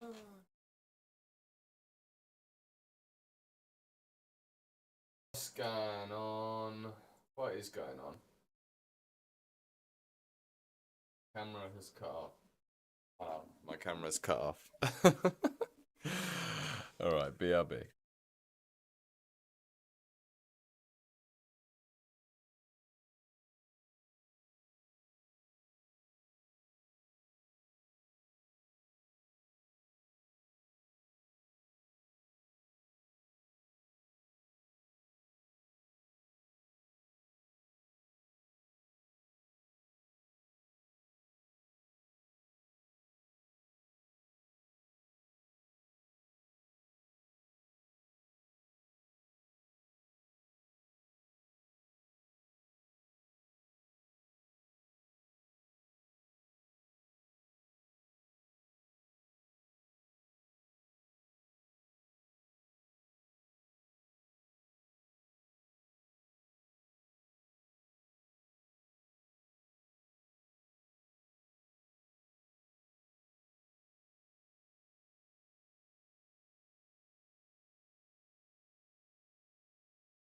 What's going on? What is going on? Camera has cut off. Oh, my camera's cut off. Alright, BRB.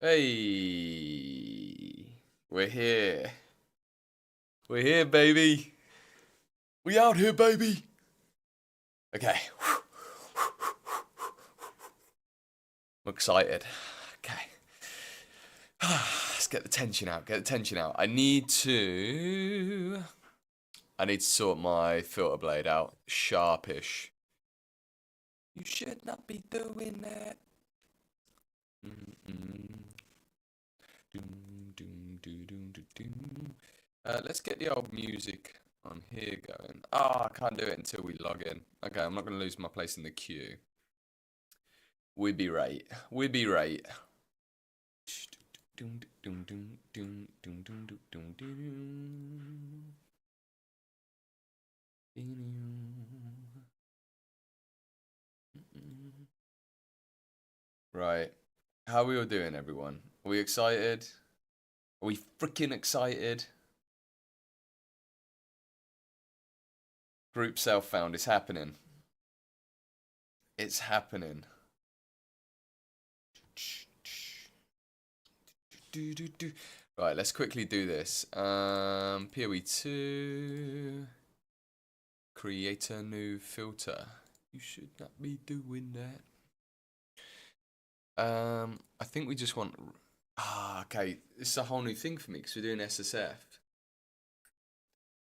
Hey, we're here. We're here, baby. We out here, baby. Okay. I'm excited. Okay. Let's get the tension out. Get the tension out. I need to sort my filter blade out. Sharpish. You should not be doing that. Let's get the old music on here going. Ah, I can't do it until we log in. Okay, I'm not going to lose my place in the queue. We be right. We be right. Right. How are we all doing, everyone? Are we excited? Are we freaking excited? Group self-found. It's happening. It's happening. Right, let's quickly do this. PoE2. Create a new filter. You should not be doing that. I think we just want... okay. This is a whole new thing for me because we're doing SSF.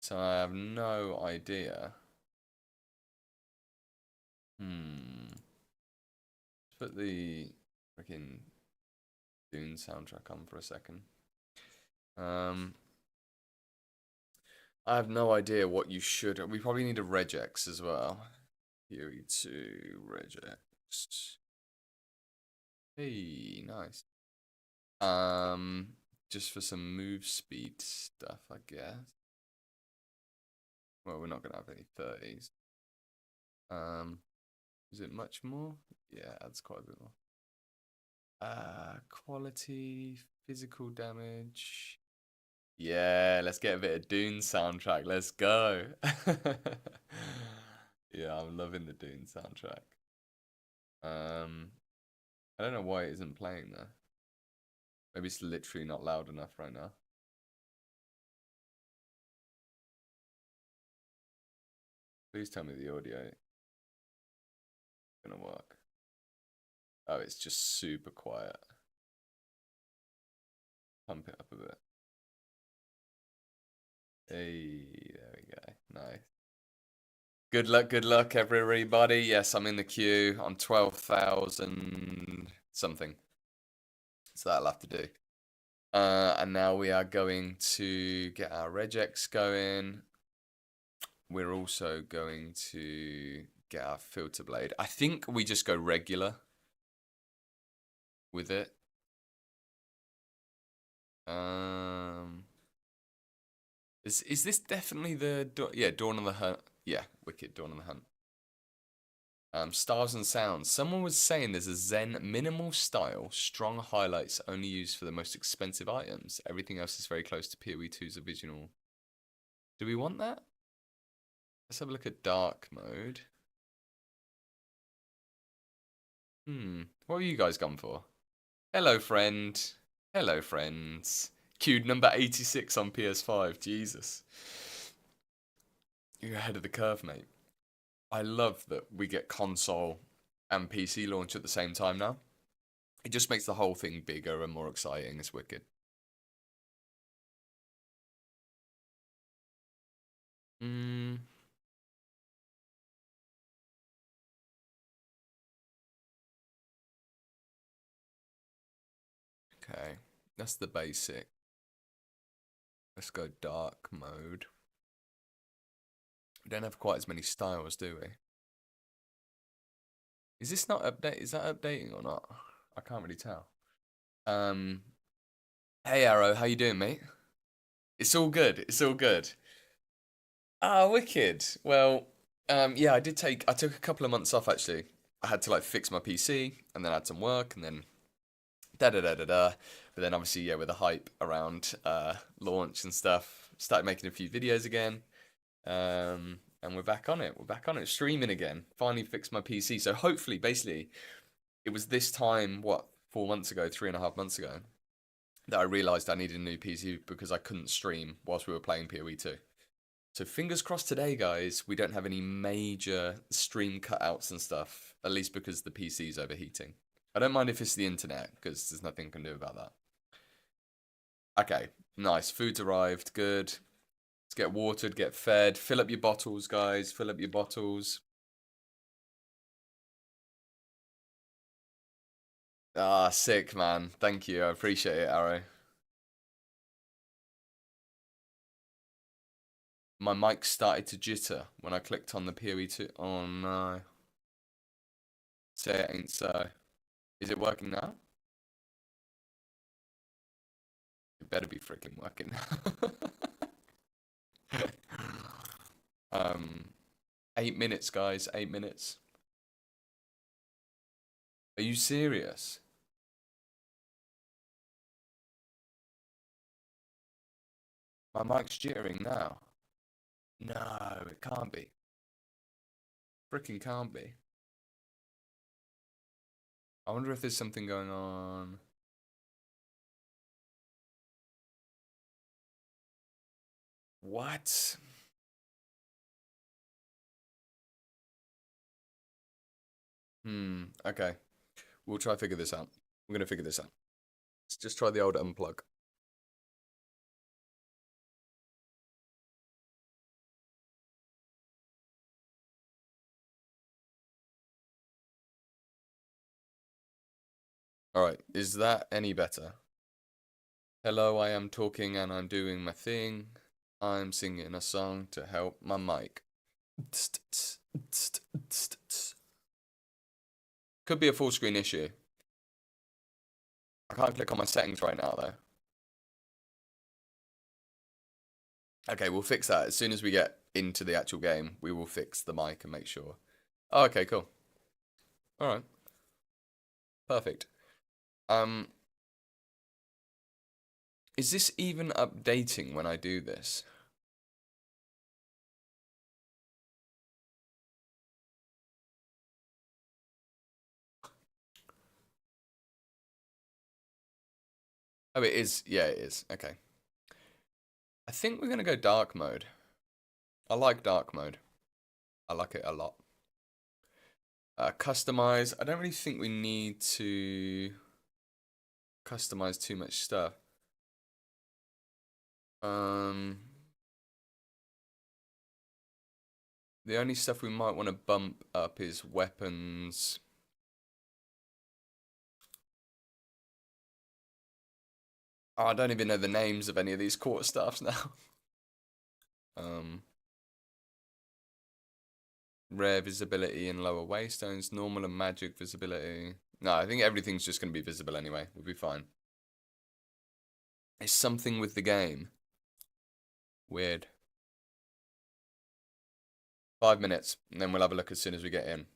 So I have no idea. Let's put the freaking Dune soundtrack on for a second. I have no idea what you should... We probably need a regex as well. PoE2 regex. Hey, nice. Just for some move speed stuff, I guess. Well, we're not gonna have any 30s. Is it much more? Yeah, that's quite a bit more. Quality, physical damage. Yeah, let's get a bit of Dune soundtrack. Let's go. Yeah, I'm loving the Dune soundtrack. I don't know why it isn't playing there. Maybe it's literally not loud enough right now. Please tell me the audio is gonna work. Oh, it's just super quiet. Pump it up a bit. Hey, there we go. Nice. Good luck, everybody. Yes, I'm in the queue. I'm 12,000 something. So that'll have to do. And now we are going to get our regex going. We're also going to get our filter blade. I think we just go regular with it. Is this definitely the Dawn of the Hunt? Yeah, Wicked Dawn of the Hunt. Styles and sounds. Someone was saying there's a Zen minimal style, strong highlights only used for the most expensive items. Everything else is very close to PoE2's original. Do we want that? Let's have a look at dark mode. What have you guys gone for? Hello, friend. Hello, friends. Queued number 86 on PS5. Jesus. You're ahead of the curve, mate. I love that we get console and PC launch at the same time now. It just makes the whole thing bigger and more exciting. It's wicked. Hmm. Okay. That's the basic. Let's go dark mode. We don't have quite as many styles, do we? Is this not update? Is that updating or not? I can't really tell. Um. Hey Arrow, how you doing, mate? It's all good. It's all good. Ah, wicked. Well, yeah, I took a couple of months off actually. I had to like fix my PC and then I had some work and then da da da da da. But then obviously, yeah, with the hype around launch and stuff, started making a few videos again. And we're back on it. We're back on it. Streaming again. Finally fixed my PC. So hopefully, basically, it was this time, what, 4 months ago, 3.5 months ago, that I realized I needed a new PC because I couldn't stream whilst we were playing PoE 2. So fingers crossed today, guys, we don't have any major stream cutouts and stuff, at least because the PC's overheating. I don't mind if it's the internet, because there's nothing I can do about that. Okay, nice. Food's arrived, good. Let's get watered, get fed. Fill up your bottles, guys. Fill up your bottles. Ah, sick, man. Thank you. I appreciate it, Arrow. My mic started to jitter when I clicked on the PoE2. Oh no. Say it ain't so. Is it working now? It better be freaking working. um, 8 minutes, guys. 8 minutes. Are you serious? My mic's jittering now. No, it can't be. Freaking can't be. I wonder if there's something going on. What? Okay. We'll try to figure this out. We're gonna figure this out. Let's just try the old unplug. Alright, is that any better? Hello, I am talking and I'm doing my thing. I'm singing a song to help my mic. Could be a full screen issue. I can't click on my settings right now though. Okay, we'll fix that. As soon as we get into the actual game, we will fix the mic and make sure. Oh, okay, cool. Alright. Perfect. Is this even updating when I do this? Oh, it is. Yeah, it is. Okay. I think we're gonna go dark mode. I like dark mode. I like it a lot. Customize. I don't really think we need to customize too much stuff. The only stuff we might want to bump up is weapons. Oh, I don't even know the names of any of these quarter staffs now. Rare visibility and lower waystones, normal and magic visibility. No, I think everything's just going to be visible anyway. We'll be fine. It's something with the game. Weird. 5 minutes, and then we'll have a look as soon as we get in.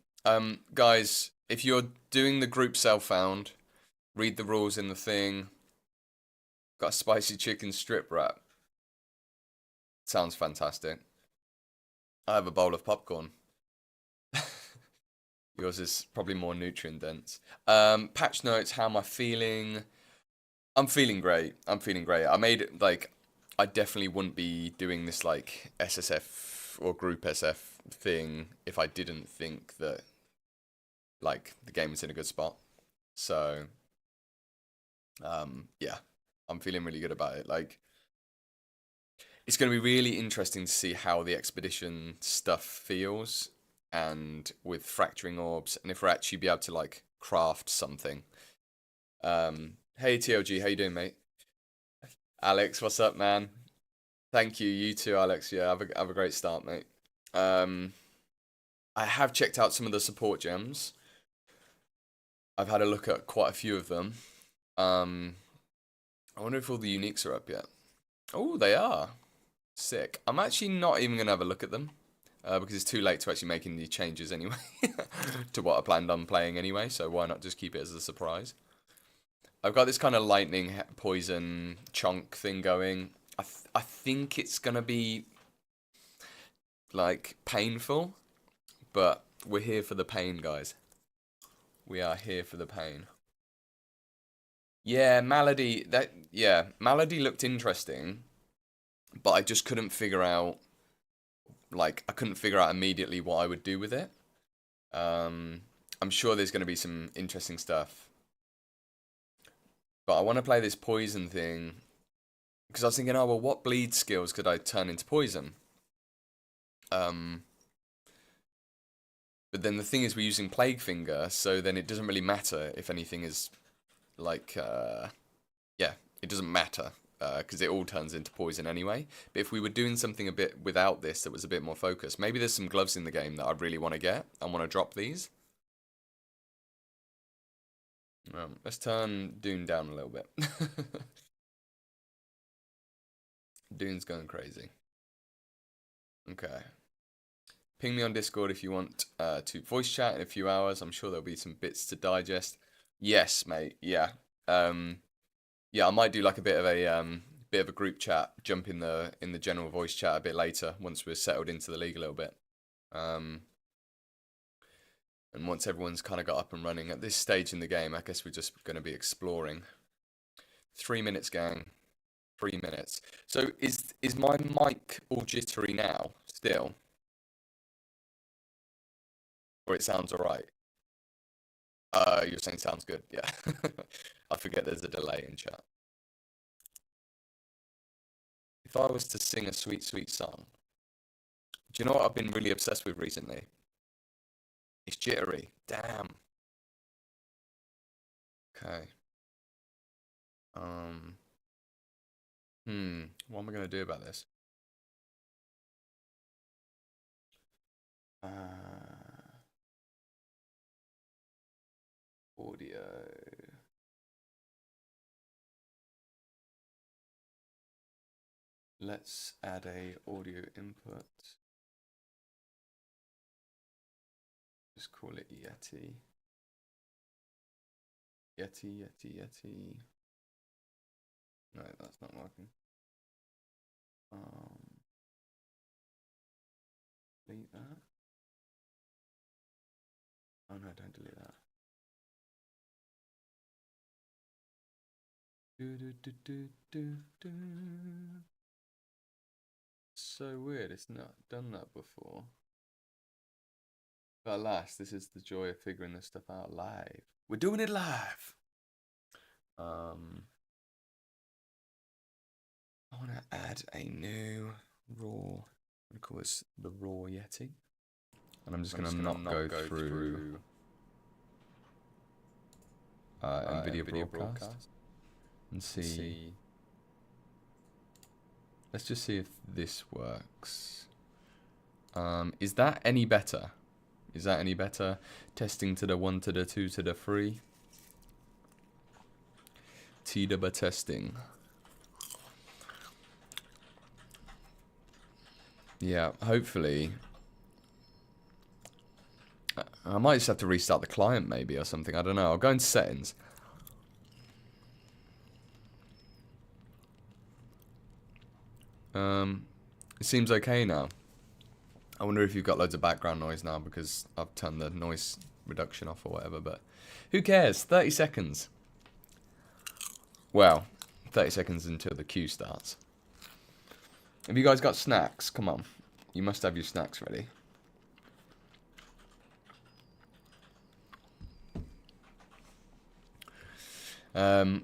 Guys, if you're doing the group self-found, read the rules in the thing. Got a spicy chicken strip wrap. Sounds fantastic. I have a bowl of popcorn. Yours is probably more nutrient dense. Patch notes, how am I feeling? I'm feeling great. I'm feeling great. I made it like I definitely wouldn't be doing this like SSF or group SF thing if I didn't think that like the game was in a good spot. So yeah, I'm feeling really good about it. Like it's going to be really interesting to see how the expedition stuff feels and with fracturing orbs and if we're actually be able to like craft something. Hey TLG, how you doing, mate? Alex, what's up, man? Thank you, you too, Alex. Yeah, have a great start, mate. I have checked out some of the support gems. I've had a look at quite a few of them. I wonder if all the uniques are up yet. Oh, they are. Sick. I'm actually not even gonna have a look at them because it's too late to actually make any changes anyway to what I planned on playing anyway. So why not just keep it as a surprise? I've got this kind of lightning poison chonk thing going. I think it's gonna be like painful, but we're here for the pain, guys. We are here for the pain. Yeah, Malady. Malady looked interesting, but I just couldn't figure out. Like, I couldn't figure out immediately what I would do with it. I'm sure there's going to be some interesting stuff, but I want to play this poison thing because I was thinking, oh well, what bleed skills could I turn into poison? But then the thing is, we're using Plague Finger, so then it doesn't really matter if anything is like, yeah, it doesn't matter because it all turns into poison anyway. But if we were doing something a bit without this that was a bit more focused, maybe there's some gloves in the game that I really want to get. I want to drop these. Let's turn Dune down a little bit. Dune's going crazy. Okay. Ping me on Discord if you want to voice chat in a few hours. I'm sure there'll be some bits to digest. Yes, mate. Yeah. Yeah, I might do like a bit of a group chat, jump in the general voice chat a bit later once we're settled into the league a little bit. And once everyone's kind of got up and running at this stage in the game, I guess we're just going to be exploring. 3 minutes, gang. 3 minutes. So is my mic all jittery now still? Or it sounds alright? You're saying sounds good, yeah. I forget there's a delay in chat. If I was to sing a sweet, sweet song, do you know what I've been really obsessed with recently? It's jittery. Damn. Okay. What am I gonna do about this? Audio. Let's add a audio input. Just call it Yeti. Yeti. No, that's not working. Delete that. Oh no, don't delete that. So weird, it's not done that before. But alas, this is the joy of figuring this stuff out live. We're doing it live. I want to add a new raw. I'm gonna call this the raw Yeti, and I'm just gonna not go through NVIDIA broadcast and see. Let's just see if this works. Is that any better? Is that any better? Testing to the 1 to the 2 to the 3. T-double testing. Yeah, hopefully. I might just have to restart the client maybe or something. I don't know. I'll go into settings. It seems okay now. I wonder if you've got loads of background noise now because I've turned the noise reduction off or whatever, but who cares? 30 seconds. Well, 30 seconds until the queue starts. Have you guys got snacks? Come on. You must have your snacks ready.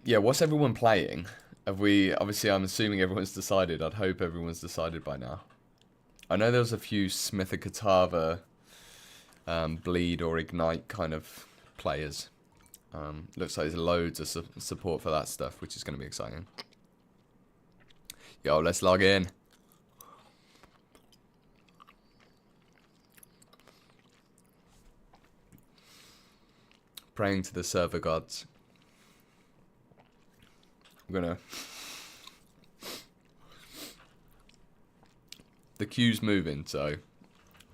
Yeah, what's everyone playing? Have we... Obviously, I'm assuming everyone's decided. I'd hope everyone's decided by now. I know there was a few Smith and Katava, Bleed or Ignite kind of players. Looks like there's loads of support for that stuff, which is going to be exciting. Yo, let's log in. Praying to the server gods. I'm gonna... The queue's moving, so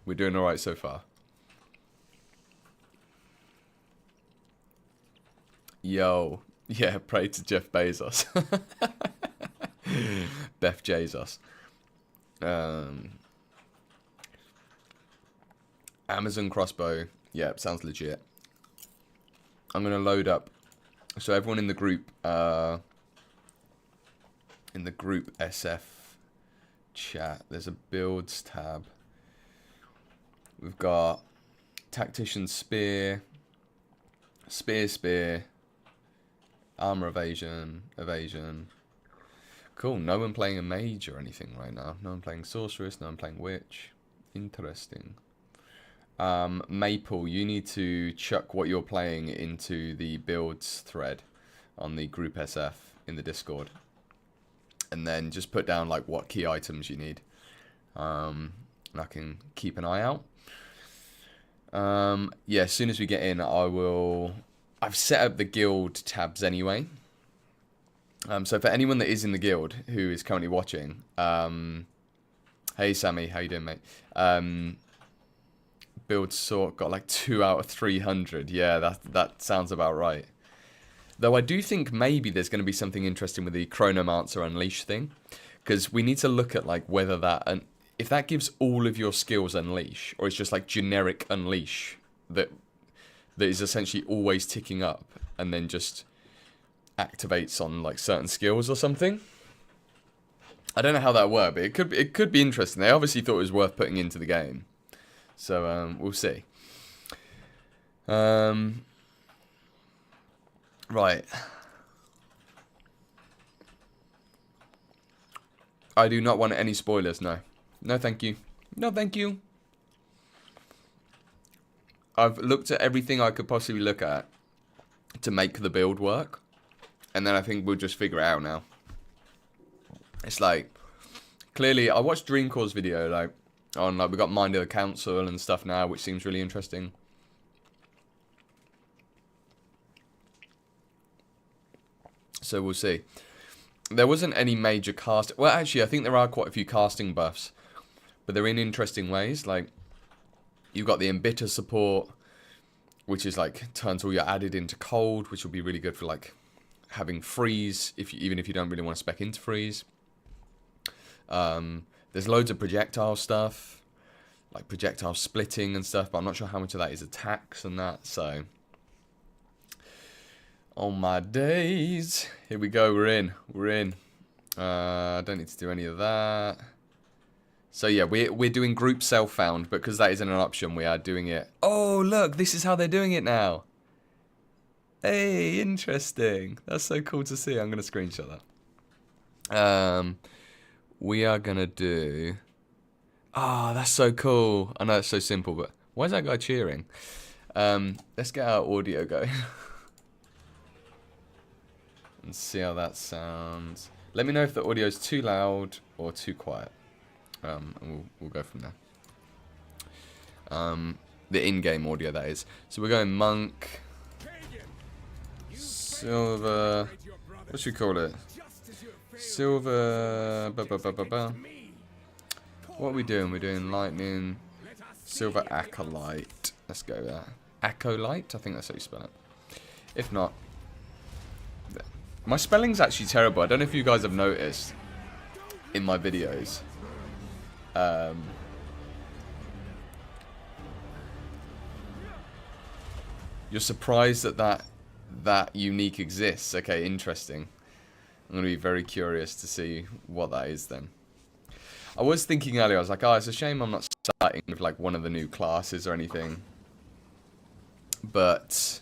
we're doing alright so far. Yo. Yeah, pray to Jeff Bezos. Beth Jesus. Amazon crossbow. Yeah, sounds legit. I'm going to load up. So everyone in the group SF chat, there's a builds tab. We've got tactician spear, spear, armor evasion. Cool, no one playing a mage or anything right now. No one playing sorceress, no one playing witch. Interesting. Maple, you need to chuck what you're playing into the builds thread on the group SF in the Discord. And then just put down like what key items you need. And I can keep an eye out. Yeah, as soon as we get in, I've set up the guild tabs anyway. So for anyone that is in the guild who is currently watching, hey Sammy, how you doing, mate? Build sort got like 2 out of 300. Yeah, that sounds about right. Though I do think maybe there's going to be something interesting with the Chronomancer Unleash thing, because we need to look at like whether that, and if that gives all of your skills Unleash, or it's just like generic Unleash that is essentially always ticking up and then just activates on like certain skills or something. I don't know how that worked, but it could be interesting. They obviously thought it was worth putting into the game, so we'll see. Right. I do not want any spoilers, no. No, thank you. No, thank you. I've looked at everything I could possibly look at to make the build work. And then I think we'll just figure it out now. It's like, clearly, I watched Dreamcore's video, like, on, like, we got Mind of the Council and stuff now, which seems really interesting. So we'll see. There wasn't any major cast. Well, actually, I think there are quite a few casting buffs, but they're in interesting ways. Like, you've got the Embitter support, which is like turns all your added into cold, which will be really good for like having freeze, even if you don't really want to spec into freeze. There's loads of projectile stuff, like projectile splitting and stuff, but I'm not sure how much of that is attacks and that. So. On my days. Here we go, we're in. I don't need to do any of that. So yeah, we're doing group self-found, but because that isn't an option, we are doing it. Oh, look, this is how they're doing it now. Hey, interesting. That's so cool to see. I'm going to screenshot that. We are going to do... Ah, that's so cool. I know it's so simple, but why is that guy cheering? Let's get our audio going. And see how that sounds. Let me know if the audio is too loud or too quiet. And we'll go from there. The in-game audio, that is. So we're going monk, silver. What should we call it? Silver. What are we doing? We're doing lightning, silver acolyte. Let's go with that. Acolyte? I think that's how you spell it. If not. My spelling's actually terrible. I don't know if you guys have noticed in my videos. You're surprised that unique exists. Okay, interesting. I'm going to be very curious to see what that is then. I was thinking earlier, I was like, oh, it's a shame I'm not starting with like one of the new classes or anything. But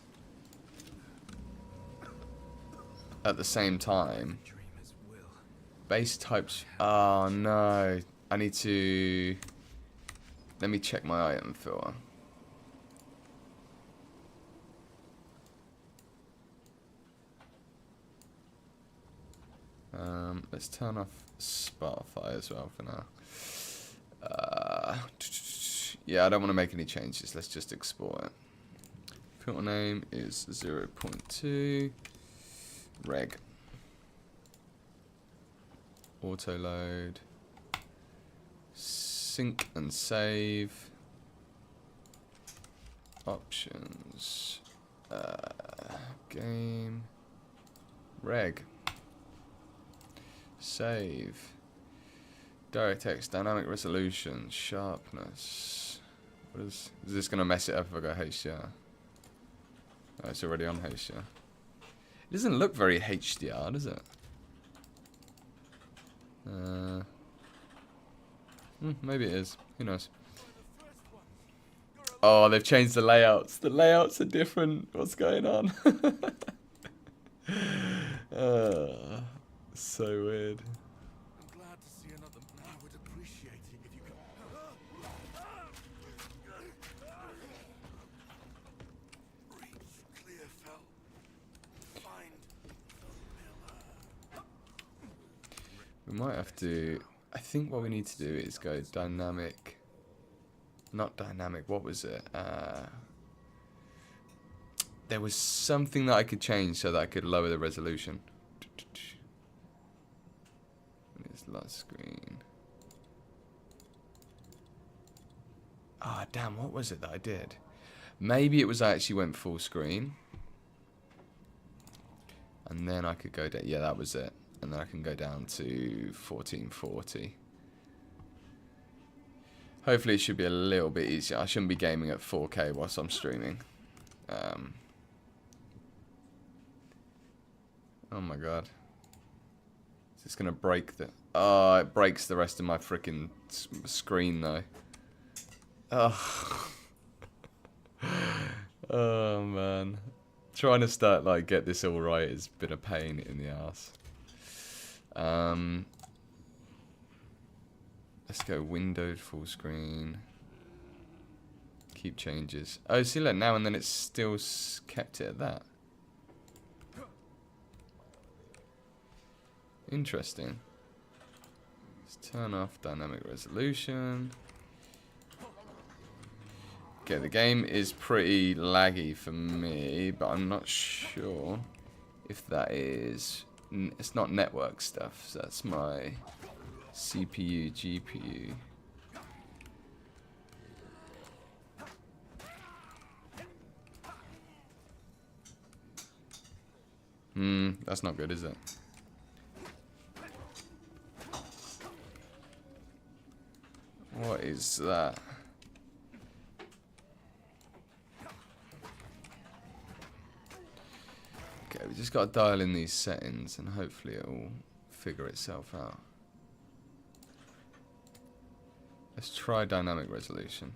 at the same time, base types. Oh no, I need to. Let me check my item filter. Let's turn off Spotify as well for now. Yeah, I don't want to make any changes. Let's just export it. Filter name is 0.2 reg. Auto load. Sync and save. Options. Game. Reg. Save. DirectX, dynamic resolution, sharpness. What is this going to mess it up if I go HDR? Oh, it's already on HDR. It doesn't look very HDR, does it? Maybe it is. Who knows? Oh, they've changed the layouts. The layouts are different. What's going on? So weird. I'm glad to see another. I would appreciate it if you could. Reach clear fell. Find the pillar. We might have to. I think what we need to do is go dynamic. Not dynamic. What was it? There was something that I could change so that I could lower the resolution. It's last screen. Ah, damn, what was it that I did? Maybe it was I actually went full screen. And then I could go down. Yeah, that was it. And then I can go down to 1440. Hopefully it should be a little bit easier. I shouldn't be gaming at 4K whilst I'm streaming. Oh my god. Is this gonna break the... Oh, it breaks the rest of my freaking screen though. Oh. Oh man. Trying to start like get this all right has been a pain in the ass. Let's go windowed full screen. Keep changes. Oh, see look, now and then it's still kept it at that. Interesting. Let's turn off dynamic resolution. Okay, the game is pretty laggy for me, but I'm not sure if that is... It's not network stuff, so that's my CPU, GPU. That's not good, is it? What is that? Okay, we just got to dial in these settings and hopefully it will figure itself out. Let's try dynamic resolution.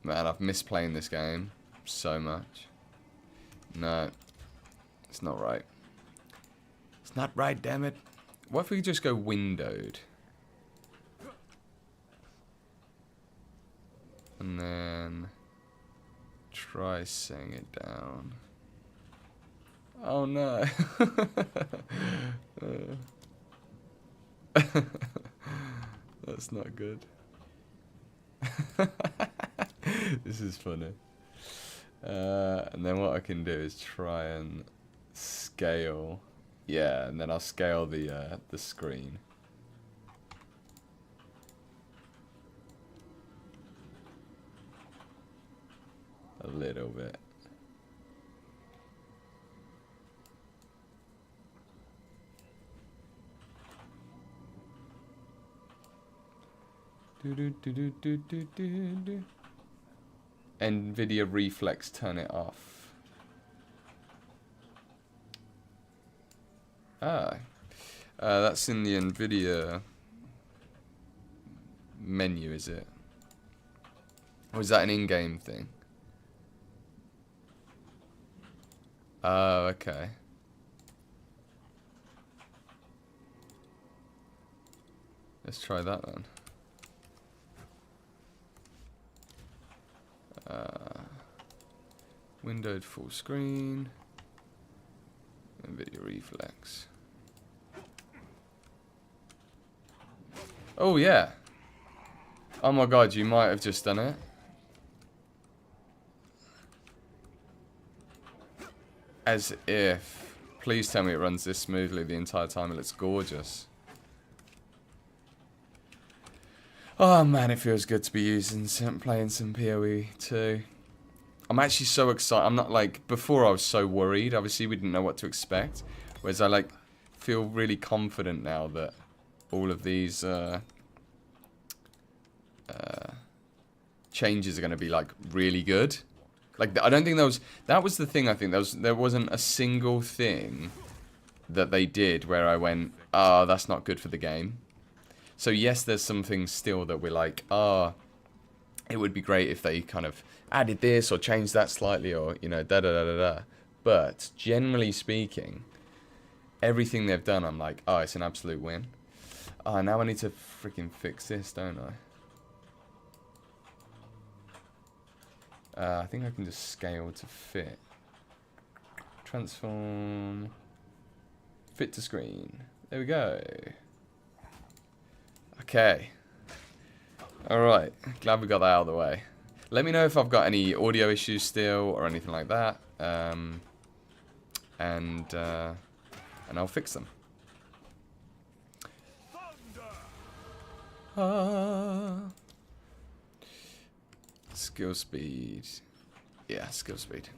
Man, I've missed playing this game so much. No, it's not right. It's not right, damn it. What if we just go windowed? And then try setting it down. Oh no. That's not good. This is funny. And then what I can do is try and scale. Yeah, and then I'll scale the screen. A little bit. NVIDIA Reflex, turn it off. That's in the NVIDIA menu, is it? Or is that an in-game thing? Oh, okay. Let's try that then. Windowed full screen. NVIDIA Reflex. Oh yeah. Oh my god, you might have just done it. As if. Please tell me it runs this smoothly the entire time. It looks gorgeous. Oh man, it feels good to be playing some PoE too. I'm actually so excited. I'm not like, before I was so worried. Obviously we didn't know what to expect. Whereas I like feel really confident now that all of these changes are going to be like really good. Like I don't think that was the thing. I think there wasn't a single thing that they did where I went, oh, that's not good for the game. So yes, there's some things still that we're like, oh, it would be great if they kind of added this or changed that slightly, or you know, da da da da da. But generally speaking, everything they've done, I'm like, oh, it's an absolute win. Oh, now I need to freaking fix this, don't I? I think I can just scale to fit. Transform. Fit to screen. There we go. Okay. Alright. Glad we got that out of the way. Let me know if I've got any audio issues still or anything like that. And I'll fix them. Skill speed. Yeah, skill speed.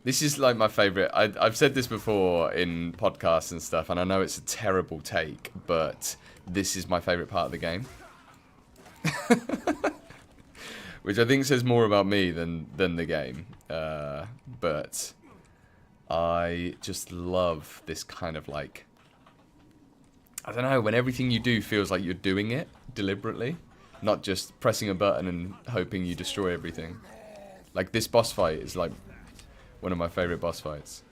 This is like my favorite. I've said this before in podcasts and stuff, and I know it's a terrible take, but this is my favorite part of the game. Which I think says more about me than the game. But I just love this kind of like, I don't know, when everything you do feels like you're doing it deliberately, not just pressing a button and hoping you destroy everything. Like this boss fight is like one of my favorite boss fights.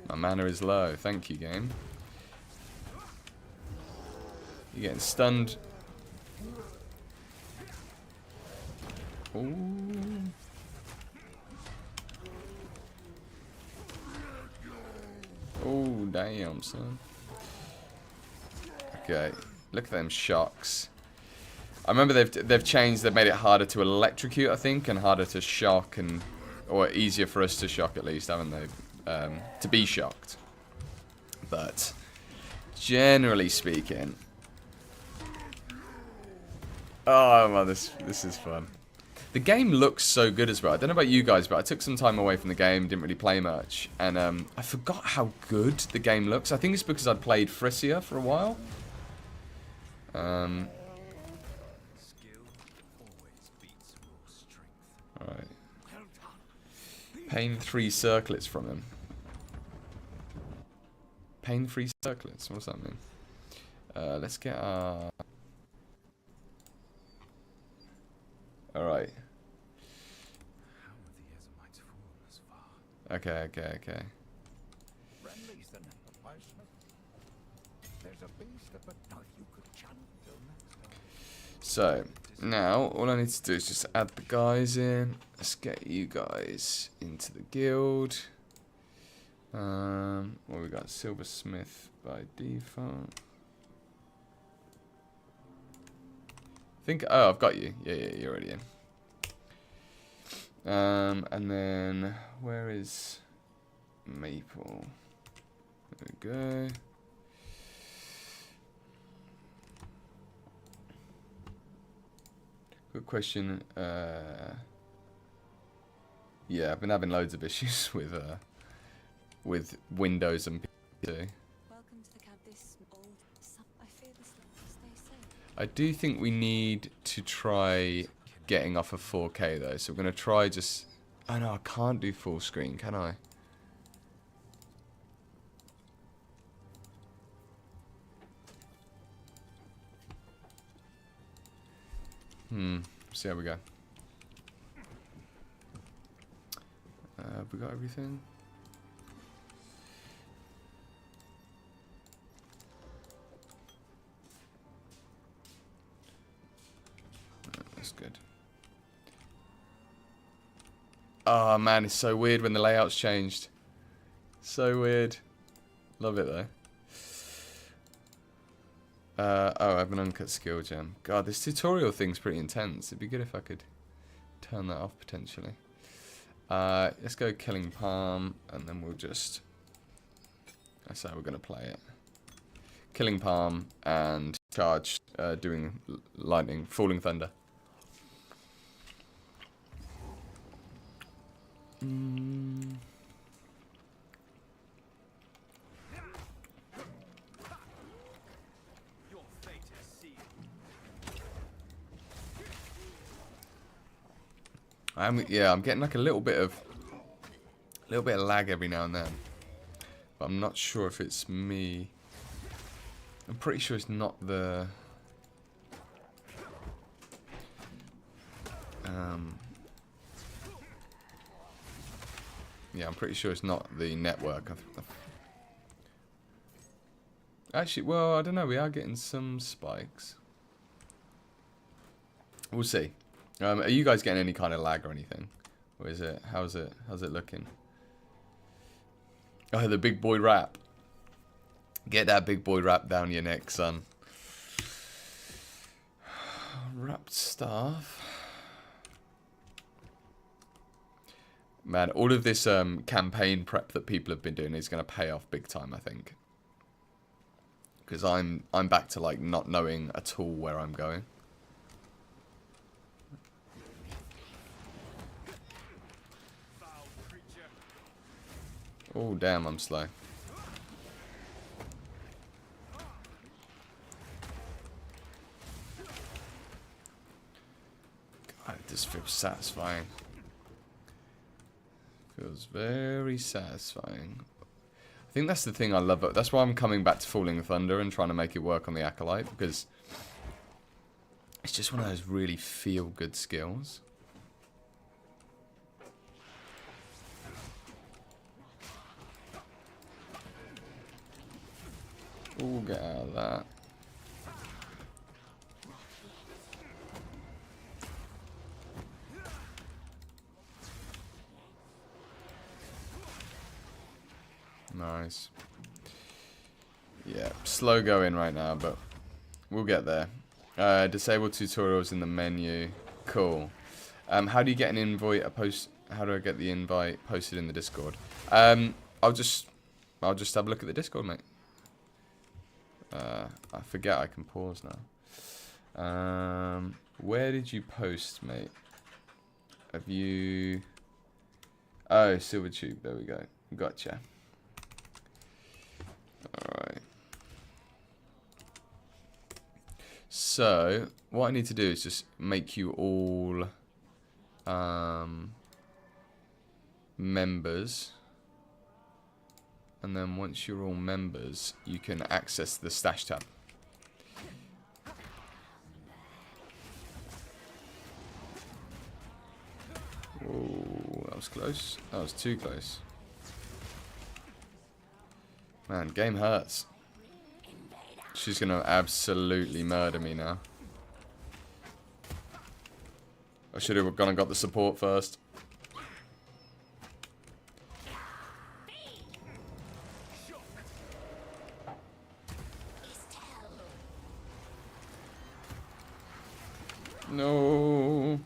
My mana is low. Thank you, game. You're getting stunned. Ooh. Oh, damn, son. Okay, look at them shocks. I remember they've changed. They've made it harder to electrocute, I think, and harder to shock, and or easier for us to shock at least, haven't they? To be shocked. But generally speaking, oh man, this is fun. The game looks so good as well. I don't know about you guys, but I took some time away from the game, didn't really play much, and I forgot how good the game looks. I think it's because I'd played Frisia for a while. Alright. Pain 3 circlets from him. Pain 3 circlets? What's that mean? Let's get our... Alright. Okay. So, now, all I need to do is just add the guys in. Let's get you guys into the guild. Well, we got Silversmith by default. Oh, I've got you. Yeah, you're already in. And then, where is Maple? There we go. Good question. Yeah, I've been having loads of issues with Windows and PC. Welcome to the camp. This old. I fear this will stay safe. I do think we need to try getting off of 4K though, so we're gonna try just. Oh no, I can't do full screen, can I? See how we go. Have we got everything? That's good. Oh man, it's so weird when the layout's changed. So weird. Love it though. Oh, I have an uncut skill gem. God, this tutorial thing's pretty intense. It'd be good if I could turn that off potentially. Let's go Killing Palm, and then we'll just... That's how we're going to play it. Killing Palm and charge, doing lightning, falling thunder. I'm getting like a little bit of lag every now and then, but I'm not sure if it's me. I'm pretty sure it's not the yeah, I'm pretty sure it's not the network. Actually, well, I don't know. We are getting some spikes. We'll see. Are you guys getting any kind of lag or anything? Or is it, how's it looking? Oh, the big boy rap. Get that big boy rap down your neck, son. Wrapped staff. Man, all of this campaign prep that people have been doing is going to pay off big time, I think. Because I'm back to like not knowing at all where I'm going. Oh, damn, I'm slow. God, it just feels satisfying. Feels very satisfying. I think that's the thing I love. That's why I'm coming back to Falling Thunder and trying to make it work on the Acolyte, because it's just one of those really feel-good skills. Oh, get out of that. Nice. Yeah, slow going right now, but we'll get there. Disable tutorials in the menu. Cool. How do you get an invite? How do I get the invite posted in the Discord? I'll just have a look at the Discord, mate. I forget I can pause now. Where did you post, mate? Have you... Oh, Silvertube. There we go. Gotcha. Alright. So, what I need to do is just make you all members. And then once you're all members, you can access the stash tab. Oh, that was close. That was too close. Man, game hurts. She's gonna absolutely murder me now. I should have gone and got the support first. No.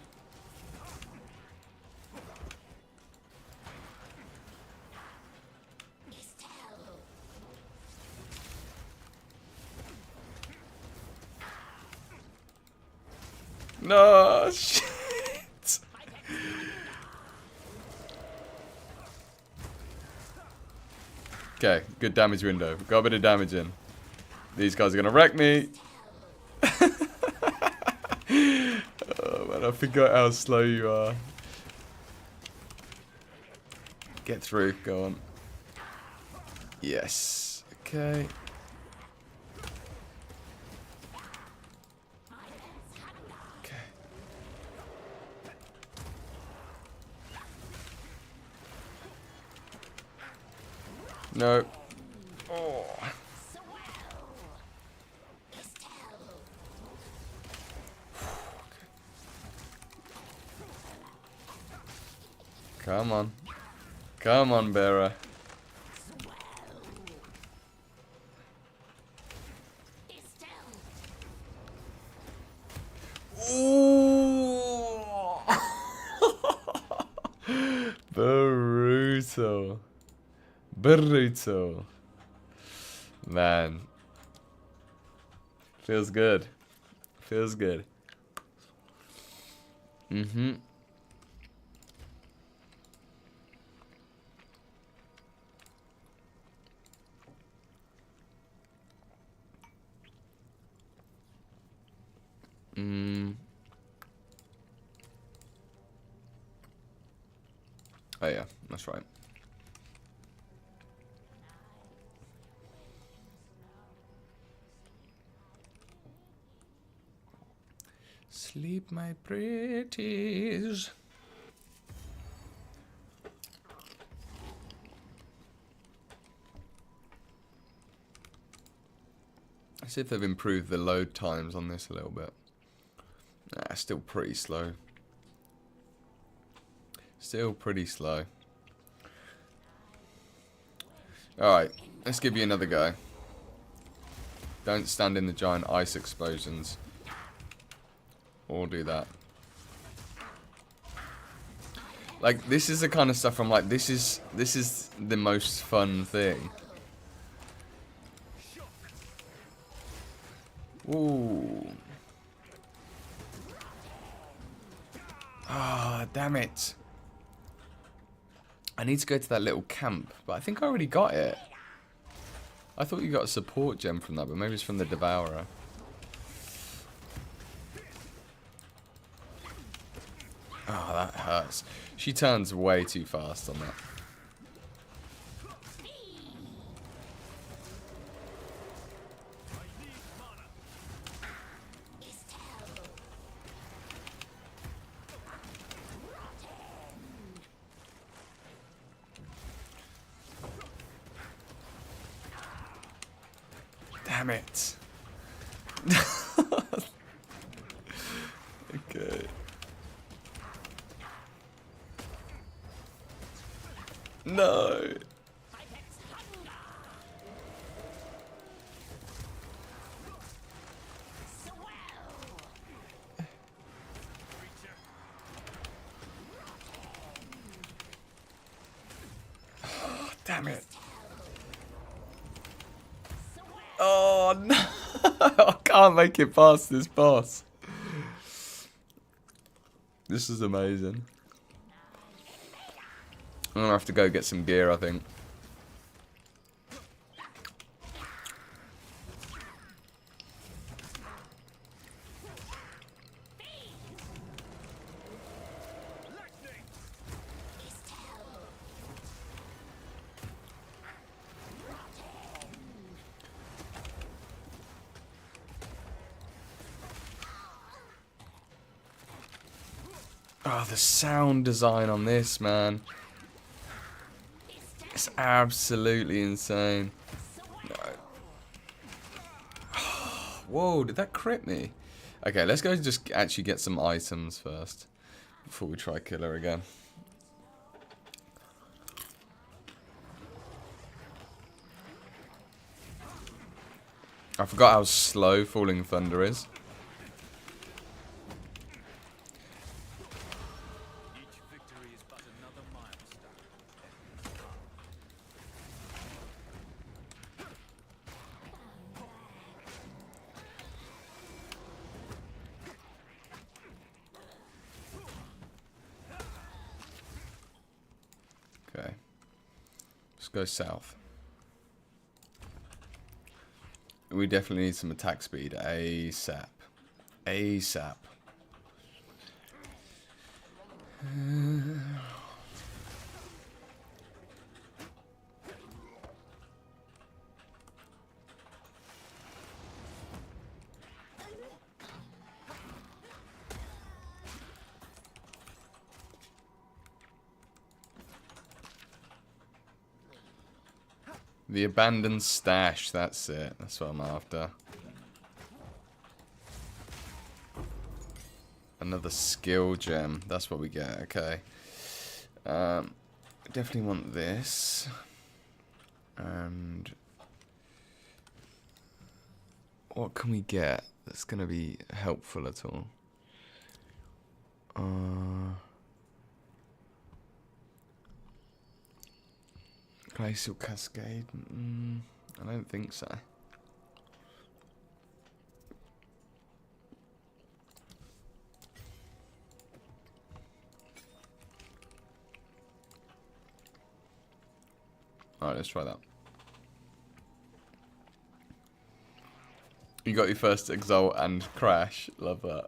No, shit. Okay, good damage window. Got a bit of damage in. These guys are gonna wreck me. Oh man, I forgot how slow you are. Get through, go on. Yes. Okay. Okay. No. Oh. Come on. Come on, Bearer. Ooh. Brutal. Brutal. Man. Feels good. Feels good. Mm-hmm. Oh yeah, that's right. Sleep, my pretties. Let's see if they've improved the load times on this a little bit. Nah, still pretty slow. Still pretty slow. Alright, let's give you another go. Don't stand in the giant ice explosions. Or do that. Like, this is the kind of stuff I'm like, this is the most fun thing. Ooh. Ah, damn it. I need to go to that little camp, but I think I already got it. I thought you got a support gem from that, but maybe it's from the Devourer. Oh, that hurts. She turns way too fast on that. Damn it. Okay. No. Oh, damn it. Oh no. I can't make it past this boss. This is amazing. I'm gonna have to go get some gear, I think. Oh, the sound design on this, man. It's absolutely insane. No. Whoa, did that crit me? Okay, let's go just actually get some items first. Before we try kill her again. I forgot how slow Falling Thunder is. Let's go south. We definitely need some attack speed ASAP. ASAP. The abandoned stash, that's it. That's what I'm after. Another skill gem. That's what we get, okay. Definitely want this. And what can we get that's going to be helpful at all? Glacial Cascade? I don't think so. Alright, let's try that. You got your first Exalt and Crash. Love that.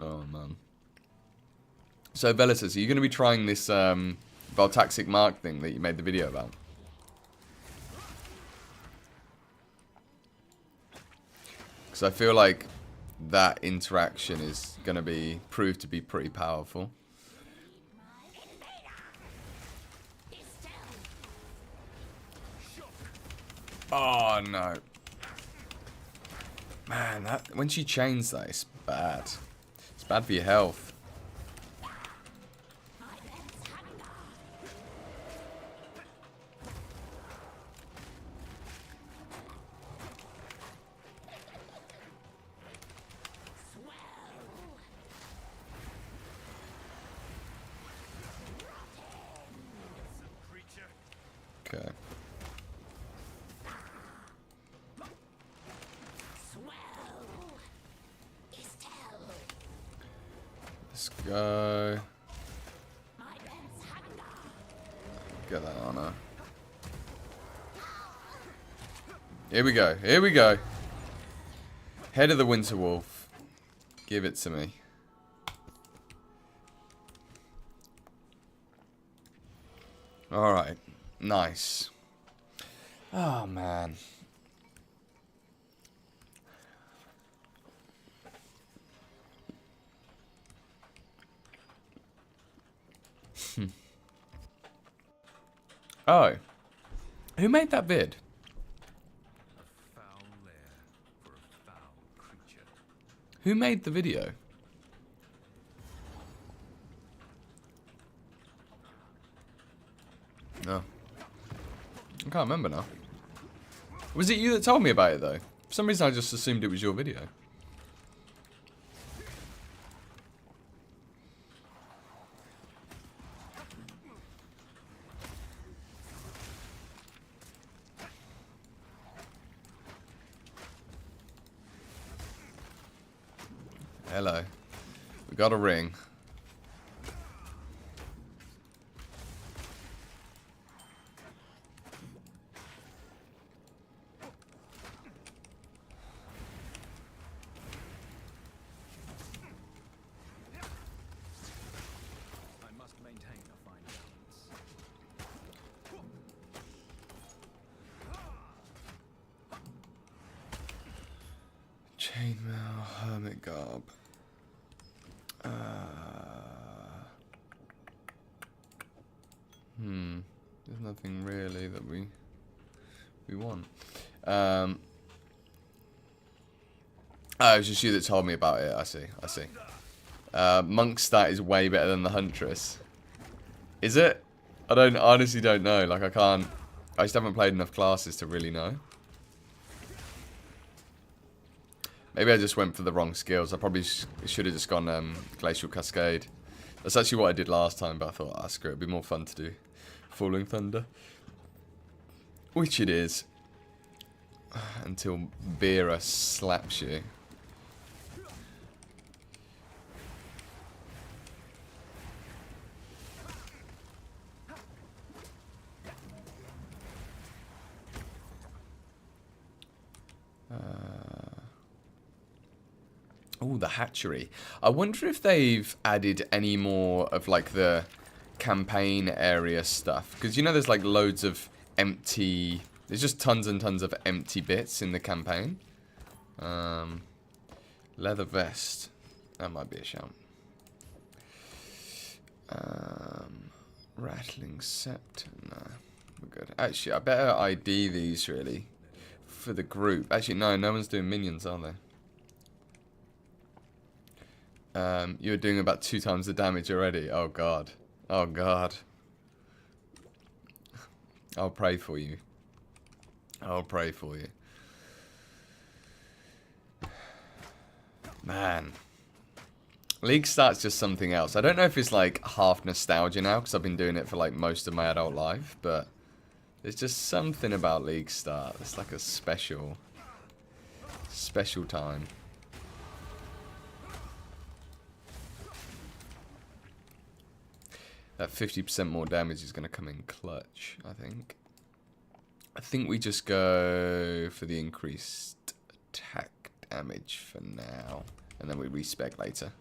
Oh, man. So, Velitus, are you going to be trying this Voltaxic Mark thing that you made the video about? Because I feel like that interaction is going to be proved to be pretty powerful. Oh, no. Man, that when she chains that, it's bad. It's bad for your health. Okay. Let's go. Get that on her. Here we go. Here we go. Head of the Winter Wolf. Give it to me. Alright. Nice. Oh, man. Oh. Who made that vid? A foul lair for a foul creature. Who made the video? No. I can't remember now. Was it you that told me about it, though? For some reason, I just assumed it was your video. Hello. We got a ring. I must maintain a fine balance. Chainmail, Hermit Garb. There's nothing really that we want. Oh, it was just you that told me about it. I see. Monk stat is way better than the Huntress. Is it? I honestly don't know. Like, I just haven't played enough classes to really know. Maybe I just went for the wrong skills. I probably should have just gone Glacial Cascade. That's actually what I did last time, but I thought, screw it, it'd be more fun to do Falling Thunder. Which it is. Until Vera slaps you. Oh, the hatchery. I wonder if they've added any more of like the campaign area stuff. Because you know there's like loads of empty... There's just tons and tons of empty bits in the campaign. Leather vest. That might be a shout. Rattling scepter. No, we're good. Actually, I better ID these really for the group. Actually, no one's doing minions, are they? You're doing about 2 times the damage already. Oh god. Oh god. I'll pray for you. I'll pray for you. Man. League Start's just something else. I don't know if it's like half nostalgia now, because I've been doing it for like most of my adult life, but there's just something about League Start. It's like a special time. That 50% more damage is going to come in clutch, I think. I think we just go for the increased attack damage for now. And then we respec later.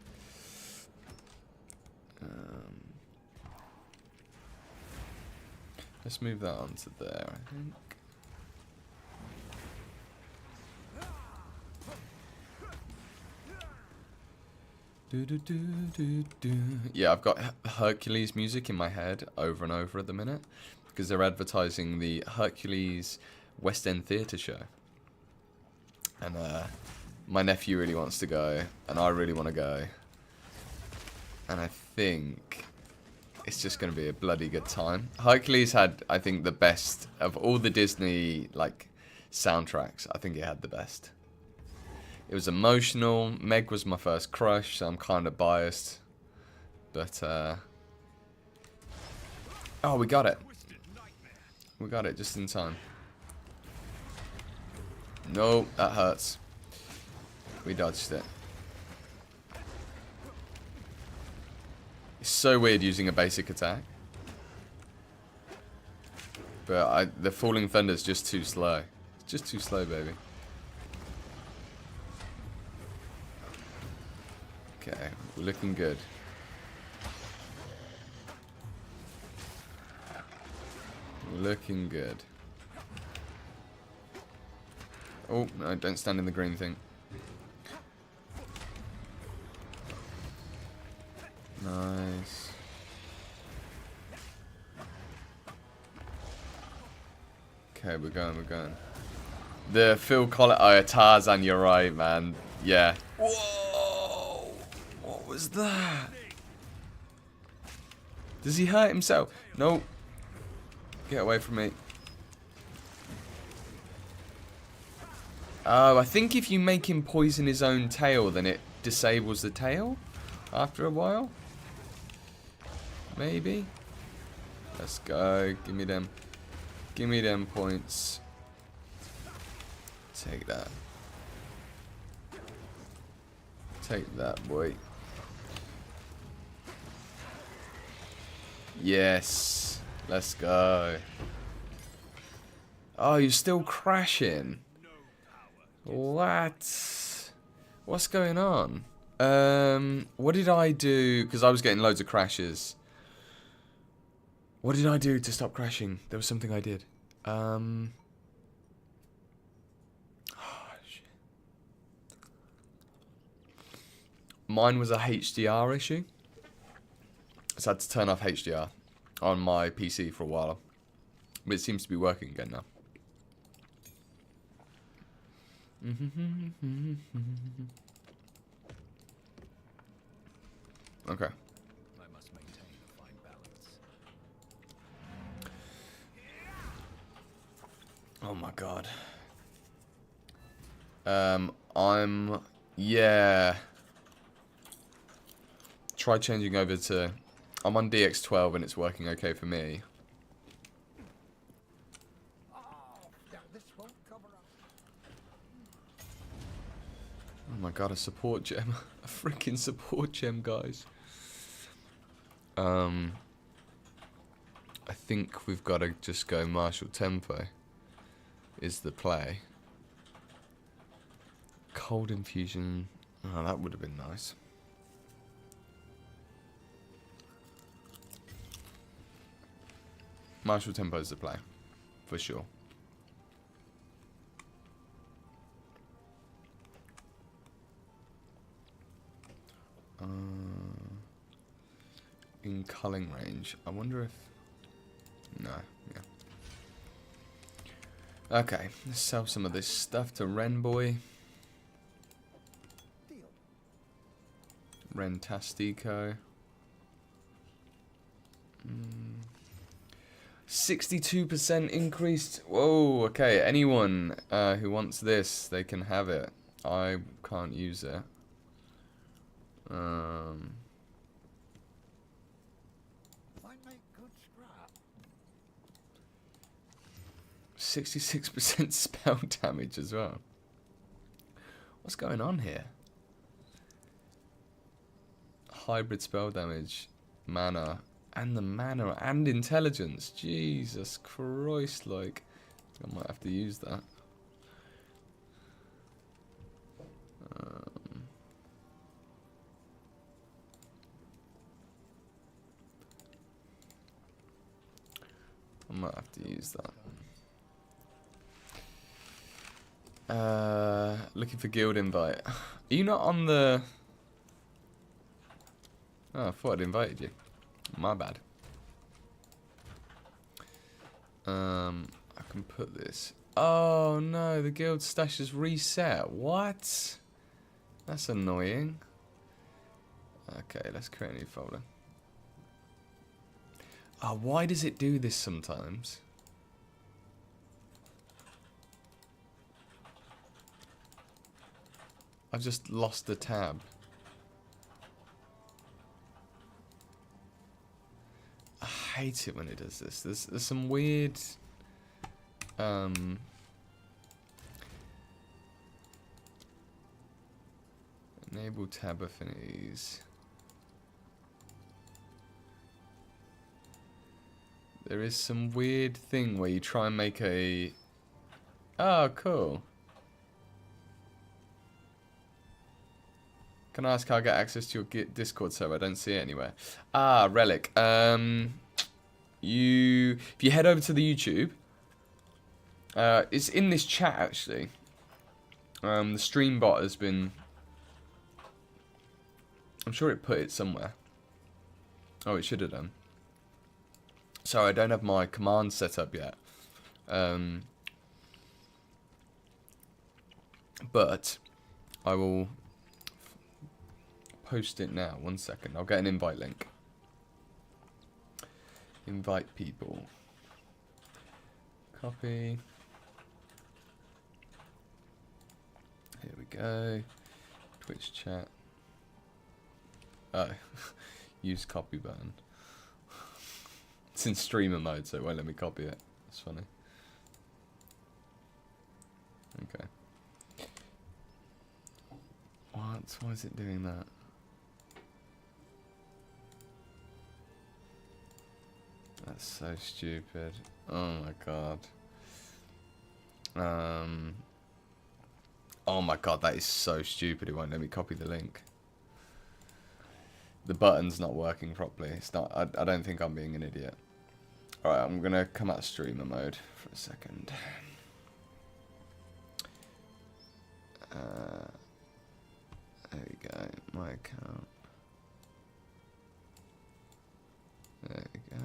Let's move that onto there, I think. Yeah, I've got Hercules music in my head over and over at the minute because they're advertising the Hercules West End Theatre show, and my nephew really wants to go, and I really want to go, and I think it's just going to be a bloody good time. Hercules had, I think, the best of all the Disney like soundtracks. I think it had the best. It was emotional. Meg was my first crush, so I'm kind of biased. But, oh, we got it. We got it just in time. No, that hurts. We dodged it. It's so weird using a basic attack. But the Falling Thunder's just too slow. It's just too slow, baby. Okay, we're looking good. Looking good. Oh, no, don't stand in the green thing. Nice. Okay, we're going. The Phil Collins... Oh, Tarzan, you're right, man. Yeah. Whoa! What was that? Does he hurt himself? No. Get away from me. Oh, I think if you make him poison his own tail, then it disables the tail after a while. Maybe. Let's go. Give me them. Give me them points. Take that. Take that, boy. Yes. Let's go. Oh, you're still crashing. What? What's going on? What did I do? Because I was getting loads of crashes. What did I do to stop crashing? There was something I did. Oh, shit. Mine was a HDR issue. So I had to turn off HDR on my PC for a while. But it seems to be working again now. Okay. I must maintain a fine balance. Oh my god. Yeah. Try changing over to... I'm on DX12 and it's working okay for me. Oh my god, a support gem. A freaking support gem, guys. I think we've got to just go martial tempo. Is the play. Cold infusion. Oh, that would have been nice. Martial tempos to play, for sure. In culling range, I wonder if... No, yeah. Okay, let's sell some of this stuff to Ren Boy. Rentastico. 62% increased. Whoa, okay. Anyone who wants this, they can have it. I can't use it. 66% spell damage as well. What's going on here? Hybrid spell damage, mana, and the mana, and intelligence. Jesus Christ, like, I might have to use that. I might have to use that. Looking for guild invite. Are you not on the... Oh, I thought I'd invited you. My bad. I can put this. Oh no, the guild stash is reset. What? That's annoying. Okay, let's create a new folder. Oh, why does it do this sometimes? I've just lost the tab. I hate it when it does this. There's some weird enable tab affinities. There is some weird thing where you try and make a... Oh, cool. Can I ask how I get access to your Discord server? I don't see it anywhere. Ah, Relic. If you head over to the YouTube, it's in this chat actually. The stream bot has been... I'm sure it put it somewhere. Oh, it should have done. Sorry, I don't have my command set up yet. But I will post it now. 1 second. I'll get an invite link. Invite people. Copy. Here we go. Twitch chat. Oh. Use copy button. It's in streamer mode, so it won't let me copy it. That's funny. Okay. What? Why is it doing that? That's so stupid. Oh my god. Oh my god, that is so stupid. It won't let me copy the link. The button's not working properly. It's not. I don't think I'm being an idiot. Alright, I'm gonna come out of streamer mode for a second. There we go. My account. There we go.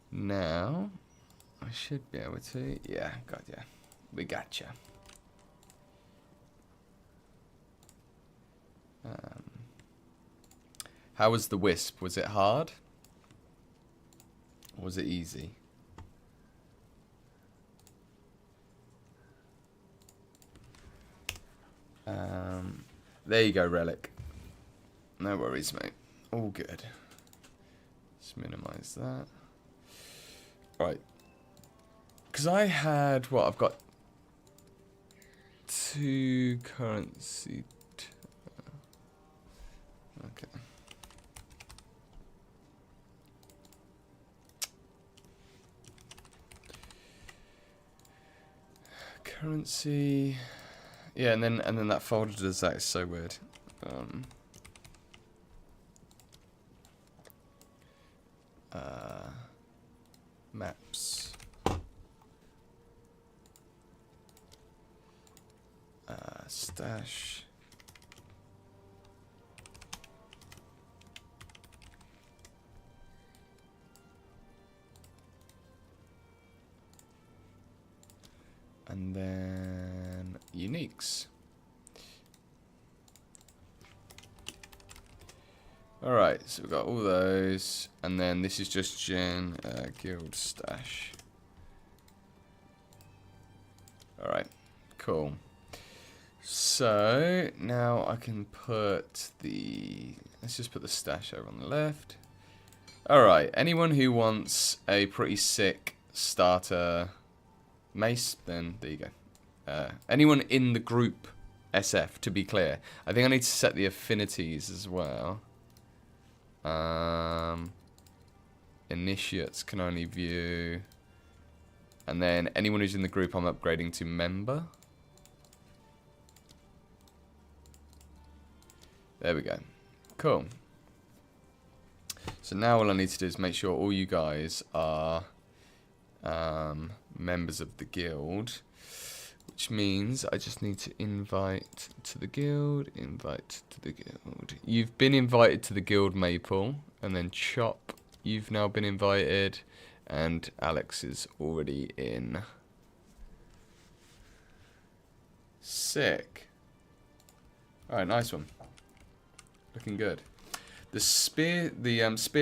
Now, I should be able to... Yeah, got ya. We got ya. How was the Wisp? Was it hard? Or was it easy? There you go, Relic. No worries, mate. All good. Let's minimize that. Right. Because I had... What? I've got 2 currency... Okay. Currency... Yeah, and then that folder does that. It's so weird. Maps. Stash. And then uniques. Alright, so we've got all those, and then this is just gen guild stash. Alright, cool. So now I can put let's just put the stash over on the left. Alright, anyone who wants a pretty sick starter mace, then there you go. Anyone in the group SF, to be clear. I think I need to set the affinities as well. Initiates can only view. And then anyone who's in the group I'm upgrading to member. There we go. Cool. So now all I need to do is make sure all you guys are members of the guild. Which means I just need to invite to the guild, invite to the guild. You've been invited to the guild, Maple. And then Chop, you've now been invited. And Alex is already in. Sick. Alright, nice one. Looking good. The spear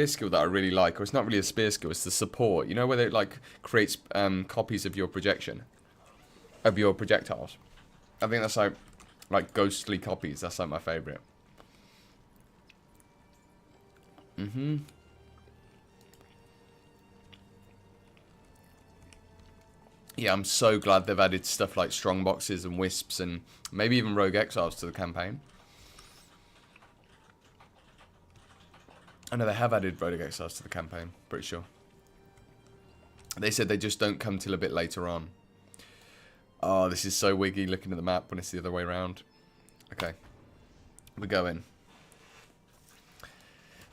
skill that I really like, or it's not really a spear skill, it's the support. You know where it like creates copies of your projection? Of your projectiles. I think that's like ghostly copies. That's like my favorite. Yeah, I'm so glad they've added stuff like strong boxes and wisps and maybe even rogue exiles to the campaign. I know they have added rogue exiles to the campaign, pretty sure. They said they just don't come till a bit later on. Oh, this is so wiggy looking at the map when it's the other way around. Okay. We go in.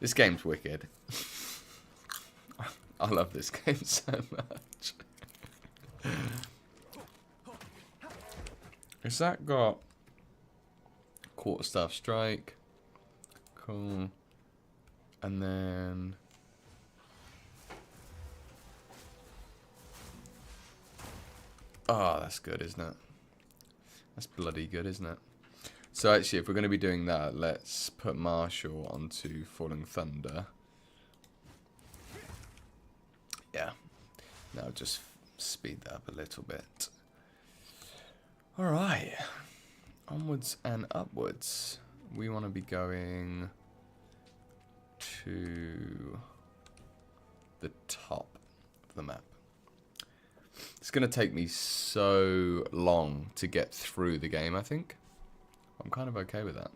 This game's wicked. I love this game so much. Has that got quarterstaff strike? Cool. And then oh, that's good, isn't it? That's bloody good, isn't it? So actually, if we're going to be doing that, let's put Marshall onto Falling Thunder. Yeah. Now just speed that up a little bit. Alright. Onwards and upwards. We want to be going to the top of the map. It's going to take me so long to get through the game, I think. I'm kind of okay with that.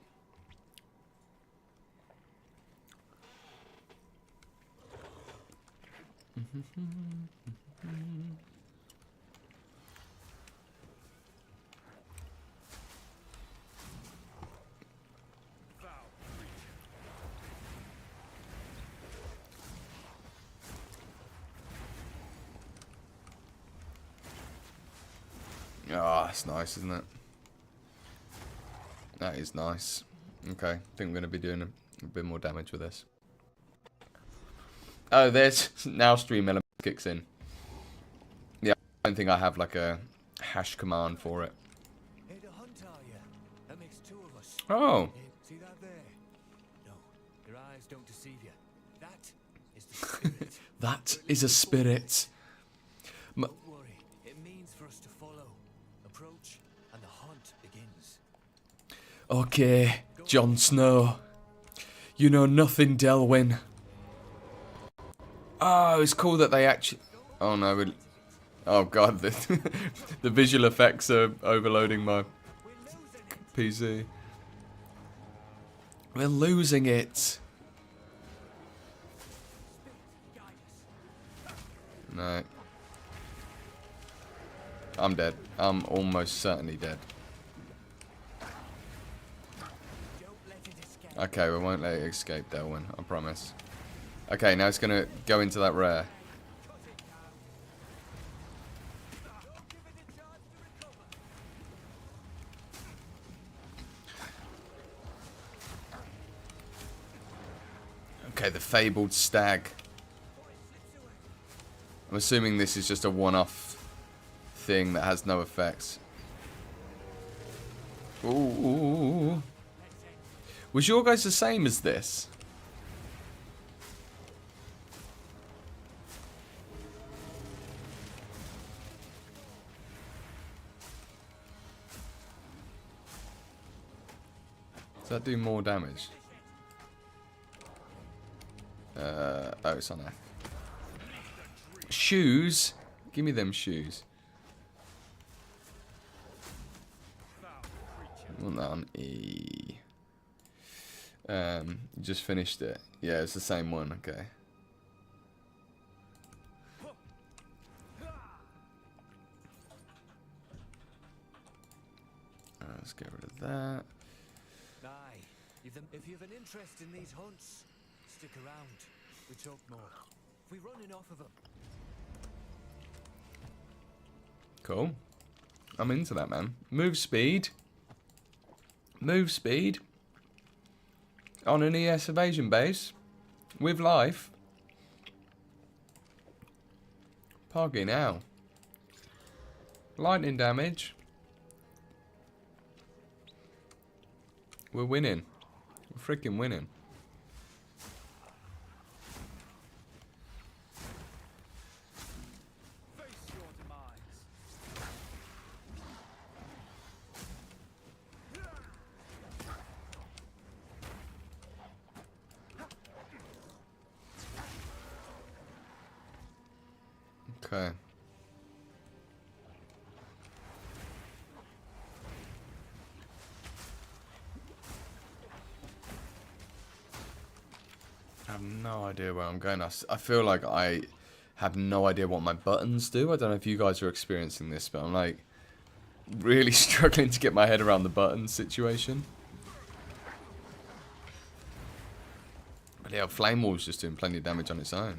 Ah, oh, that's nice, isn't it? That is nice. Okay, I think I'm going to be doing a bit more damage with this. Oh, there's now stream element kicks in. Yeah, I don't think I have like a hash command for it. Hey, the hunt, are you? That makes two of us. Oh. Hey, see that there? No, your eyes don't deceive you. That is the spirit. That is a spirit. Don't worry, it means for us to follow. Approach, and the hunt begins. Okay, Jon Snow. You know nothing, Delwyn. Oh, it's cool that they actually... Oh no, oh god, the visual effects are overloading my PC. We're losing it. No. I'm dead. I'm almost certainly dead. Okay, we won't let it escape, Delwyn. I promise. Okay, now it's gonna go into that rare. Okay, the fabled stag. I'm assuming this is just a one-off thing that has no effects. Ooh. Was your guys the same as this? Does that do more damage? Oh, it's on F. Shoes? Give me them shoes. I want that on E. Just finished it. Yeah, it's the same one, okay. Let's get rid of that. Aye, if you've an interest in these hunts, stick around. We talk more. We run enough of them. Cool. I'm into that, man. Move speed. Move speed. On an ES evasion base. With life. Poggy now. Lightning damage. We're winning. We're freaking winning. Okay. I have no idea where I'm going. I feel like I have no idea what my buttons do. I don't know if you guys are experiencing this, but I'm like really struggling to get my head around the button situation. But yeah, Flame Wall's just doing plenty of damage on its own.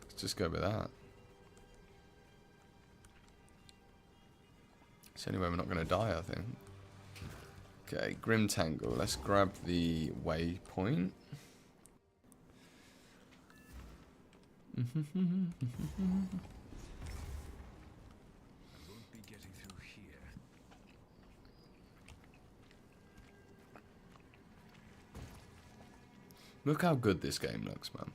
Let's just go with that. It's the only way we're not going to die, I think. Okay, Grim Tangle. Let's grab the waypoint. I won't be getting through here. Look how good this game looks, man.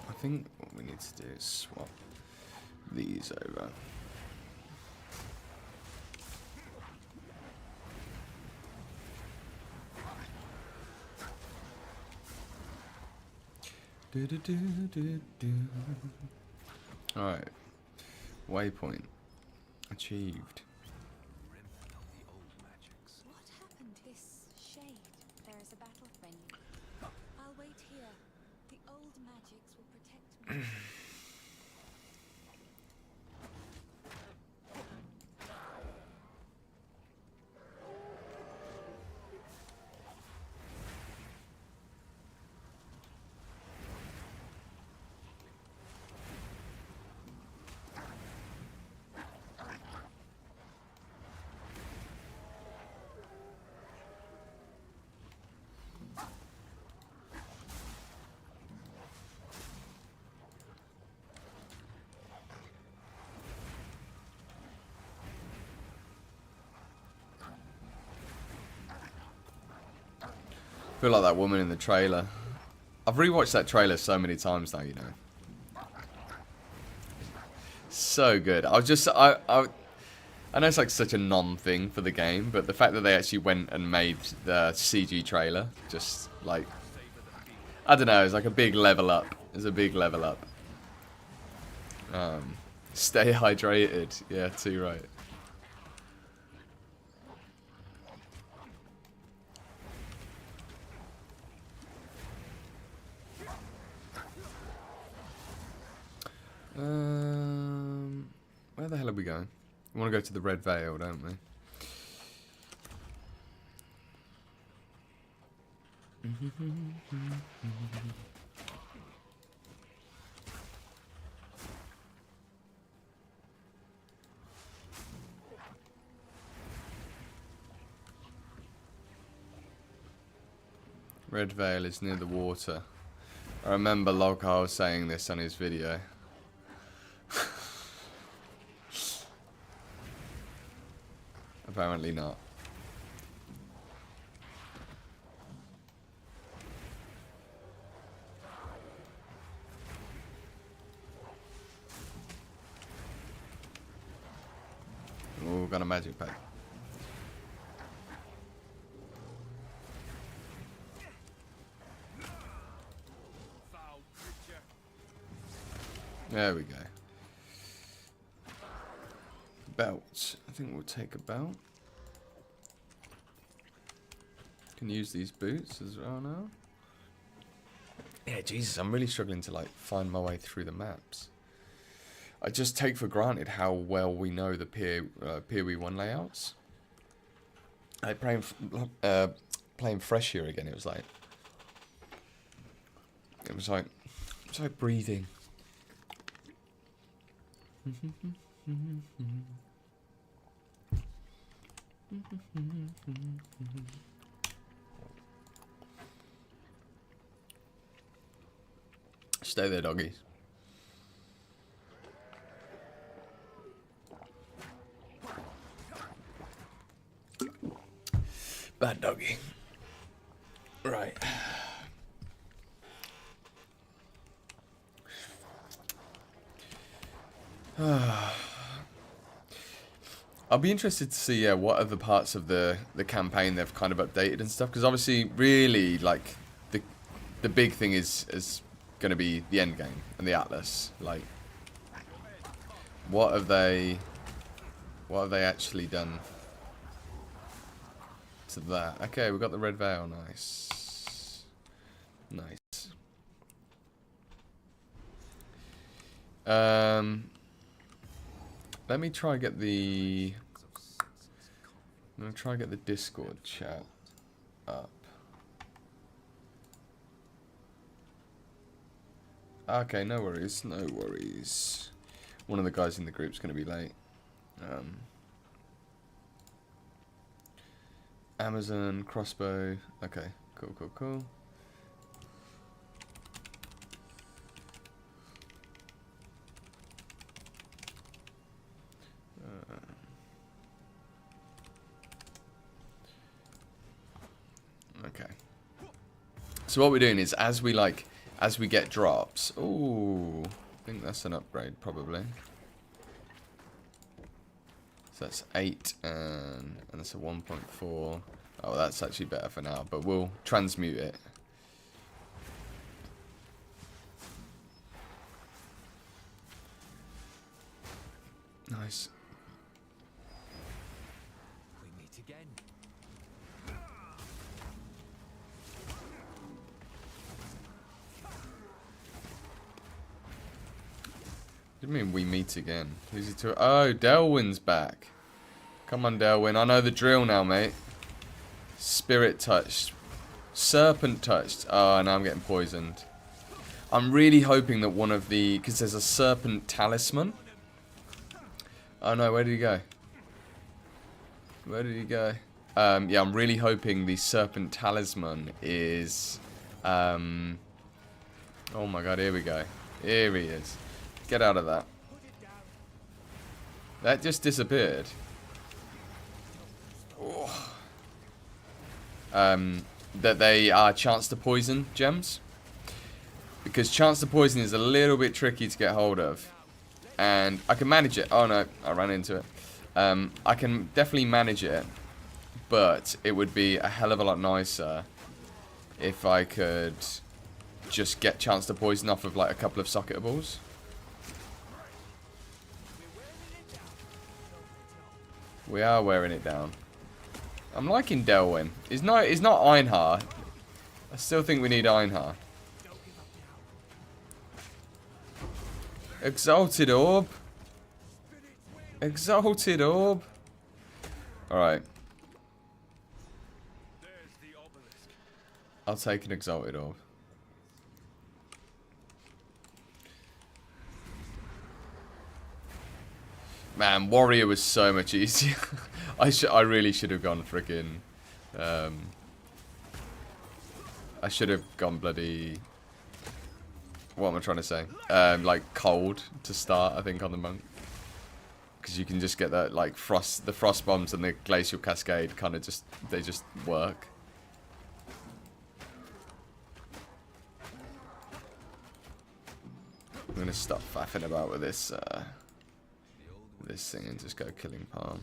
I think what we need to do is swap these over. Alright. Waypoint. Achieved. Remnant of the old magics. What happened to this shade? There is a battle venue. I'll wait here. The old magics will protect me. I feel like that woman in the trailer. I've rewatched that trailer so many times now, you know. So good. I know it's like such a non-thing for the game, but the fact that they actually went and made the CG trailer, just like, I don't know, it's like a big level up. It's a big level up. Stay hydrated. Yeah, too right. Where the hell are we going? We want to go to the Red Veil, don't we? Red Veil is near the water. I remember Lockhart saying this on his video. Apparently not. Oh, got a magic pack. There we go. Belt. I think we'll take a belt. Can use these boots as well now. Yeah, Jesus, I'm really struggling to like find my way through the maps. I just take for granted how well we know the PoE1 layouts. Like playing fresh here again, it was like breathing. Stay there, doggies. Bad doggy. Right. I'll be interested to see what other parts of the campaign they've kind of updated and stuff, because obviously really like the big thing is going to be the end game and the Atlas. Like, what have they actually done to that? Okay, we've got the Red Veil. Nice. Let me try and get the Discord chat up. Okay, no worries. One of the guys in the group's going to be late. Amazon, crossbow. Okay, cool. Okay. So what we're doing is, as we get drops. Ooh, I think that's an upgrade probably. So that's 8 and that's a 1.4. Oh, that's actually better for now, but we'll transmute it. Nice. We meet again. What do you mean we meet again? Who's he to? Oh, Delwyn's back. Come on, Delwyn. I know the drill now, mate. Spirit touched. Serpent touched. Oh, now I'm getting poisoned. I'm really hoping that one of the... Because there's a serpent talisman. Oh, no. Where did he go? Yeah, I'm really hoping the serpent talisman is... Oh, my God. Here we go. Here he is. Get out of that. That just disappeared. Oh. That they are chance to poison gems. Because chance to poison is a little bit tricky to get hold of. And I can manage it. Oh no, I ran into it. I can definitely manage it. But it would be a hell of a lot nicer if I could just get chance to poison off of like a couple of socketables. We are wearing it down. I'm liking Delwyn. It's not Einhar. I still think we need Einhar. Exalted Orb. Exalted Orb. Alright. I'll take an Exalted Orb. Man, Warrior was so much easier. I really should have gone freaking. I should have gone bloody. What am I trying to say? Like cold to start, I think, on the monk, because you can just get that like the frost bombs and the glacial cascade kind of they just work. I'm gonna stop faffing about with this thing and just go killing Palm.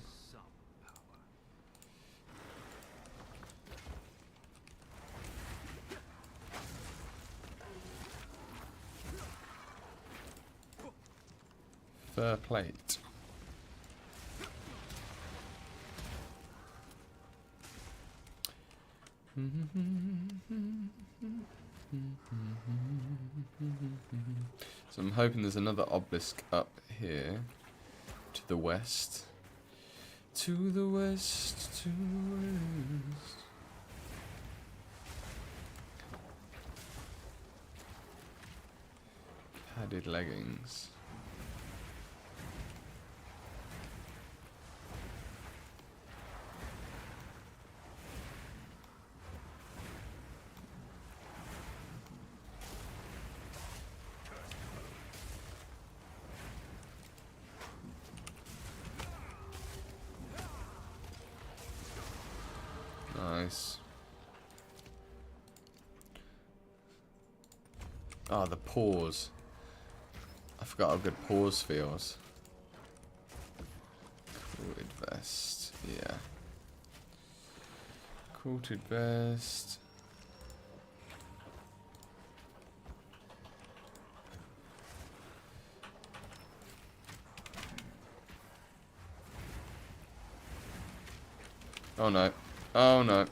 Fur plate. So I'm hoping there's another obelisk up here. To the west. To the west. To the west. Padded leggings. Nice. Oh, the pause. I forgot how good pause feels. Quilted vest. Yeah. Quilted vest. Oh no. Oh no.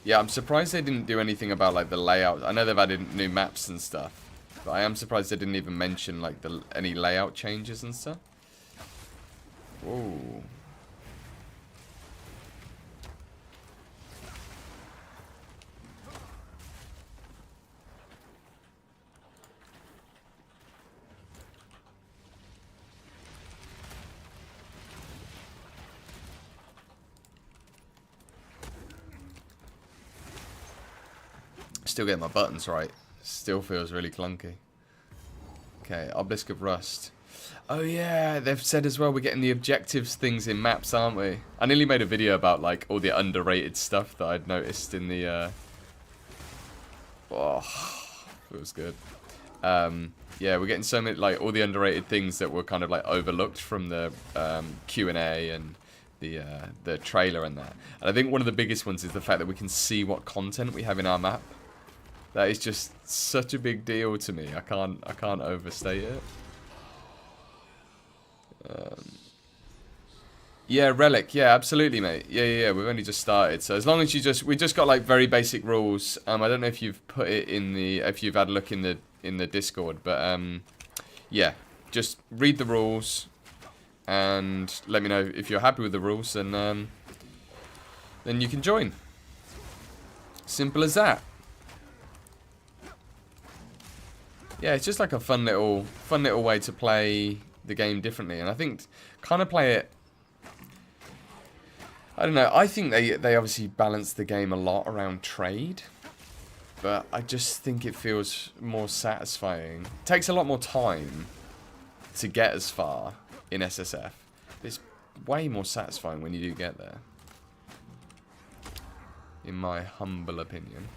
Yeah, I'm surprised they didn't do anything about like the layout. I know they've added new maps and stuff, but I am surprised they didn't even mention like any layout changes and stuff. Whoa. Still getting my buttons right. Still feels really clunky. Okay, Obelisk of Rust. Oh yeah, they've said as well we're getting the objectives things in maps, aren't we? I nearly made a video about like all the underrated stuff that I'd noticed in the oh, it was good. Yeah, we're getting so many like all the underrated things that were kind of like overlooked from the Q&A and the trailer and that. And I think one of the biggest ones is the fact that we can see what content we have in our map. That is just such a big deal to me. I can't overstate it. Yeah, Relic. Yeah, absolutely, mate. Yeah. We've only just started, so as long as we just got like very basic rules. I don't know if you've put it in if you've had a look in the Discord, but yeah, just read the rules and let me know if you're happy with the rules, and then you can join. Simple as that. Yeah, it's just like a fun little way to play the game differently, and I think kind of play it. I don't know. I think they obviously balance the game a lot around trade, but I just think it feels more satisfying. It takes a lot more time to get as far in SSF. It's way more satisfying when you do get there, in my humble opinion.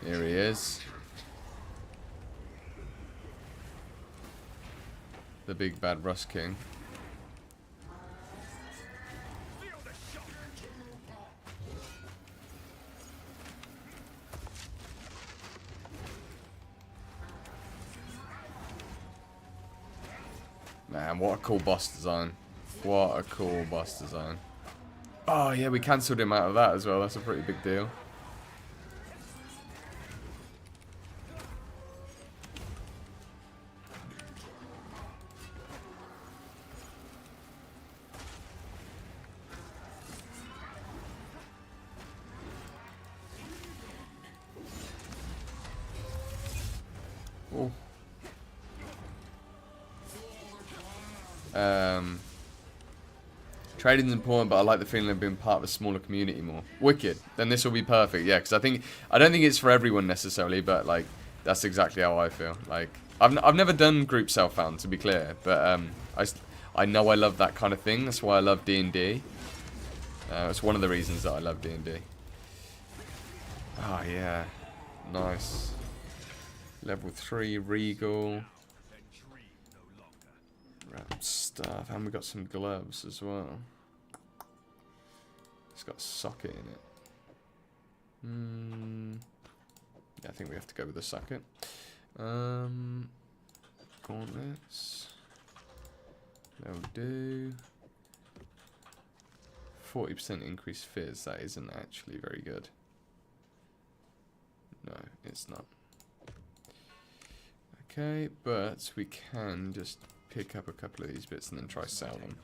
Here he is. The big bad Rust King. Man, what a cool boss design. What a cool boss design. Oh, yeah, we cancelled him out of that as well. That's a pretty big deal. Oh. Trading's important, but I like the feeling of being part of a smaller community more. Wicked. Then this will be perfect, yeah, because I don't think it's for everyone necessarily, but like that's exactly how I feel. Like I've never done group self-found, to be clear, but I know I love that kind of thing. That's why I love D&D. It's one of the reasons that I love D&D. Oh yeah, nice. Level 3 Regal. Wrap stuff, and we got some gloves as well. It's got a socket in it. Yeah, I think we have to go with the socket. Gauntlets. That'll do. 40% increased fizz. That isn't actually very good. No, it's not. Okay, but we can just pick up a couple of these bits and then try sell them.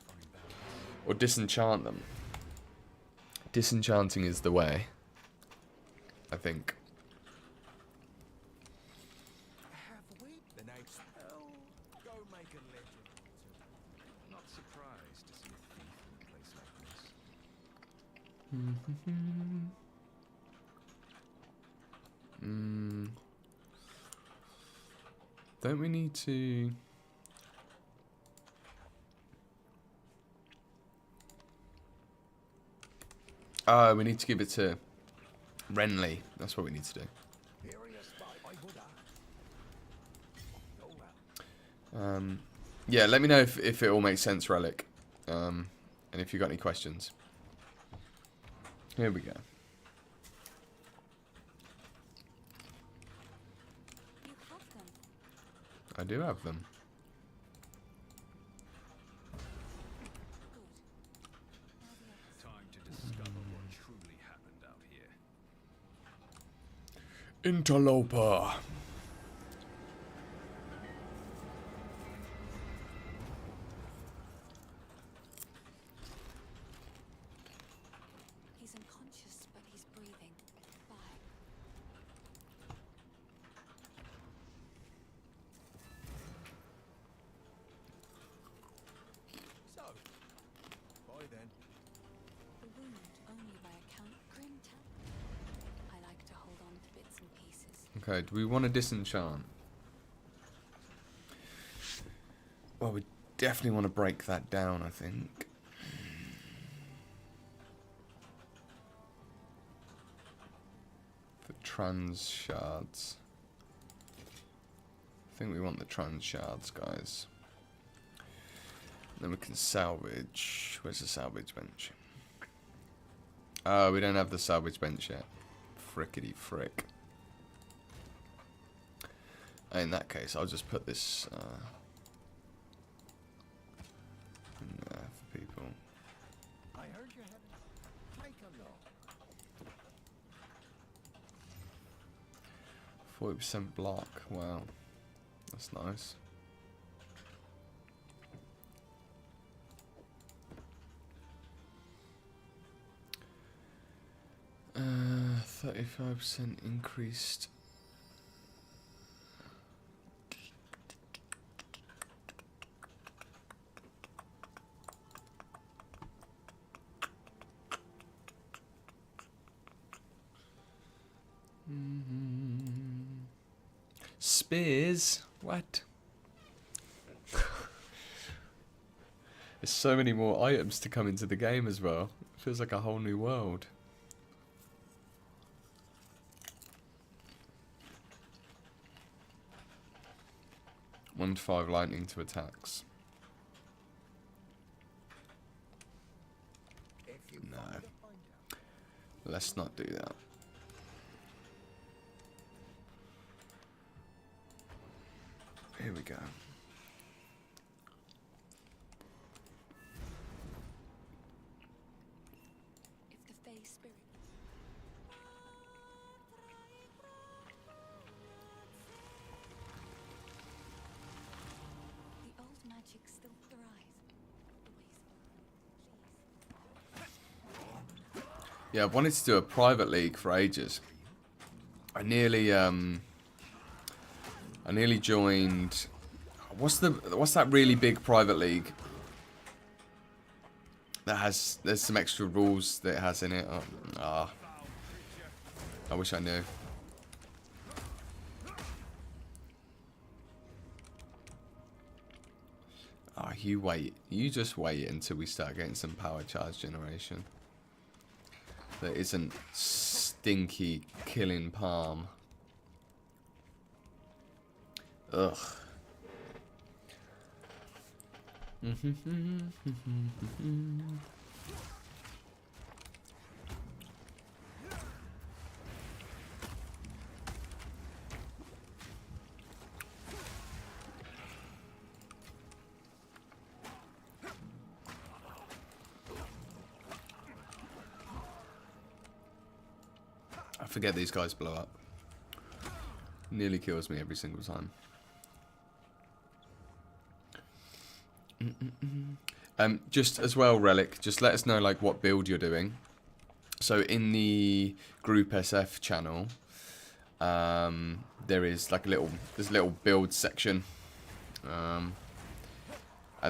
Or disenchant them. Disenchanting is the way, I think. Have we? The night's go make a legend. I'm not surprised to see a thief in a place like this. Don't we need to... we need to give it to Renly. That's what we need to do. Yeah, let me know if it all makes sense, Relic. And if you've got any questions. Here we go. You have them. I do have them. Time to discover what truly happened out here. Interloper. He's unconscious, but he's breathing. Bye. So, bye then. The wound only by account grim tell. I like to hold on to bits and pieces. Okay, do we want to disenchant? Well, we definitely want to break that down, I think. The trans shards. I think we want the trans shards, guys. Then we can salvage. Where's the salvage bench? Oh, we don't have the salvage bench yet. Frickety frick. In that case, I'll just put this in there for people. I heard you had it. Take a look. 40% block. Wow, that's nice. Uh, 35% increased. Spears? What? There's so many more items to come into the game as well. It feels like a whole new world. One to 5 lightning to attacks. No. Let's not do that. Here we go. magic still thrive. Always. Please. Yeah, I've wanted to do a private league for ages. I nearly joined. What's that really big private league that has? There's some extra rules that it has in it. I wish I knew. You wait. You just wait until we start getting some power charge generation. That isn't stinky killing palm. Ugh. I forget these guys blow up. Nearly kills me every single time. Just as well, Relic, just let us know like what build you're doing. So in the group SF channel, there is like there's a little build section. And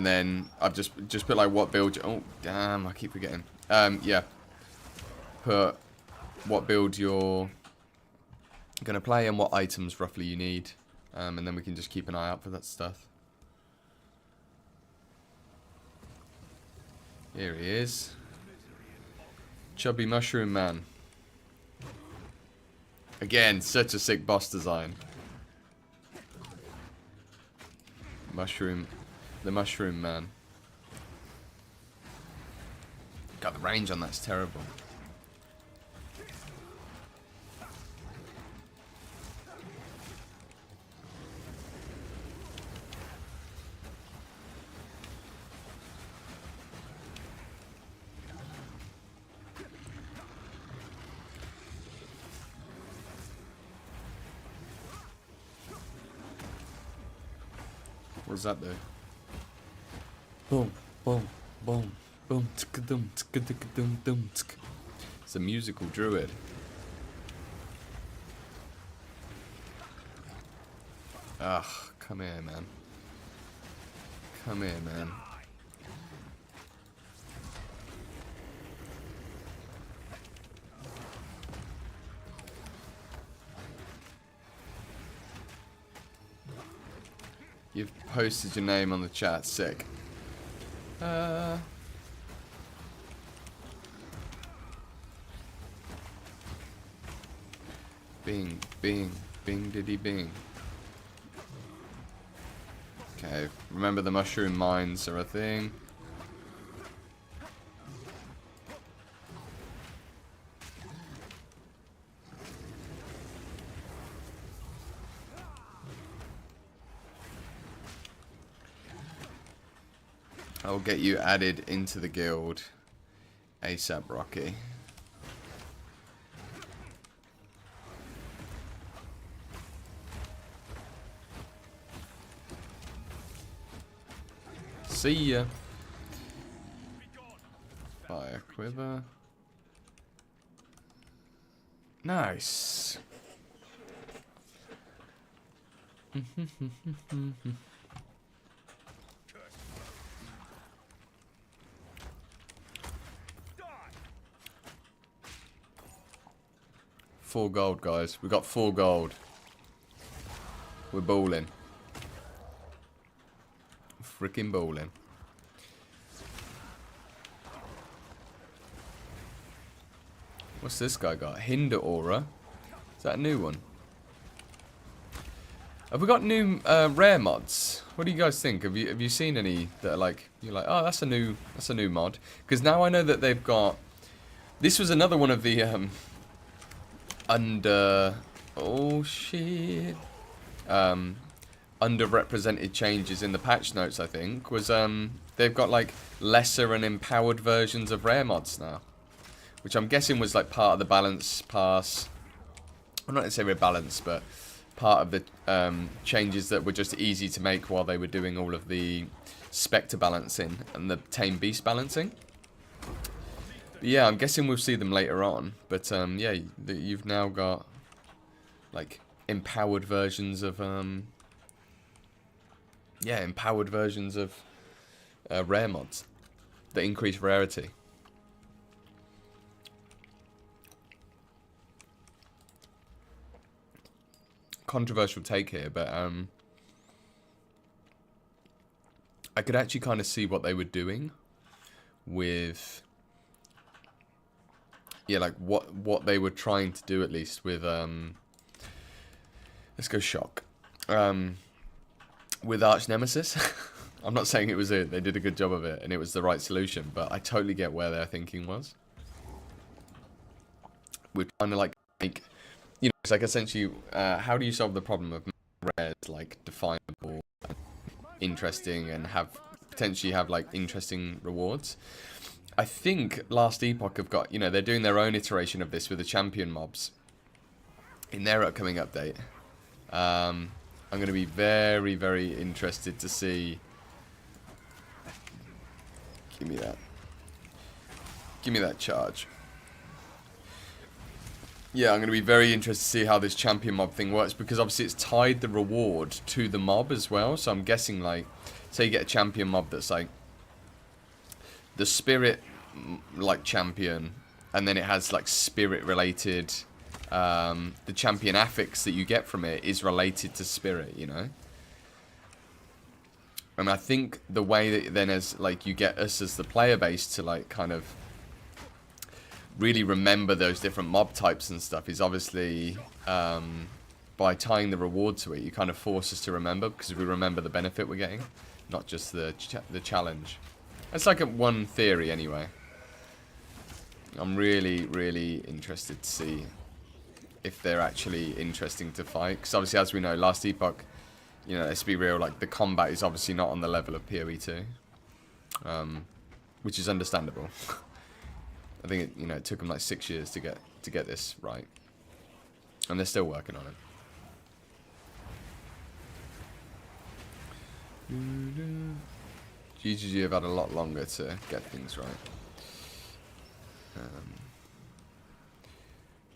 then I've just put like what build. Oh damn! I keep forgetting. Yeah. Put what build you're gonna play and what items roughly you need, and then we can just keep an eye out for that stuff. Here he is, Chubby Mushroom Man. Again, such a sick boss design. The Mushroom Man. God, the range on that's terrible. What does that do? Boom, boom, boom, boom, tka-dum, tka-tka-dum-dum, tka. It's a musical druid. Ugh, come here, man. Come here, man. You've posted your name on the chat, sick. Bing, bing, bing diddy bing. Okay, remember the mushroom mines are a thing. I'll get you added into the guild ASAP, Rocky. See ya. Fire quiver. Nice. Full gold, guys. We got full gold. We're bowling. Freaking bowling. What's this guy got? Hinder Aura. Is that a new one? Have we got new rare mods? What do you guys think? Have you seen any that are like you're like, oh, that's a new mod? Because now I know that they've got. This was another one of the oh shit. Underrepresented changes in the patch notes, I think, was they've got like lesser and empowered versions of rare mods now, which I'm guessing was like part of the balance pass. Well, not necessarily a balance, but part of the changes that were just easy to make while they were doing all of the Spectre balancing and the Tame Beast balancing. But yeah, I'm guessing we'll see them later on. But yeah, you've now got like empowered versions of yeah, empowered versions of rare mods that increase rarity. Controversial take here, but I could actually kind of see what they were doing with, yeah, like what they were trying to do at least with let's go shock. With Arch Nemesis. I'm not saying it was it. They did a good job of it and it was the right solution, but I totally get where their thinking was. We're trying to like make, you know, it's like essentially how do you solve the problem of rares like definable, interesting, and potentially have like interesting rewards? I think Last Epoch have got, you know, they're doing their own iteration of this with the champion mobs in their upcoming update. I'm going to be very, very interested to see. Give me that. Give me that charge. Yeah, I'm going to be very interested to see how this champion mob thing works, because obviously it's tied the reward to the mob as well. So I'm guessing, like, say you get a champion mob that's like the spirit like champion, and then it has like spirit related, the champion affix that you get from it is related to spirit, you know. And I think the way that then as like you get us as the player base to like kind of really remember those different mob types and stuff is obviously by tying the reward to it, you kind of force us to remember, because we remember the benefit we're getting, not just the challenge. That's like one theory anyway. I'm really, really interested to see if they're actually interesting to fight, because obviously, as we know, Last Epoch, you know, let's be real, like the combat is obviously not on the level of PoE 2, which is understandable. I think it, you know, it took them like 6 years to get this right, and they're still working on it. GGG have had a lot longer to get things right.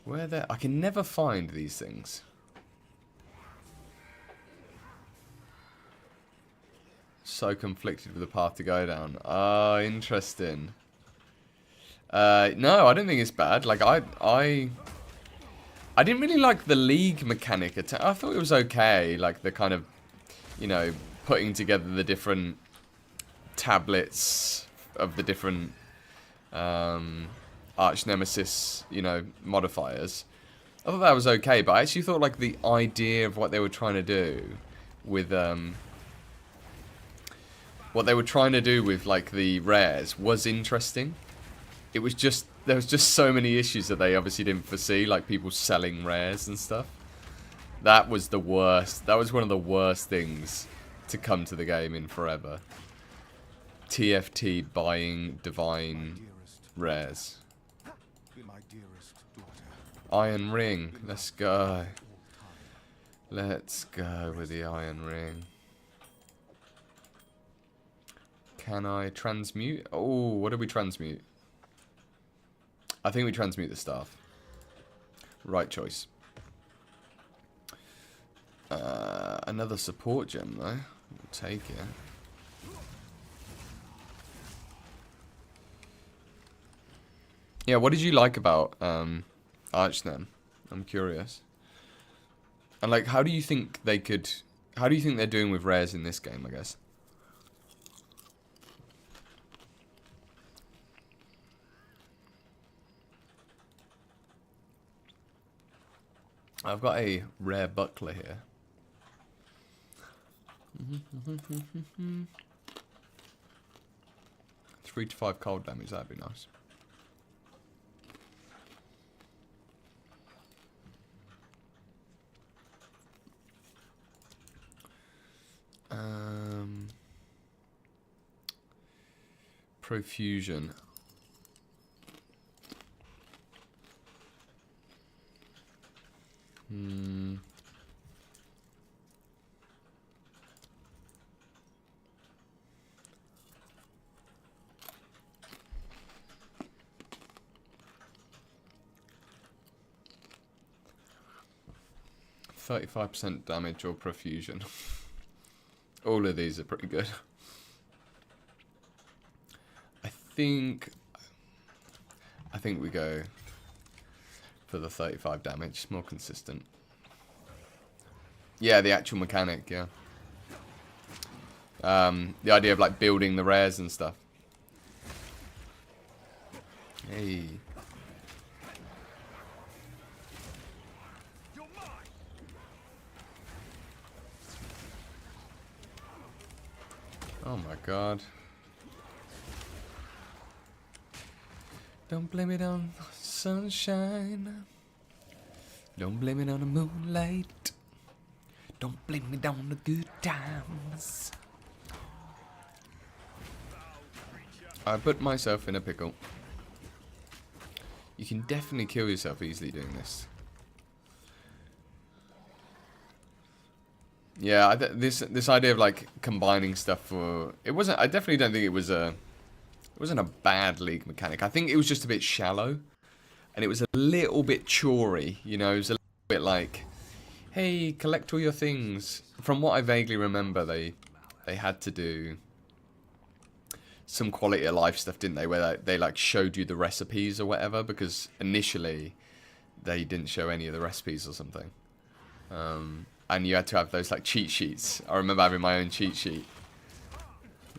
Where they? I can never find these things. So conflicted with the path to go down. Oh, interesting. No, I don't think it's bad. Like I didn't really like the league mechanic. I thought it was okay. Like the kind of, you know, putting together the different tablets of the different Arch Nemesis, you know, modifiers. I thought that was okay, but I actually thought like the idea of what they were trying to do with like the rares was interesting. It was just, there was just so many issues that they obviously didn't foresee, like people selling rares and stuff. That was the worst. That was one of the worst things to come to the game in forever. TFT buying divine rares. Iron Ring. Let's go. Let's go with the Iron Ring. Can I transmute? Oh, what did we transmute? I think we transmute the staff. Right choice. Another support gem though. We'll take it. Yeah, what did you like about Arch then? I'm curious. And like, how do you think they could? How do you think they're doing with rares in this game? I guess. I've got a rare buckler here. 3 to 5 cold damage. That'd be nice. Profusion. 35% damage or profusion. All of these are pretty good. I think we go for the 35 damage. It's more consistent. Yeah, the actual mechanic, yeah. The idea of like building the rares and stuff. Hey. Oh my god. Don't blame it on the sunshine. Don't blame it on the moonlight. Don't blame it on the good times. I put myself in a pickle. You can definitely kill yourself easily doing this. Yeah, this idea of like combining stuff for it wasn't. I definitely don't think it wasn't a bad League mechanic. I think it was just a bit shallow, and it was a little bit chory. You know, it was a little bit like, hey, collect all your things. From what I vaguely remember, they had to do some quality of life stuff, didn't they? Where they like showed you the recipes or whatever, because initially they didn't show any of the recipes or something. And you had to have those like cheat sheets. I remember having my own cheat sheet,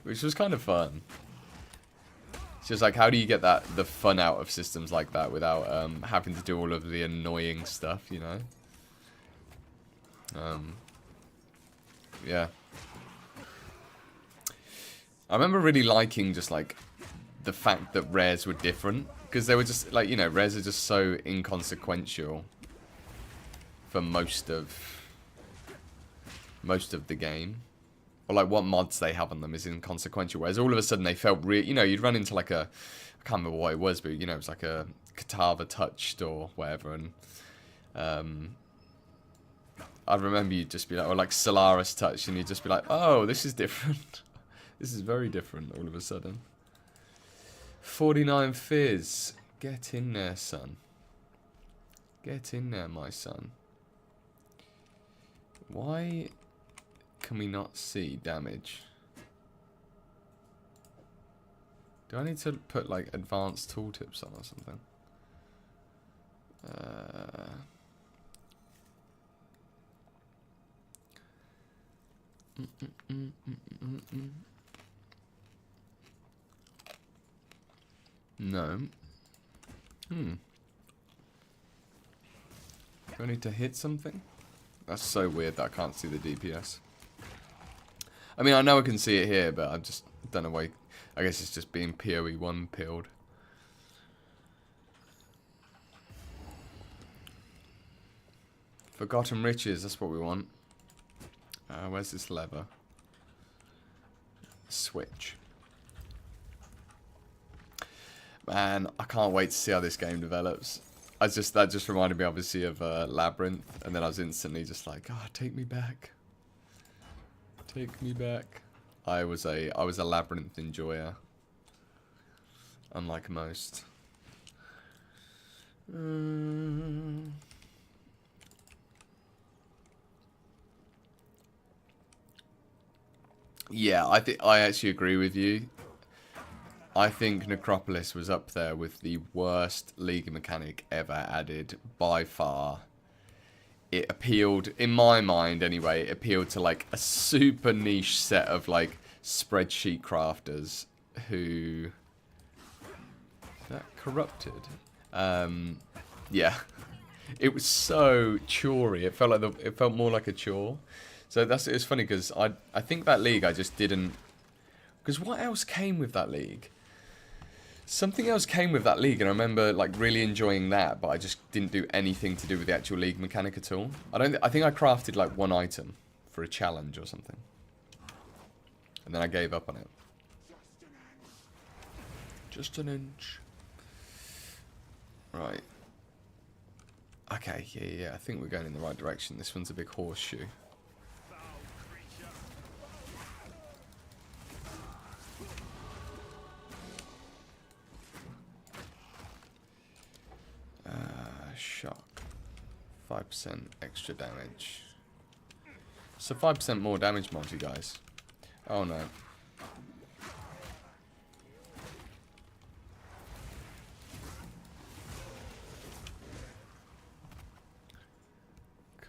which was kind of fun. It's just like, how do you get the fun out of systems like that without having to do all of the annoying stuff, you know? Yeah. I remember really liking just like the fact that rares were different, because they were just like, you know, rares are just so inconsequential for most of the game, or like what mods they have on them is inconsequential, whereas all of a sudden they felt real. You know, you'd run into like I can't remember what it was, but you know, it was like a Katava touched or whatever, and I remember you'd just be like, or like Solaris touched, and you'd just be like, oh, this is different. This is very different all of a sudden. 49 Fizz. Get in there, son. Get in there, my son. Why can we not see damage? Do I need to put like advanced tooltips on or something? No. Do I need to hit something? That's so weird that I can't see the DPS. I mean, I know I can see it here, but I just don't know why. I guess it's just being PoE1 pilled. Forgotten Riches, that's what we want. Where's this lever? Switch. Man, I can't wait to see how this game develops. That just reminded me obviously of Labyrinth, and then I was instantly just like, oh, take me back. Take me back. I was a Labyrinth enjoyer. Unlike most. Yeah, I actually agree with you. I think Necropolis was up there with the worst League mechanic ever added by far. It appealed, in my mind anyway, it appealed to like a super niche set of like spreadsheet crafters who... Is that corrupted? Yeah. It was so chory. It felt like it felt more like a chore. So it's funny because I think that league I just didn't... Because what else came with that league? Something else came with that league, and I remember like really enjoying that, but I just didn't do anything to do with the actual league mechanic at all. I think I crafted like one item for a challenge or something, and then I gave up on it. Just an inch. Right. Okay, yeah. I think we're going in the right direction. This one's a big horseshoe. Shock. 5% extra damage. So 5% more damage multi, guys. Oh no.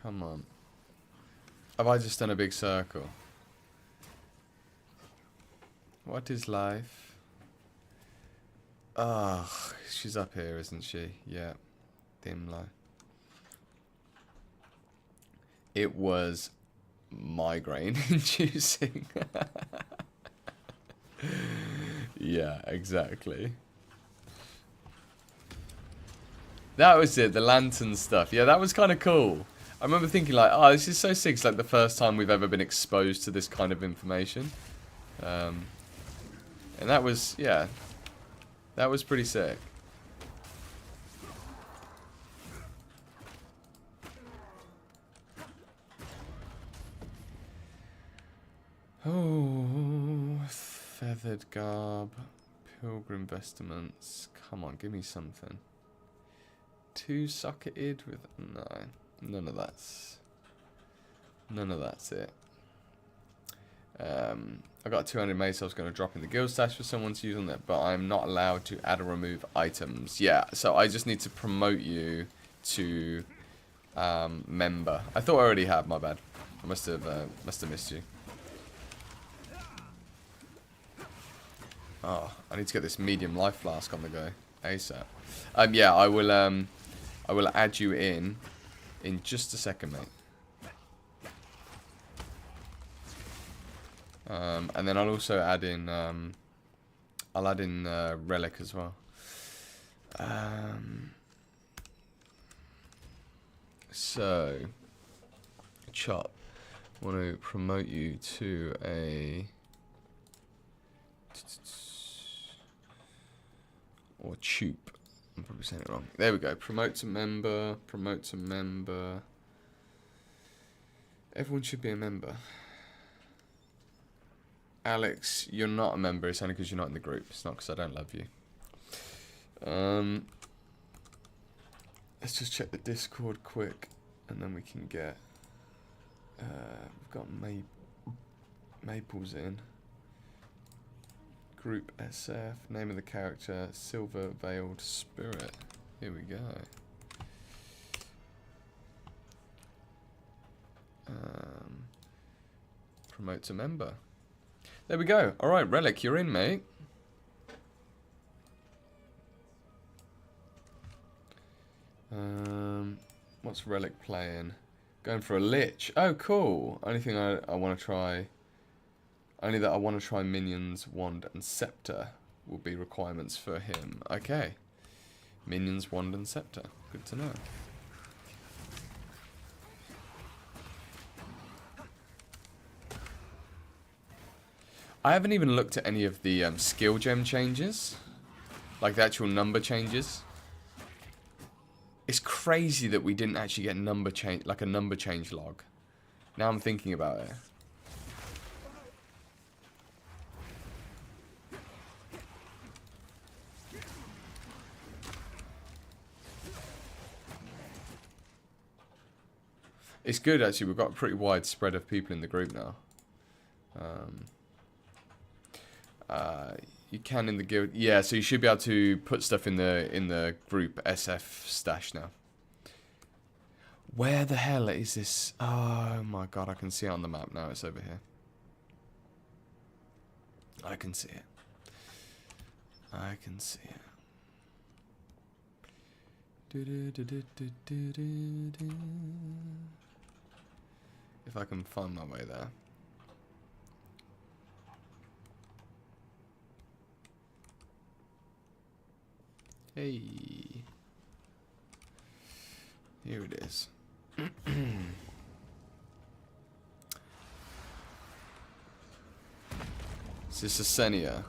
Come on. Have I just done a big circle? What is life? Ah, she's up here, isn't she? Yeah. Dim light. It was migraine inducing. Yeah, exactly. That was it, the lantern stuff. Yeah, that was kind of cool. I remember thinking like, oh, this is so sick. It's like the first time we've ever been exposed to this kind of information. And that was, yeah, that was pretty sick. Oh, feathered garb, pilgrim vestments. Come on, give me something. Two-socketed with... No, none of that's it. I got 200 mace, so I was going to drop in the guild stash for someone to use on that, but I'm not allowed to add or remove items. Yeah, so I just need to promote you to member. I thought I already had, my bad. I must have missed you. Oh, I need to get this medium life flask on the go ASAP. Yeah, I will add you in just a second, mate. And then I'll also add in relic as well. So Chop, I want to promote you to a or Choop. I'm probably saying it wrong. There we go. Promote to member. Promote to member. Everyone should be a member. Alex, you're not a member. It's only because you're not in the group. It's not because I don't love you. Let's just check the Discord quick, and then we can get. We've got Maples in. Group SF. Name of the character: Silver Veiled Spirit. Here we go. Promote to member. There we go. Alright, Relic, you're in, mate. What's Relic playing? Going for a Lich. Oh, cool. Only thing I want to try... Only that I want to try Minions, Wand, and Scepter will be requirements for him. Okay. Minions, Wand, and Scepter. Good to know. I haven't even looked at any of the skill gem changes. Like the actual number changes. It's crazy that we didn't actually get number change, like a number change log. Now I'm thinking about it. It's good actually, we've got a pretty wide spread of people in the group now. You can in the guild, yeah. So you should be able to put stuff in the group SF stash now. Where the hell is this? Oh my god, I can see it on the map now. It's over here. I can see it. I can see it. If I can find my way there. Hey. Here it is. Is this Asenia?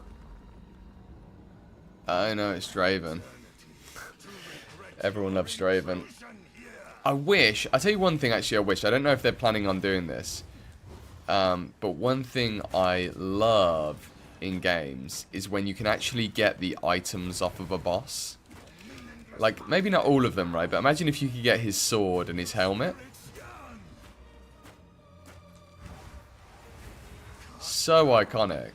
I know it's Draven. Everyone loves Draven. I wish, I'll tell you one thing actually I wish, I don't know if they're planning on doing this, but one thing I love in games is when you can actually get the items off of a boss. Like, maybe not all of them, right? But imagine if you could get his sword and his helmet. So iconic.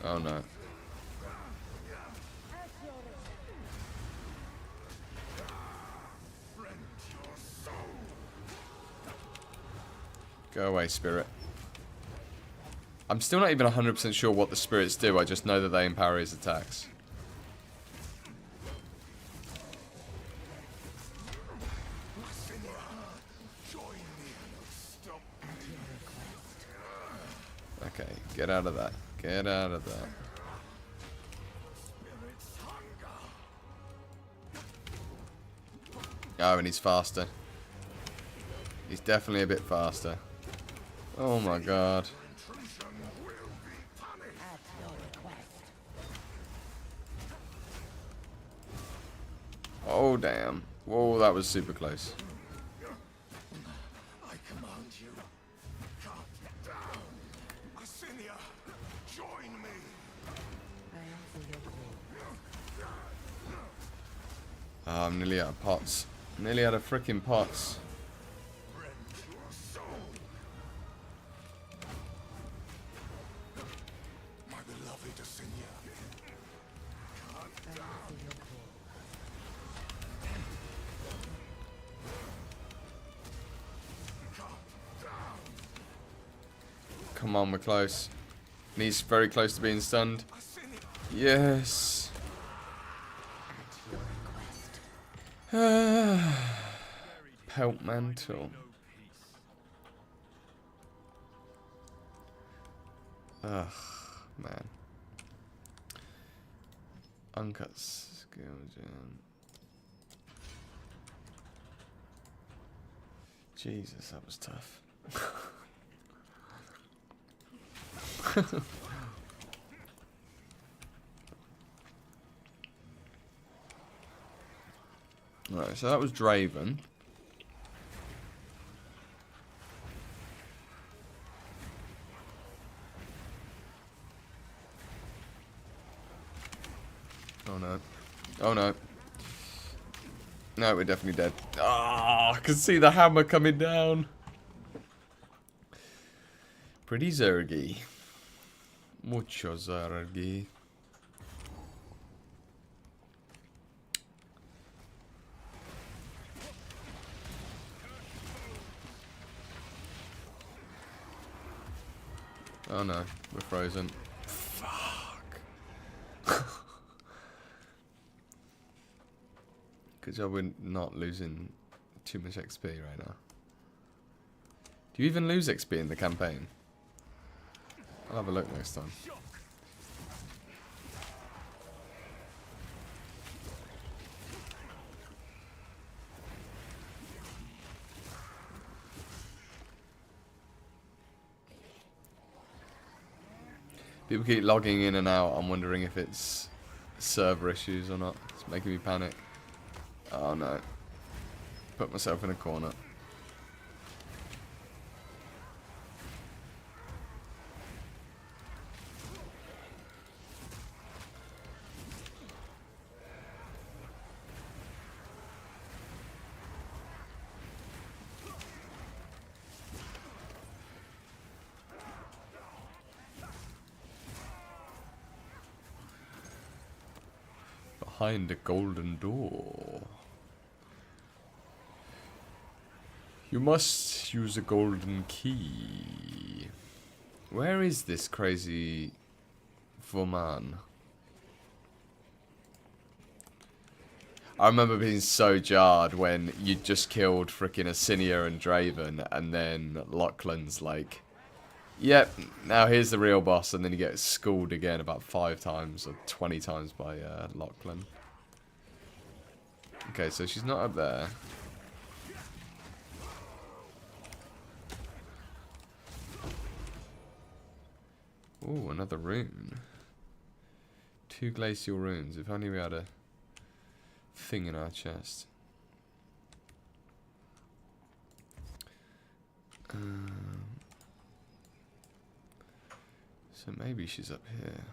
Oh no. Go away, spirit. I'm still not even 100% sure what the spirits do. I just know that they empower his attacks. Okay, get out of that. Get out of that. Oh, and he's faster. He's definitely a bit faster. Oh my god. Oh damn. Whoa, that was super close. I command you. Cut down. Asinia, join me. Oh, I'm nearly out of pots. Nearly out of freaking pots. Rend your soul. My beloved Asinia. Cut down. Come on, we're close. And he's very close to being stunned. Yes. Pelt mantle. Ugh, man. Uncut skills. Jesus, that was tough. Right, so that was Draven. Oh no. Oh no. No, we're definitely dead. Ah, I can see the hammer coming down. Pretty zergy. Mucho zergy. Oh no, we're frozen. Fuck. Good job we're not losing too much XP right now. Do you even lose XP in the campaign? I'll have a look next time. People keep logging in and out. I'm wondering if it's server issues or not. It's making me panic. Oh no. Put myself in a corner. Behind a golden door. You must use a golden key. Where is this crazy woman? I remember being so jarred when you just killed frickin' Asinia and Draven, and then Lachlan's like, yep, now here's the real boss, and then you get schooled again about 5 times or 20 times by Lachlan. Okay, so she's not up there. Ooh, another rune. 2 glacial runes. If only we had a thing in our chest. So maybe she's up here.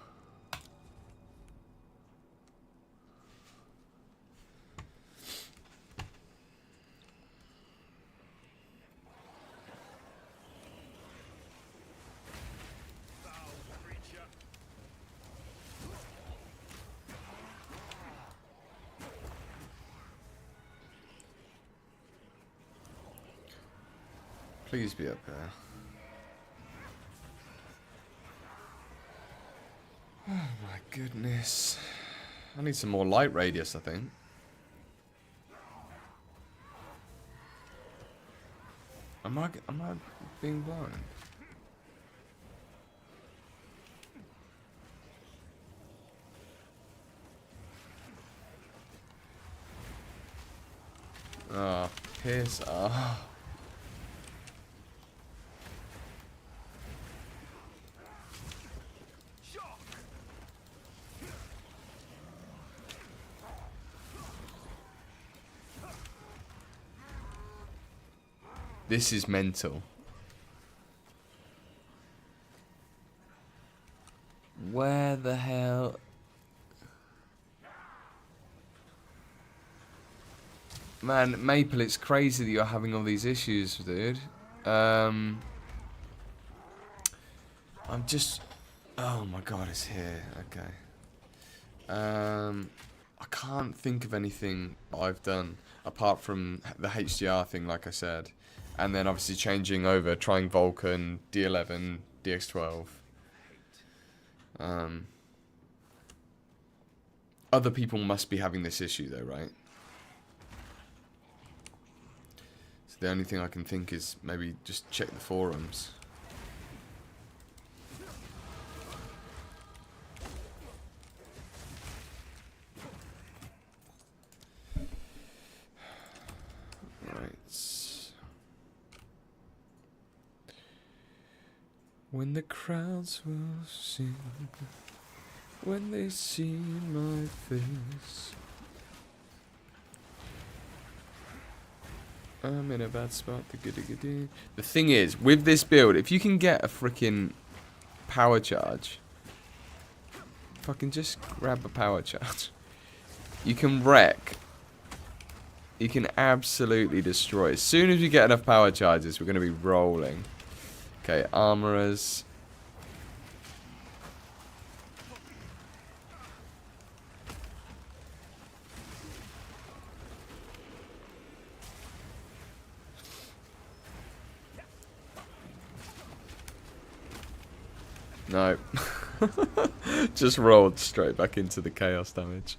Please be up there. Oh my goodness. I need some more light radius, I think. Am I being blind? Oh, piss off. This is mental. Where the hell? Man, Maple, it's crazy that you're having all these issues, dude. I'm just... Oh my god, it's here. Okay. I can't think of anything I've done apart from the HDR thing, like I said. And then obviously changing over, trying Vulcan, D11, DX12. Other people must be having this issue though, right? So the only thing I can think is maybe just check the forums. When the crowds will sing, when they see my face, I'm in a bad spot. The thing is, with this build, if you can get a freaking power charge, fucking just grab a power charge. You can wreck. You can absolutely destroy. As soon as we get enough power charges, we're going to be rolling. Okay, armorers. No. Just rolled straight back into the chaos damage.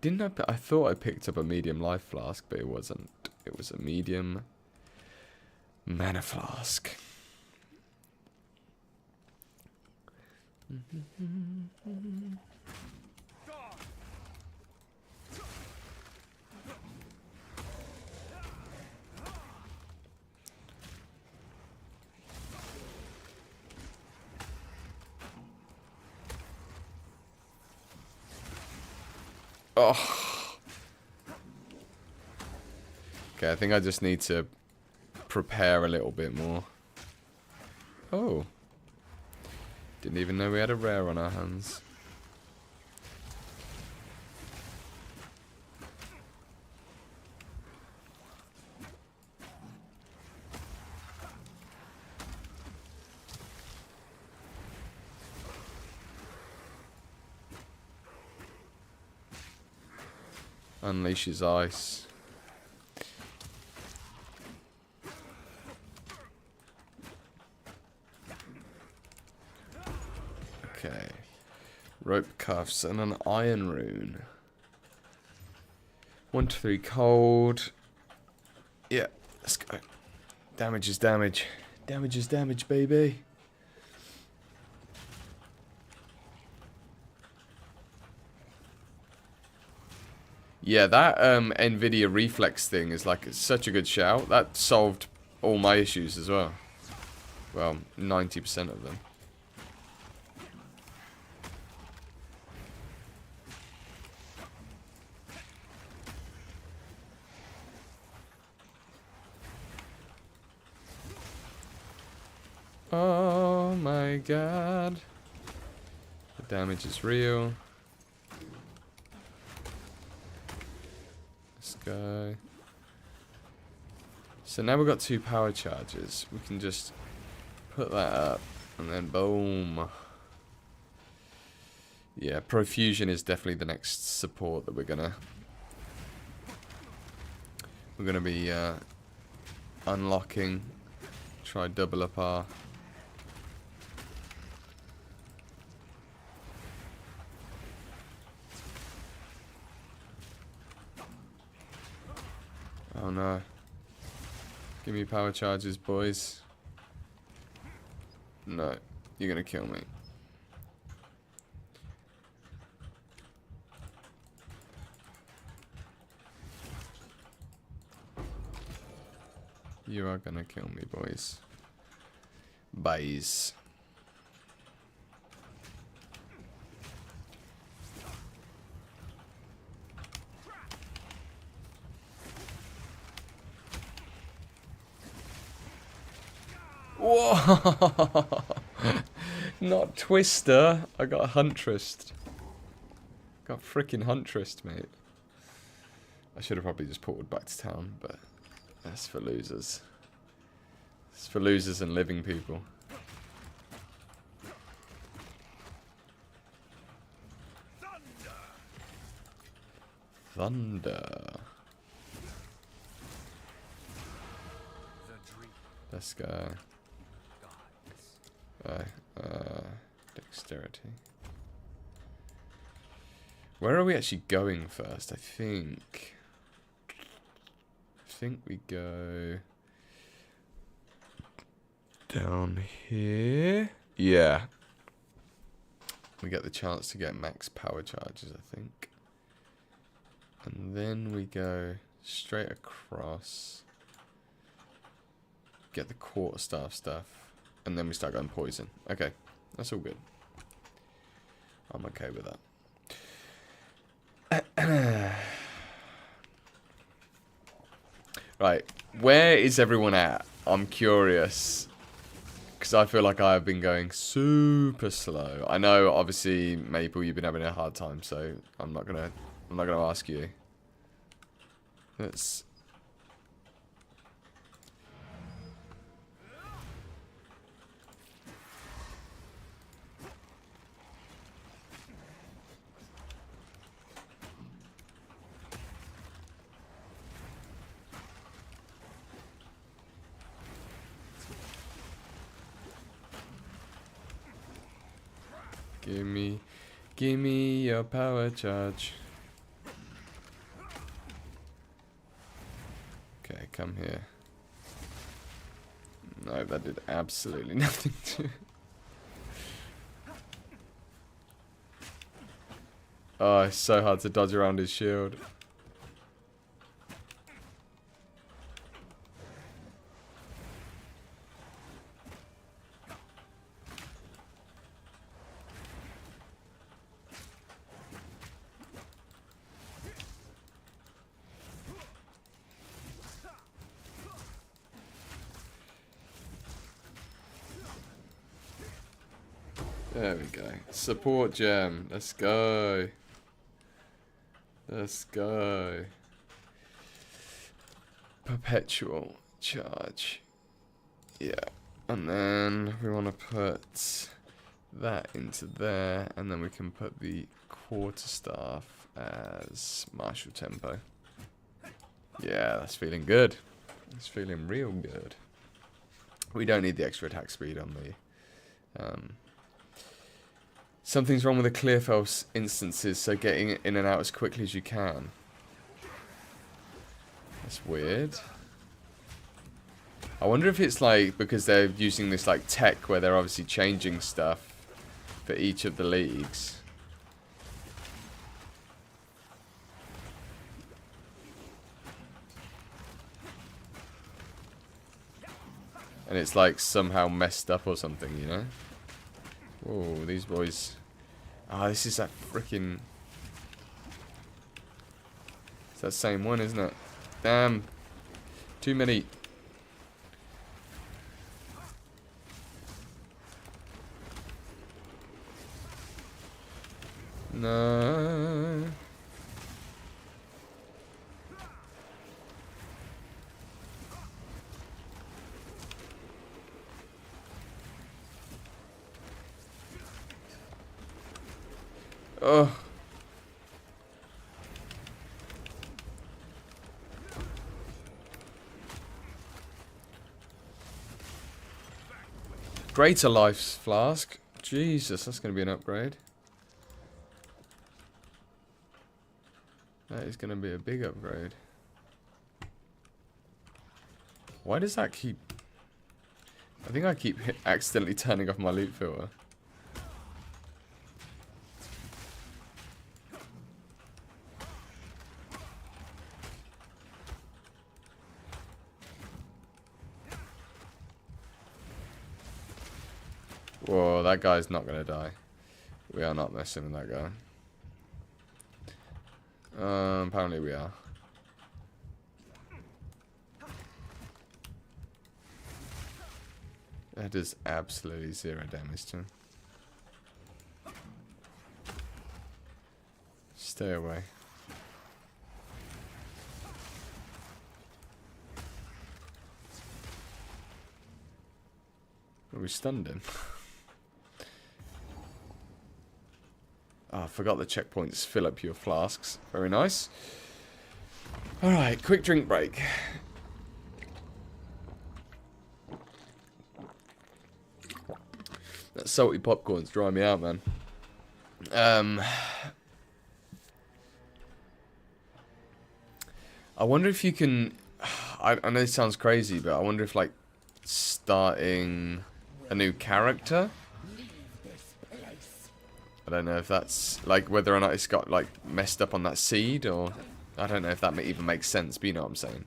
Didn't I thought I picked up a medium life flask, but it wasn't. It was a medium mana flask. Oh. Okay, I think I just need to prepare a little bit more. Oh. Didn't even know we had a rare on our hands. Unleash his ice. Okay. Rope cuffs and an iron rune. 1 to 3 cold. Yeah, let's go. Damage is damage. Damage is damage, baby. Yeah, that NVIDIA reflex thing is like such a good shout. That solved all my issues as well. Well, 90% of them. my god. The damage is real. Let's go. So now we've got 2 power charges. We can just put that up and then boom. Yeah, Profusion is definitely the next support that we're gonna be unlocking. Try double up our oh no. Give me power charges, boys. No, you're gonna kill me. You are gonna kill me, boys. Byes. Whoa! Not Twister. I got Huntressed. Got freaking Huntressed, mate. I should have probably just ported back to town, but that's for losers. It's for losers and living people. Thunder. Let's go. Dexterity. Where are we actually going first? I think we go down here. Yeah. We get the chance to get max power charges, I think. And then we go straight across. Get the quarterstaff stuff. And then we start going poison. Okay. That's all good. I'm okay with that. Right. Where is everyone at? I'm curious. Because I feel like I have been going super slow. I know, obviously, Maple, you've been having a hard time, so I'm not gonna ask you. Let's... Give me your power charge. Okay, come here. No, that did absolutely nothing to it. Oh, it's so hard to dodge around his shield. There we go. Support gem. Let's go. Let's go. Perpetual charge. Yeah. And then we want to put that into there. And then we can put the quarterstaff as martial tempo. Yeah, that's feeling good. It's feeling real good. We don't need the extra attack speed on the... Something's wrong with the Clearfell instances, so getting in and out as quickly as you can. That's weird. I wonder if it's like because they're using this like tech where they're obviously changing stuff for each of the leagues. And it's like somehow messed up or something, you know? Oh, these boys. Ah, this is that freaking... It's that same one, isn't it? Damn. Too many. No. Oh. Greater Life's Flask. Jesus, that's going to be an upgrade. That is going to be a big upgrade. Why does that keep... I think I keep accidentally turning off my loot filter. Whoa, that guy's not going to die. We are not messing with that guy. Apparently we are. That does absolutely 0 damage to him. Stay away. We stunned him. Oh, I forgot the checkpoints fill up your flasks. Very nice. Alright, quick drink break. That salty popcorn's drying me out, man. I wonder if you can... I know this sounds crazy, but I wonder if, like, starting a new character... I don't know if that's, like, whether or not it's got, like, messed up on that seed, or... I don't know if that even makes sense, but you know what I'm saying.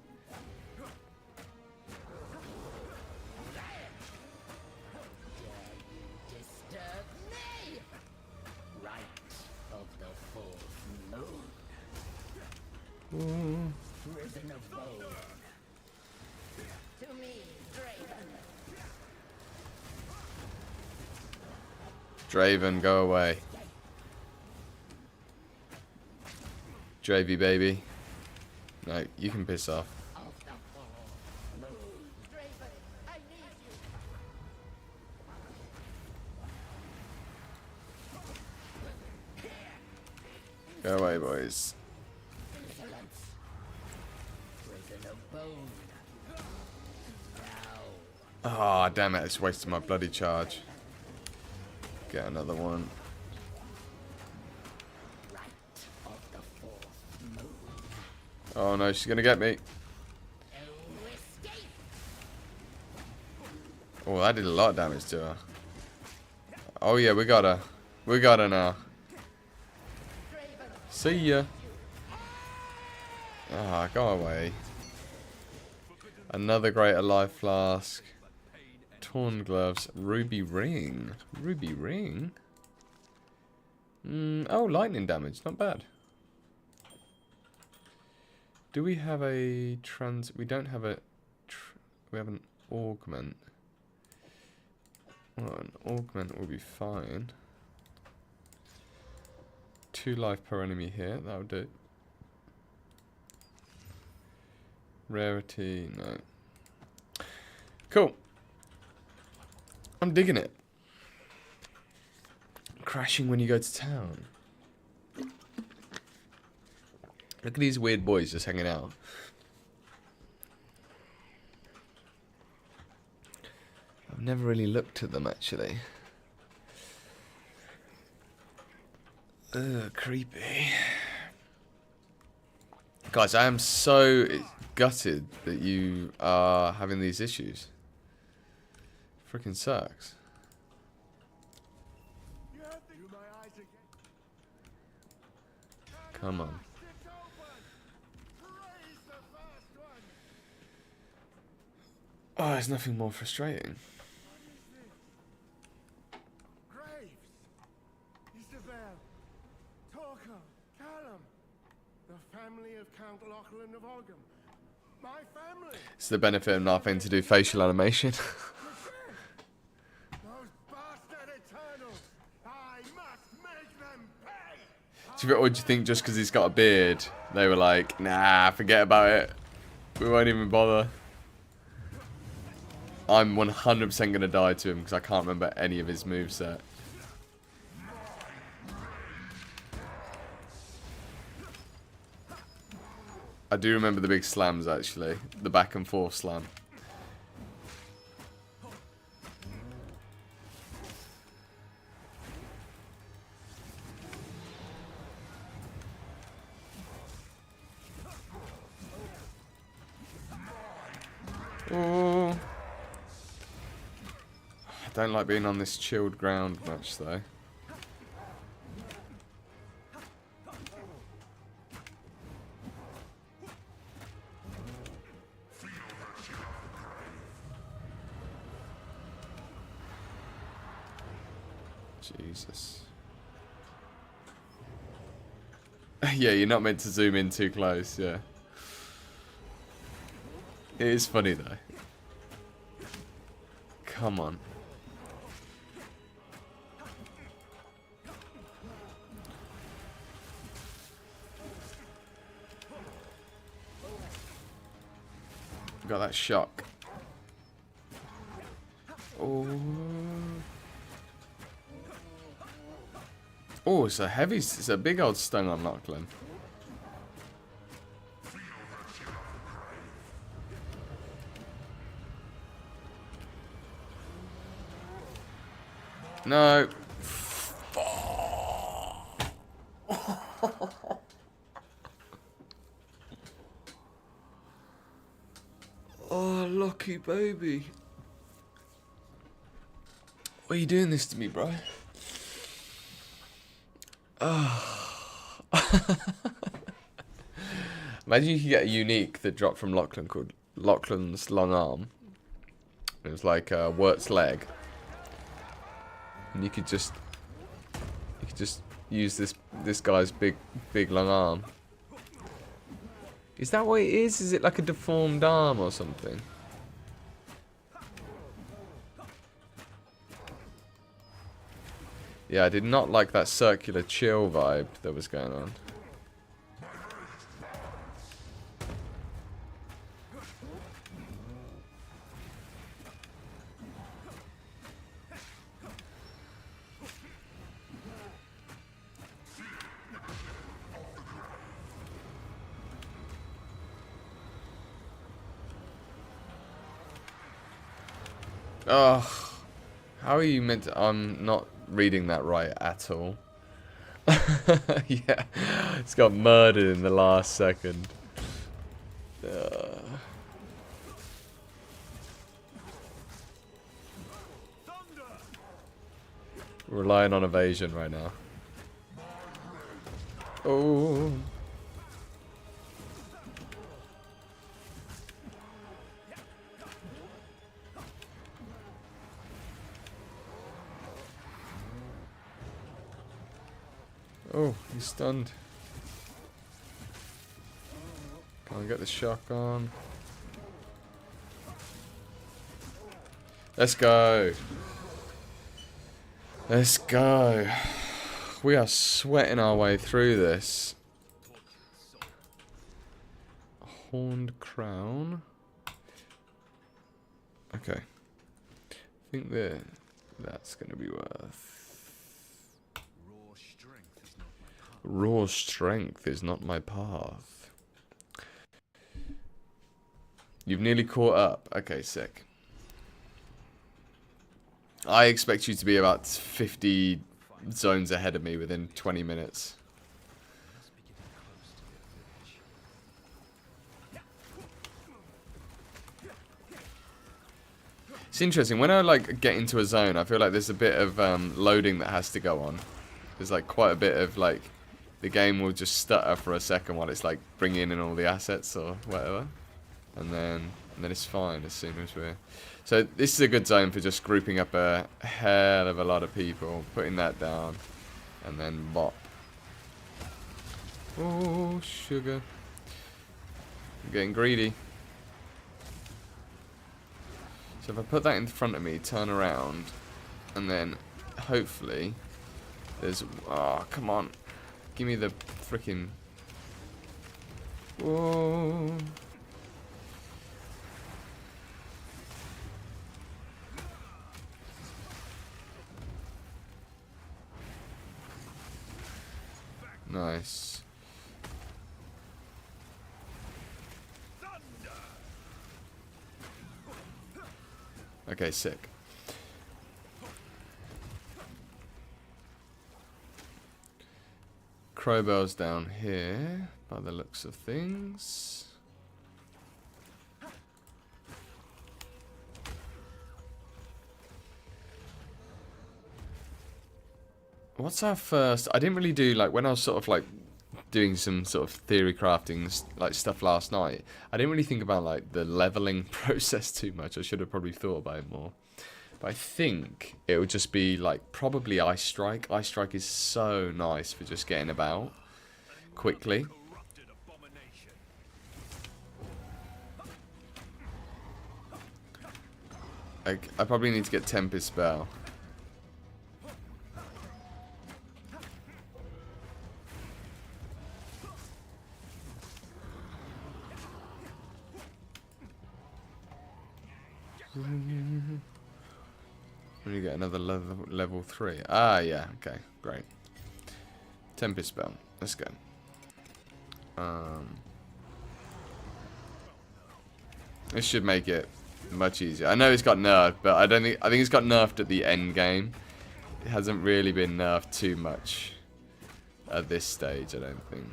Draven, go away. Dravy, baby. No, you can piss off. Go away, boys. Ah, oh, damn it, it's wasted my bloody charge. Get another one. Oh no, she's gonna get me. Oh, that did a lot of damage to her. Oh yeah, we got her. We got her now. See ya. Ah, go away. Another greater life flask. Torn gloves. Ruby ring. Ruby ring? Oh, lightning damage. Not bad. Do we have a we don't have a... we have an augment. Well, an augment will be fine. 2 life per enemy here. That'll do. Rarity, no. Cool. I'm digging it. Crashing when you go to town. Look at these weird boys just hanging out. I've never really looked at them, actually. Ugh, creepy. Guys, I am so gutted that you are having these issues. Freaking sucks. Come on. Oh, there's nothing more frustrating. Graves, Isabel, Torko, Callum, the family of Count Lachlan of Ogham. My family. It's the benefit of not having to do facial animation. Those bastard Eternals. I must make them pay. Or do you think just because he's got a beard, they were like, nah, forget about it. We won't even bother. I'm 100% going to die to him because I can't remember any of his moveset. I do remember the big slams, actually. The back and forth slam. Oh. I don't like being on this chilled ground much, though. Jesus. Yeah, you're not meant to zoom in too close, yeah. It is funny, though. Come on. Got that shock. Oh. Oh, it's a heavy, it's a big old stung on Lachlan. No. Oh, lucky baby. Why are you doing this to me, bro? Oh. Imagine you could get a unique that dropped from Lachlan called Lachlan's Long Arm. It was like Wirt's leg. And you could just use this guy's big long arm. Is that what it is? Is it like a deformed arm or something? Yeah, I did not like that circular chill vibe that was going on. Oh, how are you meant to... I'm not reading that right at all. Yeah, it's got murdered in the last second. Relying on evasion right now. Oh. Oh, he's stunned. Can't get the shock on. Let's go. Let's go. We are sweating our way through this. Horned crown. Okay. I think that's going to be worth. Raw strength is not my path. You've nearly caught up. Okay, sick. I expect you to be about 50 zones ahead of me within 20 minutes. It's interesting. When I like get into a zone, I feel like there's a bit of loading that has to go on. There's like quite a bit of like the game will just stutter for a second while it's like bringing in all the assets or whatever, and then it's fine as soon as we're. So this is a good zone for just grouping up a hell of a lot of people, putting that down, and then bop. Oh, sugar! I'm getting greedy. So if I put that in front of me, turn around, and then hopefully there's. Oh, come on. Give me the freaking. Whoa. Nice. Okay, sick. Crowbar's down here, by the looks of things. What's our first? I didn't really do, like, when I was sort of, like, doing some sort of theory crafting, like, stuff last night, I didn't really think about, like, the leveling process too much. I should have probably thought about it more. But I think it would just be, like, probably Ice Strike. Ice Strike is so nice for just getting about quickly. I probably need to get Tempest Spell. When you get another level 3. Ah, yeah. Okay, great. Tempest Spell. Let's go. This should make it much easier. I know it's got nerfed, but I think it's got nerfed at the end game. It hasn't really been nerfed too much at this stage, I don't think.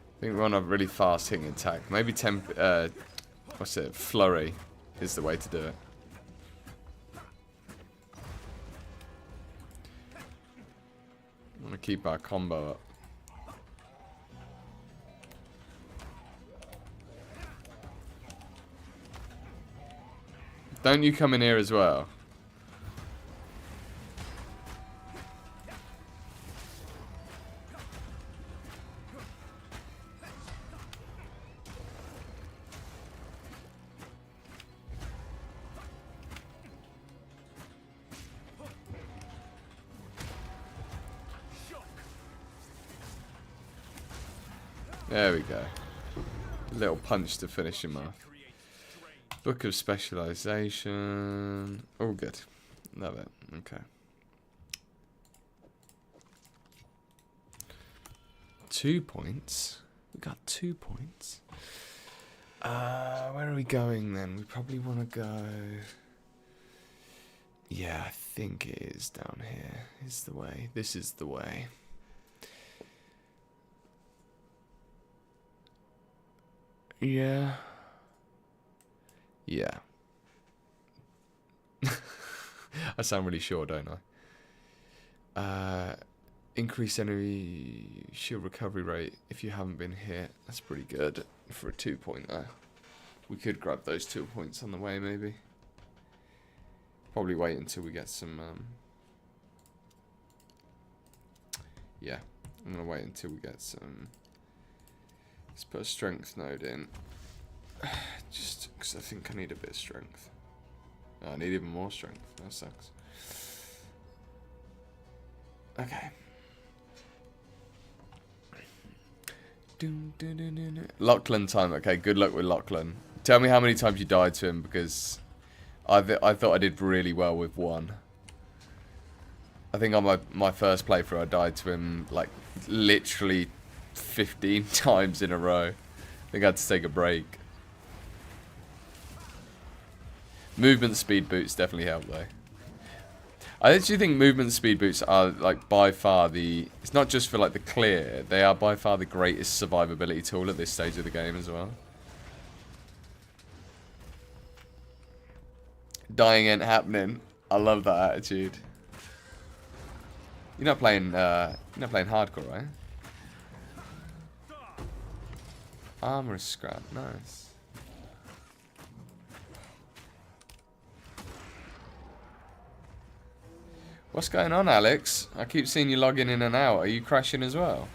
I think we're on a really fast hitting attack. Maybe what's it? Flurry is the way to do it. I want to keep our combo up. Don't you come in here as well? There we go. Little punch to finish him off. Book of Specialization. All good. Love it. Okay. 2 points. We got 2 points. Where are we going then? We probably want to go. Yeah, I think it is down here. Is the way. This is the way. Yeah. Yeah. I sound really sure, don't I? Increase enemy shield recovery rate if you haven't been hit. That's pretty good for a 2-pointer. We could grab those 2 points on the way, maybe. Probably wait until we get some. Yeah, I'm gonna wait until we get some. Let's put a strength node in. Just because I think I need a bit of strength. Oh, I need even more strength. That sucks. Okay. Lachlan time. Okay, good luck with Lachlan. Tell me how many times you died to him, because I thought I did really well with 1. I think on my first playthrough I died to him like literally 15 times in a row. I think I had to take a break. Movement speed boots definitely help though. I actually think movement speed boots are like by far the... It's not just for like the clear. They are by far the greatest survivability tool at this stage of the game as well. Dying ain't happening. I love that attitude. You're not playing hardcore, right? Armor scrap, nice. What's going on, Alex? I keep seeing you logging in and out. Are you crashing as well?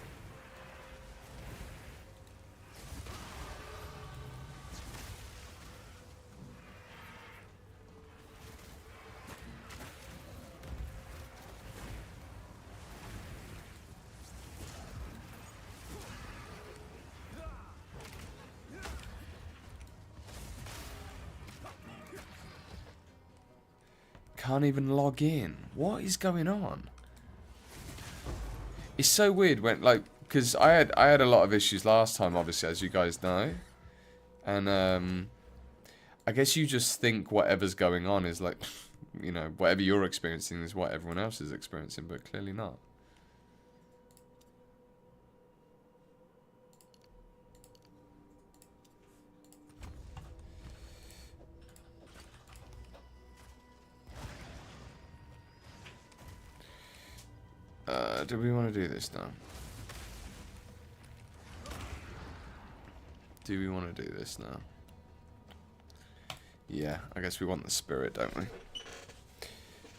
Can't even log in. What is going on? It's so weird when, like, because I had a lot of issues last time, obviously, as you guys know. And, I guess you just think whatever's going on is, like, you know, whatever you're experiencing is what everyone else is experiencing, but clearly not. Do we want to do this now? Do we want to do this now? Yeah, I guess we want the spirit, don't we?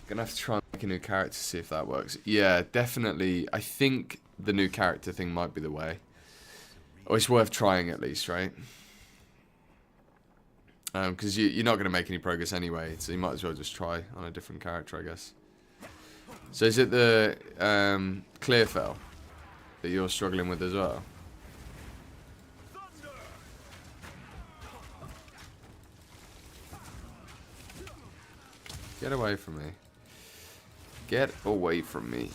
Gonna have to try and make a new character to see if that works. Yeah, definitely. I think the new character thing might be the way. Or it's worth trying at least, right? Because you're not going to make any progress anyway, so you might as well just try on a different character, I guess. So is it the Clearfell that you're struggling with as well? Get away from me. Get away from me.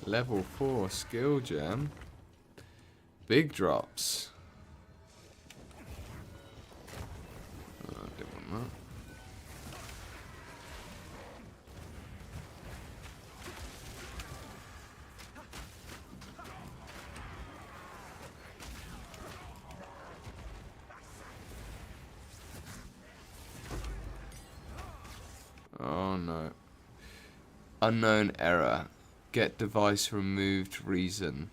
Level 4 skill gem. Big drops. Oh, I didn't want that. Oh no. Unknown error. Get device removed reason.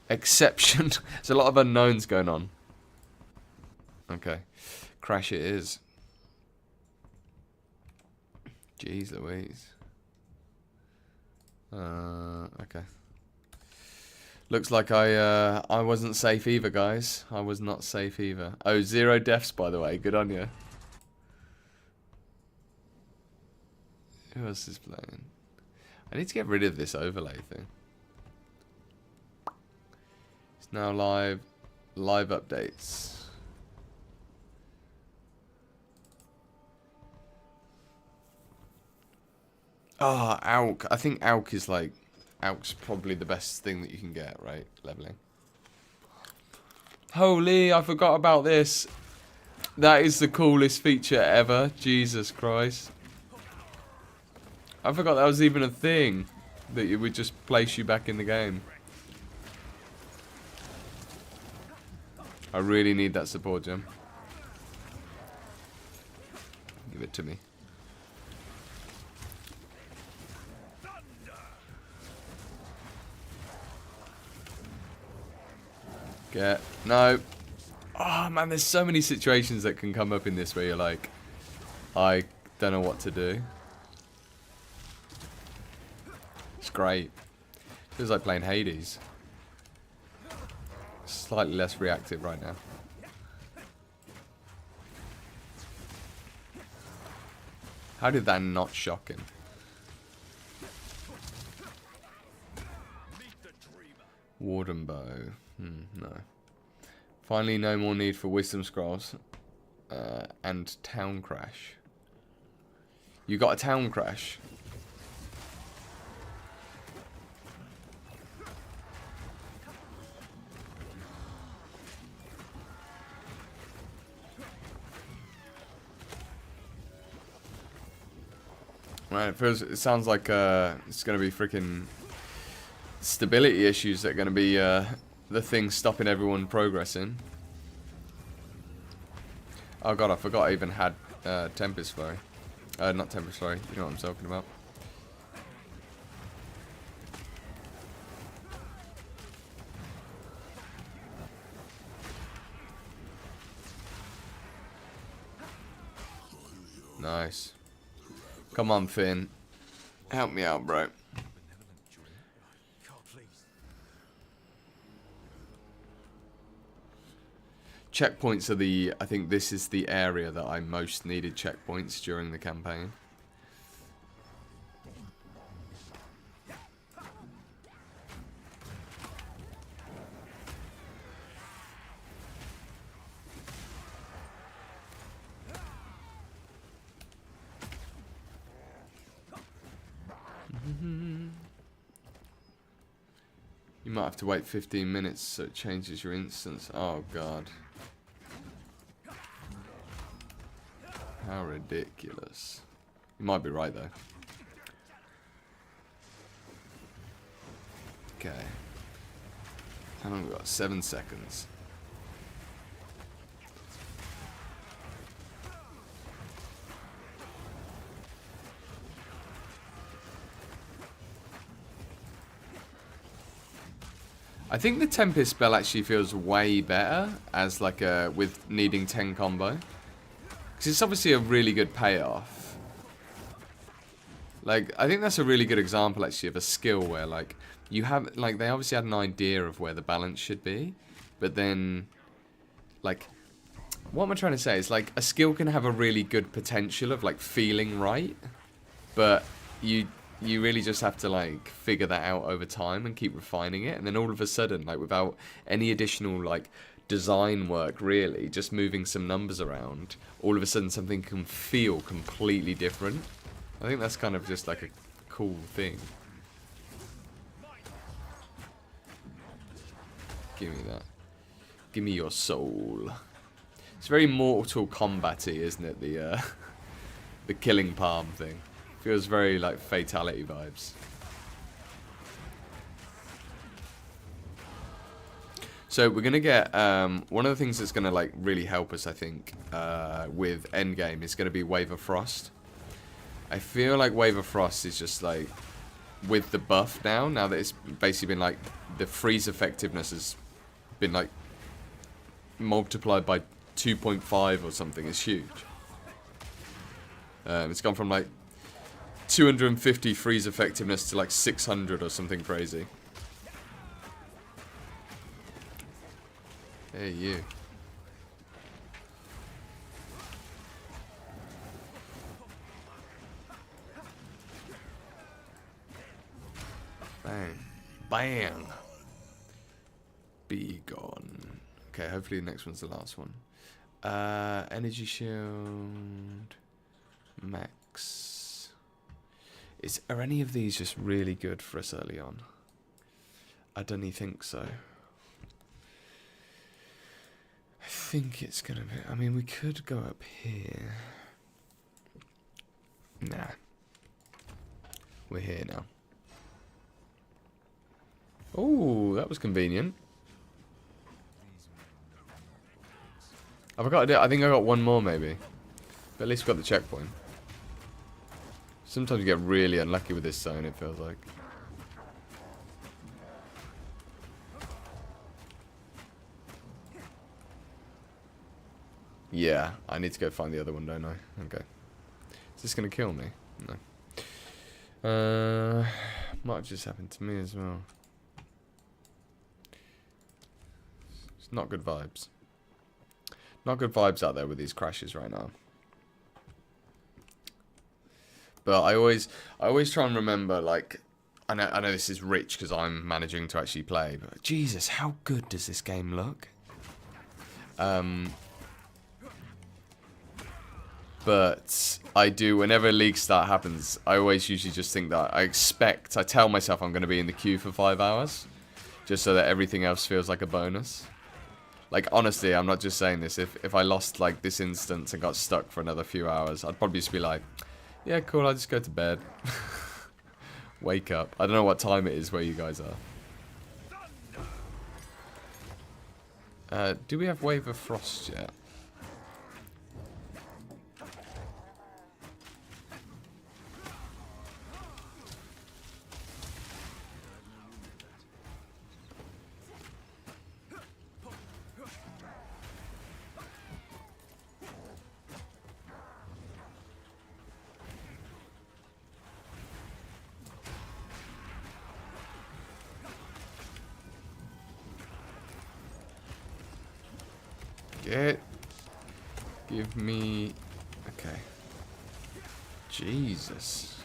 Exception. There's a lot of unknowns going on. Okay. Crash it is. Jeez Louise. Okay. Looks like I wasn't safe either, guys. I was not safe either. Oh, 0 deaths, by the way. Good on you. Who else is playing? I need to get rid of this overlay thing. It's now live. Live updates. Ah, oh, Alk. I think Alk is like... Alk's probably the best thing that you can get, right? Leveling. Holy, I forgot about this. That is the coolest feature ever. Jesus Christ. I forgot that was even a thing, that it would just place you back in the game. I really need that support gem. Give it to me. Get... No. Oh man, there's so many situations that can come up in this where you're like, I don't know what to do. It's great. Feels like playing Hades. Slightly less reactive right now. How did that not shock him? Warden bow. No. Finally, no more need for wisdom scrolls. And town crash. You got a town crash? Right, it sounds like it's going to be freaking stability issues that are going to be the thing stopping everyone progressing. Oh god, I forgot I even had Tempest Flurry. Not Tempest Flurry, you know what I'm talking about. Nice. Come on, Finn. Help me out, bro. checkpoints are the... I think this is the area that I most needed checkpoints during the campaign. You might have to wait 15 minutes so it changes your instance. Oh god. How ridiculous. You might be right though. Okay. How long have we got? 7 seconds. I think the Tempest spell actually feels way better as like a with needing 10 combo. Because it's obviously a really good payoff. Like, I think that's a really good example actually of a skill where like you have, like they obviously had an idea of where the balance should be. But then, like, what am I trying to say is like a skill can have a really good potential of like feeling right. But you really just have to like figure that out over time and keep refining it, and then all of a sudden, like without any additional like design work really, just moving some numbers around, all of a sudden something can feel completely different. I think that's kind of just like a cool thing. Give me that. Give me your soul. It's very Mortal Kombat-y, isn't it? The the killing palm thing. Feels very like fatality vibes. So we're gonna get one of the things that's gonna like really help us, I think, with endgame is gonna be Wave of Frost. I feel like Wave of Frost is just like with the buff now that it's basically been like the freeze effectiveness has been like multiplied by 2.5 or something. It's huge. It's gone from like 250 freeze effectiveness to like 600 or something crazy. Hey, you. Bang. Bang. Be gone. Okay, hopefully the next one's the last one. Energy shield. Max. Are any of these just really good for us early on? I don't even think so. I think it's gonna be... I mean, we could go up here. Nah. We're here now. Oh, that was convenient. I forgot to do it. I think I got one more maybe. But at least we got the checkpoint. Sometimes you get really unlucky with this zone, it feels like. Yeah, I need to go find the other one, don't I? Okay. Is this going to kill me? No. Might have just happened to me as well. It's not good vibes. Not good vibes out there with these crashes right now. But I always try and remember, like, I know this is rich because I'm managing to actually play, but Jesus, how good does this game look? But I do, whenever a league start happens, I always usually just think that I tell myself I'm going to be in the queue for 5 hours, just so that everything else feels like a bonus. Like, honestly, I'm not just saying this. If I lost, like, this instance and got stuck for another few hours, I'd probably just be like, yeah, cool, I'll just go to bed. Wake up. I don't know what time it is where you guys are. Do we have Wave of Frost yet? Get. Give me. Okay. Jesus.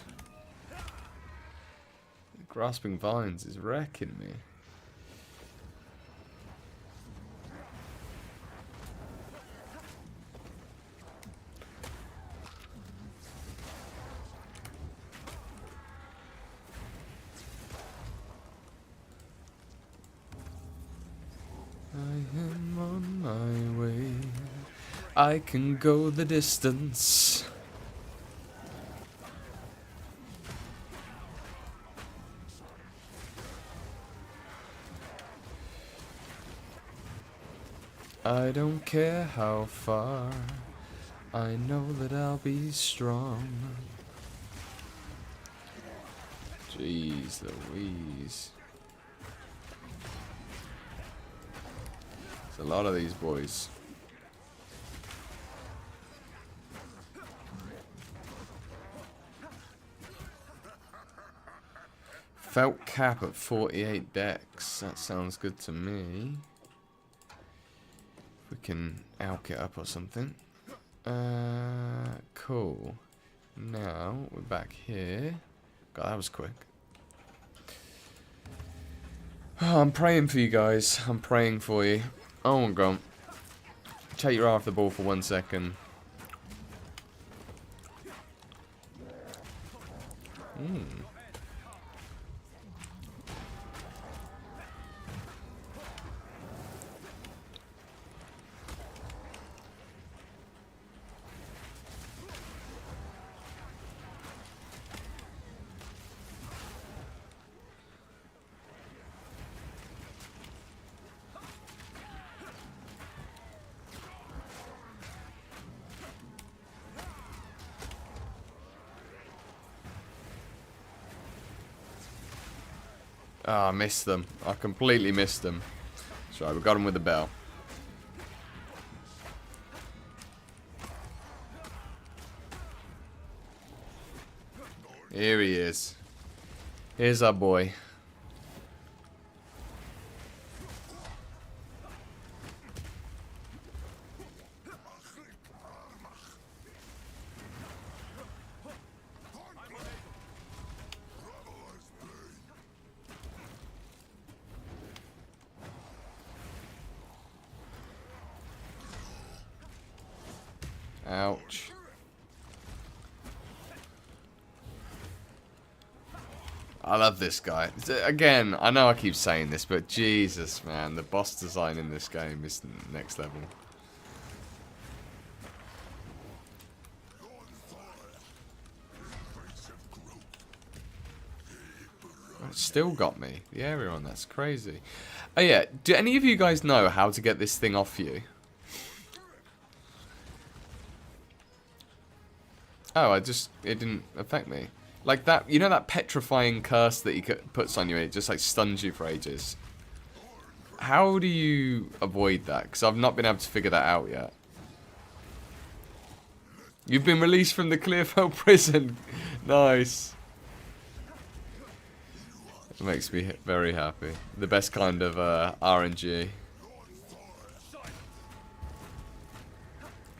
Grasping Vines is wrecking me. I am on my way. I can go the distance. I don't care how far. I know that I'll be strong. Jeez Louise. There's a lot of these boys. Felt cap at 48 decks. That sounds good to me. We can alk it up or something. Cool. Now we're back here. God, that was quick. Oh, I'm praying for you guys. I'm praying for you. Oh my god. Take your eye off the ball for 1 second. Ah, I missed them. I completely missed them. That's right, we got him with the bell. Here he is. Here's our boy. Ouch. I love this guy. Again, I know I keep saying this, but Jesus, man, the boss design in this game is next level. It still got me. The area on that's crazy. Oh yeah, do any of you guys know how to get this thing off you? Oh, it didn't affect me. Like that, you know that petrifying curse that he puts on you, it just like stuns you for ages. How do you avoid that? Because I've not been able to figure that out yet. You've been released from the Clearfell prison. Nice. It makes me very happy. The best kind of RNG.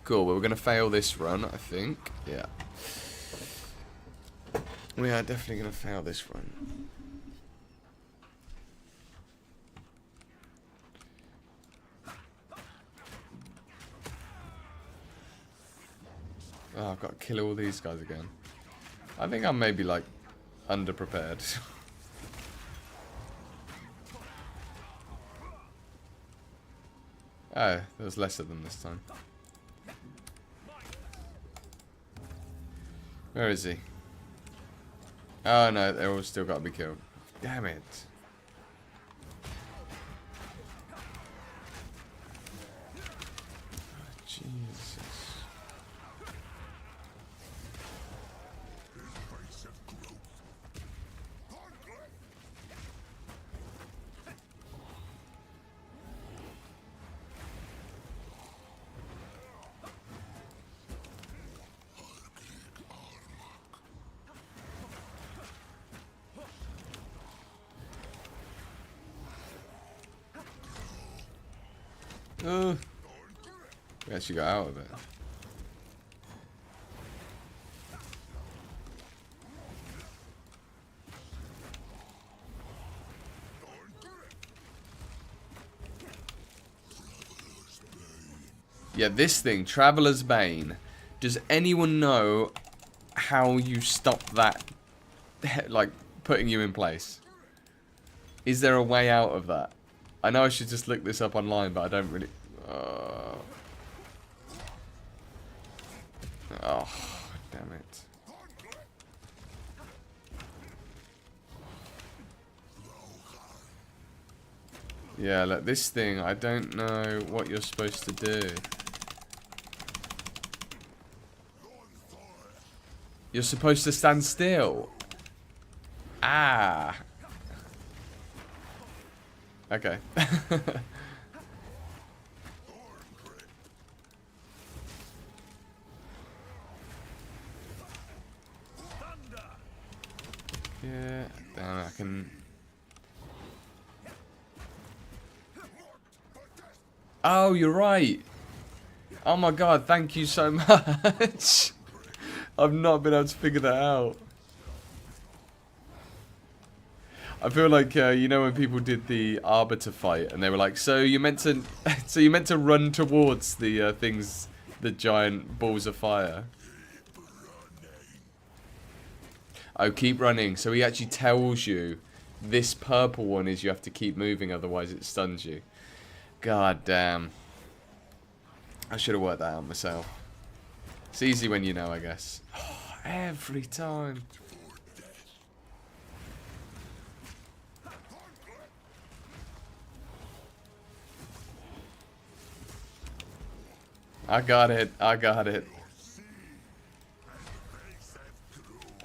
Cool, well, we're going to fail this run, I think. Yeah. We are definitely going to fail this run. Oh, I've got to kill all these guys again. I think I'm maybe, like, underprepared. Oh, there was less of them this time. Where is he? Oh no, they're all still got to be killed. Damn it. Oh, Jesus. We actually got out of it. Yeah, this thing, Traveler's Bane. Does anyone know how you stop that, like, putting you in place? Is there a way out of that? I know I should just look this up online, but I don't really... Oh, damn it. Yeah, look, this thing, I don't know what you're supposed to do. You're supposed to stand still. Ah. Okay. Yeah, damn it, I can... Oh, you're right. Oh my god, thank you so much. I've not been able to figure that out. I feel like you know when people did the Arbiter fight and they were like, so you meant to so you meant to run towards the things, the giant balls of fire. Oh, keep running. So he actually tells you this purple one is you have to keep moving, otherwise it stuns you. God damn. I should have worked that out myself. It's easy when you know, I guess. Oh, every time. I got it. I got it.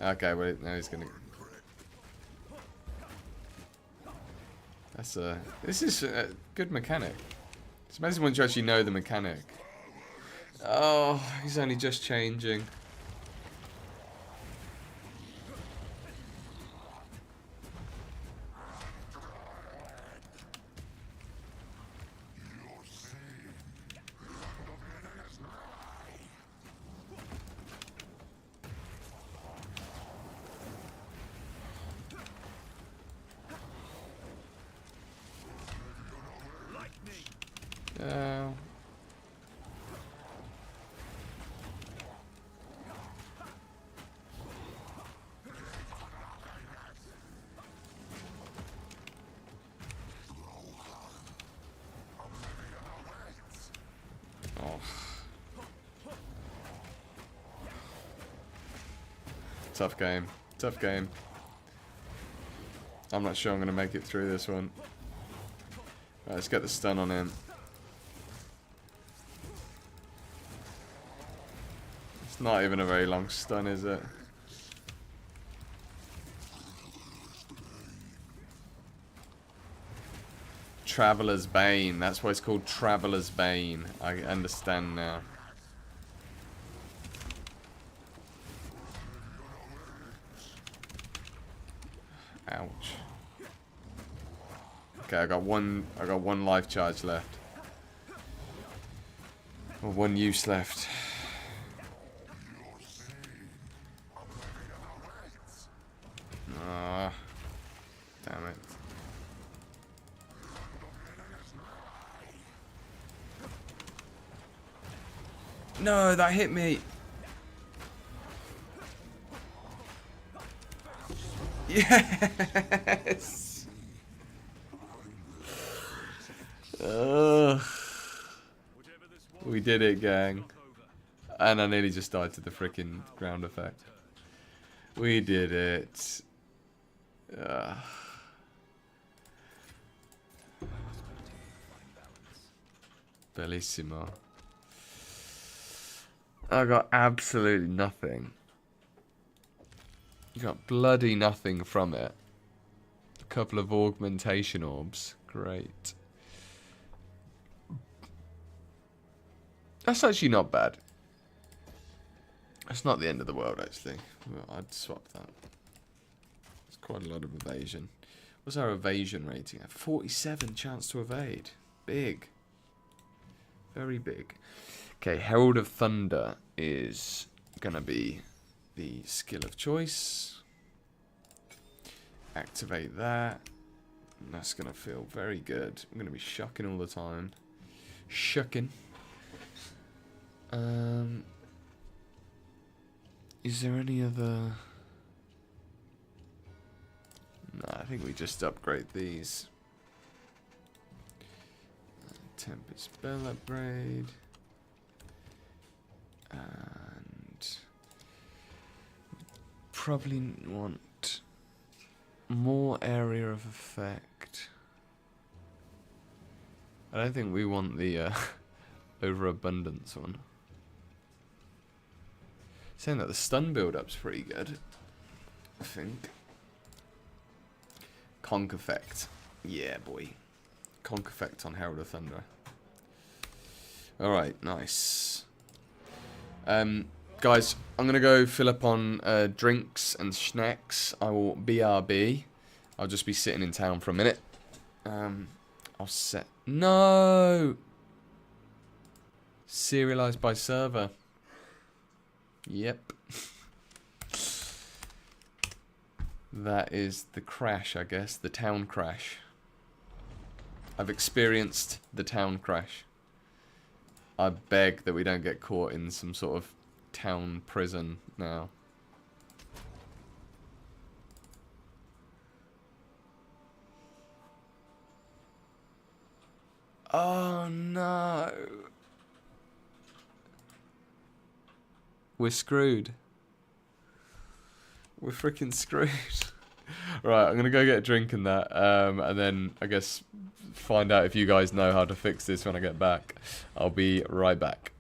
Okay, wait. Now he's gonna... That's a... This is a good mechanic. It's amazing once you actually know the mechanic. Oh, he's only just changing. Tough game. Tough game. I'm not sure I'm going to make it through this one. Right, let's get the stun on him. It's not even a very long stun, is it? Traveler's Bane. That's why it's called Traveler's Bane. I understand now. Ouch. Okay, I got one life charge left. Or one use left. Ah, damn it. No, that hit me. Yes. We did it, gang. And I nearly just died to the freaking ground effect. We did it. Bellissimo. I got absolutely nothing. You got bloody nothing from it. A couple of augmentation orbs. Great. That's actually not bad. That's not the end of the world, actually. I'd swap that. It's quite a lot of evasion. What's our evasion rating? 47 chance to evade. Big. Very big. Okay, Herald of Thunder is gonna be the skill of choice. Activate that. That's gonna feel very good. I'm gonna be shucking all the time. Shucking. Is there any other? No, I think we just upgrade these. Tempest spell upgrade. And probably want more area of effect. I don't think we want the overabundance one. Saying that the stun build-up's pretty good, I think. CHONK effect. Yeah, boy. CHONK effect on Herald of Thunder. Alright, nice. Guys, I'm going to go fill up on drinks and snacks. I will BRB. I'll just be sitting in town for a minute. I'll set... No! Serialized by server. Yep. That is the crash, I guess. The town crash. I've experienced the town crash. I beg that we don't get caught in some sort of town prison now. Oh no. We're screwed. We're freaking screwed. Right, I'm gonna go get a drink and that, and then I guess find out if you guys know how to fix this when I get back. I'll be right back.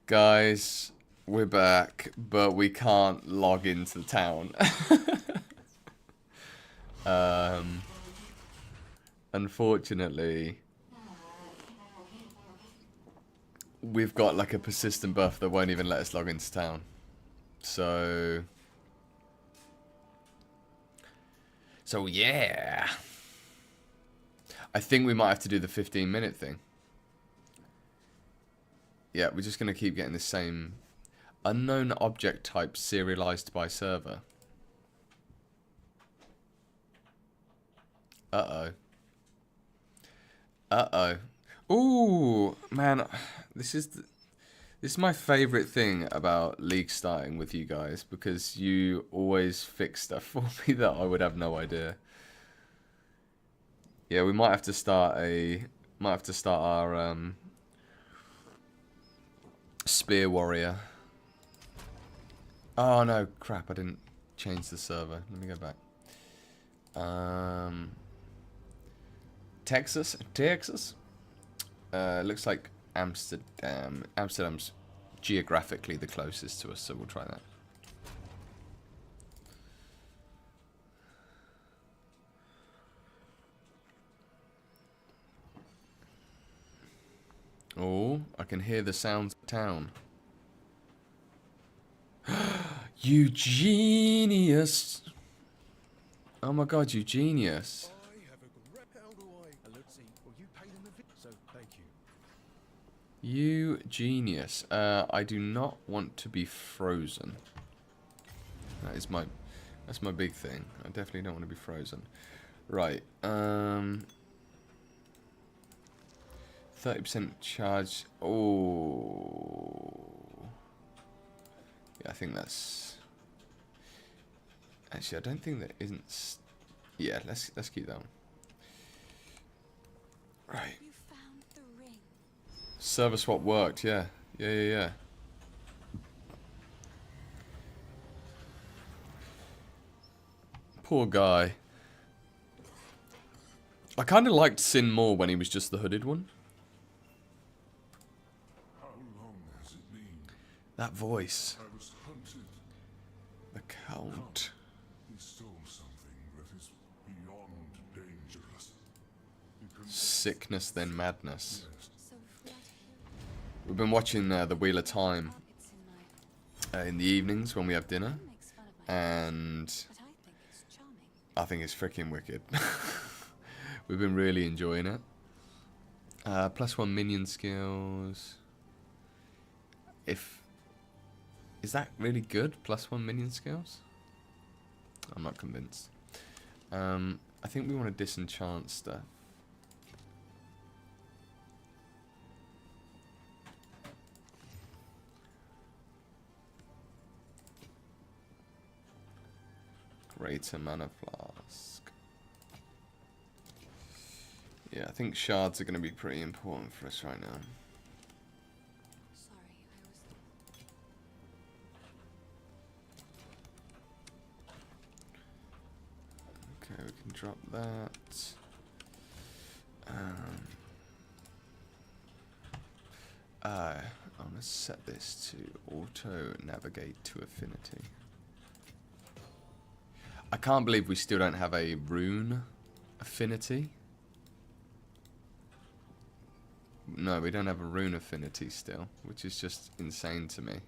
Guys, we're back, but we can't log into the town. Unfortunately, we've got like a persistent buff that won't even let us log into town. So yeah. I think we might have to do the 15-minute thing. Yeah, we're just going to keep getting the same unknown object type serialized by server. Uh-oh. Uh-oh. Ooh, man, this is my favorite thing about League starting with you guys, because you always fix stuff for me that I would have no idea. Yeah, we might have to start our Spear Warrior. Oh no, crap, I didn't change the server. Let me go back. Texas? Looks like Amsterdam. Amsterdam's geographically the closest to us, so we'll try that. Oh, I can hear the sounds of town. You genius! Oh my god, you genius. You genius. I do not want to be frozen. That's my big thing. I definitely don't want to be frozen. Right. 30% charge. Oh. Yeah, I think that's. Actually, I don't think that isn't. Yeah, let's keep that one. Right. You found the ring. Server swap worked. Yeah. Yeah. Poor guy. I kind of liked Sin more when he was just the hooded one. How long has it been? That voice. I was hunted. The Count. He stole something that is beyond dangerous. You can Sickness then madness. yes. So if we are to We've been watching the Wheel of Time targets in life, in the evenings when we have dinner. he makes fun of my And but I think it's charming. I think it's freaking wicked. We've been really enjoying it. +1 minion skills. Is that really good? +1 minion skills? I'm not convinced. I think we want to disenchant stuff. Greater mana flask. Yeah, I think shards are going to be pretty important for us right now. Sorry, Okay, we can drop that. I'm going to set this to auto navigate to affinity. I can't believe we still don't have a rune affinity. No, we don't have a rune affinity still, which is just insane to me.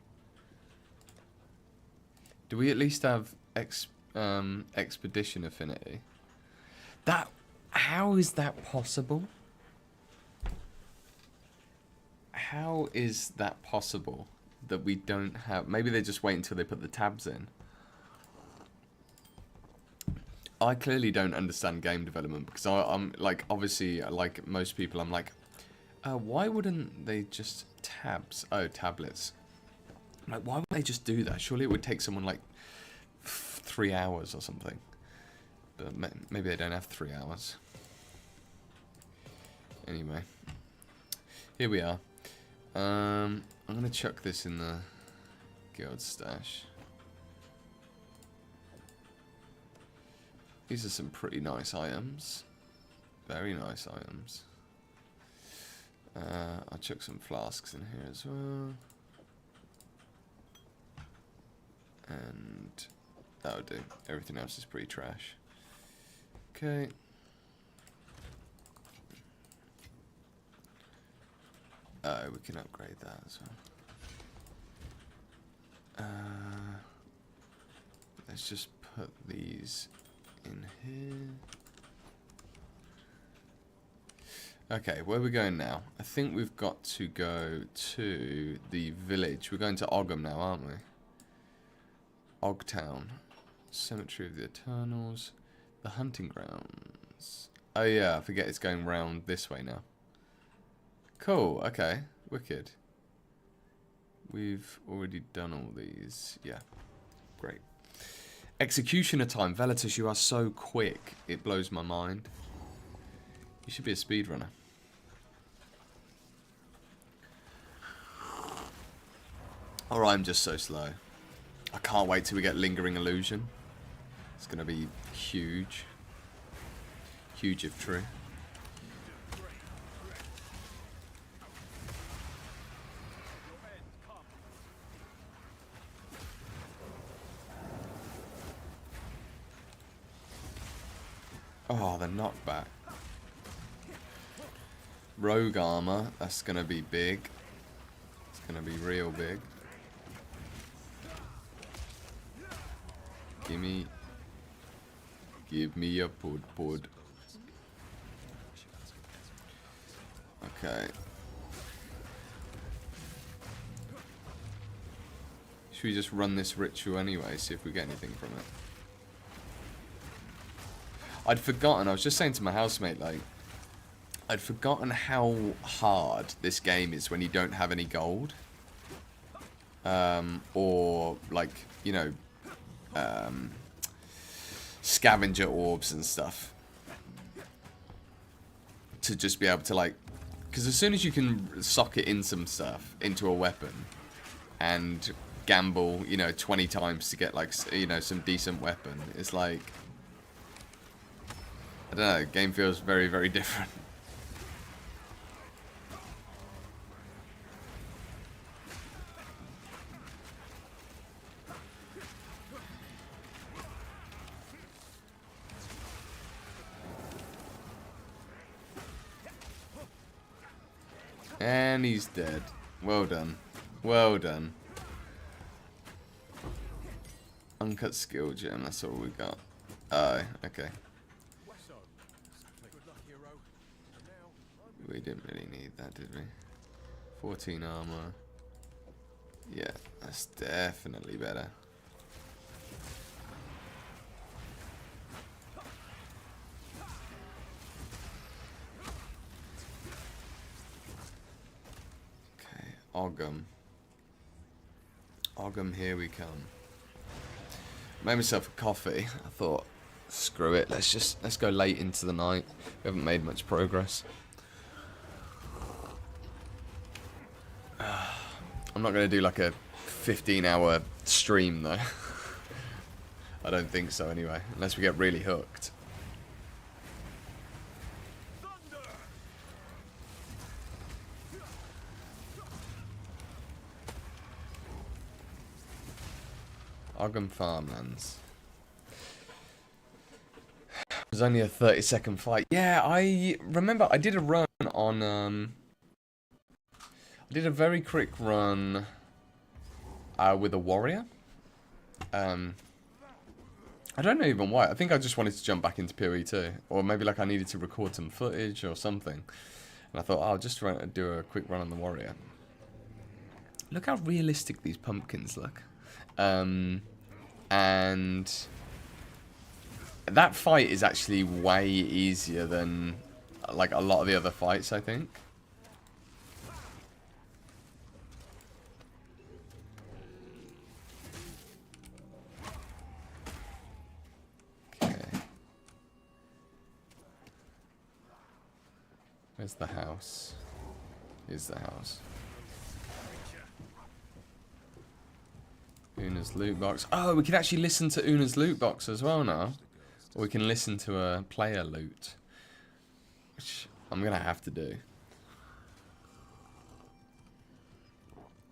Do we at least have expedition affinity? How is that possible? How is that possible that we don't have? Maybe they just wait until they put the tabs in. I clearly don't understand game development, because I'm like, obviously, like most people, I'm like, why wouldn't they just tabs? Oh, tablets. Like, why would they just do that? Surely it would take someone like 3 hours or something. But maybe they don't have 3 hours. Anyway, here we are. I'm gonna chuck this in the guild stash. These are some pretty nice items. Very nice items. I'll chuck some flasks in here as well. And that'll do. Everything else is pretty trash. Okay. Oh, we can upgrade that as well. Let's just put these in here. Okay, where are we going now? I think we've got to go to the village. We're going to Ogham now, aren't we? Ogtown. Cemetery of the Eternals. The hunting grounds. Oh yeah, I forget it's going round this way now. Cool, okay. Wicked. We've already done all these. Yeah, great. Executioner time. Velitus, you are so quick. It blows my mind. You should be a speedrunner. Or I'm just so slow. I can't wait till we get Lingering Illusion. It's going to be huge. Huge if true. Oh, the knockback. Rogue armor, that's going to be big. It's going to be real big. Give me a pud. Okay. Should we just run this ritual anyway, see if we get anything from it? I'd forgotten, I was just saying to my housemate, like, I'd forgotten how hard this game is when you don't have any gold. Or, like, you know, scavenger orbs and stuff. To just be able to, like, because as soon as you can socket in some stuff into a weapon and gamble, you know, 20 times to get, like, you know, some decent weapon, it's like, I don't know, game feels very, very different. And he's dead. Well done. Well done. Uncut skill gem, that's all we got. Oh, okay. We didn't really need that, did we? 14 armor. Yeah, that's definitely better. Okay, Ogham. Ogham, here we come. Made myself a coffee. I thought, screw it, let's go late into the night. We haven't made much progress. I'm not going to do like a 15-hour stream though. I don't think so anyway, unless we get really hooked. Ogham Farmlands. It was only a 30-second fight. Yeah, I remember I did a run on I did a very quick run with a warrior. I don't know even why. I think I just wanted to jump back into PoE 2. Or maybe like I needed to record some footage or something. And I thought, oh, I'll just do a quick run on the warrior. Look how realistic these pumpkins look. And that fight is actually way easier than like a lot of the other fights, I think. Where's the house? Here's the house. Una's loot box. Oh, we can actually listen to Una's loot box as well now. Or we can listen to a player loot. Which I'm going to have to do.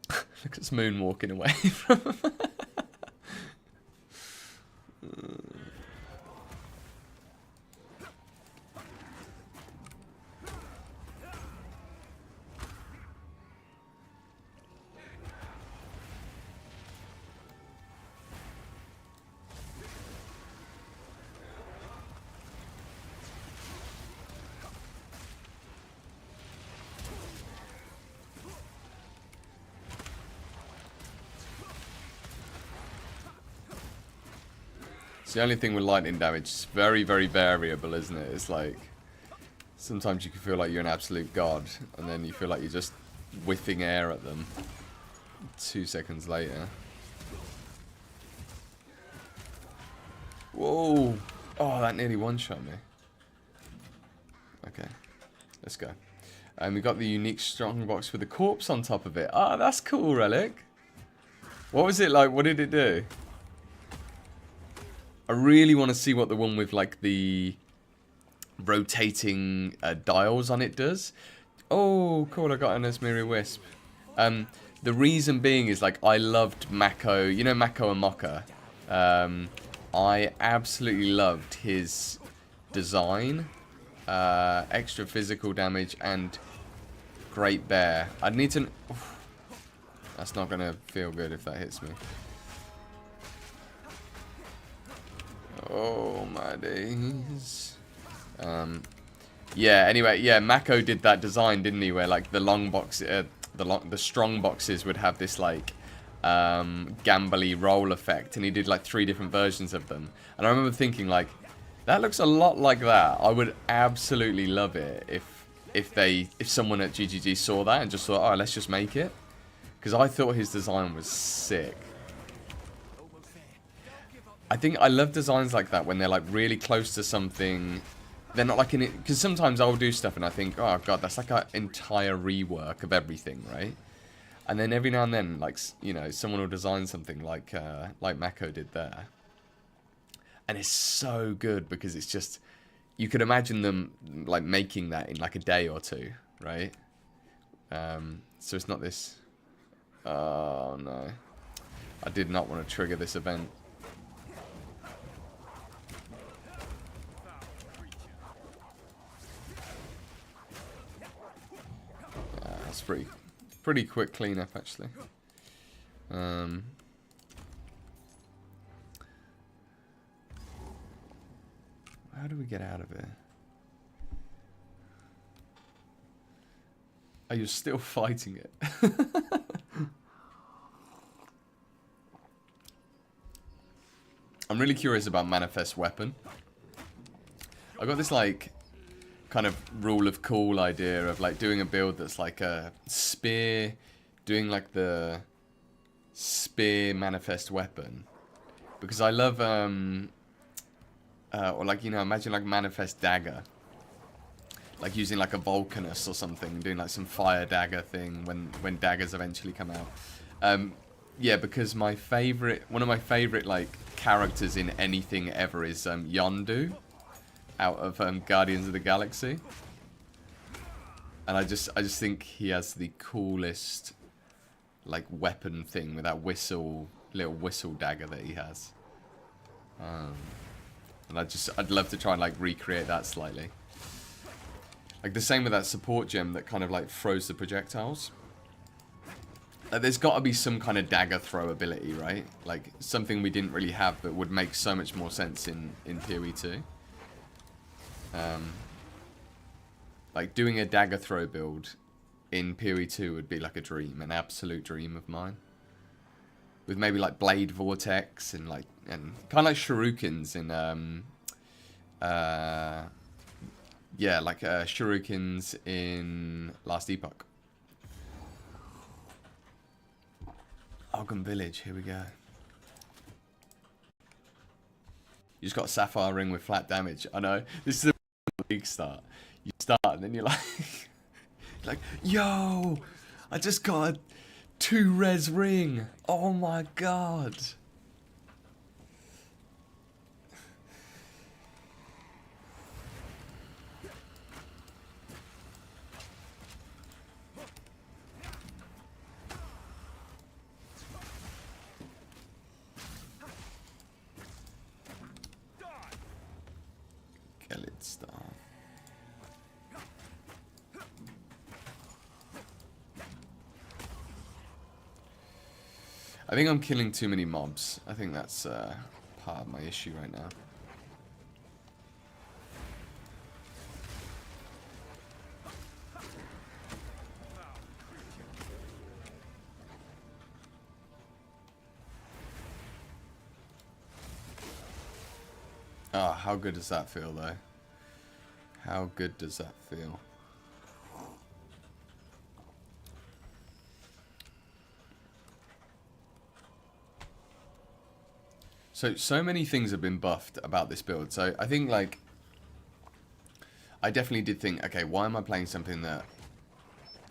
Look at Moon walking away from the only thing with lightning damage. It's very, very variable, isn't it? It's like, sometimes you can feel like you're an absolute god, and then you feel like you're just whiffing air at them 2 seconds later. Whoa! Oh, that nearly one-shot me. Okay, let's go. And we got the unique strong box with the corpse on top of it. Ah, that's cool, Relic. What was it like? What did it do? I really want to see what the one with like the rotating dials on it does. Oh, cool! I got an Esmiri Wisp. The reason being is like I loved Mako. You know Mako and Mocha. I absolutely loved his design, extra physical damage, and Great Bear. I'd need to. Oof, that's not gonna feel good if that hits me. Oh my days. Yeah. Anyway, yeah. Mako did that design, didn't he? Where like the long box, the strong boxes would have this like gambly roll effect, and he did like 3 different versions of them. And I remember thinking like, that looks a lot like that. I would absolutely love it if someone at GGG saw that and just thought, oh, let's just make it, because I thought his design was sick. I think I love designs like that when they're like really close to something. They're not like in it, because sometimes I'll do stuff and I think, oh god, that's like an entire rework of everything, right? And then every now and then, like, you know, someone will design something like Mako did there. And it's so good because it's just, you could imagine them like making that in like a day or two, right? So it's not this, oh no. I did not want to trigger this event. That's pretty quick cleanup actually. How do we get out of here? Are you still fighting it? I'm really curious about Manifest Weapon. I got this like kind of rule of cool idea of like doing a build that's like a spear, doing like the spear Manifest Weapon, because I love or like, you know, imagine like Manifest Dagger, like using like a Vulcanus or something, doing like some fire dagger thing when daggers eventually come out. Yeah, because one of my favorite like characters in anything ever is Yondu out of Guardians of the Galaxy, and I just think he has the coolest like weapon thing with that little whistle dagger that he has. And I'd love to try and like recreate that slightly. Like the same with that support gem that kind of like throws the projectiles. There's got to be some kind of dagger throw ability, right? Like something we didn't really have that would make so much more sense in PoE 2. Like doing a dagger throw build in PoE 2 would be like a dream, an absolute dream of mine. With maybe like Blade Vortex and kind of like Shurikens in yeah, like Shurikens in Last Epoch. Ogden Village, here we go. You just got a Sapphire Ring with flat damage. I know, this is a big start. You start and then you're like, yo, I just got a 2 res ring. Oh my god. Gelid Star. I think I'm killing too many mobs. I think that's part of my issue right now. Oh, how good does that feel, though? How good does that feel? So many things have been buffed about this build. So I think, like, I definitely did think, okay, why am I playing something that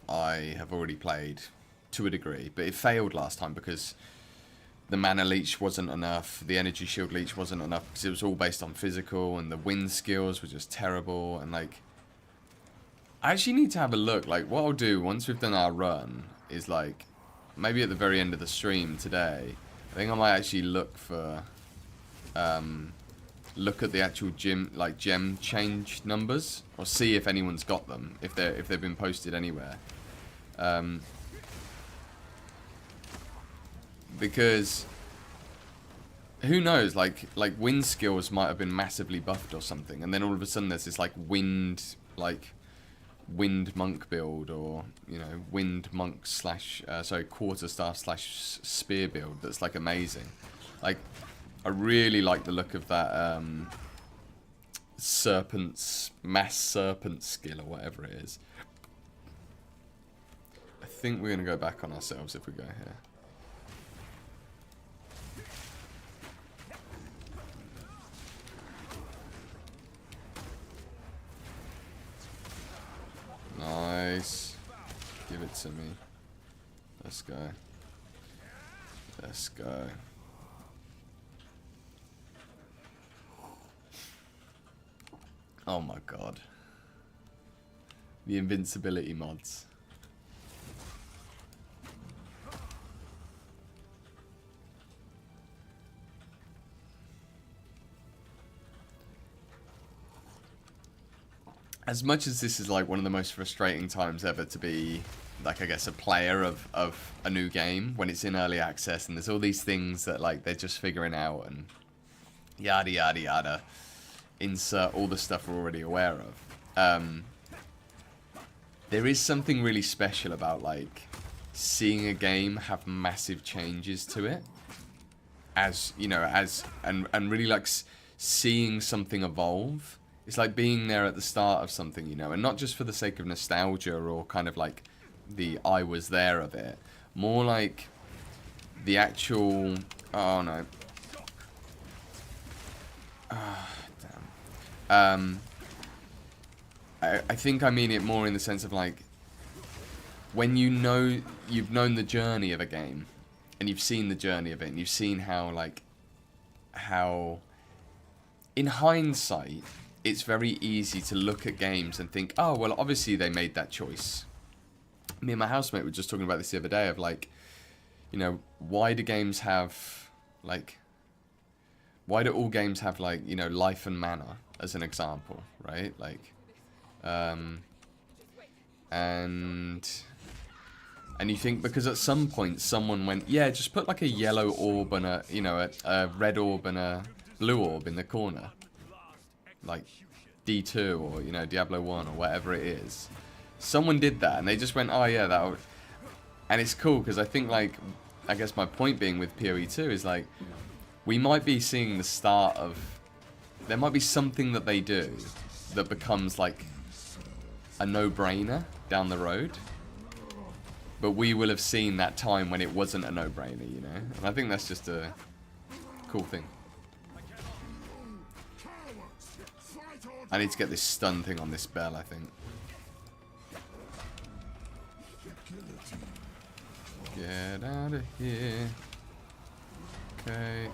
I have already played to a degree? But it failed last time because the mana leech wasn't enough, the energy shield leech wasn't enough, because it was all based on physical, and the wind skills were just terrible. And, like, I actually need to have a look. Like, what I'll do once we've done our run is, like, maybe at the very end of the stream today, I think I might actually look for, look at the actual gem change numbers, or see if anyone's got them, if they've been posted anywhere. Because who knows, like wind skills might have been massively buffed or something, and then all of a sudden there's this like wind monk build, or you know, wind monk slash quarterstaff slash spear build that's like amazing. Like, I really like the look of that mass serpent skill, or whatever it is. I think we're gonna go back on ourselves if we go here. Nice. Give it to me. Let's go. Let's go. Oh my god. The invincibility mods. As much as this is like one of the most frustrating times ever to be, like, I guess, a player of a new game when it's in early access and there's all these things that, like, they're just figuring out and yada yada yada, insert all the stuff we're already aware of. There is something really special about, like, seeing a game have massive changes to it, as you know, and really like seeing something evolve. It's like being there at the start of something, you know, and not just for the sake of nostalgia or kind of like the I was there of it. More like the actual... Oh, no. Ah, damn. I think I mean it more in the sense of, like, when you know, you've known the journey of a game, and you've seen the journey of it, and you've seen how, like, how... In hindsight, it's very easy to look at games and think, oh, well, obviously they made that choice. Me and my housemate were just talking about this the other day of, like, you know, why do games have, like, why do all games have, like, you know, life and mana, as an example, right? Like, and you think because at some point someone went, yeah, just put, like, a yellow orb and a, you know, a red orb and a blue orb in the corner. Like D2 or, you know, Diablo 1 or whatever it is. Someone did that and they just went, oh yeah, that would... And it's cool because I think, like, I guess my point being with PoE 2 is, like, we might be seeing the start of... There might be something that they do that becomes, like, a no-brainer down the road. But we will have seen that time when it wasn't a no-brainer, you know? And I think that's just a cool thing. I need to get this stun thing on this bell, I think. Get out of here. Okay.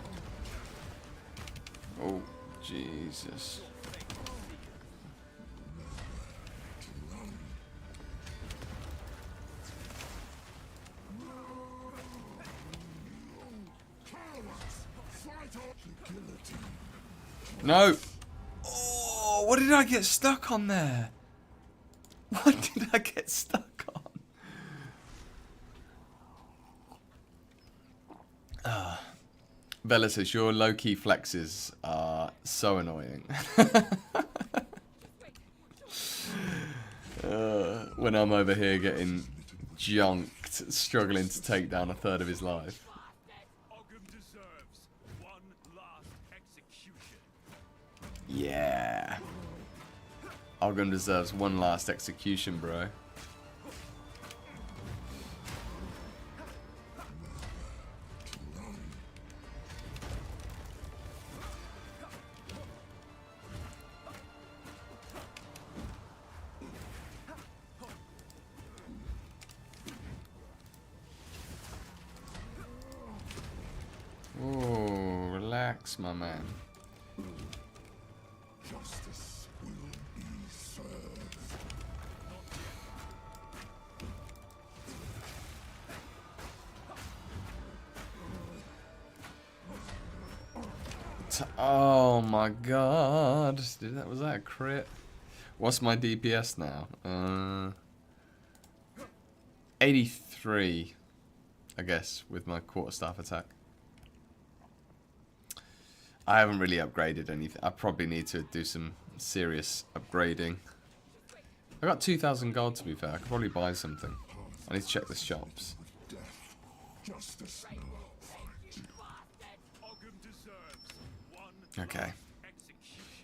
Oh, Jesus. No! Oh, what did I get stuck on there? What did I get stuck on? Bella says, your low-key flexes are so annoying. When I'm over here getting junked, struggling to take down a third of his life. Yeah. Ogum deserves one last execution, bro. Oh, relax, my man. Justice will be served. Oh my god. Was that a crit? What's my DPS now? 83, I guess, with my quarterstaff attack. I haven't really upgraded anything. I probably need to do some serious upgrading. I got 2,000 gold, to be fair. I could probably buy something. I need to check the shops. Justice will Okay.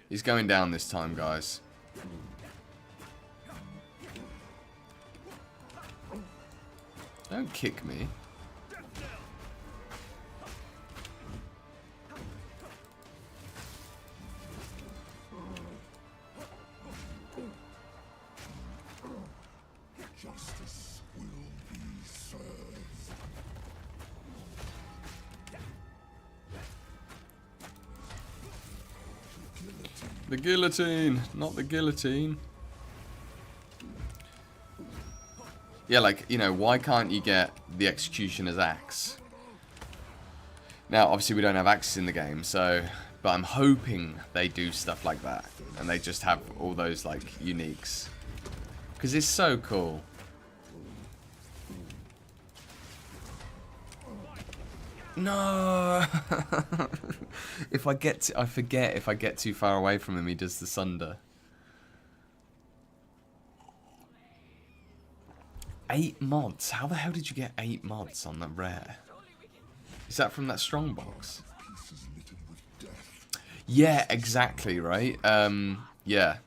He's going down this time, guys. Don't kick me. Justice will be served. The guillotine, not the guillotine. Yeah, like, you know, why can't you get the executioner's axe? Now, obviously we don't have axes in the game, so... But I'm hoping they do stuff like that. And they just have all those, like, uniques. Because it's so cool. No! If I get to, I forget if I get too far away from him, he does the sunder. 8 mods? How the hell did you get 8 mods on that rare? Is that from that strong box? Yeah, exactly, right? Yeah.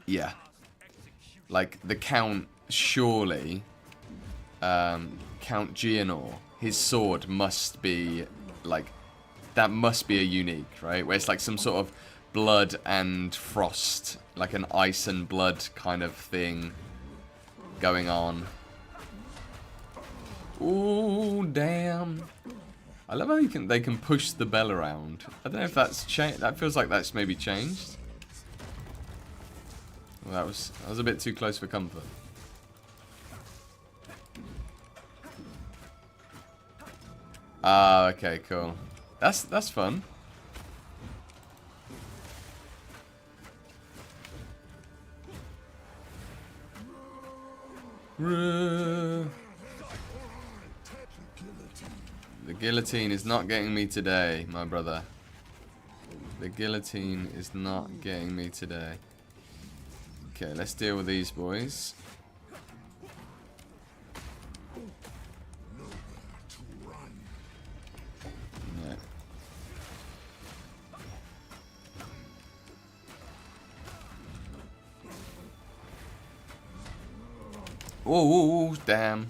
Yeah. Like, the Count, surely, Count Geonor, his sword must be, like, that must be a unique, right? Where it's like some sort of blood and frost, like an ice and blood kind of thing going on. Ooh, damn. I love how they can push the bell around. I don't know if that's changed. That feels like that's maybe changed. Well, that was a bit too close for comfort. Ah, okay, cool. That's fun. The guillotine is not getting me today, my brother. The guillotine is not getting me today. Okay, let's deal with these boys. No. Oh, damn.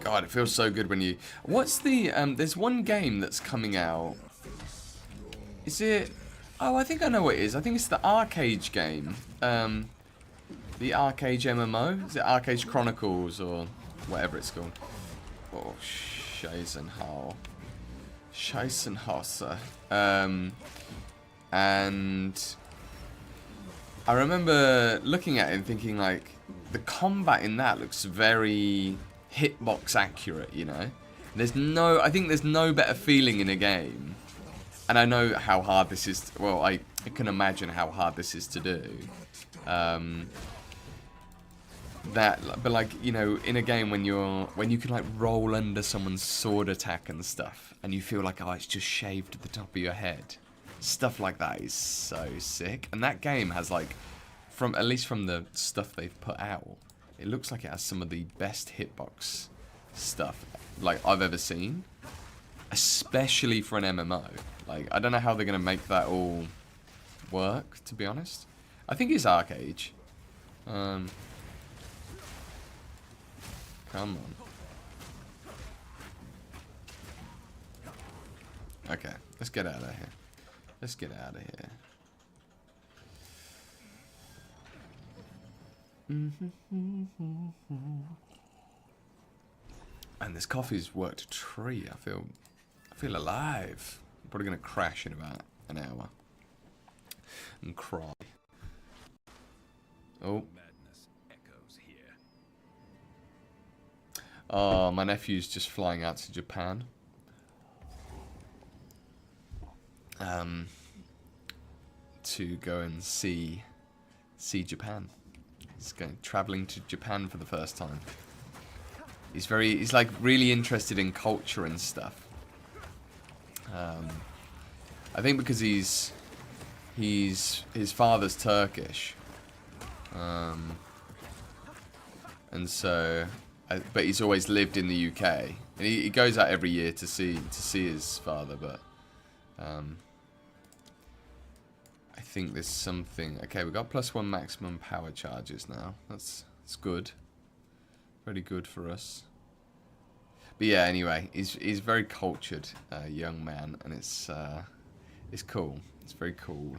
God, it feels so good when you... What's the... there's one game that's coming out. Is it... Oh, I think I know what it is. I think it's the Arcade game. The Arcade MMO? Is it Arcade Chronicles or whatever it's called? Oh, Scheißenhau. Scheißenhauser. And... I remember looking at it and thinking, like, the combat in that looks very... hitbox accurate, you know. I think there's no better feeling in a game, and I know how hard this is. Well, I can imagine how hard this is to do. But like, you know, in a game when you can like roll under someone's sword attack and stuff, and you feel like, oh, it's just shaved at the top of your head. Stuff like that is so sick, and that game has like, at least from the stuff they've put out. It looks like it has some of the best hitbox stuff like I've ever seen. especially for an MMO. Like, I don't know how they're gonna make that all work, to be honest. I think it's Arcade. Come on. Okay, let's get out of here. Let's get out of here. And this coffee's worked a treat. I feel alive. I'm probably gonna crash in about an hour and cry. Oh. Madness echoes here. Oh, my nephew's just flying out to Japan. To go and see Japan. He's traveling to Japan for the first time. He's like really interested in culture and stuff. I think because his father's Turkish, and so, but he's always lived in the UK, and he goes out every year to see his father. But I think there's something. Okay, we got +1 maximum power charges now. That's good. Pretty good for us. But yeah, anyway, he's a very cultured young man, and it's cool. It's very cool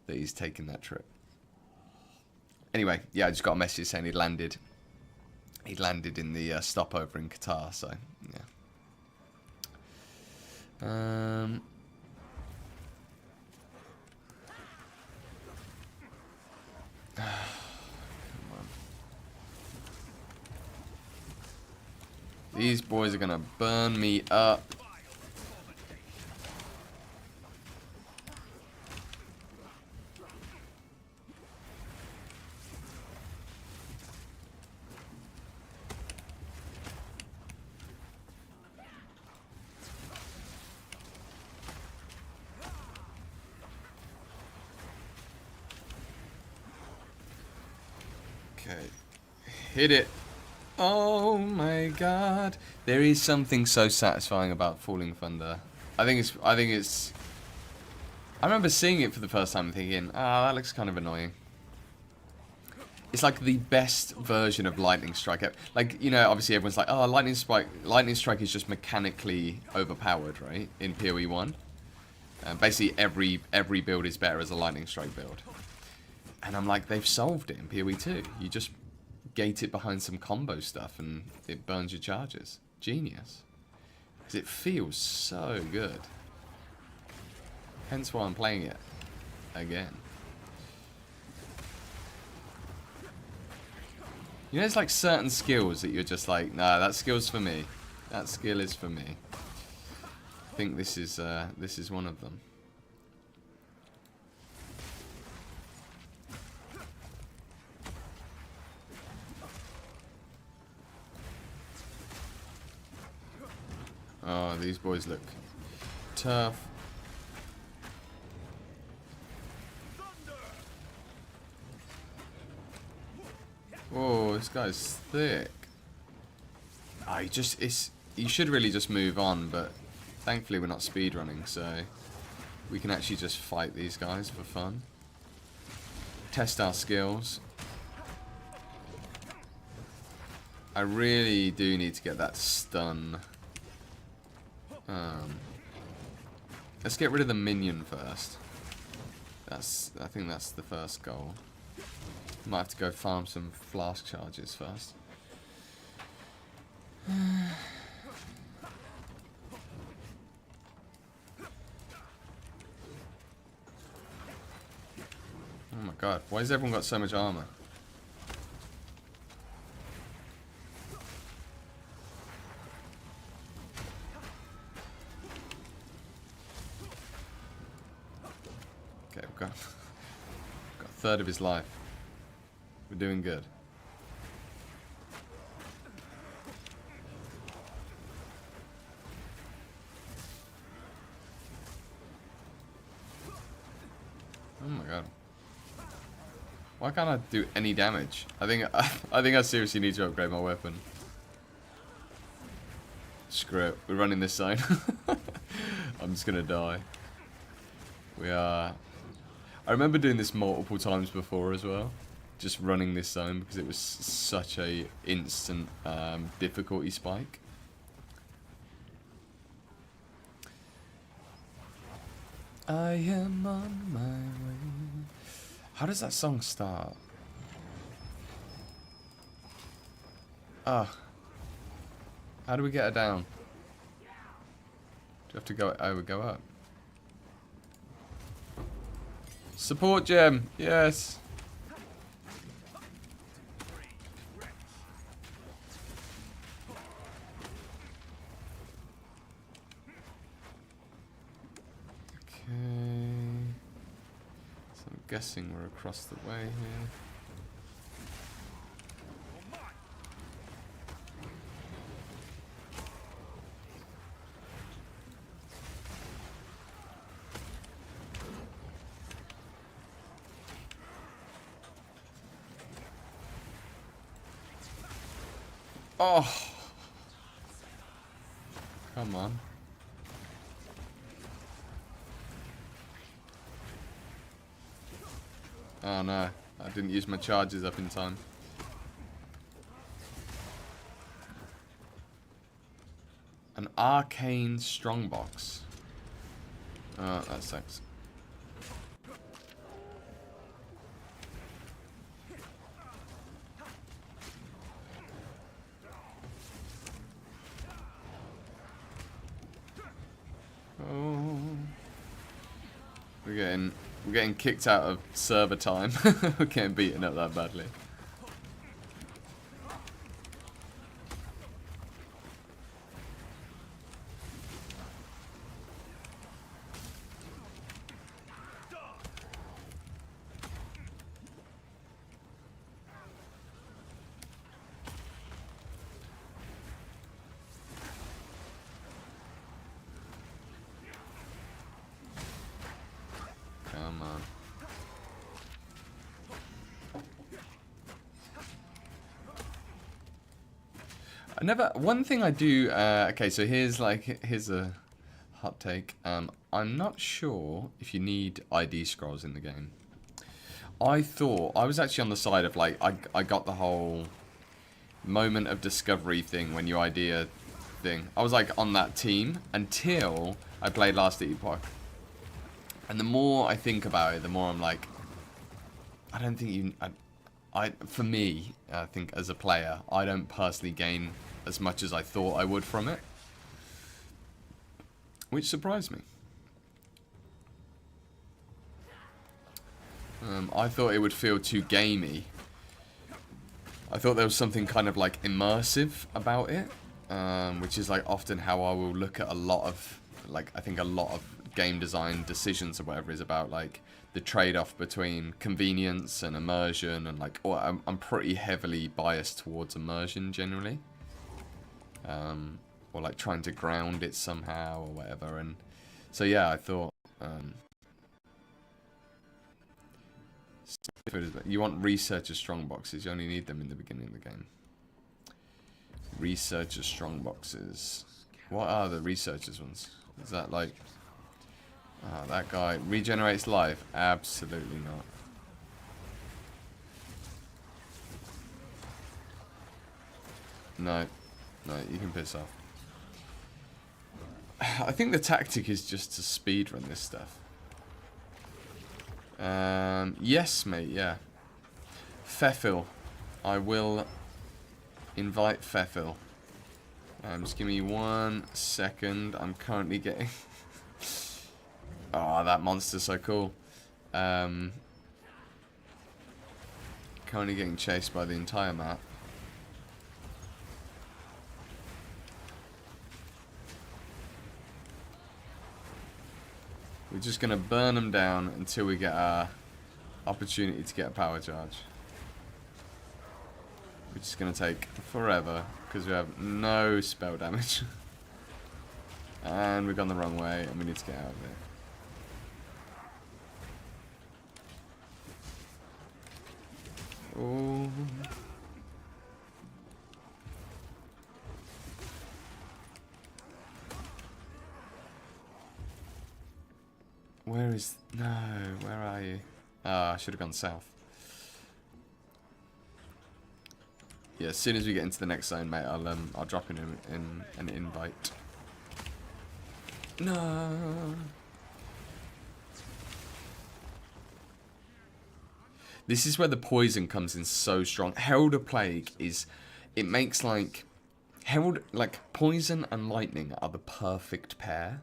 that he's taken that trip. Anyway, yeah, I just got a message saying he'd landed. He'd landed in the stopover in Qatar, so yeah. Come on. These boys are gonna burn me up. Okay, hit it. Oh my god. There is something so satisfying about Falling Thunder. I remember seeing it for the first time and thinking, that looks kind of annoying. It's like the best version of Lightning Strike. Like, you know, obviously everyone's like, oh, Lightning Strike is just mechanically overpowered, right? In PoE 1. Basically every build is better as a Lightning Strike build. And I'm like, they've solved it in PoE 2. You just gate it behind some combo stuff and it burns your charges. Genius. Because it feels so good. Hence why I'm playing it again. You know, there's like certain skills that you're just like, nah, that skill's for me. That skill is for me. I think this is one of them. Oh, these boys look tough. Oh, this guy's thick. You should really just move on, but thankfully we're not speedrunning, so we can actually just fight these guys for fun. Test our skills. I really do need to get that stun. Let's get rid of the minion first. I think that's the first goal. Might have to go farm some flask charges first. Oh my god, why has everyone got so much armor? Okay, we've got a third of his life. We're doing good. Oh my god. Why can't I do any damage? I think I seriously need to upgrade my weapon. Screw it. We're running this zone. I'm just gonna die. We are... I remember doing this multiple times before as well. Just running this zone because it was such a instant difficulty spike. I am on my way. How does that song start? Ah. How do we get her down? Do you have to go... Oh, we go up. Support gem. Yes. Okay. So I'm guessing we're across the way here. Oh. Come on. Oh no, I didn't use my charges up in time. An arcane strongbox. Oh, that sucks. Oh. We're getting kicked out of server time. We're getting beaten up that badly. Come on. I never... One thing I do... okay, so here's a hot take. I'm not sure if you need ID scrolls in the game. I thought... I was actually on the side of, like... I got the whole moment of discovery thing when you ID a thing. I was, like, on that team until I played Last Epoch. And the more I think about it, the more I'm like, I don't think you... for me, I think as a player, I don't personally gain as much as I thought I would from it. Which surprised me. I thought it would feel too gamey. I thought there was something kind of like immersive about it. Which is like often how I will look at a lot of, like, I think a lot of game design decisions or whatever is about, like, the trade-off between convenience and immersion, and like, I'm pretty heavily biased towards immersion generally, or like trying to ground it somehow or whatever. And so yeah, I thought you want researcher strongboxes, you only need them in the beginning of the game. Researcher strongboxes. What are the researchers ones? Is that like... Oh, that guy regenerates life? Absolutely not. No. No, you can piss off. I think the tactic is just to speedrun this stuff. Yes, mate, yeah. Fefil. I will invite Fefil. Just give me 1 second. I'm currently getting... Oh, that monster's so cool. Currently getting chased by the entire map. We're just going to burn them down until we get our opportunity to get a power charge. Which is going to take forever because we have no spell damage. And we've gone the wrong way and we need to get out of it. Oh. Where is... No, where are you? Ah, I should have gone south. Yeah, as soon as we get into the next zone, mate, I'll drop in an invite. No. This is where the poison comes in so strong. Herald of Plague is... It makes like... Herald... Like, poison and lightning are the perfect pair.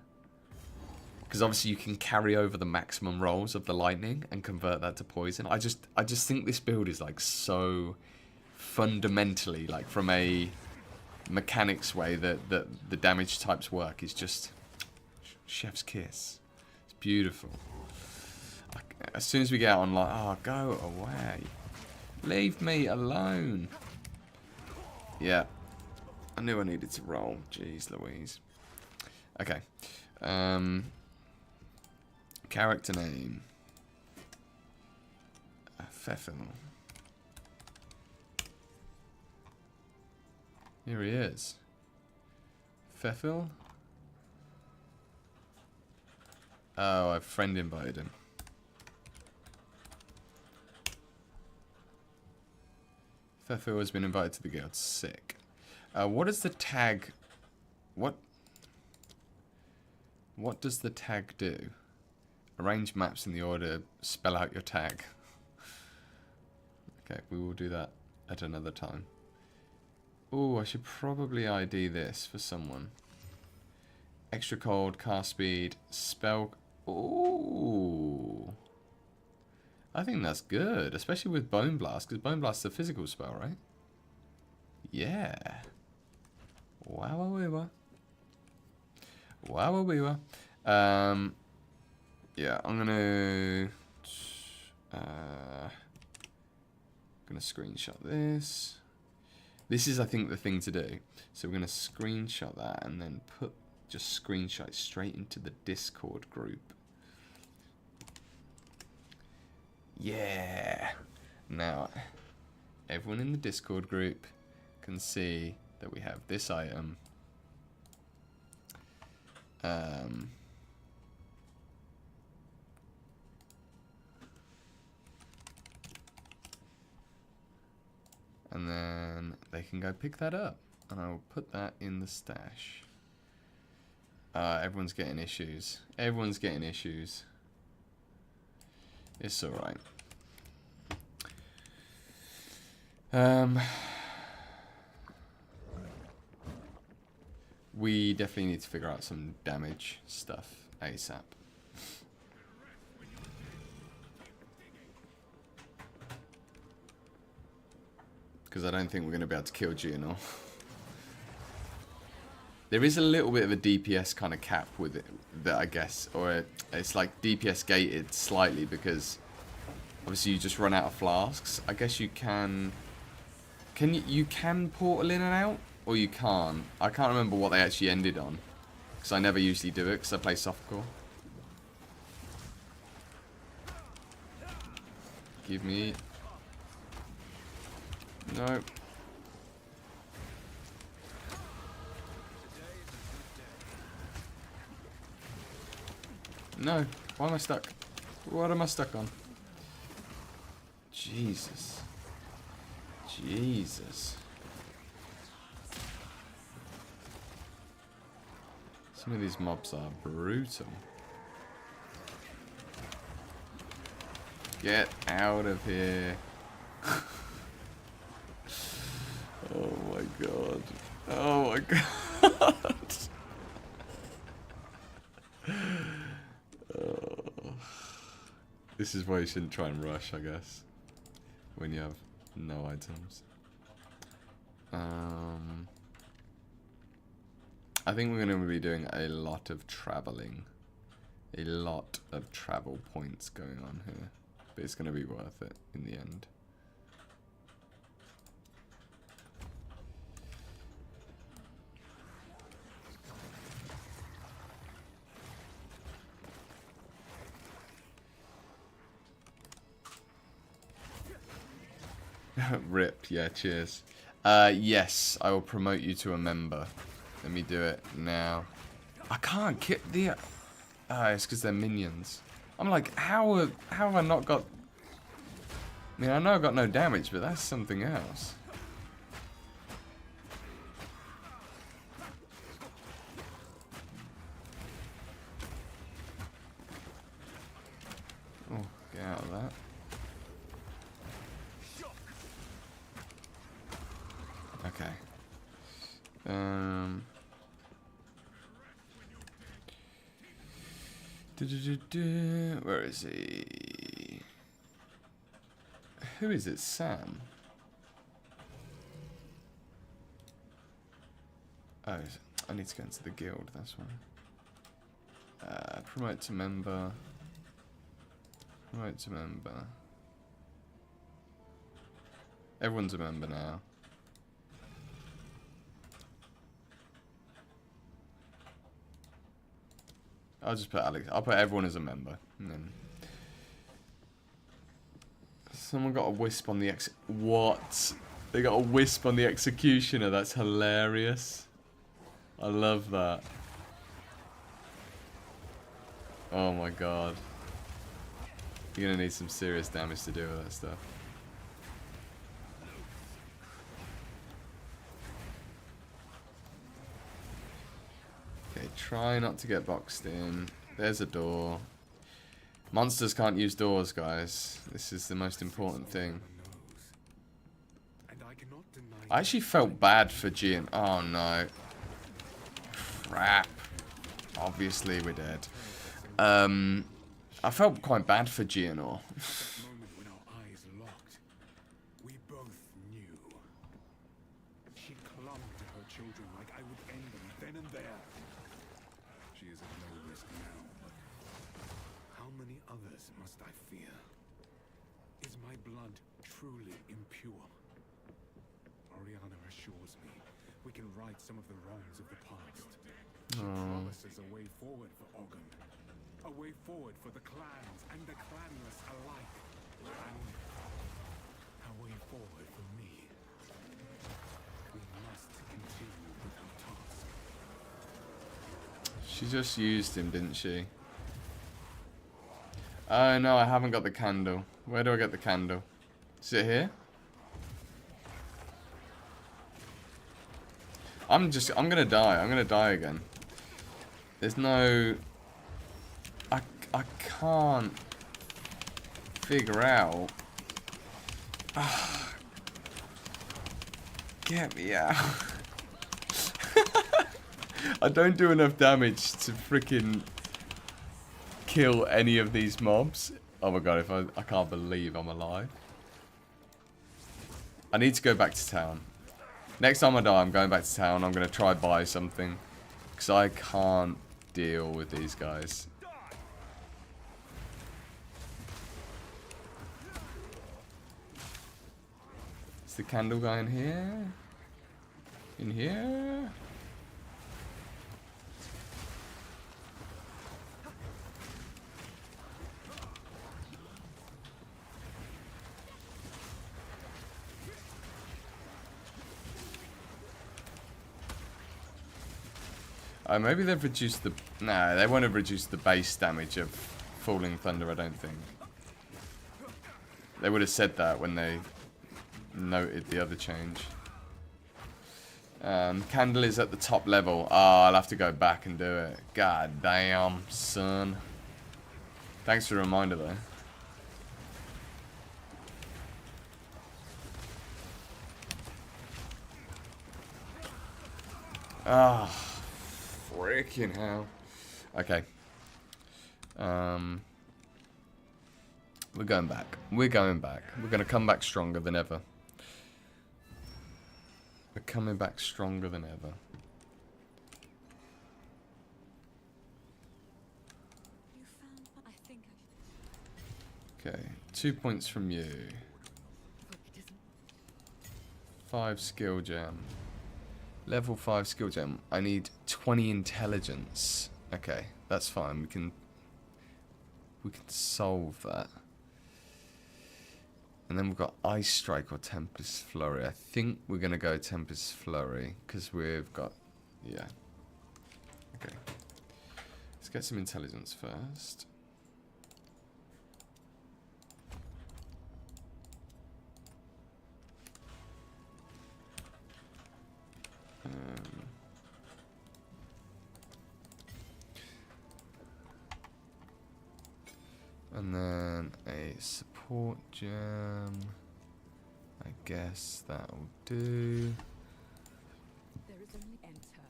Because obviously you can carry over the maximum rolls of the lightning and convert that to poison. I just think this build is like so fundamentally, like from a mechanics way that the damage types work is just chef's kiss. It's beautiful. As soon as we get out on like, oh, go away. Leave me alone. Yeah. I knew I needed to roll. Jeez Louise. Okay. Character name. Pfeffel. Here he is. Pfeffel? Oh, I've friend invited him. Pfeffel has been invited to the guild. Sick. What is the tag? What does the tag do? Arrange maps in the order, spell out your tag. Okay, we will do that at another time. Oh, I should probably ID this for someone. Extra cold, cast speed, spell... Ooh. I think that's good, especially with Bone Blast, because Bone Blast is a physical spell, right? Yeah. Wow, yeah, I'm gonna screenshot this. This is, I think, the thing to do. So we're gonna screenshot that and then just screenshot it straight into the Discord group. Yeah. Now, everyone in the Discord group can see that we have this item. And then they can go pick that up. And I will put that in the stash. Everyone's getting issues. Everyone's getting issues. It's alright. We definitely need to figure out some damage stuff ASAP. Because I don't think we're going to be able to kill Geonor. There is a little bit of a DPS kind of cap with it, that I guess, or it's like DPS gated slightly because obviously you just run out of flasks. I guess you can you can portal in and out, or you can't. I can't remember what they actually ended on, because I never usually do it because I play softcore. Give me. No. No. Why am I stuck? What am I stuck on? Jesus. Jesus. Some of these mobs are brutal. Get out of here. Oh my god. Oh my god. Oh. This is why you shouldn't try and rush, I guess. When you have no items. I think we're going to be doing a lot of traveling. A lot of travel points going on here. But it's going to be worth it in the end. Rip, yeah, cheers. Yes, I will promote you to a member. Let me do it now. I can't get the... it's because they're minions. I'm like, how have I not got... I mean, I know I've got no damage, but that's something else. Oh, get out of that. Okay. Where is he? Who is it? Sam? Oh, I need to go into the guild, that's why. Promote to member. Promote to member. Everyone's a member now. I'll just put Alex. I'll put everyone as a member. And then someone got a wisp on the What? They got a wisp on the executioner. That's hilarious. I love that. Oh my god. You're gonna need some serious damage to deal with that stuff. Okay, try not to get boxed in. There's a door. Monsters can't use doors, guys. This is the most important thing. I actually felt bad for Gian. Oh no. Crap. Obviously we're dead. I felt quite bad for Gianor. Truly impure. Oriana assures me we can right some of the wrongs of the past. She promises a way forward for Ogum, a way forward for the clans and the clanless alike, and a way forward for me. We must continue with our task. She just used him, didn't she? Oh no, I haven't got the candle. Where do I get the candle? Is it here? I'm gonna die. I'm gonna die again. There's no... I can't figure out... Get me out. I don't do enough damage to freaking kill any of these mobs. Oh my god, I can't believe I'm alive. I need to go back to town. Next time I die, I'm going back to town. I'm going to try buy something. Because I can't deal with these guys. Is the candle guy in here? In here? Oh, maybe they've reduced the... No, they won't have reduced the base damage of Falling Thunder, I don't think. They would have said that when they noted the other change. Candle is at the top level. Oh, I'll have to go back and do it. God damn, son. Thanks for the reminder, though. Ah. Freaking hell. Okay. We're going back. We're going back. We're going to come back stronger than ever. We're coming back stronger than ever. You found what I think Okay. 2 points from you. 5 skill gem. Level 5 skill gem. I need 20 intelligence. Okay, that's fine. We can solve that. And then we've got Ice Strike or Tempest Flurry. I think we're gonna go Tempest Flurry because we've got, yeah. Okay. Let's get some intelligence first. And then a support gem. I guess that'll do. There is only enter.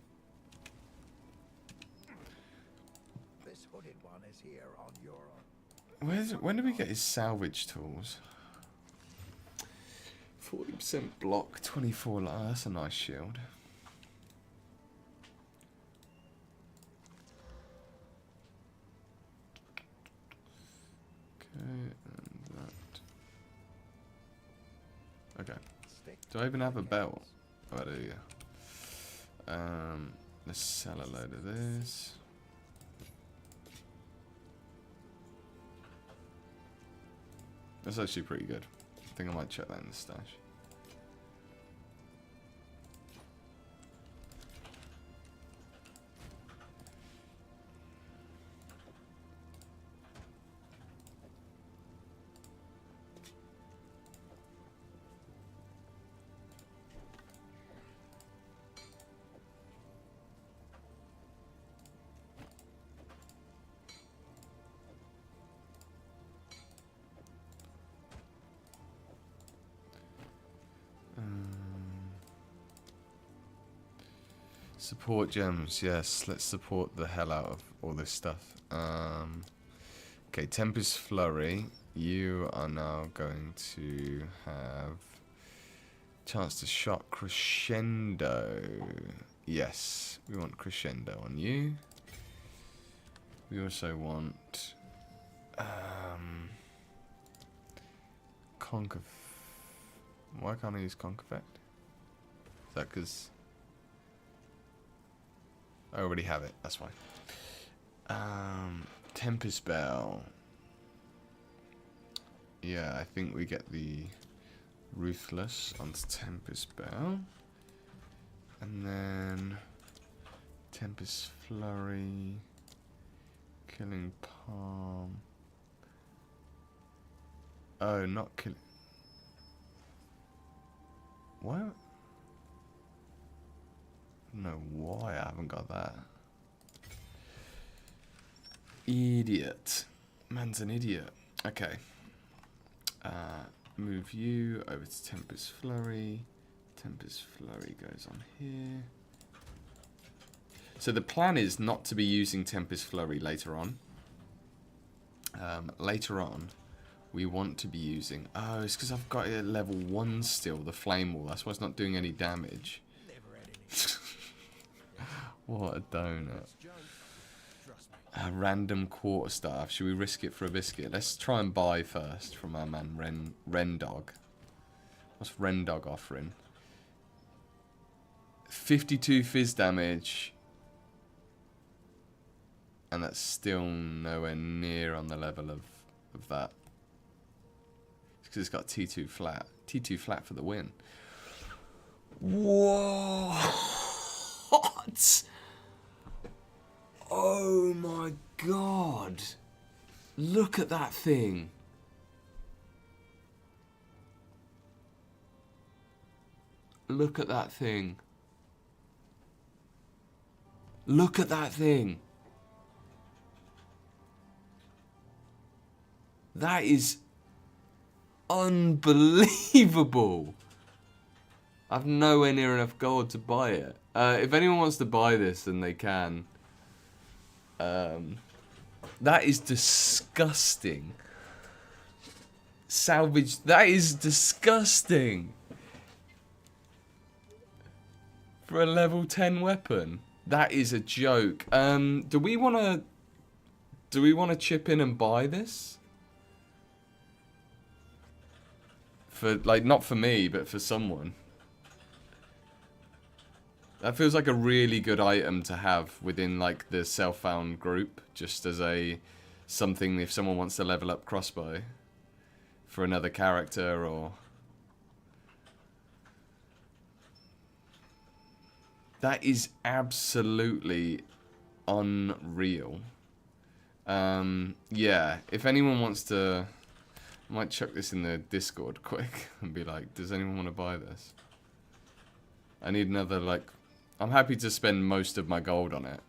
This hooded one is here on your When do we get his salvage tools? 40% block, 24 life. That's a nice shield. Okay, and that. Okay. Do I even have a belt? Oh, I do, yeah. Let's sell a load of this. That's actually pretty good. I think I might check that in the stash. Support gems, yes. Let's support the hell out of all this stuff. Okay, Tempest Flurry. You are now going to have chance to shot Crescendo. Yes, we want Crescendo on you. We also want Conk of... Why can't I use Conk Effect? Is that because... I already have it, that's why. Tempest Bell. Yeah, I think we get the Ruthless onto Tempest Bell. And then Tempest Flurry. Killing Palm. Oh, not killing... What? I don't know why I haven't got that. Idiot. Man's an idiot. Okay. Move you over to Tempest Flurry. Tempest Flurry goes on here. So the plan is not to be using Tempest Flurry later on. Later on, we want to be using... Oh, it's because I've got it at level 1 still, the Flame Wall. That's why it's not doing any damage. What a donut. Random quarterstaff. Should we risk it for a biscuit? Let's try and buy first from our man Rendog. What's Rendog offering? 52 fizz damage. And that's still nowhere near on the level of that. It's because it's got T2 flat. T2 flat for the win. Whoa! What? Oh my god. Look at that thing. Look at that thing. Look at that thing. That is unbelievable. I've nowhere near enough gold to buy it. If anyone wants to buy this, then they can. That is disgusting. Salvage. That is disgusting. For a level 10 weapon. That is a joke. Do we want to chip in and buy this? For, like, not for me, but for someone. That feels like a really good item to have within, like, the self-found group. Just as a... something if someone wants to level up crossbow. For another character, or... That is absolutely unreal. Yeah, if anyone wants to... I might chuck this in the Discord quick and be like, does anyone want to buy this? I need another, like... I'm happy to spend most of my gold on it.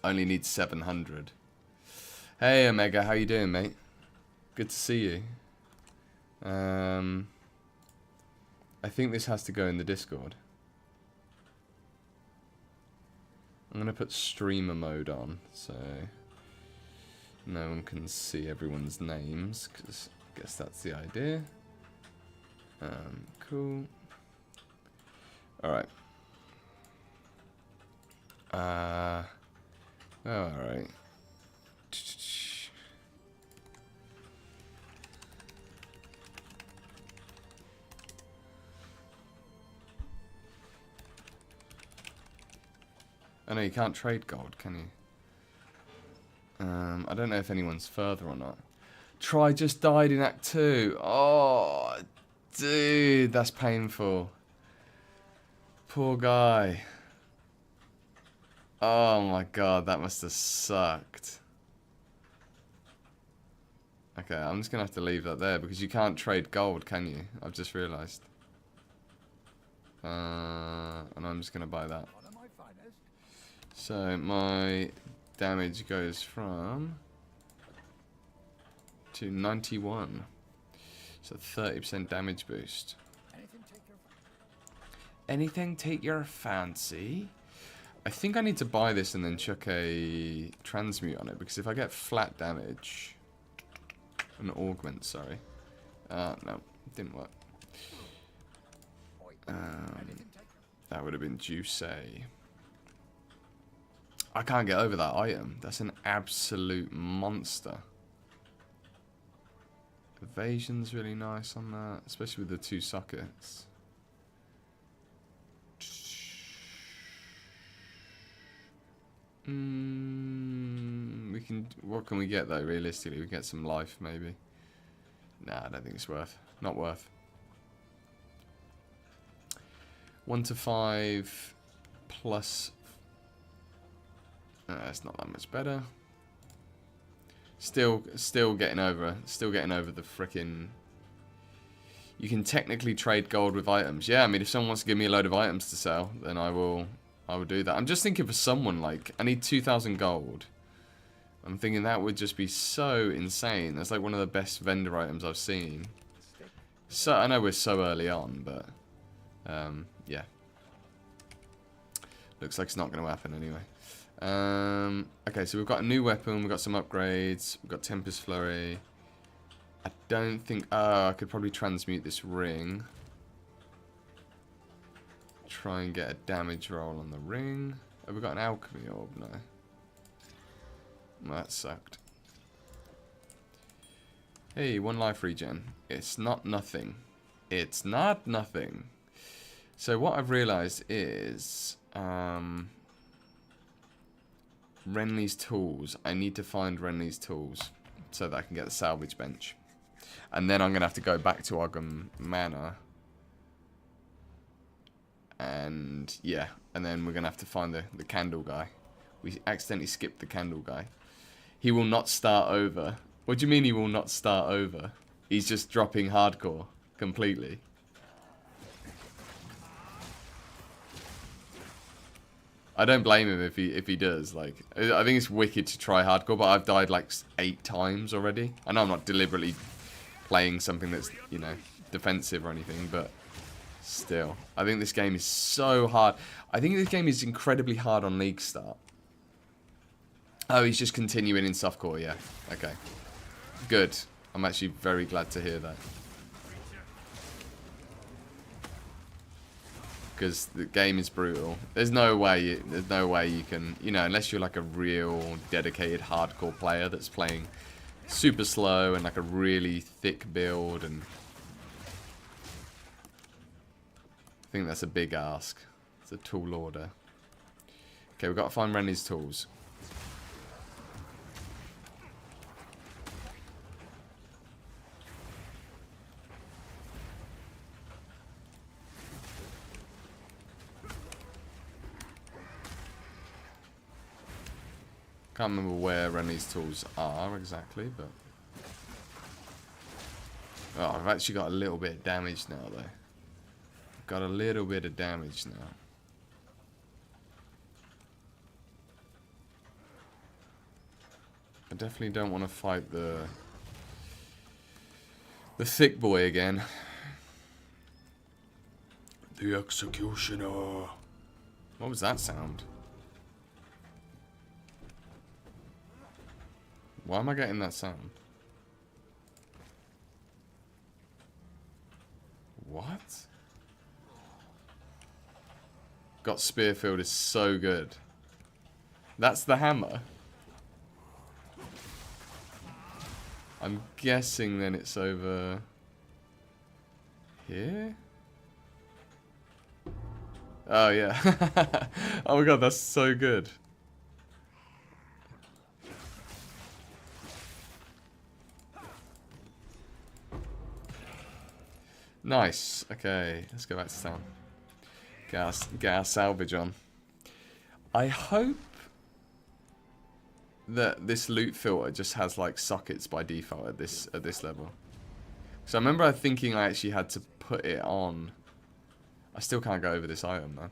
I only need 700. Hey Omega, how you doing, mate? Good to see you. I think this has to go in the Discord. I'm gonna put streamer mode on, so no one can see everyone's names, because I guess that's the idea. Cool. Alright. Alright. I know you can't trade gold, can you? I don't know if anyone's further or not. Try just died in Act 2. Oh, dude, that's painful. Poor guy. Oh my god, that must have sucked. Okay, I'm just gonna have to leave that there because you can't trade gold, can you? I've just realised. And I'm just gonna buy that. So my damage goes from to 91. So 30% damage boost. Anything take your fancy? I think I need to buy this and then chuck a transmute on it, because if I get flat damage, an augment, sorry. No, didn't work. That would have been juicy. I can't get over that item. That's an absolute monster. Evasion's really nice on that, especially with the 2 sockets. We can. What can we get though? Realistically, we get some life maybe. Nah, I don't think it's worth. Not worth. 1 to 5 plus. It's not that much better. Still getting over the frickin'. You can technically trade gold with items. Yeah, I mean, if someone wants to give me a load of items to sell, then I will do that. I'm just thinking for someone, like, I need 2,000 gold. I'm thinking that would just be so insane. That's like one of the best vendor items I've seen. So I know we're so early on, but yeah. Looks like it's not going to happen anyway. Okay, so we've got a new weapon, we've got some upgrades, we've got Tempest Flurry. I don't think... I could probably transmute this ring. Try and get a damage roll on the ring. Have we got an alchemy orb? No. Well, that sucked. Hey, 1 life regen. It's not nothing. It's not nothing. So what I've realised is... Renly's tools. I need to find Renly's tools so that I can get the salvage bench. And then I'm going to have to go back to Ogum Manor. And yeah, and then we're going to have to find the candle guy. We accidentally skipped the candle guy. He will not start over. What do you mean he will not start over? He's just dropping hardcore completely. I don't blame him if he does. Like, I think it's wicked to try hardcore, but I've died like 8 times already. I know I'm not deliberately playing something that's, you know, defensive or anything, but still, I think this game is so hard. I think this game is incredibly hard on League start. Oh, he's just continuing in softcore, yeah. Okay, good. I'm actually very glad to hear that. Because the game is brutal. There's no way you can, you know, unless you're like a real dedicated hardcore player that's playing super slow and like a really thick build, and I think that's a big ask. It's a tall order. Okay, we've got to find Renly's tools. Can't remember where Renly's tools are exactly, but... Oh, I've actually got a little bit of damage now, though. I've got a little bit of damage now. I definitely don't want to fight the thick boy again. The executioner. What was that sound? Why am I getting that sound? What? Got Spearfield is so good. That's the hammer. I'm guessing then it's over here? Oh yeah. Oh my god, that's so good. Nice. Okay, let's go back to town. Get our salvage on. I hope that this loot filter just has like sockets by default at this level. So I remember thinking I actually had to put it on. I still can't go over this item, man.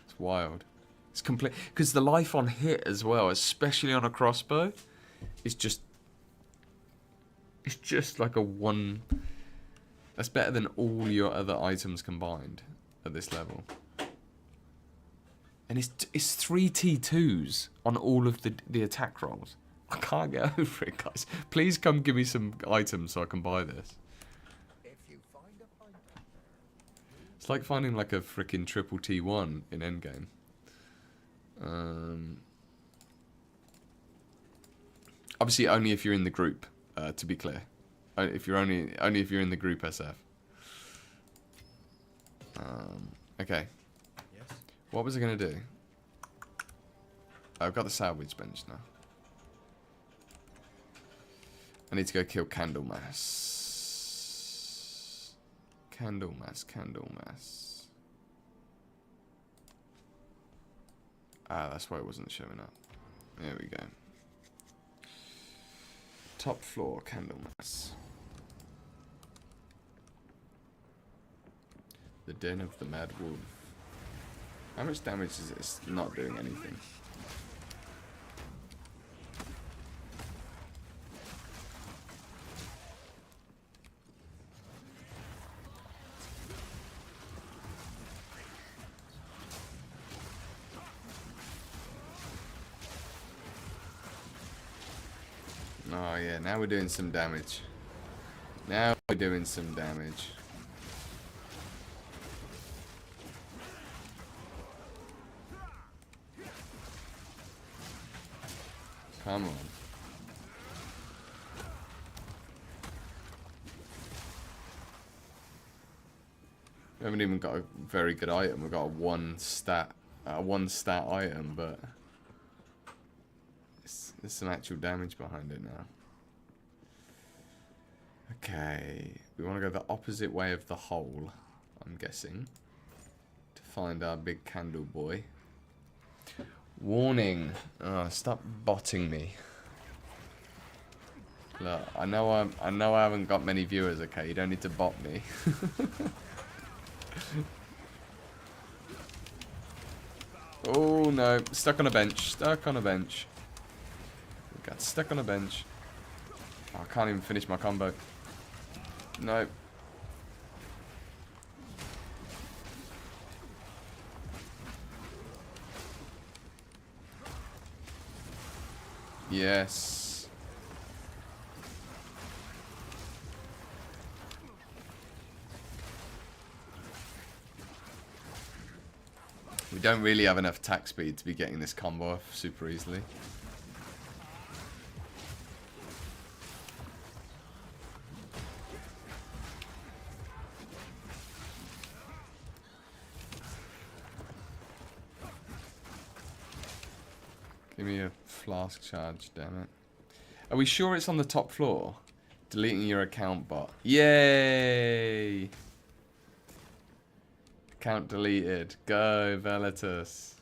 It's wild. It's complete because the life on hit as well, especially on a crossbow, is just. It's just like a one. That's better than all your other items combined at this level. And it's 3 T2s on all of the attack rolls. I can't get over it, guys. Please come give me some items so I can buy this. If you find a fighter, It's like finding like a freaking triple T1 in endgame. Obviously, only if you're in the group. To be clear, if you're only if you're in the group SF. Okay. Yes. What was I gonna do? I've got the salvage bench now. I need to go kill Candlemas. Candlemas. Ah, that's why it wasn't showing up. There we go. Top floor, Candlemas. The Den of the Mad Wolf. How much damage is it? It's not doing anything. Oh yeah, now we're doing some damage. Now we're doing some damage. Come on. We haven't even got a very good item. We've got a one stat item, but there's some actual damage behind it now. Okay, we want to go the opposite way of the hole, I'm guessing, to find our big candle boy. Warning! Oh, stop botting me. Look, I know I haven't got many viewers. Okay, you don't need to bot me. Oh no, stuck on a bench. Stuck on a bench. Got stuck on a bench. Oh, I can't even finish my combo. No. Yes. We don't really have enough attack speed to be getting this combo off super easily. Give me a flask charge, damn it. Are we sure it's on the top floor? Deleting your account bot. Yay! Account deleted. Go, Velitus.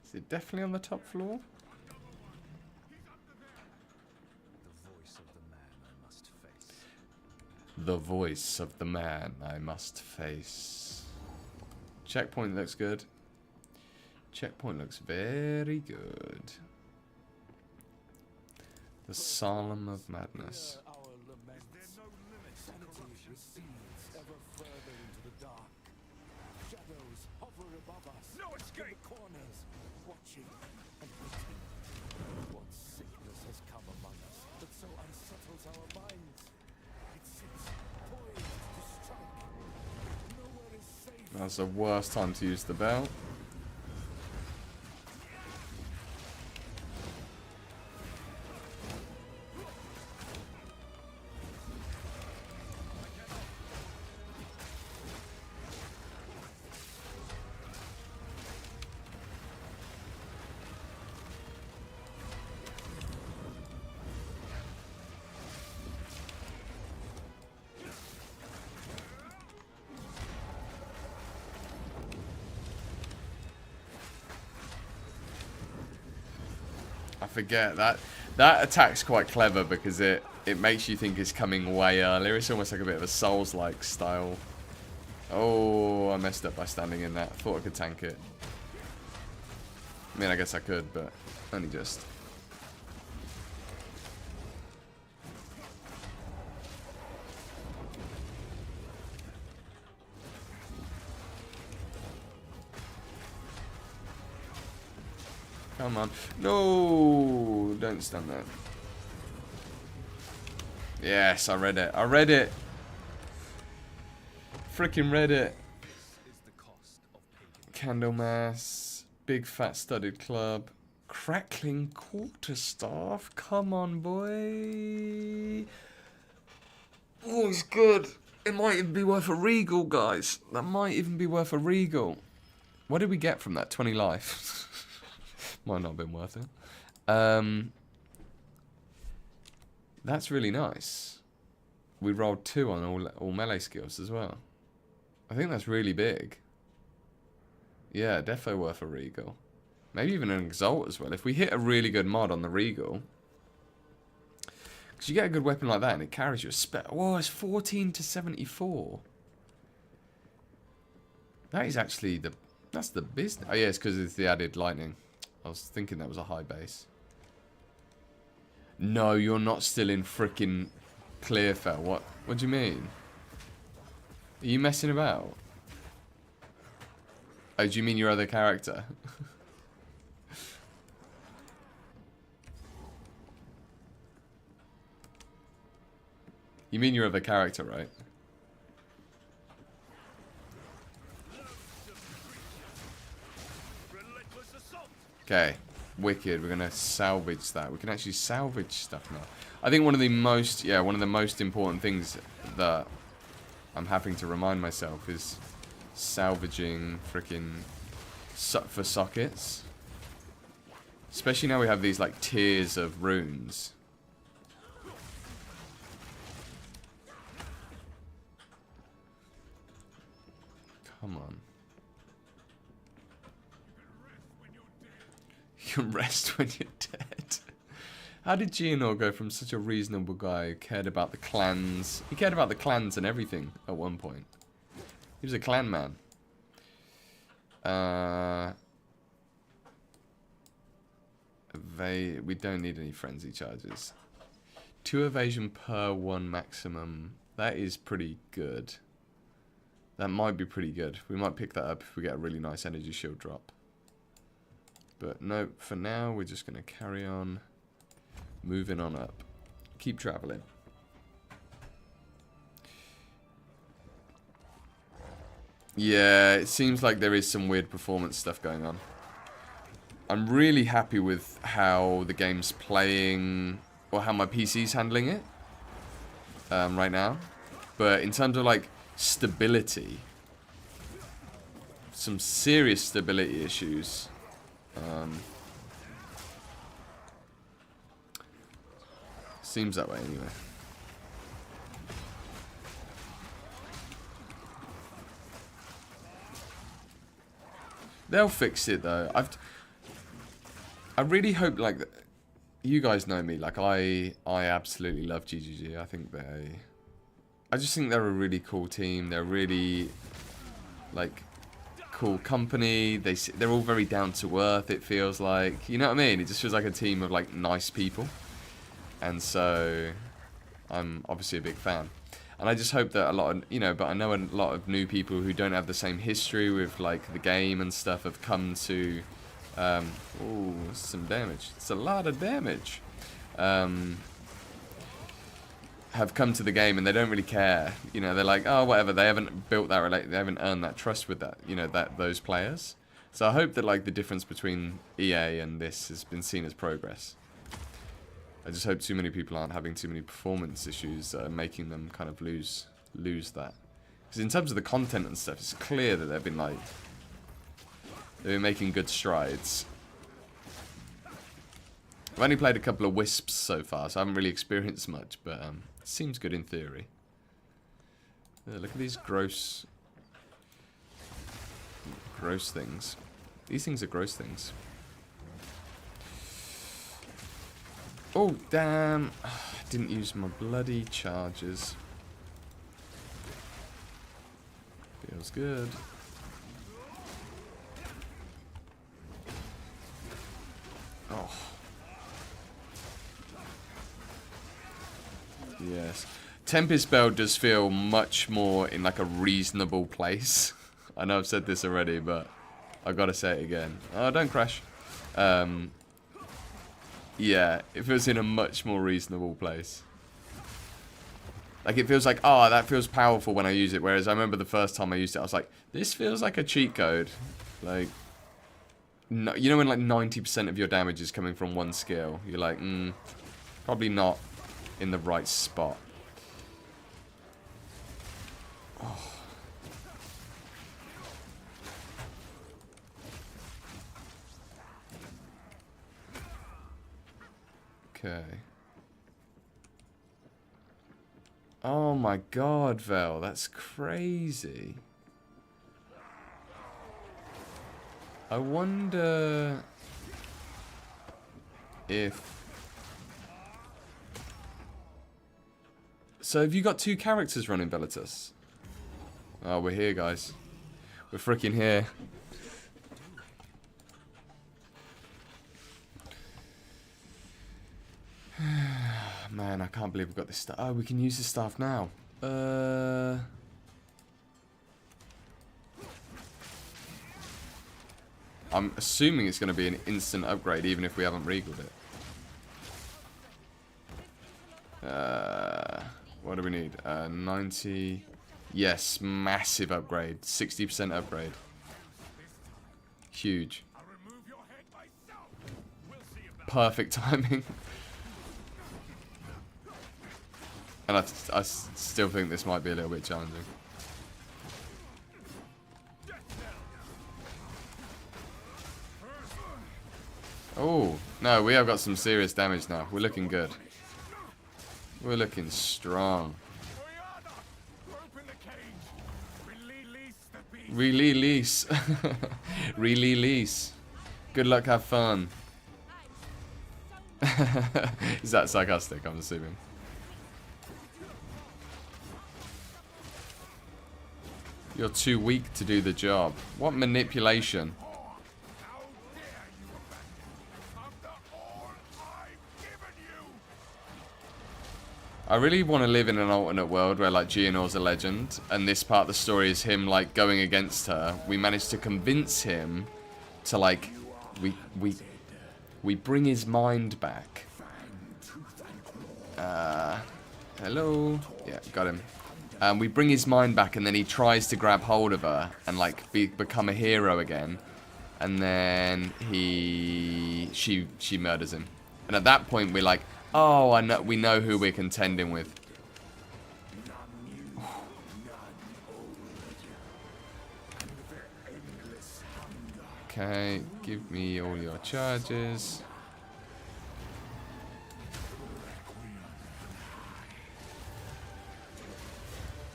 Is it definitely on the top floor? the voice of the man I must face. Checkpoint looks good. Checkpoint looks very good. The Solemn of Madness. No escape! Corners, watching and waiting. What sickness has come among us that so unsettles our minds? It sits poised to strike. Nowhere is safe. That's the worst time to use the bell. I forget that attack's quite clever because it makes you think it's coming way earlier. It's almost like a bit of a Souls-like style. Oh, I messed up by standing in that. Thought I could tank it. I mean, I guess I could, but only just. Come on. No! Don't stun that. Yes, I read it. I read it. Freaking read it. Candlemas. Big fat studded club. Crackling quarterstaff. Come on, boy. Oh, it's good. It might even be worth a regal, guys. That might even be worth a regal. What did we get from that? 20 life. Might not have been worth it. That's really nice. We rolled 2 on all melee skills as well. I think that's really big. Yeah, defo worth a regal. Maybe even an exalt as well. If we hit a really good mod on the regal. Because you get a good weapon like that and it carries you a spell. Whoa, it's 14 to 74. That is actually the... That's the business. Oh yeah, it's because it's the added lightning. I was thinking that was a high base. No, you're not still in frickin' Clearfell. What do you mean? Are you messing about? Oh, do you mean your other character? You mean your other character, right? Okay, wicked. We're gonna salvage that. We can actually salvage stuff now. I think one of the most important things that I'm having to remind myself is salvaging freaking for sockets. Especially now we have these like tiers of runes. Come on. You can rest when you're dead. How did Geonor go from such a reasonable guy who cared about the clans? He cared about the clans and everything at one point. He was a clan man. We don't need any frenzy charges. 2 evasion per 1 maximum. That is pretty good. That might be pretty good. We might pick that up if we get a really nice energy shield drop. But no, for now, we're just going to carry on moving on up. Keep traveling. Yeah, it seems like there is some weird performance stuff going on. I'm really happy with how the game's playing, or how my PC's handling it right now. But in terms of like stability, some serious stability issues. Seems that way anyway. They'll fix it though. I really hope, like, you guys know me, like I absolutely love GGG. I think I just think they're a really cool team. They're really, like, cool company. They're all very down to earth, it feels like. You know what I mean? It just feels like a team of, like, nice people. And so I'm obviously a big fan. And I just hope that a lot of, you know, but I know a lot of new people who don't have the same history with, like, the game and stuff have come to, ooh, some damage. It's a lot of damage. Have come to the game and they don't really care. You know, they're like, oh, whatever. They haven't built that, they haven't earned that trust with that, you know, those players. So I hope that, like, the difference between EA and this has been seen as progress. I just hope too many people aren't having too many performance issues, making them kind of lose that. Because in terms of the content and stuff, it's clear that they've been making good strides. I've only played a couple of Wisps so far, so I haven't really experienced much, but it seems good in theory. Look at these gross things. These things are gross things. Oh, damn. I didn't use my bloody charges. Feels good. Oh. Yes. Tempest Bell does feel much more in, like, a reasonable place. I know I've said this already, but I've got to say it again. Oh, don't crash. Yeah, it feels in a much more reasonable place. Like, it feels like, oh, that feels powerful when I use it. Whereas I remember the first time I used it, I was like, this feels like a cheat code. Like, no, you know when, like, 90% of your damage is coming from one skill? You're like, probably not in the right spot. Oh. Okay. Oh my god, Vel, that's crazy. I wonder if... So have you got two characters running Bellatus? Oh, we're here, guys. We're freaking here. Man, I can't believe we've got this stuff. Oh, we can use this stuff now. I'm assuming it's going to be an instant upgrade, even if we haven't regaled it. What do we need? 90. Yes, massive upgrade. 60% upgrade. Huge. Perfect timing. And I still think this might be a little bit challenging. Oh, no, we have got some serious damage now. We're looking good. We're looking strong. Release. Release. Good luck, have fun. Is that sarcastic, I'm assuming? You're too weak to do the job. What manipulation? I really want to live in an alternate world where, like, Geonor's a legend, and this part of the story is him, like, going against her. We managed to convince him to, like, we bring his mind back. Hello? Yeah, got him. We bring his mind back, and then he tries to grab hold of her and, like, become a hero again. And then she murders him. And at that point, we're like, oh, we know who we're contending with. Okay, give me all your charges.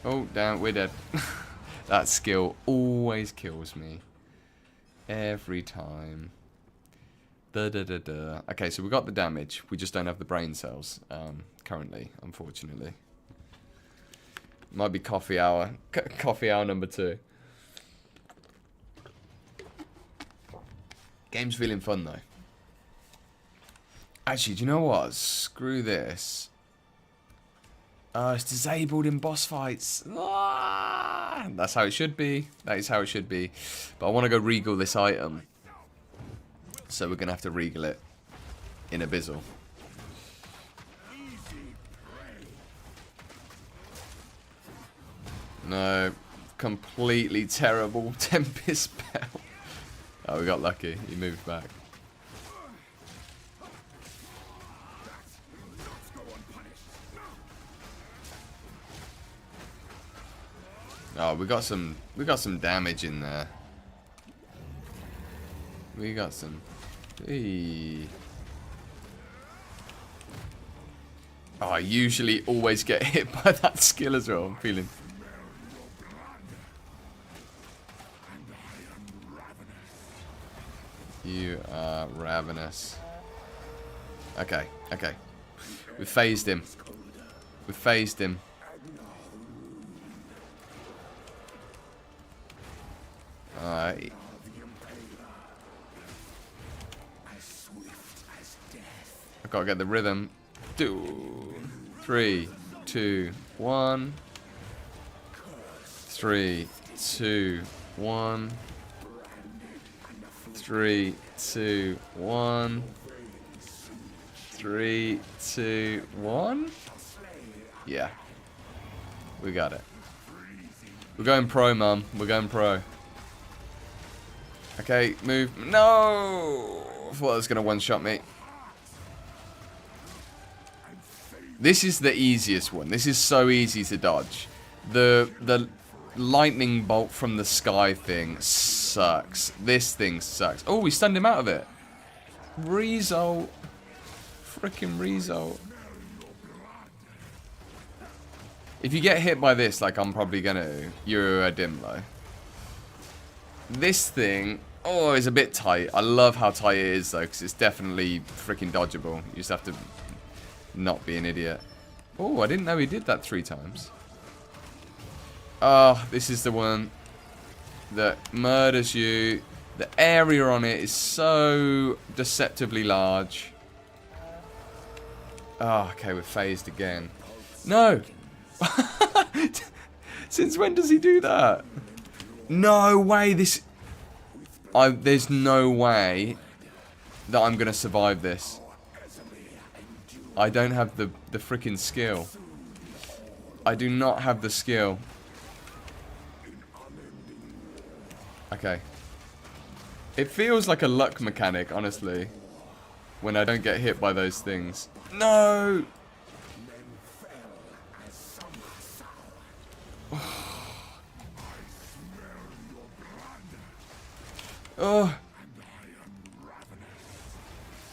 Oh, damn, we're dead. That skill always kills me. Every time. Okay, so we got the damage. We just don't have the brain cells currently, unfortunately. Might be coffee hour. Coffee hour number 2. Game's feeling fun though. Actually, do you know what? Screw this. It's disabled in boss fights. Ah, that's how it should be. That is how it should be. But I want to go regal this item. So we're going to have to regal it in Abyssal. No. Completely terrible Tempest spell. Oh, we got lucky. He moved back. Oh, we got some damage in there. We got some. Hey. Oh, I usually always get hit by that skill as well. I'm feeling. You are ravenous. Okay, okay. We phased him. We phased him. Alright. I've got to get the rhythm. 2, 3, 2, 1. 3, 2, 1. 3, 2, 1. 3, 2, 1. Yeah. We got it. We're going pro, Mum. We're going pro. Okay, move. No! I thought it was going to one-shot me. This is the easiest one. This is so easy to dodge. The lightning bolt from the sky thing sucks. This thing sucks. Oh, we stunned him out of it. Result. Freaking result. If you get hit by this, like I'm probably gonna, you're a dim low. This thing, oh, is a bit tight. I love how tight it is though, because it's definitely freaking dodgeable. You just have to not be an idiot. Oh, I didn't know he did that 3 times. Oh, this is the one that murders you. The area on it is so deceptively large. Oh, okay, we're phased again. No! Since when does he do that? No way, this... there's no way that I'm going to survive this. I don't have the freaking skill. I do not have the skill. Okay. It feels like a luck mechanic, honestly. When I don't get hit by those things. No! Oh.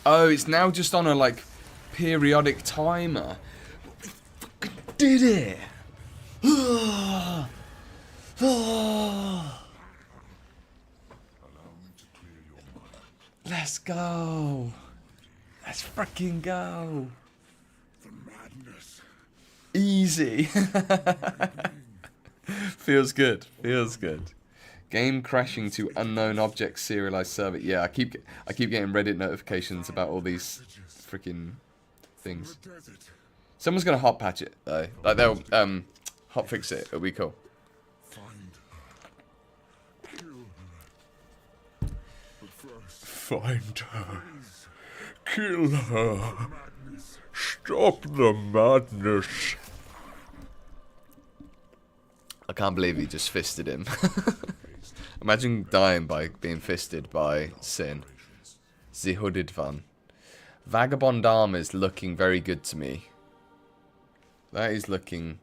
Oh, it's now just on a, like, periodic timer. We fucking did it! Let's go! Let's freaking go! The madness. Easy! Feels good. Feels good. Game crashing to unknown object serialized server. Yeah, I keep getting Reddit notifications about all these freaking things. Someone's gonna hot patch it though. Like they'll hot fix it. It'll be cool. Find her. Kill her. Stop the madness. I can't believe he just fisted him. Imagine dying by being fisted by Sin. The hooded one. Vagabond armor is looking very good to me. That is looking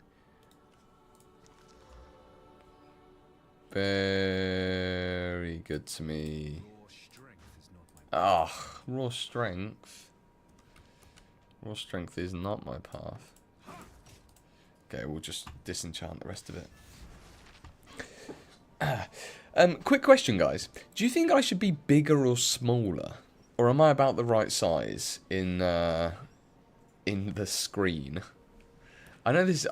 very good to me. Ah, raw strength. Raw strength is not my path. Okay, we'll just disenchant the rest of it. Quick question, guys. Do you think I should be bigger or smaller, or am I about the right size in the screen? I know this.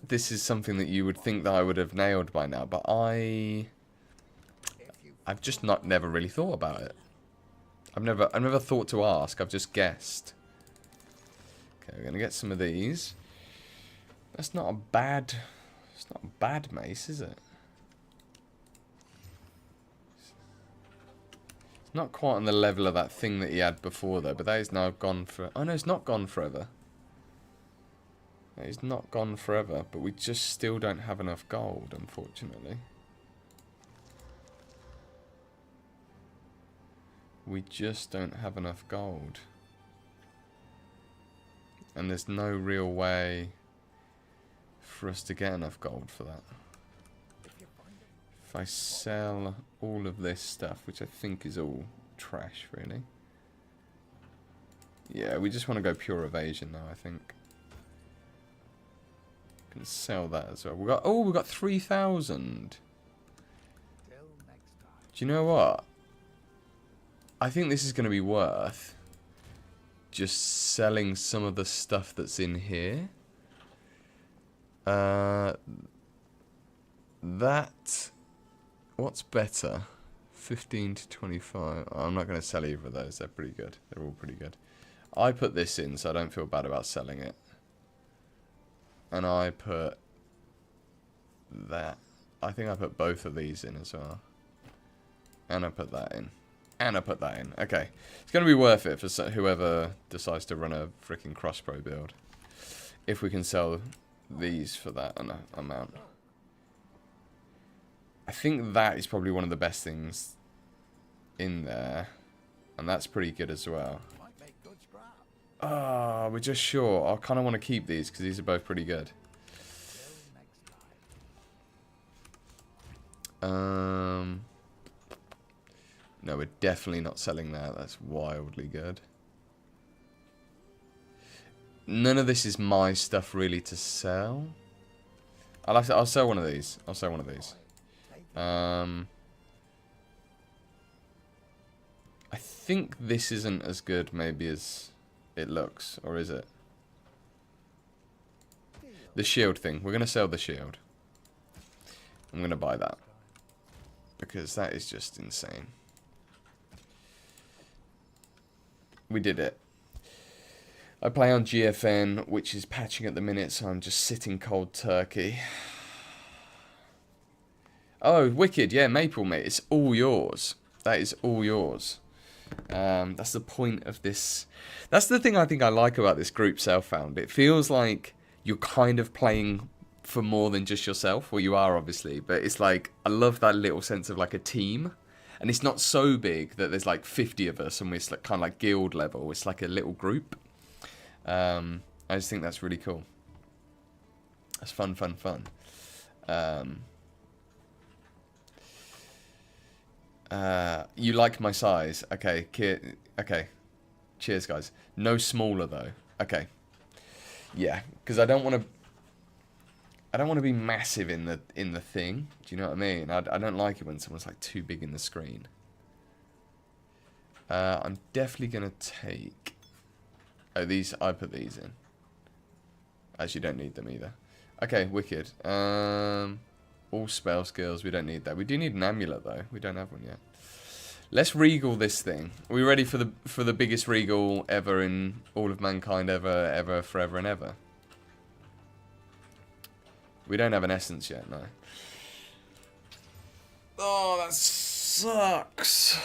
this is something that you would think that I would have nailed by now, but I've just never really thought about it. I've never thought to ask. I've just guessed. Okay, we're gonna get some of these. That's not a bad. It's not a bad mace, is it? It's not quite on the level of that thing that he had before, though. But that is now gone for. Oh no, it's not gone forever. That is not gone forever. But we just still don't have enough gold, unfortunately. We just don't have enough gold. And there's no real way for us to get enough gold for that. If I sell all of this stuff, which I think is all trash, really. Yeah, we just want to go pure evasion now, I think. Can sell that as well. We got 3,000. Do you know what? I think this is going to be worth just selling some of the stuff that's in here. What's better? 15 to 25. Oh, I'm not going to sell either of those. They're pretty good. They're all pretty good. I put this in, so I don't feel bad about selling it. And I put that. I think I put both of these in as well. And I put that in. And I put that in. Okay. It's going to be worth it for whoever decides to run a freaking crossbow build. If we can sell these for that amount. I think that is probably one of the best things in there. And that's pretty good as well. Ah, we're just short. I kind of want to keep these because these are both pretty good. No, we're definitely not selling that. That's wildly good. None of this is my stuff really to sell. I'll sell one of these. I'll sell one of these. I think this isn't as good maybe as it looks, or is it? The shield thing. We're going to sell the shield. I'm going to buy that. Because that is just insane. We did it. I play on GFN, which is patching at the minute, so I'm just sitting cold turkey. Oh, wicked. Yeah, Maple, mate. It's all yours. That is all yours. That's the point of this. That's the thing I think I like about this group Self-Found. It feels like you're kind of playing for more than just yourself. Well, you are, obviously. But it's like, I love that little sense of like a team. And it's not so big that there's like 50 of us and we're like, kind of like guild level. It's like a little group. I just think that's really cool. That's fun. You like my size. Okay, okay. Cheers, guys. No smaller, though. Okay. Yeah, because I don't want to be massive in the thing. Do you know what I mean? I don't like it when someone's like too big in the screen. I'm definitely gonna take. Oh, these I put these in. As you don't need them either. Okay, wicked. All spell skills. We don't need that. We do need an amulet though. We don't have one yet. Let's regal this thing. Are we ready for the biggest regal ever in all of mankind ever, forever and ever? We don't have an essence yet, no. Oh, that sucks.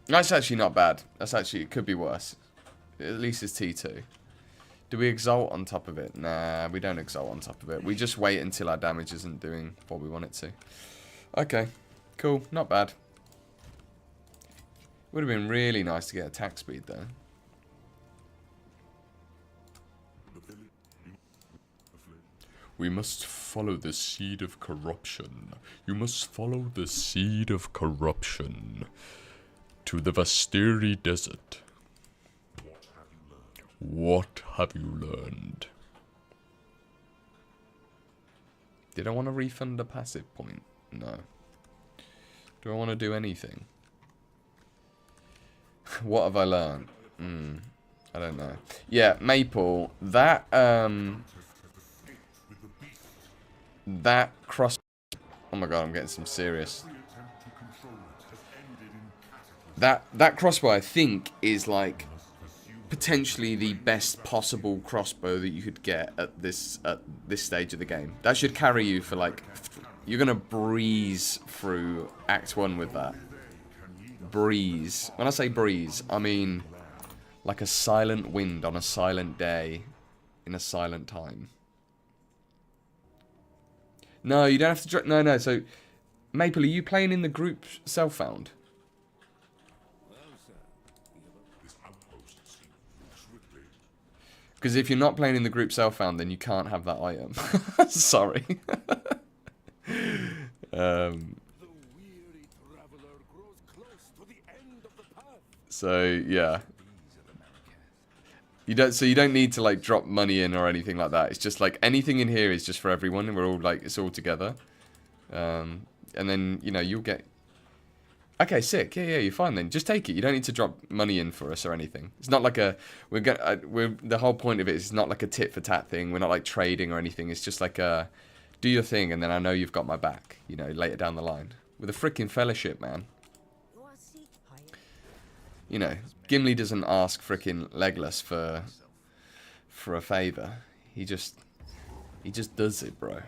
That's actually not bad. That's actually, it could be worse. At least it's T2. Do we exalt on top of it? Nah, we don't exalt on top of it. We just wait until our damage isn't doing what we want it to. Okay, cool. Not bad. Would have been really nice to get attack speed though. We must follow the seed of corruption. You must follow the seed of corruption to the Vastiri Desert. What have you learned? Did I want to refund a passive point? No. Do I want to do anything? What have I learned? I don't know. Yeah, Maple. That that cross... Oh my god, I'm getting some serious... That crossbow, I think, is like potentially the best possible crossbow that you could get at this stage of the game. That should carry you for like... You're gonna breeze through Act 1 with that. Breeze. When I say breeze, I mean like a silent wind on a silent day in a silent time. No, you don't have to... No, so... Maple, are you playing in the group self-found? Because if you're not playing in the group self-found, then you can't have that item. Sorry. So, yeah. You don't need to, like, drop money in or anything like that. It's just, like, anything in here is just for everyone, and we're all, like, it's all together. And then, you know, you'll get... Okay, sick. Yeah, you're fine then. Just take it. You don't need to drop money in for us or anything. It's not like a... the whole point of it is not like a tit-for-tat thing. We're not, like, trading or anything. It's just like a... Do your thing, and then I know you've got my back, you know, later down the line. With a freaking fellowship, man. You know, Gimli doesn't ask freaking Legolas for a favor. He just does it, bro.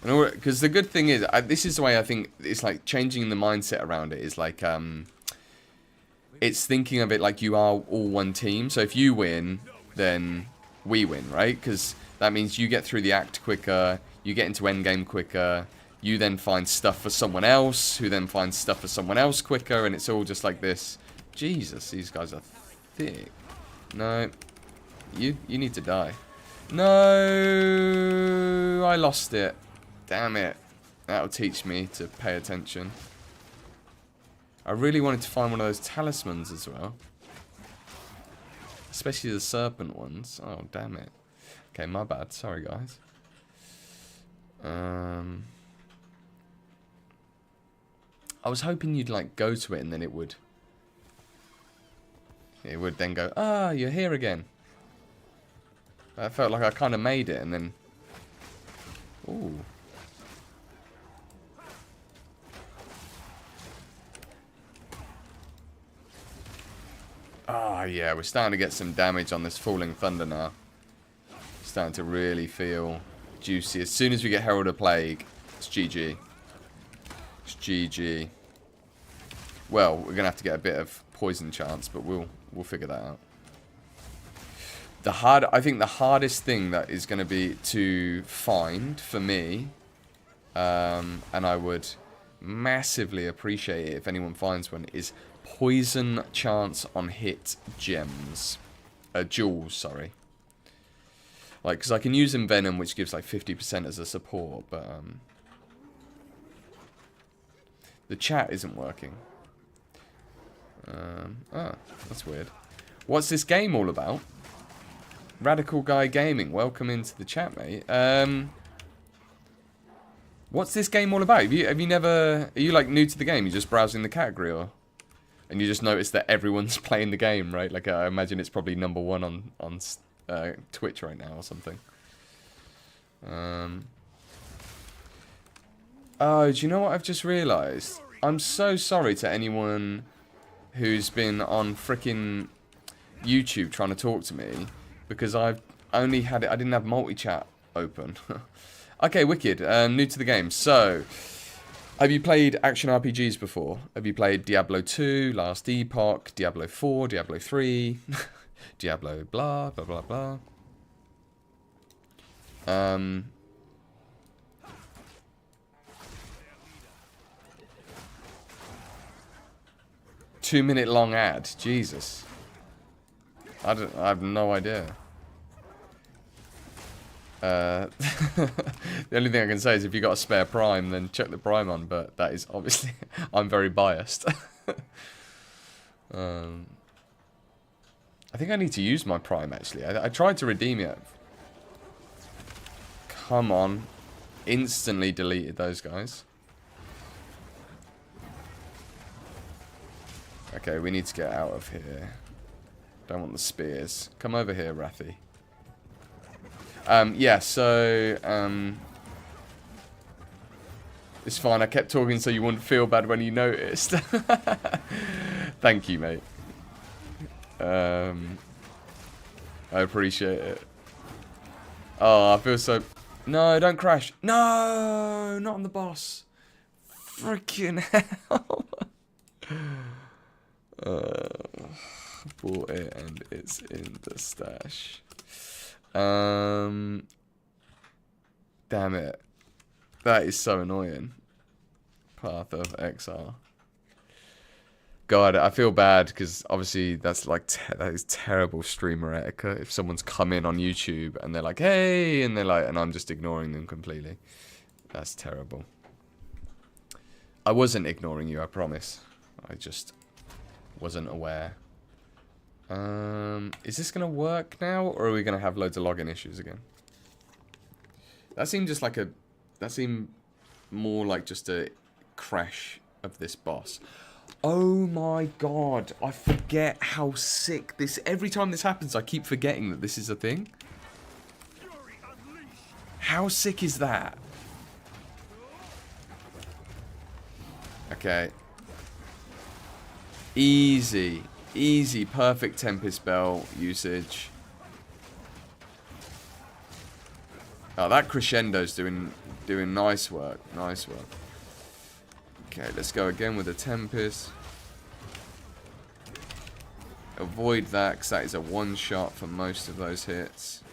Because the good thing is, this is the way I think it's like changing the mindset around it is like, it's thinking of it like you are all one team. So if you win, then we win, right? Because that means you get through the act quicker, you get into endgame quicker, you then find stuff for someone else, who then finds stuff for someone else quicker, and it's all just like this. Jesus, these guys are thick. No, you need to die. No, I lost it. Damn it. That'll teach me to pay attention. I really wanted to find one of those talismans as well. Especially the serpent ones. Oh, damn it. Okay, my bad. Sorry, guys. I was hoping you'd, like, go to it and then it would... It would then go, ah, you're here again. I felt like I kind of made it and then... Ooh. Ah, yeah, we're starting to get some damage on this Falling Thunder now. Starting to really feel juicy. As soon as we get Herald of Plague, it's GG. It's GG. Well, we're going to have to get a bit of poison chance, but we'll figure that out. I think the hardest thing that is going to be to find for me, and I would massively appreciate it if anyone finds one, is poison chance on hit gems. Jewels, sorry. Like, because I can use Envenom, which gives like 50% as a support, but the chat isn't working. Oh, that's weird. What's this game all about? Radical Guy Gaming, welcome into the chat, mate. What's this game all about? Have you never... Are you, like, new to the game? You're just browsing the category, or... And you just notice that everyone's playing the game, right? Like, I imagine it's probably #1 on Twitch right now or something. Oh, do you know what I've just realised? I'm so sorry to anyone who's been on frickin' YouTube trying to talk to me, because I've only had it... I didn't have multi-chat open. Okay, wicked. New to the game. So... Have you played action RPGs before? Have you played Diablo 2, Last Epoch, Diablo 4, Diablo 3, Diablo blah, blah, blah, blah. 2-minute long ad. Jesus. I have no idea. The only thing I can say is if you got a spare Prime, then check the Prime on, but that is obviously... I'm very biased. I think I need to use my Prime, actually. I tried to redeem it. Come on. Instantly deleted those guys. Okay, we need to get out of here. Don't want the spears. Come over here, Rathy. Yeah, so, it's fine. I kept talking so you wouldn't feel bad when you noticed. Thank you, mate. I appreciate it. Oh, I feel so... No, don't crash. No, not on the boss. Freaking hell. Bought it and it's in the stash. Damn it. That is so annoying. Path of Exile. God, I feel bad because obviously that's like that is terrible streamer etiquette. If someone's come in on YouTube and they're like, "Hey," and they're like, and I'm just ignoring them completely. That's terrible. I wasn't ignoring you, I promise. I just wasn't aware. Is this gonna work now, or are we gonna have loads of login issues again? That seemed just like a. That seemed more like just a crash of this boss. Oh my god, I forget how sick this... Every time this happens, I keep forgetting that this is a thing. How sick is that? Okay. Easy. Easy, perfect Tempest Spell usage. Oh, that crescendo's doing nice work. Nice work. Okay, let's go again with a Tempest. Avoid that, because that is a one-shot for most of those hits.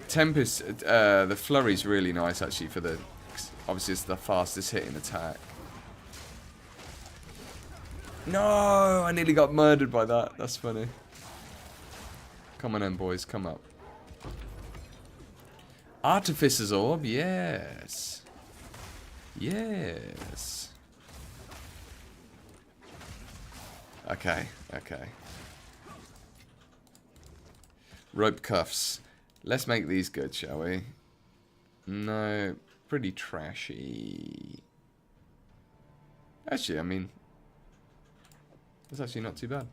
Tempest, the Flurry's really nice, actually, for the... Obviously, it's the fastest hitting attack. No! I nearly got murdered by that. That's funny. Come on in, boys. Come up. Artificer's Orb, yes. Yes. Okay, okay. Rope cuffs. Let's make these good, shall we? No, pretty trashy. Actually, I mean, that's actually not too bad.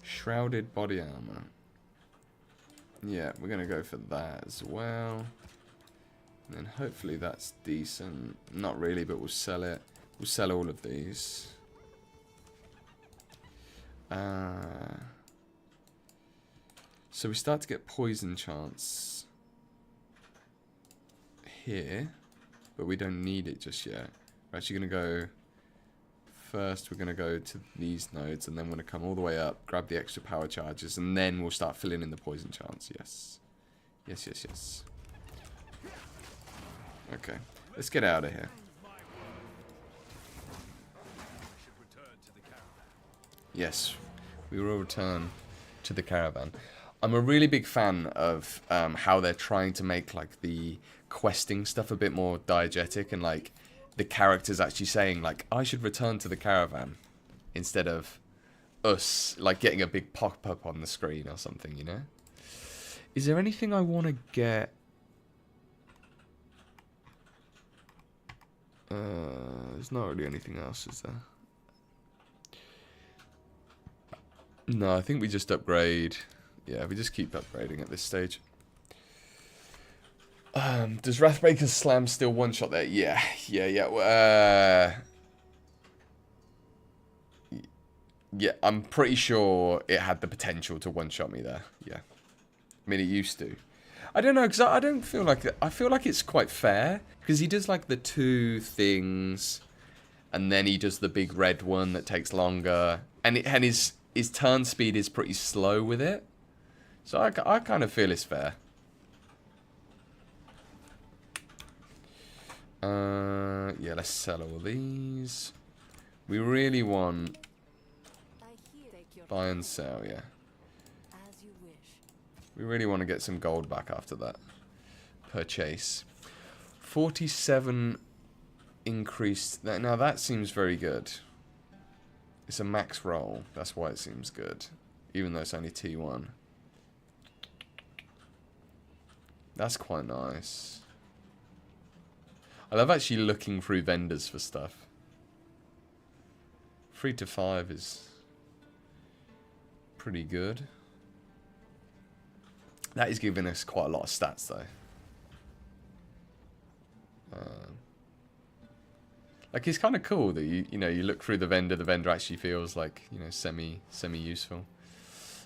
Shrouded body armor. Yeah, we're going to go for that as well. And then hopefully that's decent. Not really, but we'll sell it. We'll sell all of these. So we start to get poison chance here, but we don't need it just yet. We're actually going to go... First, we're going to go to these nodes, and then we're going to come all the way up, grab the extra power charges, and then we'll start filling in the poison chance. Yes. Yes, yes, yes. Okay. Let's get out of here. Yes. We will return to the caravan. I'm a really big fan of how they're trying to make like the questing stuff a bit more diegetic, and like the characters actually saying like, I should return to the caravan, instead of us like getting a big pop-up on the screen or something, you know? Is there anything I want to get? There's not really anything else, is there? No, I think we just upgrade. Yeah, we just keep upgrading at this stage. Does Wrathbreaker's Slam still one-shot there? Yeah. Yeah, I'm pretty sure it had the potential to one-shot me there. Yeah. I mean, it used to. I don't know, because I don't feel like... I feel like it's quite fair, because he does, like, the two things, and then he does the big red one that takes longer, and his turn speed is pretty slow with it. So I kind of feel it's fair. Yeah, let's sell all these. We really want buy and sell, yeah. We really want to get some gold back after that purchase. 47 increased. Now that seems very good. It's a max roll. That's why it seems good. Even though it's only T1. That's quite nice. I love actually looking through vendors for stuff. 3 to 5 is pretty good. That is giving us quite a lot of stats though. Like it's kind of cool that you know, you look through the vendor actually feels like, you know, semi useful.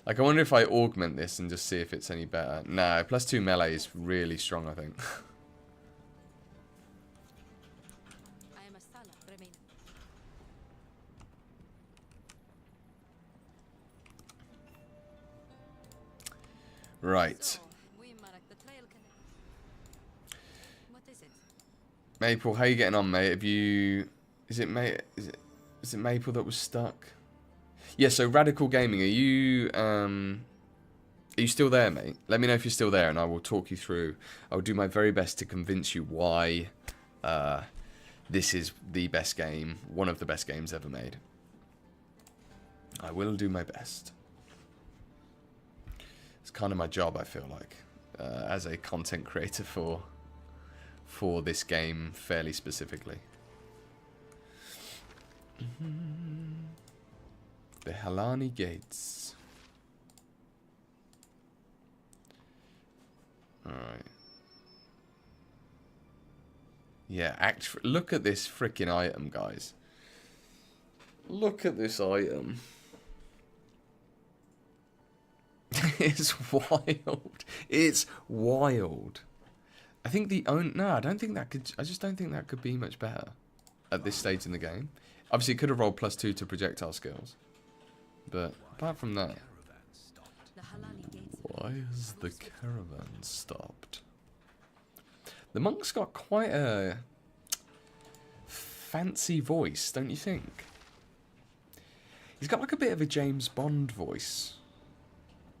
Like I wonder if I augment this and just see if it's any better. No, +2 melee is really strong, I think. I am a Sala, remain. Right. So, we mark the trail what is it? Maple, how you getting on, mate? Have you... Is it Maple that was stuck? Yeah, so Radical Gaming, are you still there, mate? Let me know if you're still there and I will talk you through. I will do my very best to convince you why this is the best game, one of the best games ever made. I will do my best. It's kind of my job, I feel like, as a content creator for this game fairly specifically. The Halani Gates. Alright. Yeah, look at this freaking item, guys. Look at this item. It's wild. It's wild. I think no, I don't think that could. I just don't think that could be much better at this stage in the game. Obviously, it could have rolled +2 to projectile skills, but apart from that, The Halali gates. why has the caravan stopped? The monk's got quite a fancy voice, don't you think? He's got like a bit of a James Bond voice.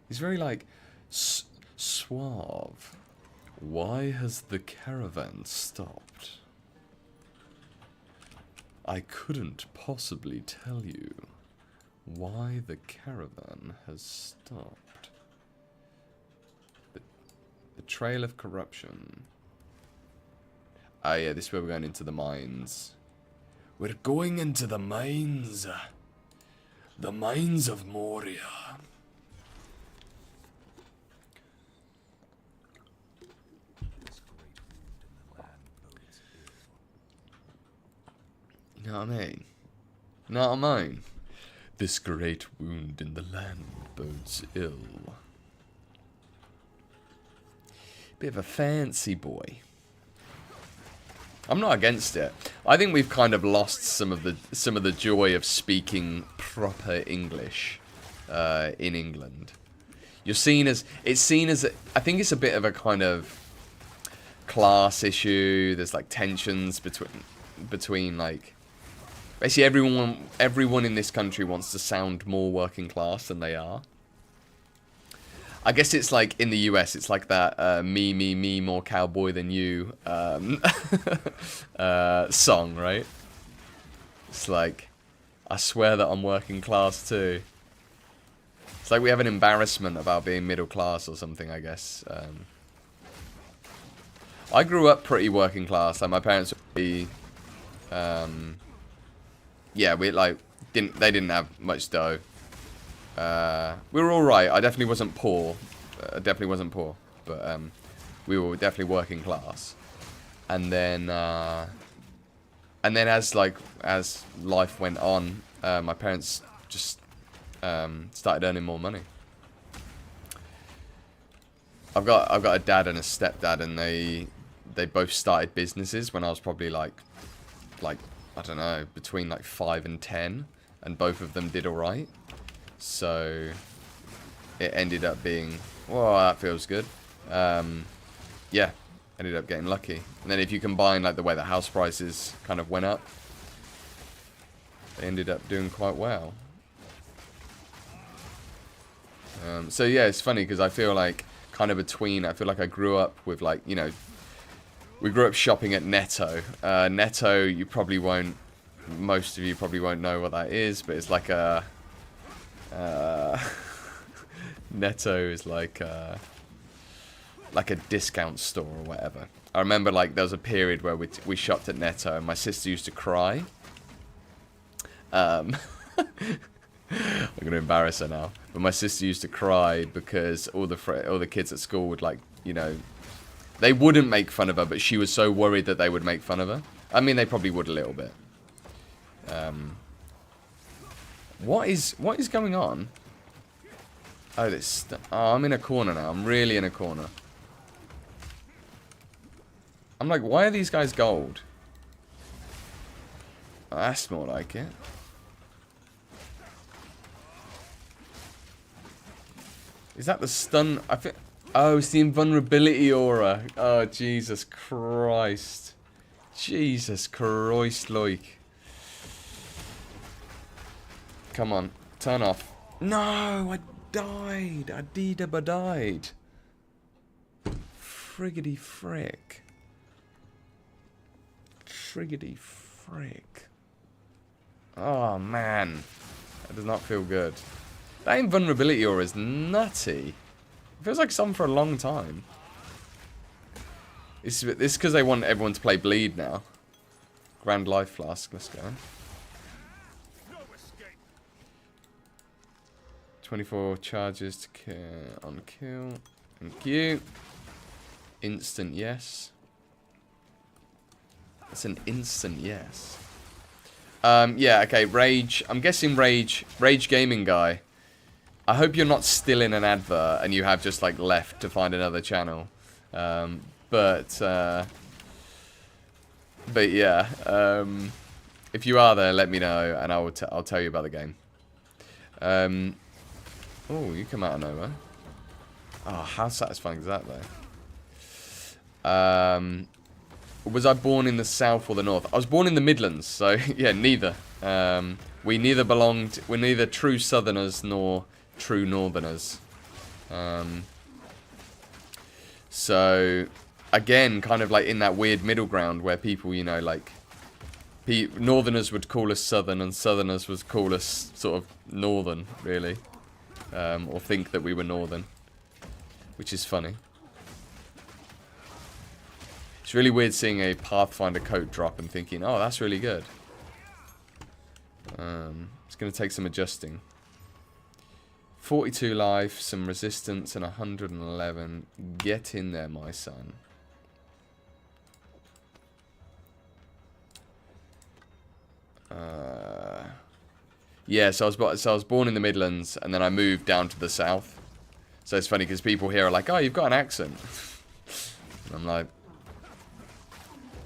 He's very like suave. Why has the caravan stopped? I couldn't possibly tell you why the caravan has stopped. The trail of corruption. Ah, yeah, this is where we're going into the mines. We're going into the mines. The mines of Moria. You know what I mean? You know what I mean? This great wound in the land bodes ill. Bit of a fancy boy. I'm not against it. I think we've kind of lost some of the joy of speaking proper English in England. It's seen as I think it's a bit of a kind of class issue. There's like tensions between like basically everyone in this country wants to sound more working class than they are. I guess it's like in the US, it's like that me, more cowboy than you song, right? It's like, I swear that I'm working class too. It's like we have an embarrassment about being middle class or something, I guess. I grew up pretty working class. Like my parents would be, yeah, they didn't have much dough. We were all right. I definitely wasn't poor. But we were definitely working class. And then as life went on, my parents just started earning more money. I've got a dad and a stepdad, and they both started businesses when I was probably like I don't know, between like 5 and 10, and both of them did all right. So it ended up being, well, that feels good. Yeah, ended up getting lucky. And then if you combine like the way the house prices kind of went up, they ended up doing quite well. So yeah, it's funny because I feel like kind of between, I feel like I grew up with like, you know, we grew up shopping at Netto. Netto, most of you probably won't know what that is, but it's like a, Netto is like like a discount store or whatever. I remember like there was a period where we shopped at Netto and my sister used to cry. I'm gonna embarrass her now, but my sister used to cry because all the kids at school would, like, you know, they wouldn't make fun of her, but she was so worried that they would make fun of her. I mean, they probably would a little bit. What is going on? Oh, I'm in a corner now. I'm really in a corner. I'm like, why are these guys gold? Oh, that's more like it. Is that the stun? I think. Oh, it's the invulnerability aura. Oh, Jesus Christ. Jesus Christ, like. Come on, turn off. No, I died. I died. Friggity frick. Friggity frick. Oh, man. That does not feel good. That invulnerability aura is nutty. It feels like something for a long time. This is because they want everyone to play Bleed now. Grand Life Flask, let's go. 24 charges to on kill. Thank you. Instant yes. It's an instant yes. Yeah, okay, Rage. I'm guessing Rage Gaming Guy. I hope you're not still in an advert and you have just, like, left to find another channel. But yeah. If you are there, let me know and I'll tell you about the game. Oh, you come out of nowhere. Oh, how satisfying is that, though? Was I born in the south or the north? I was born in the Midlands, so yeah, neither. We're neither true southerners nor true northerners. So, again, kind of like in that weird middle ground where people, you know, like, northerners would call us southern and southerners would call us sort of northern, really. Or think that we were northern, which is funny. It's really weird seeing a Pathfinder coat drop and thinking, oh, that's really good. It's going to take some adjusting. 42 life, some resistance, and 111. Get in there, my son. Yeah, so I was born in the Midlands, and then I moved down to the south. So it's funny because people here are like, "Oh, you've got an accent." And I'm like,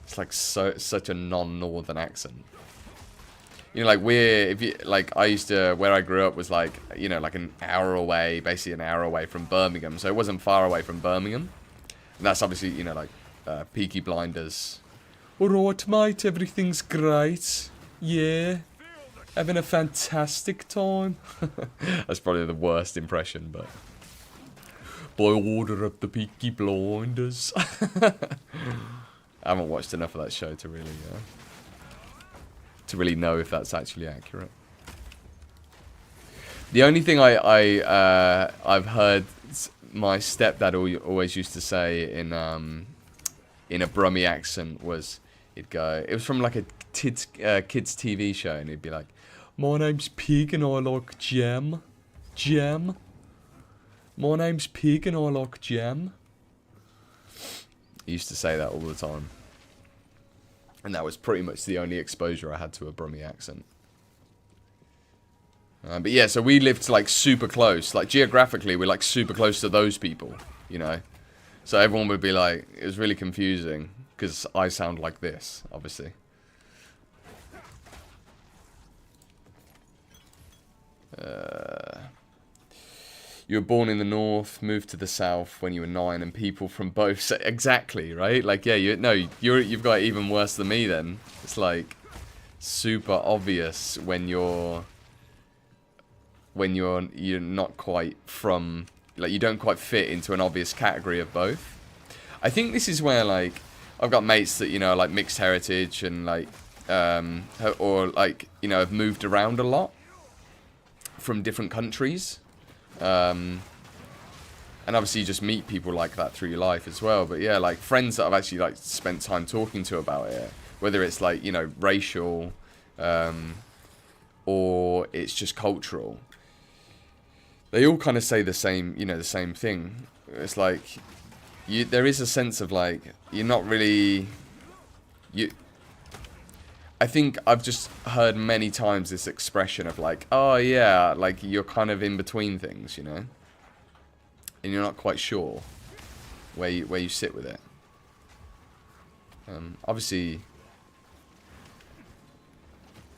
it's like such a non-northern accent. You know, like I used to, where I grew up was like, you know, like an hour away, basically an hour away from Birmingham. So it wasn't far away from Birmingham. And that's obviously, you know, like Peaky Blinders. Alright, mate, everything's great. Yeah. Having a fantastic time. That's probably the worst impression, but... By order of the Peaky Blinders. I haven't watched enough of that show to really know if that's actually accurate. The only thing I've heard my stepdad always used to say in a Brummie accent was, it was from like a kids TV show, and he'd be like, "My name's Pig and I like jam. Jam. My name's Pig and I like jam." He used to say that all the time. And that was pretty much the only exposure I had to a Brummie accent. But yeah, so we lived like super close. Like geographically, we're like super close to those people, you know. So everyone would be like, it was really confusing because I sound like this, obviously. You were born in the north, moved to the south when you were 9, and people from both... Exactly, right? Like, yeah, you've got it even worse than me then. It's like super obvious when you're not quite from... Like, you don't quite fit into an obvious category of both. I think this is where, like, I've got mates that, you know, like mixed heritage and, like, or, like, you know, have moved around a lot from different countries. And obviously you just meet people like that through your life as well. But yeah, like friends that I've actually like spent time talking to about it, whether it's like, you know, racial, or it's just cultural, they all kind of say the same, you know, the same thing. It's like, there is a sense of like, you're not really, I think I've just heard many times this expression of like, oh yeah, like you're kind of in between things, you know? And you're not quite sure where you sit with it. Obviously,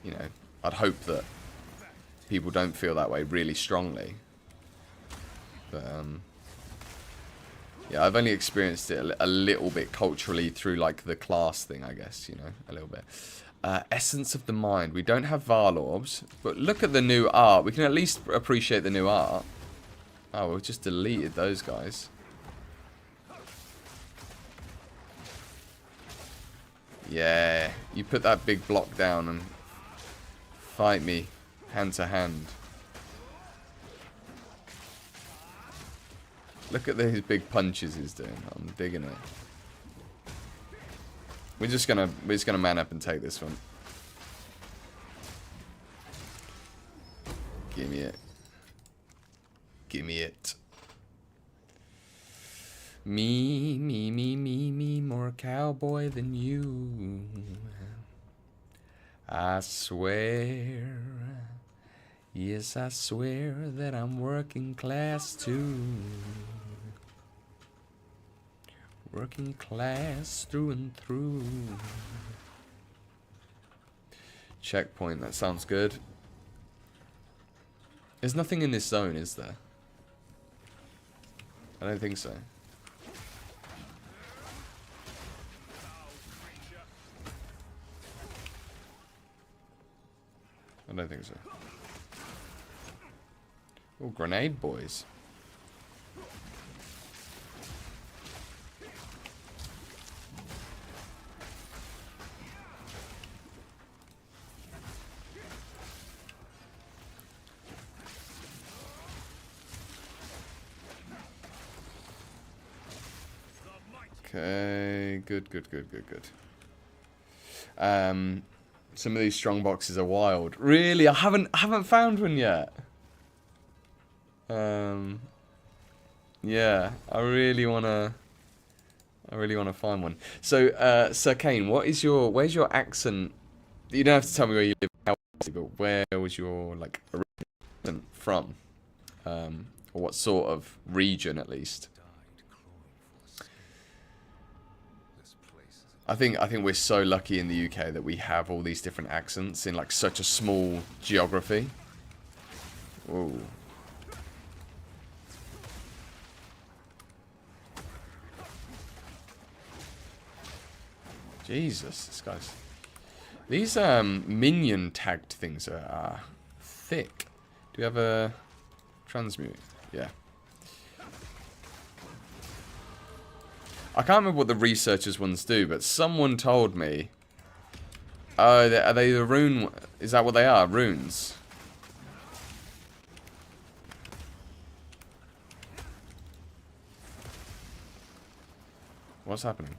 you know, I'd hope that people don't feel that way really strongly. But, yeah, I've only experienced it a little bit culturally through, like, the class thing, I guess, you know, a little bit. Essence of the Mind. We don't have Varlorbs, but look at the new art. We can at least appreciate the new art. Oh, we've just deleted those guys. Yeah, you put that big block down and fight me hand to hand. Look at these big punches he's doing. I'm digging it. We're just gonna man up and take this one. Give me it. Give me it. Me, more cowboy than you. I swear, yes, I swear that I'm working class too. Working class through and through. Checkpoint, that sounds good. There's nothing in this zone, is there? I don't think so. I don't think so. Oh, grenade boys. Okay, good. Some of these strong boxes are wild. Really, I haven't found one yet. Yeah, I really wanna find one. So, Sir Kane, where's your accent? You don't have to tell me where you live, but where was your like accent from? Or what sort of region, at least? I think we're so lucky in the UK that we have all these different accents in like such a small geography. Whoa. Jesus, this guy's... These minion tagged things are thick. Do we have a transmute? Yeah. I can't remember what the researchers ones do, but someone told me... Oh, are they the rune... Is that what they are? Runes? What's happening?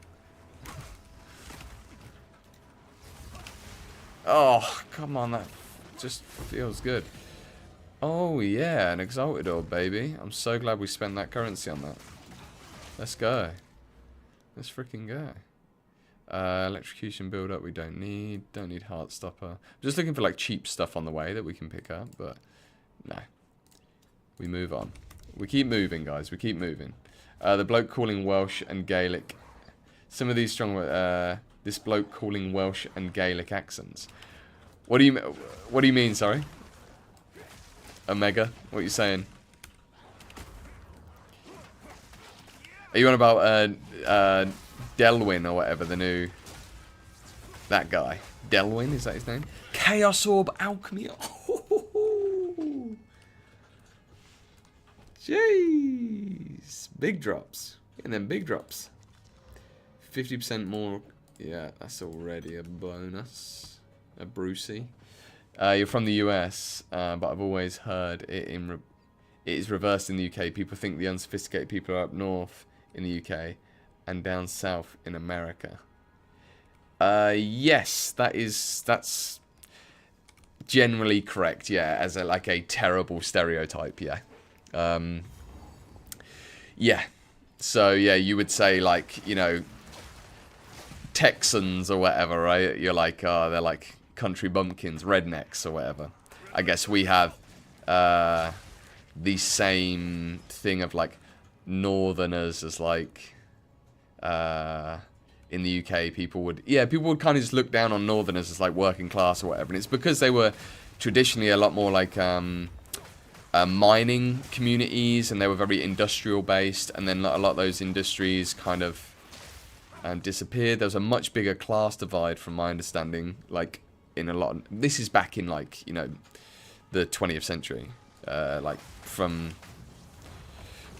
Oh, come on, that just feels good. Oh, yeah, an Exalted Orb, baby. I'm so glad we spent that currency on that. Let's go. Let's freaking go. Electrocution build-up we don't need. Don't need Heartstopper. I'm just looking for, like, cheap stuff on the way that we can pick up, but no. We move on. We keep moving, guys. We keep moving. The bloke calling Welsh and Gaelic. Some of these strong... this bloke calling Welsh and Gaelic accents. What do you mean, sorry? Omega? What are you saying? Are you on about Delwyn or whatever, the new... That guy. Delwyn, is that his name? Chaos Orb Alchemy. Oh, jeez. Big drops. And then big drops. 50% more... Yeah, that's already a bonus. A Brucey. You're from the US, but I've always heard it it is reversed in the UK. People think the unsophisticated people are up north in the UK and down south in America. Yes, that's generally correct. Yeah, as a terrible stereotype. Yeah, yeah. So yeah, you would say like, you know, Texans or whatever, right? You're like, oh, they're like country bumpkins, rednecks or whatever. I guess we have the same thing of like northerners as like in the UK people would kind of just look down on northerners as like working class or whatever, and it's because they were traditionally a lot more like mining communities, and they were very industrial based, and then a lot of those industries kind of disappeared. There was a much bigger class divide from my understanding, like in a lot of, this is back in like, you know, the 20th century, like from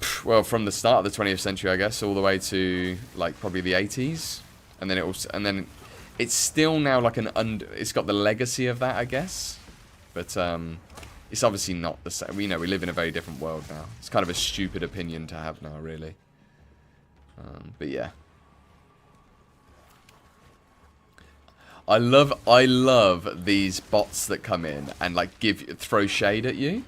the start of the 20th century, I guess, all the way to like probably the 80s, and then it's still now like it's got the legacy of that, I guess, but it's obviously not the same. You know, we live in a very different world now. It's kind of a stupid opinion to have now, really. But yeah, I love these bots that come in and like throw shade at you.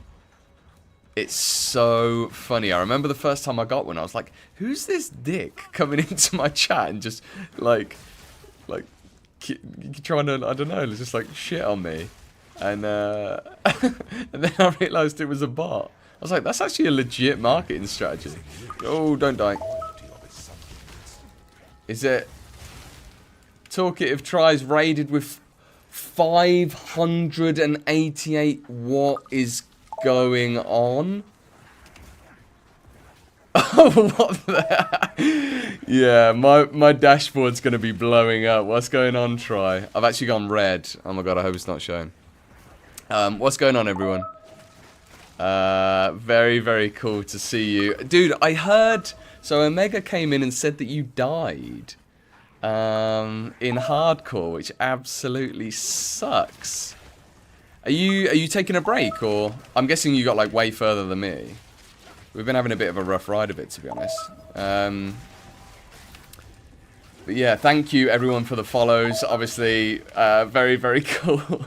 It's so funny. I remember the first time I got one, I was like, who's this dick coming into my chat and just like trying to, I don't know, just like shit on me. And and then I realised it was a bot. I was like, that's actually a legit marketing strategy. Oh, don't die. Is it Talkative Tries raided with 588? What is going on? Oh, what the? Yeah, my dashboard's gonna be blowing up. What's going on, Try? I've actually gone red. Oh my god, I hope it's not showing. What's going on, everyone? Very, very cool to see you. Dude, I heard, so Omega came in and said that you died in hardcore, which absolutely sucks. Are you taking a break, or I'm guessing you got like way further than me? We've been having a bit of a rough ride of it, to be honest. But yeah, thank you everyone for the follows. Obviously, very, very cool.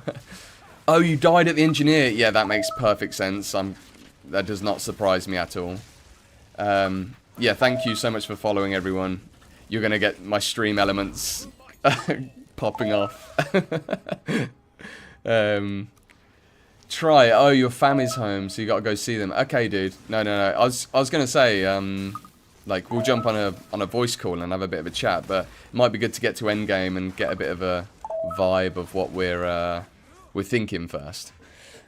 Oh, you died at the engineer. Yeah, that makes perfect sense. That does not surprise me at all. Yeah, thank you so much for following, everyone. You're gonna get my stream elements popping off. Try. Oh, your family's home, so you gotta go see them. Okay, dude. No. I was gonna say, like, we'll jump on a voice call and have a bit of a chat, but it might be good to get to endgame and get a bit of a vibe of what we're thinking first.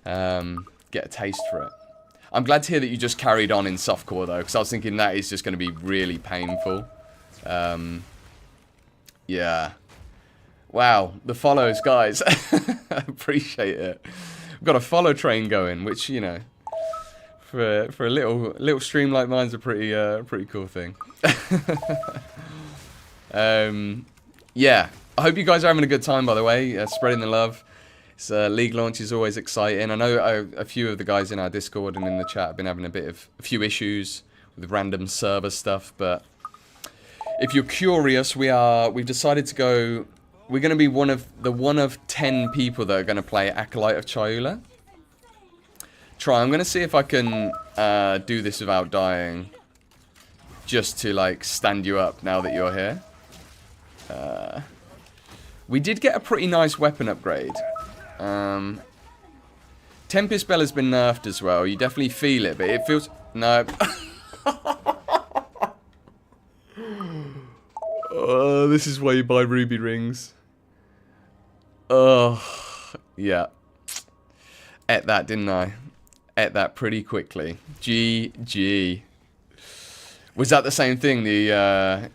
Get a taste for it. I'm glad to hear that you just carried on in softcore though, because I was thinking that is just going to be really painful. Yeah. Wow, the follows, guys. Appreciate it. We've got a follow train going, which, you know, for a little stream like mine's a pretty cool thing. Yeah, I hope you guys are having a good time, by the way, spreading the love. League launch is always exciting. I know a few of the guys in our Discord and in the chat have been having a few issues with random server stuff, but if you're curious, we've decided to go. We're going to be one of 10 people that are going to play Acolyte of Chayula. Try. I'm going to see if I can do this without dying, just to like stand you up now that you're here. We did get a pretty nice weapon upgrade. Tempest Bell has been nerfed as well. You definitely feel it, but it feels... No. Oh, this is why you buy ruby rings. Oh, yeah. Ate that, didn't I? Ate that pretty quickly. GG. Was that the same thing? The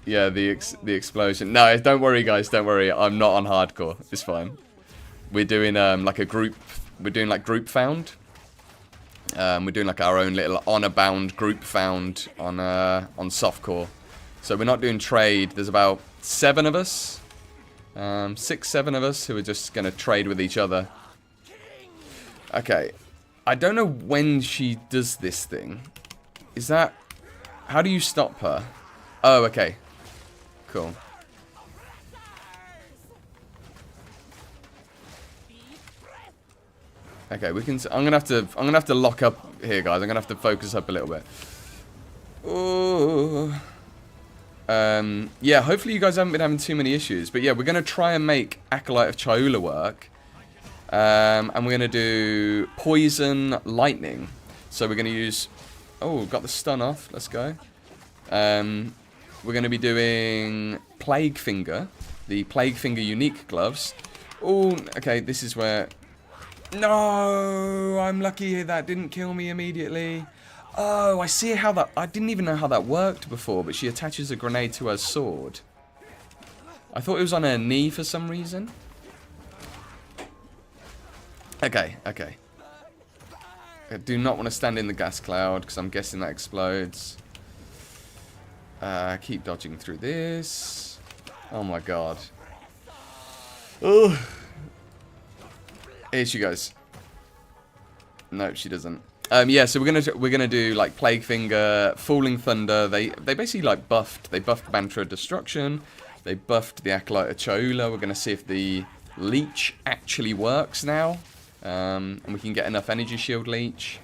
explosion? No, don't worry, guys. Don't worry. I'm not on hardcore. It's fine. We're doing like a group. We're doing like group found. We're doing like our own little honor-bound group found on softcore. So we're not doing trade. There's about 7 of us, 6, 7 of us who are just gonna trade with each other. Okay, I don't know when she does this thing. Is that... How do you stop her? Oh, okay. Cool. Okay, we can... I'm gonna have to lock up here, guys. I'm gonna have to focus up a little bit. Ooh. Yeah, hopefully you guys haven't been having too many issues. But yeah, we're gonna try and make Acolyte of Cholula work. And we're gonna do Poison Lightning. So we're gonna use... Oh, got the stun off. Let's go. We're gonna be doing Plague Finger. The Plague Finger unique gloves. Oh, okay, this is where... No, I'm lucky that didn't kill me immediately. Oh, I see how that... I didn't even know how that worked before, but she attaches a grenade to her sword. I thought it was on her knee for some reason. Okay, okay. I do not want to stand in the gas cloud, because I'm guessing that explodes. Keep dodging through this. Oh my god. Ugh. Here she goes. No, she doesn't. Yeah, so we're gonna do like Plague Finger, Falling Thunder. They basically like buffed. They buffed Mantra of Destruction. They buffed the Acolyte of Cholula. We're gonna see if the Leech actually works now, and we can get enough Energy Shield Leech.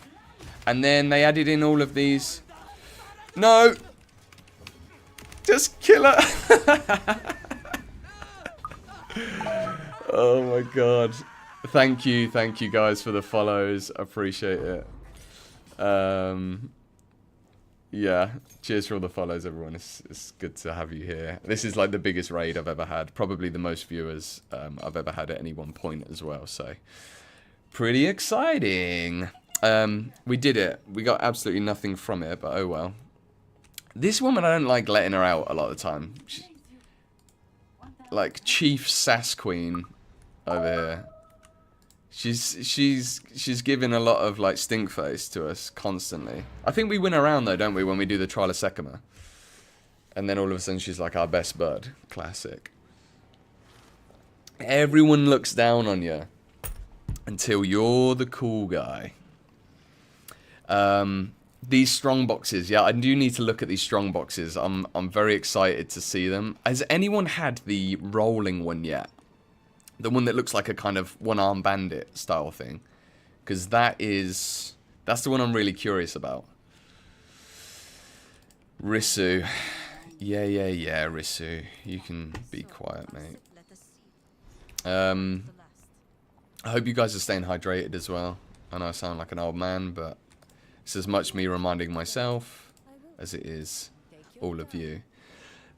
And then they added in all of these. No, just kill her. Oh my god. Thank you guys for the follows. Appreciate it. Yeah, cheers for all the follows, everyone. It's good to have you here. This is like the biggest raid I've ever had. Probably the most viewers I've ever had at any one point as well. So, pretty exciting. We did it. We got absolutely nothing from it, but oh well. This woman, I don't like letting her out a lot of the time. She's like Chief Sass Queen over here. She's giving a lot of like stink face to us constantly. I think we win around though, don't we, when we do the Trial of Sekima? And then all of a sudden she's like our best bud. Classic. Everyone looks down on you until you're the cool guy. These strong boxes, yeah, I do need to look at these strong boxes. I'm very excited to see them. Has anyone had the rolling one yet? The one that looks like a kind of one-arm bandit style thing. Because that's the one I'm really curious about. Risu. Yeah, Risu. You can be quiet, mate. I hope you guys are staying hydrated as well. I know I sound like an old man, but it's as much me reminding myself as it is all of you.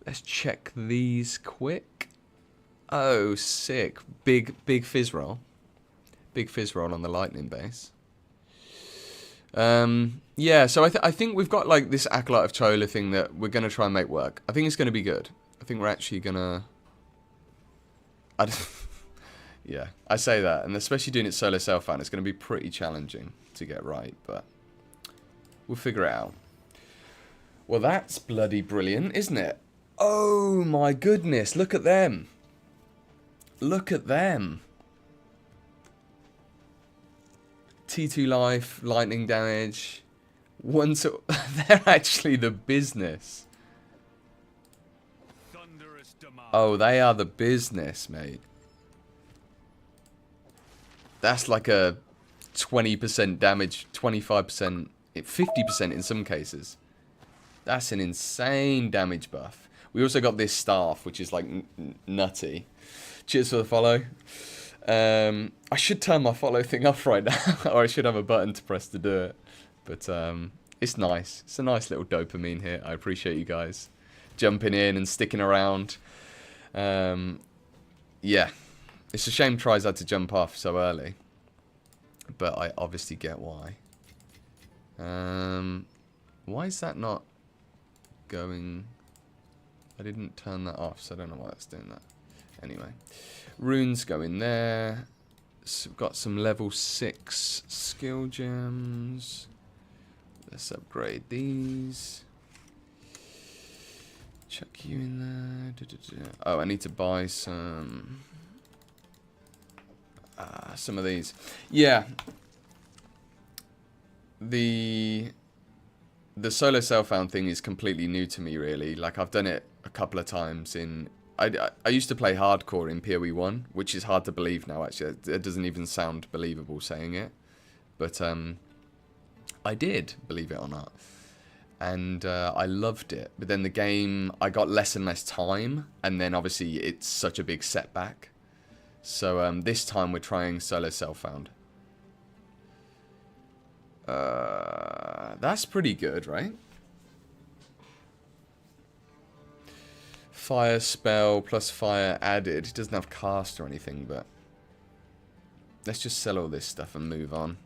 Let's check these quick. Oh, sick. Big fizz roll. Big fizz roll on the lightning base. Yeah, so I think we've got like this Acolyte of Cholula thing that we're going to try and make work. I think it's going to be good. I think we're actually going to... Yeah, I say that. And especially doing it solo self-found, it's going to be pretty challenging to get right. But we'll figure it out. Well, that's bloody brilliant, isn't it? Oh my goodness, look at them. Look at them. T2 life, lightning damage. They're actually the business. Oh, they are the business, mate. That's like a 20% damage, 25%, 50% in some cases. That's an insane damage buff. We also got this staff, which is like nutty. Cheers for the follow. I should turn my follow thing off right now, or I should have a button to press to do it. But it's nice. It's a nice little dopamine here. I appreciate you guys jumping in and sticking around. Yeah, it's a shame Tries had to jump off so early, but I obviously get why. Why is that not going? I didn't turn that off, so I don't know why that's doing that. Anyway, runes go in there. So we've got some level 6 skill gems. Let's upgrade these. Chuck you in there. Oh, I need to buy some of these. Yeah. the solo self-found thing is completely new to me, really. Like, I've done it a couple of times in... I used to play hardcore in PoE 1, which is hard to believe now, actually. It doesn't even sound believable saying it. But I did, believe it or not. And I loved it. But then the game, I got less and less time. And then, obviously, it's such a big setback. So this time, we're trying solo self-found. That's pretty good, right? Fire spell plus fire added. It doesn't have cast or anything, but let's just sell all this stuff and move on.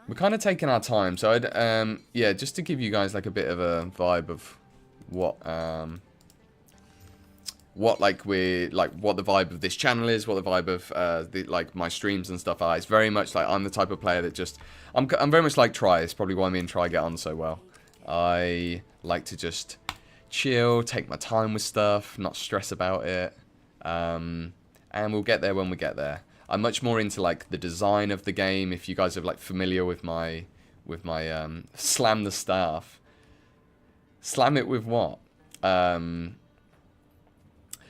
We're kind of taking our time, so I'd yeah, just to give you guys like a bit of a vibe of what what the vibe of this channel is, what the vibe of like my streams and stuff are. It's very much like I'm the type of player that just I'm very much like Try. It's probably why me and Try get on so well. I like to just chill, take my time with stuff, not stress about it, and we'll get there when we get there. I'm much more into like the design of the game. If you guys are like familiar with my slam the staff, slam it with what?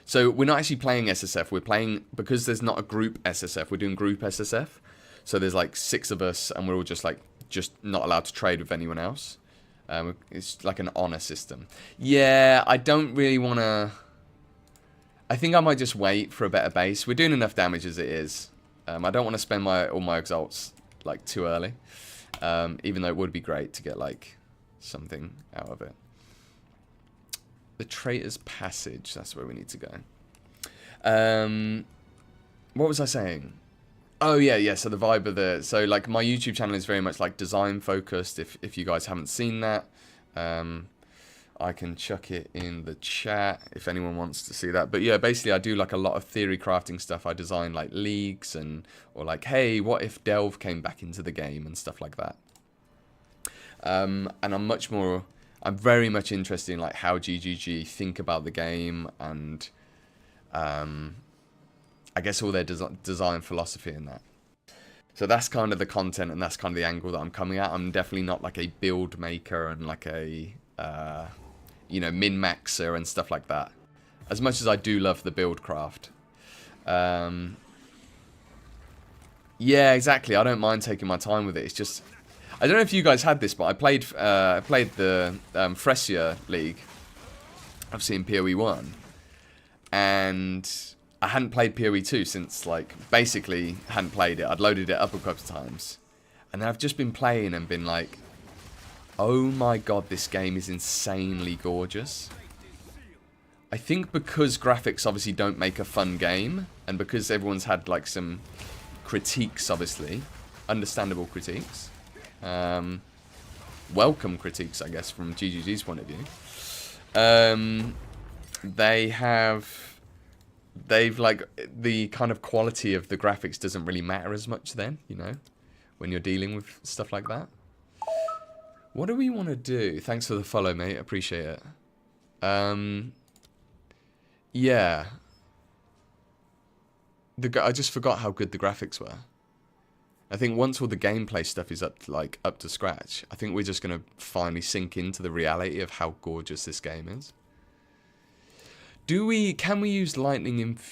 So we're not actually playing SSF. We're playing, because there's not a group SSF, we're doing group SSF. So there's like 6 of us, and we're all just not allowed to trade with anyone else. It's like an honor system. Yeah, I don't really want to... I think I might just wait for a better base. We're doing enough damage as it is. I don't want to spend all my exalts like too early. Even though it would be great to get like something out of it. The Traitor's Passage, that's where we need to go. What was I saying? Oh yeah, so the vibe of the... So like my YouTube channel is very much like design focused, if you guys haven't seen that. I can chuck it in the chat if anyone wants to see that. But yeah, basically I do like a lot of theory crafting stuff. I design like leagues or like, hey, what if Delve came back into the game and stuff like that. And I'm very much interested in like how GGG think about the game and I guess all their design philosophy in that. So that's kind of the content and that's kind of the angle that I'm coming at. I'm definitely not like a build maker and like a you know, min-maxer and stuff like that. As much as I do love the build craft. Yeah, exactly. I don't mind taking my time with it. It's just... I don't know if you guys had this, but I played the Fresia League. I've seen PoE 1. And I hadn't played PoE 2 since, like, basically hadn't played it. I'd loaded it up a couple of times. And then I've just been playing and been like, oh my god, this game is insanely gorgeous. I think because graphics obviously don't make a fun game, and because everyone's had like some critiques, obviously, understandable critiques, welcome critiques, I guess, from GGG's point of view, they've like, the kind of quality of the graphics doesn't really matter as much then, you know, when you're dealing with stuff like that. What do we want to do? Thanks for the follow, mate. Appreciate it. Yeah. I just forgot how good the graphics were. I think once all the gameplay stuff is up to scratch, I think we're just going to finally sink into the reality of how gorgeous this game is. Can we use Lightning Infusion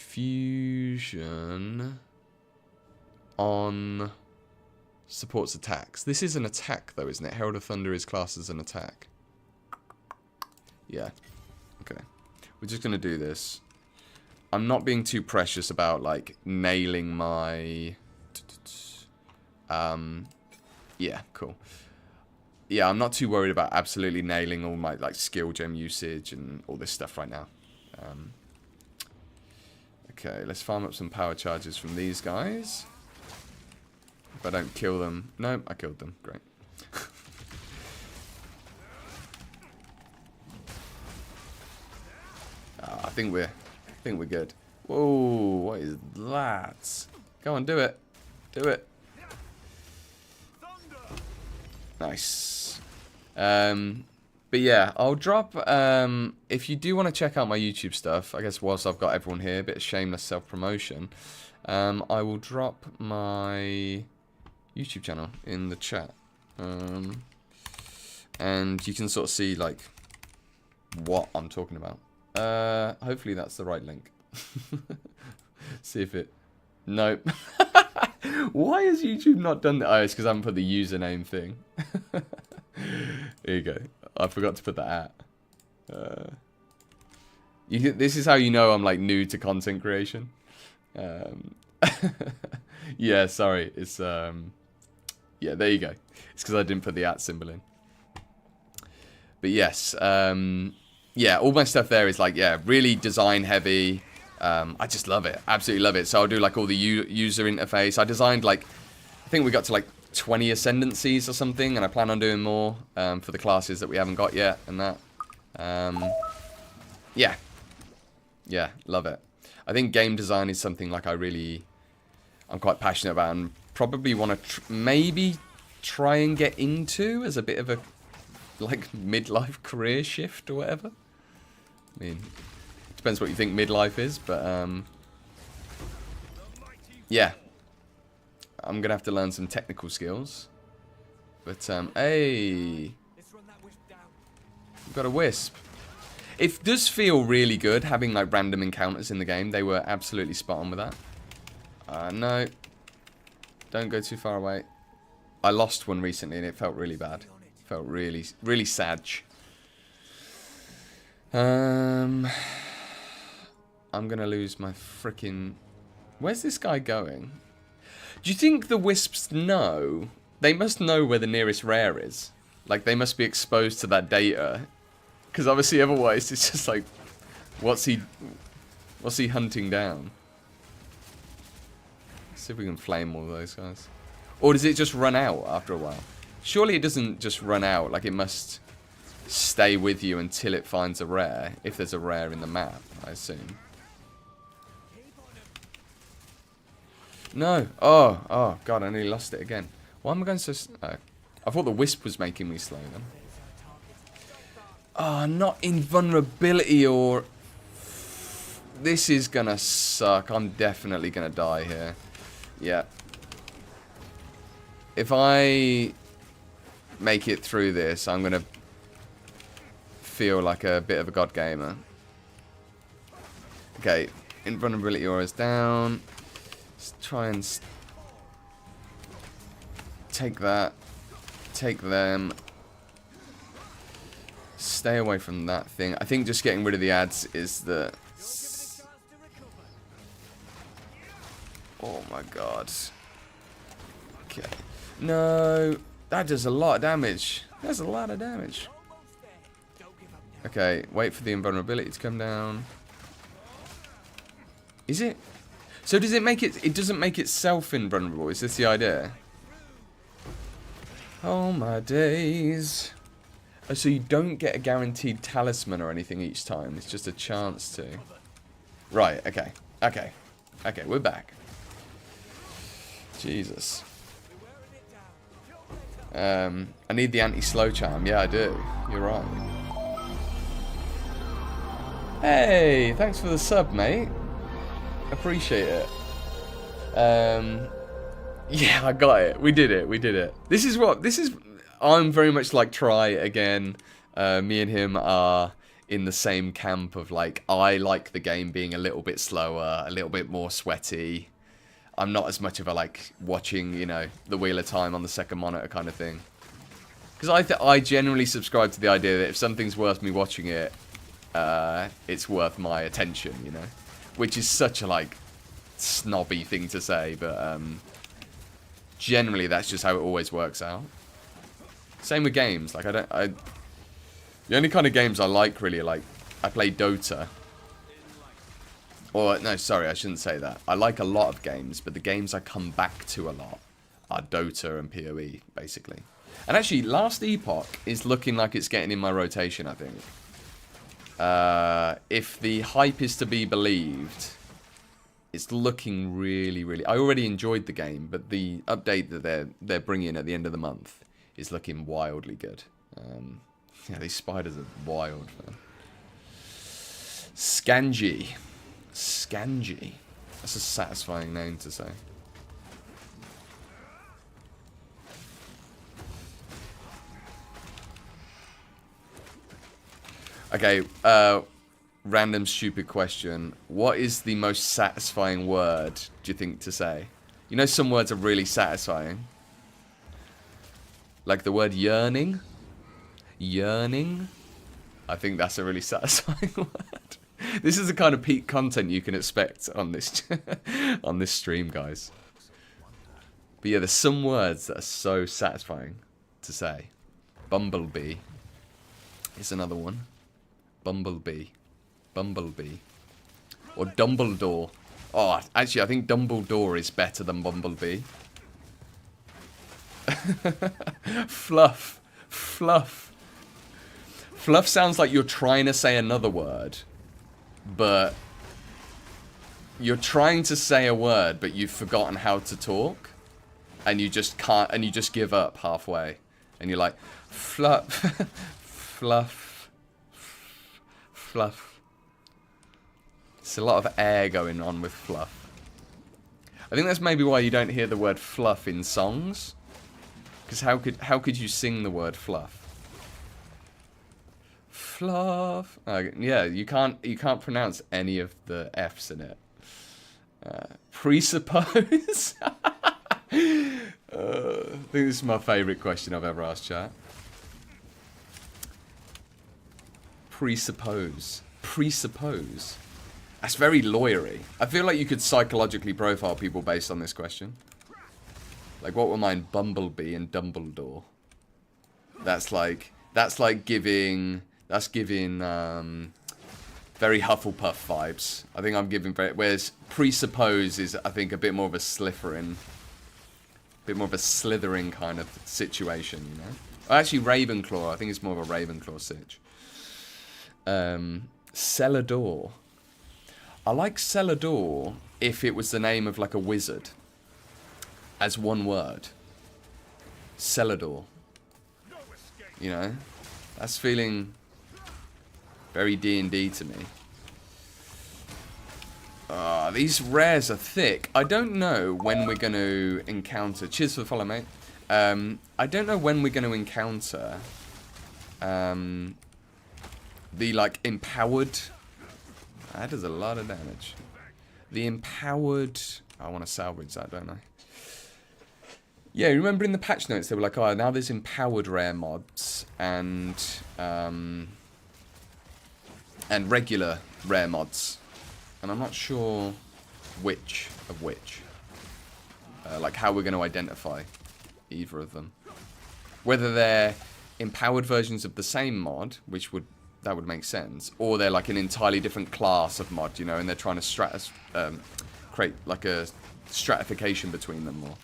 on... supports attacks? This is an attack though, isn't it? Herald of Thunder is classed as an attack. Yeah. Okay. We're just going to do this. I'm not being too precious about like nailing my... yeah, cool. Yeah, I'm not too worried about absolutely nailing all my like skill gem usage and all this stuff right now. Okay, let's farm up some power charges from these guys. If I don't kill them... No, I killed them. Great. I think we're good. Whoa, what is that? Go on, do it. Do it. Nice. But yeah, I'll drop... if you do want to check out my YouTube stuff, I guess whilst I've got everyone here, a bit of shameless self-promotion, I will drop my YouTube channel in the chat. And you can sort of see, like, what I'm talking about. Hopefully that's the right link. See if it... Nope. Why has YouTube not done that? Oh, it's because I haven't put the username thing. There you go. I forgot to put that at. This is how you know I'm, like, new to content creation. Yeah, sorry. It's, yeah, there you go. It's because I didn't put the @ symbol in. But yes, yeah, all my stuff there is, like, yeah, really design heavy. I just love it. Absolutely love it. So I'll do, like, all the user interface. I designed, like, I think we got to, like, 20 ascendancies or something, and I plan on doing more for the classes that we haven't got yet and that. Yeah. Yeah, love it. I think game design is something, like, I'm quite passionate about and probably want to maybe try and get into as a bit of a, like, midlife career shift or whatever. I mean, depends what you think midlife is, but, yeah. I'm going to have to learn some technical skills. But, hey. We've got a wisp. It does feel really good having, like, random encounters in the game. They were absolutely spot on with that. No. Don't go too far away. I lost one recently and it felt really bad. Felt really, really sad. I'm gonna lose my freaking... Where's this guy going? Do you think the wisps know? They must know where the nearest rare is. Like, they must be exposed to that data. Because obviously otherwise it's just like... What's he hunting down? Let's see if we can flame all those guys. Or does it just run out after a while? Surely it doesn't just run out. Like, it must stay with you until it finds a rare. If there's a rare in the map, I assume. No. Oh, God, I nearly lost it again. Why am I going so... I thought the wisp was making me slow then. Oh, not invulnerability or... This is gonna suck. I'm definitely gonna die here. Yeah. If I make it through this, I'm gonna feel like a bit of a god gamer. Okay, invulnerability aura's down. Let's try and take that. Take them. Stay away from that thing. I think just getting rid of the ads is the... Oh my god. Okay. No. That does a lot of damage. That's a lot of damage. Okay, wait for the invulnerability to come down. Is it? So does it make it... It doesn't make itself invulnerable. Is this the idea? Oh my days. Oh, so you don't get a guaranteed talisman or anything each time. It's just a chance to. Right, okay. Okay. Okay, we're back. Jesus. I need the anti-slow charm. Yeah, I do. You're right. Hey, thanks for the sub, mate. Appreciate it. Yeah, I got it. We did it. We did it. This is... I'm very much like Try again. Me and him are in the same camp of, like, I like the game being a little bit slower, a little bit more sweaty. I'm not as much of a, like, watching, you know, the Wheel of Time on the second monitor kind of thing. Because I generally subscribe to the idea that if something's worth me watching it, it's worth my attention, you know? Which is such a, like, snobby thing to say, but generally that's just how it always works out. Same with games. Like, the only kind of games I like, really, are, like, I play Dota. Or, no, sorry, I shouldn't say that. I like a lot of games, but the games I come back to a lot are Dota and PoE, basically. And actually, Last Epoch is looking like it's getting in my rotation, I think. If the hype is to be believed, it's looking really, really... I already enjoyed the game, but the update that they're bringing at the end of the month is looking wildly good. Yeah, these spiders are wild, man. Scanji. Scanji. That's a satisfying name to say. Okay, random stupid question. What is the most satisfying word, do you think, to say? You know some words are really satisfying. Like the word yearning. Yearning. I think that's a really satisfying word. This is the kind of peak content you can expect on this on this stream, guys. But yeah, there's some words that are so satisfying to say. Bumblebee is another one. Bumblebee. Bumblebee. Or Dumbledore. Oh, actually, I think Dumbledore is better than Bumblebee. Fluff. Fluff. Fluff sounds like you're trying to say another word. But you're trying to say a word, but you've forgotten how to talk. And you just can't, and you just give up halfway. And you're like, fluff. Fluff. Fluff. There's a lot of air going on with fluff. I think that's maybe why you don't hear the word fluff in songs. Because how could you sing the word fluff? Fluff. Yeah, you can't pronounce any of the F's in it. Presuppose. I think this is my favourite question I've ever asked chat. Presuppose. Presuppose. That's very lawyery. I feel like you could psychologically profile people based on this question. Like, what were mine? Bumblebee and Dumbledore. That's giving very Hufflepuff vibes. I think I'm giving very, whereas presuppose is, I think, a bit more of a Slytherin kind of situation, you know? Oh, actually, Ravenclaw. I think it's more of a Ravenclaw sitch. Celador. I like Celador if it was the name of, like, a wizard. As one word. Celador. You know? That's feeling very D&D to me. These rares are thick. I don't know when we're going to encounter... Cheers for the follow, mate. I don't know when we're going to encounter... the, like, empowered... That does a lot of damage. The empowered... I want to salvage that, don't I? Yeah, remember in the patch notes, they were like, oh, now there's empowered rare mods and regular rare mods. And I'm not sure which of which. Like how we're going to identify either of them. Whether they're empowered versions of the same mod, that would make sense. Or they're like an entirely different class of mod, you know, and they're trying to create like a stratification between them more.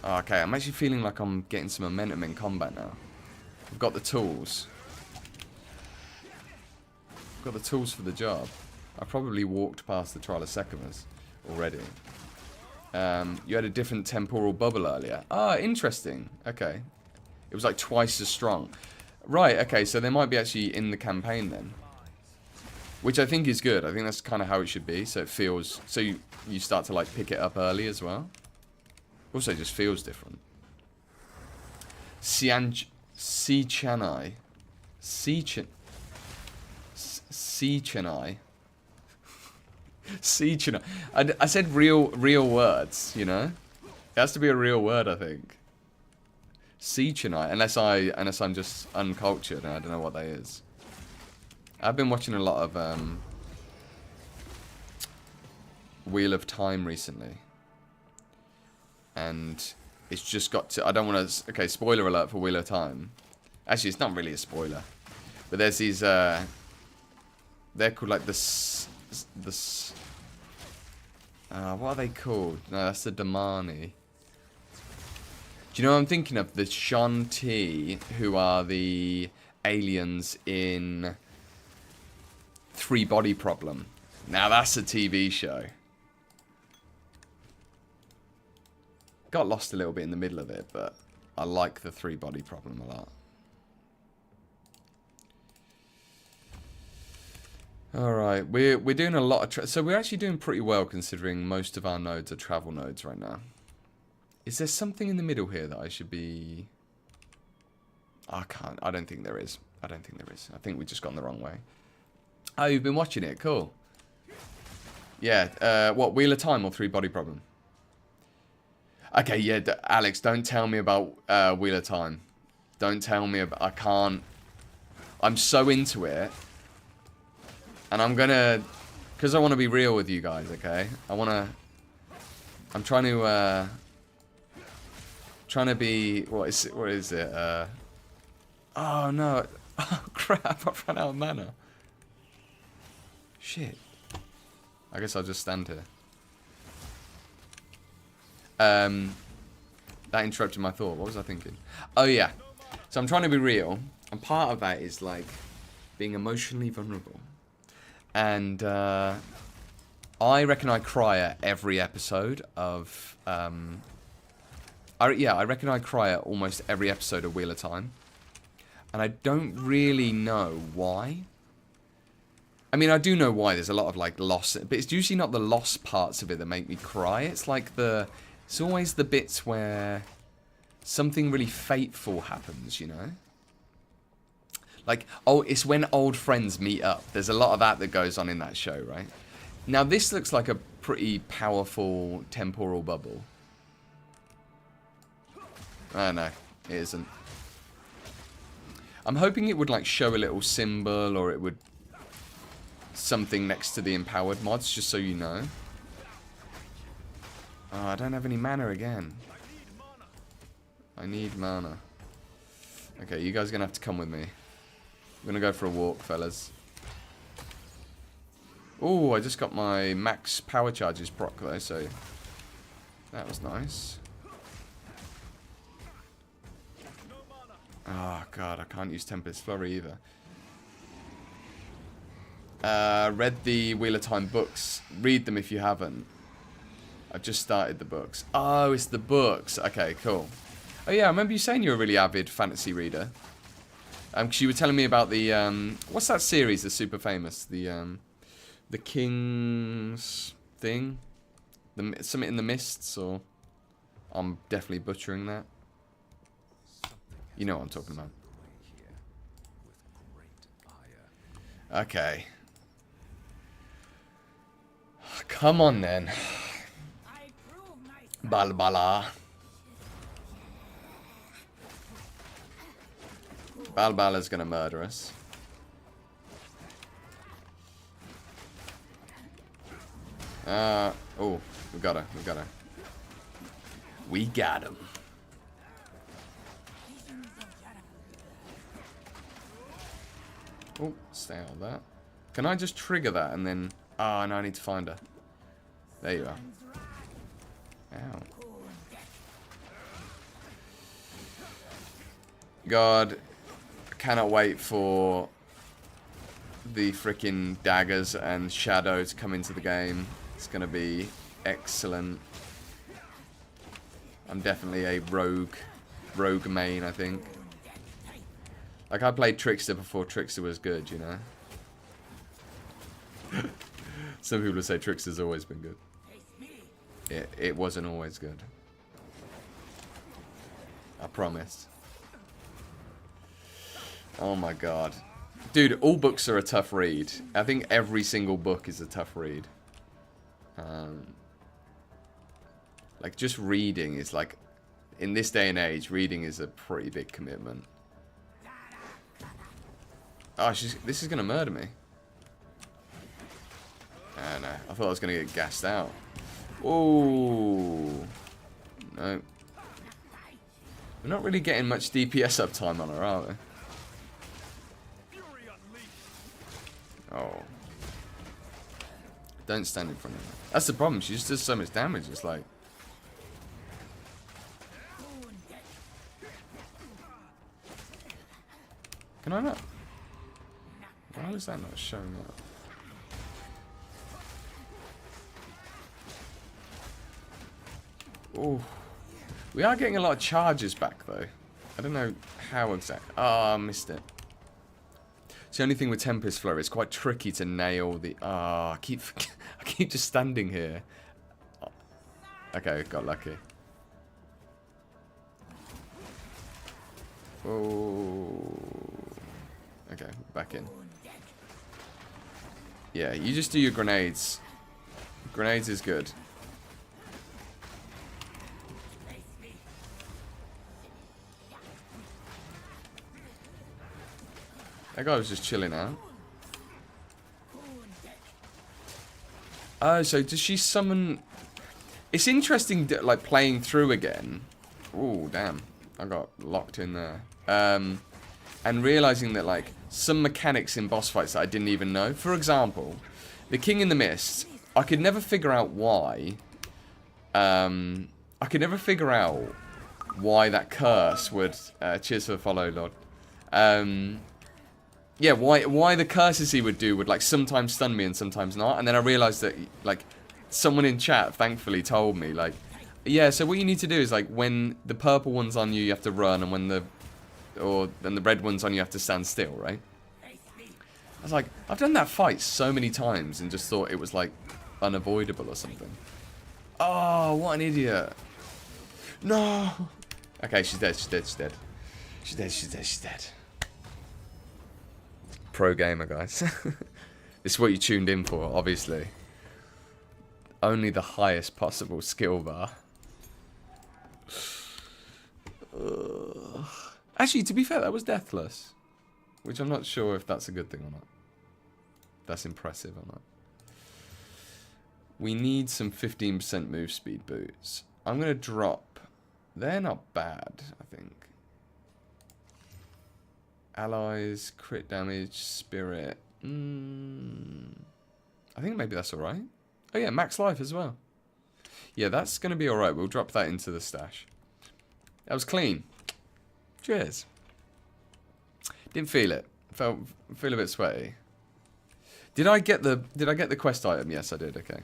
Okay, I'm actually feeling like I'm getting some momentum in combat now. I've got the tools. I've got the tools for the job. I probably walked past the Trial of Secumus already. You had a different temporal bubble earlier. Ah, interesting. Okay. It was like twice as strong. Right, okay, so they might be actually in the campaign then. Which I think is good. I think that's kind of how it should be. So it feels... So you start to like pick it up early as well. Also, just feels different. Sea Chennai. Sea Chennai. Sea Chennai. I said real words, you know? It has to be a real word, I think. Sea Chennai. Unless I'm just uncultured and I don't know what that is. I've been watching a lot of Wheel of Time recently. And it's just got to... I don't want to... Okay, spoiler alert for Wheel of Time. Actually, it's not really a spoiler. But there's these... they're called like what are they called? No, that's the Damani. Do you know what I'm thinking of? The Shanti, who are the aliens in Three Body Problem. Now that's a TV show. Got lost a little bit in the middle of it, but I like the Three Body Problem a lot. Alright, we're doing a lot of... So we're actually doing pretty well considering most of our nodes are travel nodes right now. Is there something in the middle here that I should be... I don't think there is. I don't think there is. I think we've just gone the wrong way. Oh, you've been watching it. Cool. Yeah. What, Wheel of Time or Three Body Problem? Okay, yeah, Alex, don't tell me about Wheel of Time. Don't tell me about... I can't... I'm so into it. And I'm gonna... Because I want to be real with you guys, okay? I want to... I'm trying to... Trying to be... What is it? Oh, no. Oh, crap. I've run out of mana. Shit. I guess I'll just stand here. That interrupted my thought. What was I thinking? Oh, yeah. So I'm trying to be real. And part of that is, like, being emotionally vulnerable. And, I reckon I cry at every episode of, I reckon I cry at almost every episode of Wheel of Time. And I don't really know why. I mean, I do know why. There's a lot of, like, loss. But it's usually not the lost parts of it that make me cry. It's like it's always the bits where something really fateful happens, you know? Like, oh, it's when old friends meet up. There's a lot of that goes on in that show, right? Now, this looks like a pretty powerful temporal bubble. Oh, no, it isn't. I'm hoping it would, like, show a little symbol, or it would... something next to the empowered mods, just so you know. Oh, I don't have any mana again. I need mana. Okay, you guys are going to have to come with me. I'm going to go for a walk, fellas. Oh, I just got my max power charges proc, though, so... that was nice. Oh, God, I can't use Tempest Flurry either. Read the Wheel of Time books. Read them if you haven't. I've just started the books. Oh, it's the books. Okay, cool. Oh, yeah, I remember you saying you're a really avid fantasy reader. Because you were telling me about the, what's that series that's super famous? The King's thing? Something in the Mists, or... I'm definitely butchering that. You know what I'm talking about. Okay. Come on, then. Balbala. Balbala's gonna murder us. Oh, we got her. We got him. Oh, stay out of that. Can I just trigger that and then... oh, no, I need to find her. There you are. Ow. God, I cannot wait for the freaking daggers and shadow to come into the game. It's going to be excellent. I'm definitely a rogue main, I think. Like, I played Trickster before Trickster was good, you know? Some people would say Trickster's always been good. It wasn't always good. I promise. Oh my god. Dude, all books are a tough read. I think every single book is a tough read. Like, just reading is like... in this day and age, reading is a pretty big commitment. Oh, this is going to murder me. Oh, no. I thought I was going to get gassed out. Oh. No. We're not really getting much DPS uptime on her, are we? Oh. Don't stand in front of her. That's the problem. She just does so much damage. It's like... can I not? Why is that not showing up? Oh, we are getting a lot of charges back though. I don't know how exactly. Oh, I missed it. It's the only thing with Tempest Flurry. It's quite tricky to nail the. Ah, I keep just standing here. Okay, got lucky. Oh. Okay, back in. Yeah, you just do your grenades. Grenades is good. That guy was just chilling out. Oh, so does she summon... It's interesting, like, playing through again. Oh, damn. I got locked in there. And realizing that, like, some mechanics in boss fights that I didn't even know. For example, the King in the Mist, I could never figure out why. I could never figure out why that curse would... cheers for the follow, Lord. Yeah, why the curses he would do would, like, sometimes stun me and sometimes not. And then I realized that, like, someone in chat thankfully told me, like, yeah, so what you need to do is, like, when the purple one's on you, you have to run, and when the red one's on you, you have to stand still, right? I was like, I've done that fight so many times and just thought it was, like, unavoidable or something. Oh, what an idiot. No. Okay, she's dead, she's dead, she's dead. She's dead, she's dead, she's dead. Pro gamer, guys. This is what you tuned in for, obviously. Only the highest possible skill bar. Actually, to be fair, that was deathless. Which I'm not sure if that's a good thing or not. That's impressive or not. We need some 15% move speed boots. I'm going to drop. They're not bad, I think. Allies, crit damage, spirit. I think maybe that's alright. Oh yeah, max life as well. Yeah, that's going to be alright. We'll drop that into the stash. That was clean. Cheers. Didn't feel it. Feel a bit sweaty. Did I get the quest item? Yes, I did. Okay.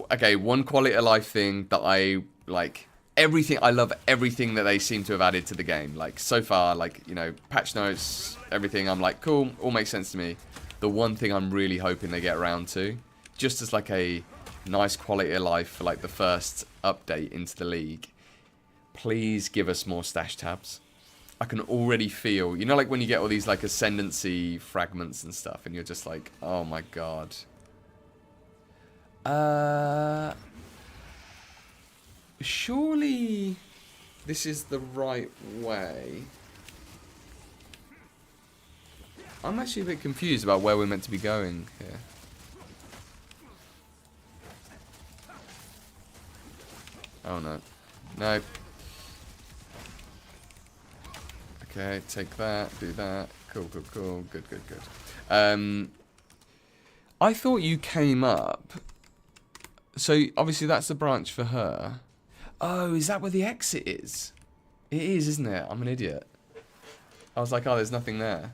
Okay, one quality of life thing that I like. Everything, I love everything that they seem to have added to the game. Like, so far, like, you know, patch notes, everything, I'm like, cool, all makes sense to me. The one thing I'm really hoping they get around to, just as like a nice quality of life for like the first update into the league, please give us more stash tabs. I can already feel, you know, like when you get all these like ascendancy fragments and stuff, and you're just like, oh my god. Surely this is the right way. I'm actually a bit confused about where we're meant to be going here. Oh no. No. Okay, take that, do that. Cool, cool, cool. Good, good, good. I thought you came up. So obviously that's the branch for her. Oh, is that where the exit is? It is, isn't it? I'm an idiot. I was like, oh, there's nothing there.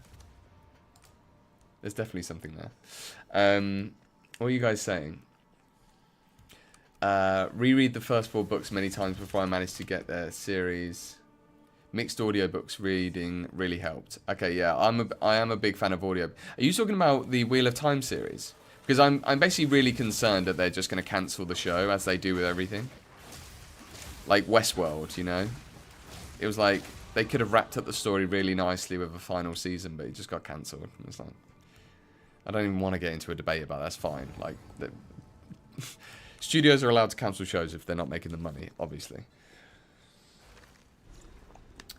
There's definitely something there. What are you guys saying? Reread the first 4 books many times before I managed to get their series. Mixed audiobooks reading really helped. Okay, yeah, I am a big fan of audio. Are you talking about the Wheel of Time series? Because I'm basically really concerned that they're just going to cancel the show, as they do with everything. Like Westworld, you know? It was like, they could have wrapped up the story really nicely with a final season, but it just got cancelled. It's like, I don't even want to get into a debate about that. That's fine. Like, studios are allowed to cancel shows if they're not making the money, obviously.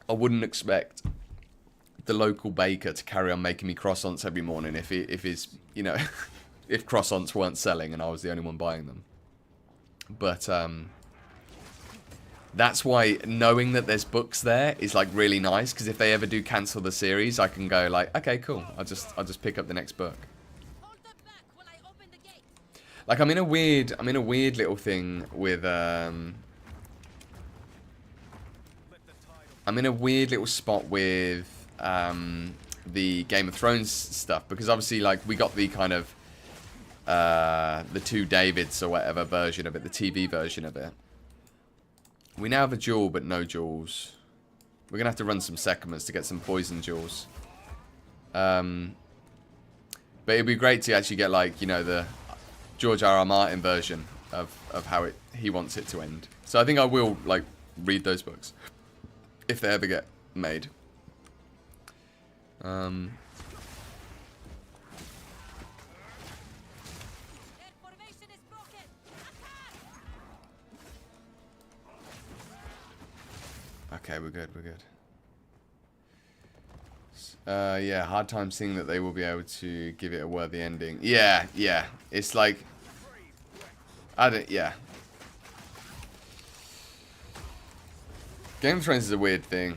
I wouldn't expect the local baker to carry on making me croissants every morning if his, you know, if croissants weren't selling and I was the only one buying them. But, that's why knowing that there's books there is like really nice, because if they ever do cancel the series, I can go like, okay, cool. I'll just pick up the next book. Like I'm in a weird little thing with I'm in a weird little spot with the Game of Thrones stuff, because obviously like we got the kind of the 2 Davids or whatever version of it, the TV version of it. We now have a jewel, but no jewels. We're going to have to run some Sekhmers to get some poison jewels. But it'd be great to actually get, like, you know, the George R.R. Martin version of how he wants it to end. So I think I will, like, read those books. If they ever get made. formation is broken. Okay, we're good, we're good. Yeah, hard time seeing that they will be able to give it a worthy ending. Yeah, yeah. It's like... yeah. Game of Thrones is a weird thing.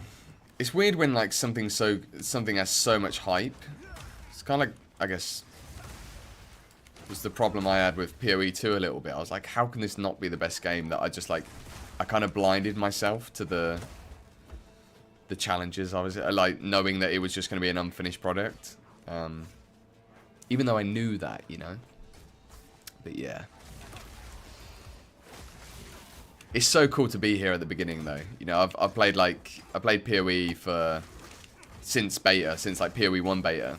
It's weird when, like, something has so much hype. It's kind of like, I guess... was the problem I had with PoE 2 a little bit. I was like, how can this not be the best game that I just, like... I kind of blinded myself to the challenges. I was like knowing that it was just going to be an unfinished product, even though I knew that, you know. But yeah, it's so cool to be here at the beginning, though. You know, I've played PoE since like PoE 1 beta,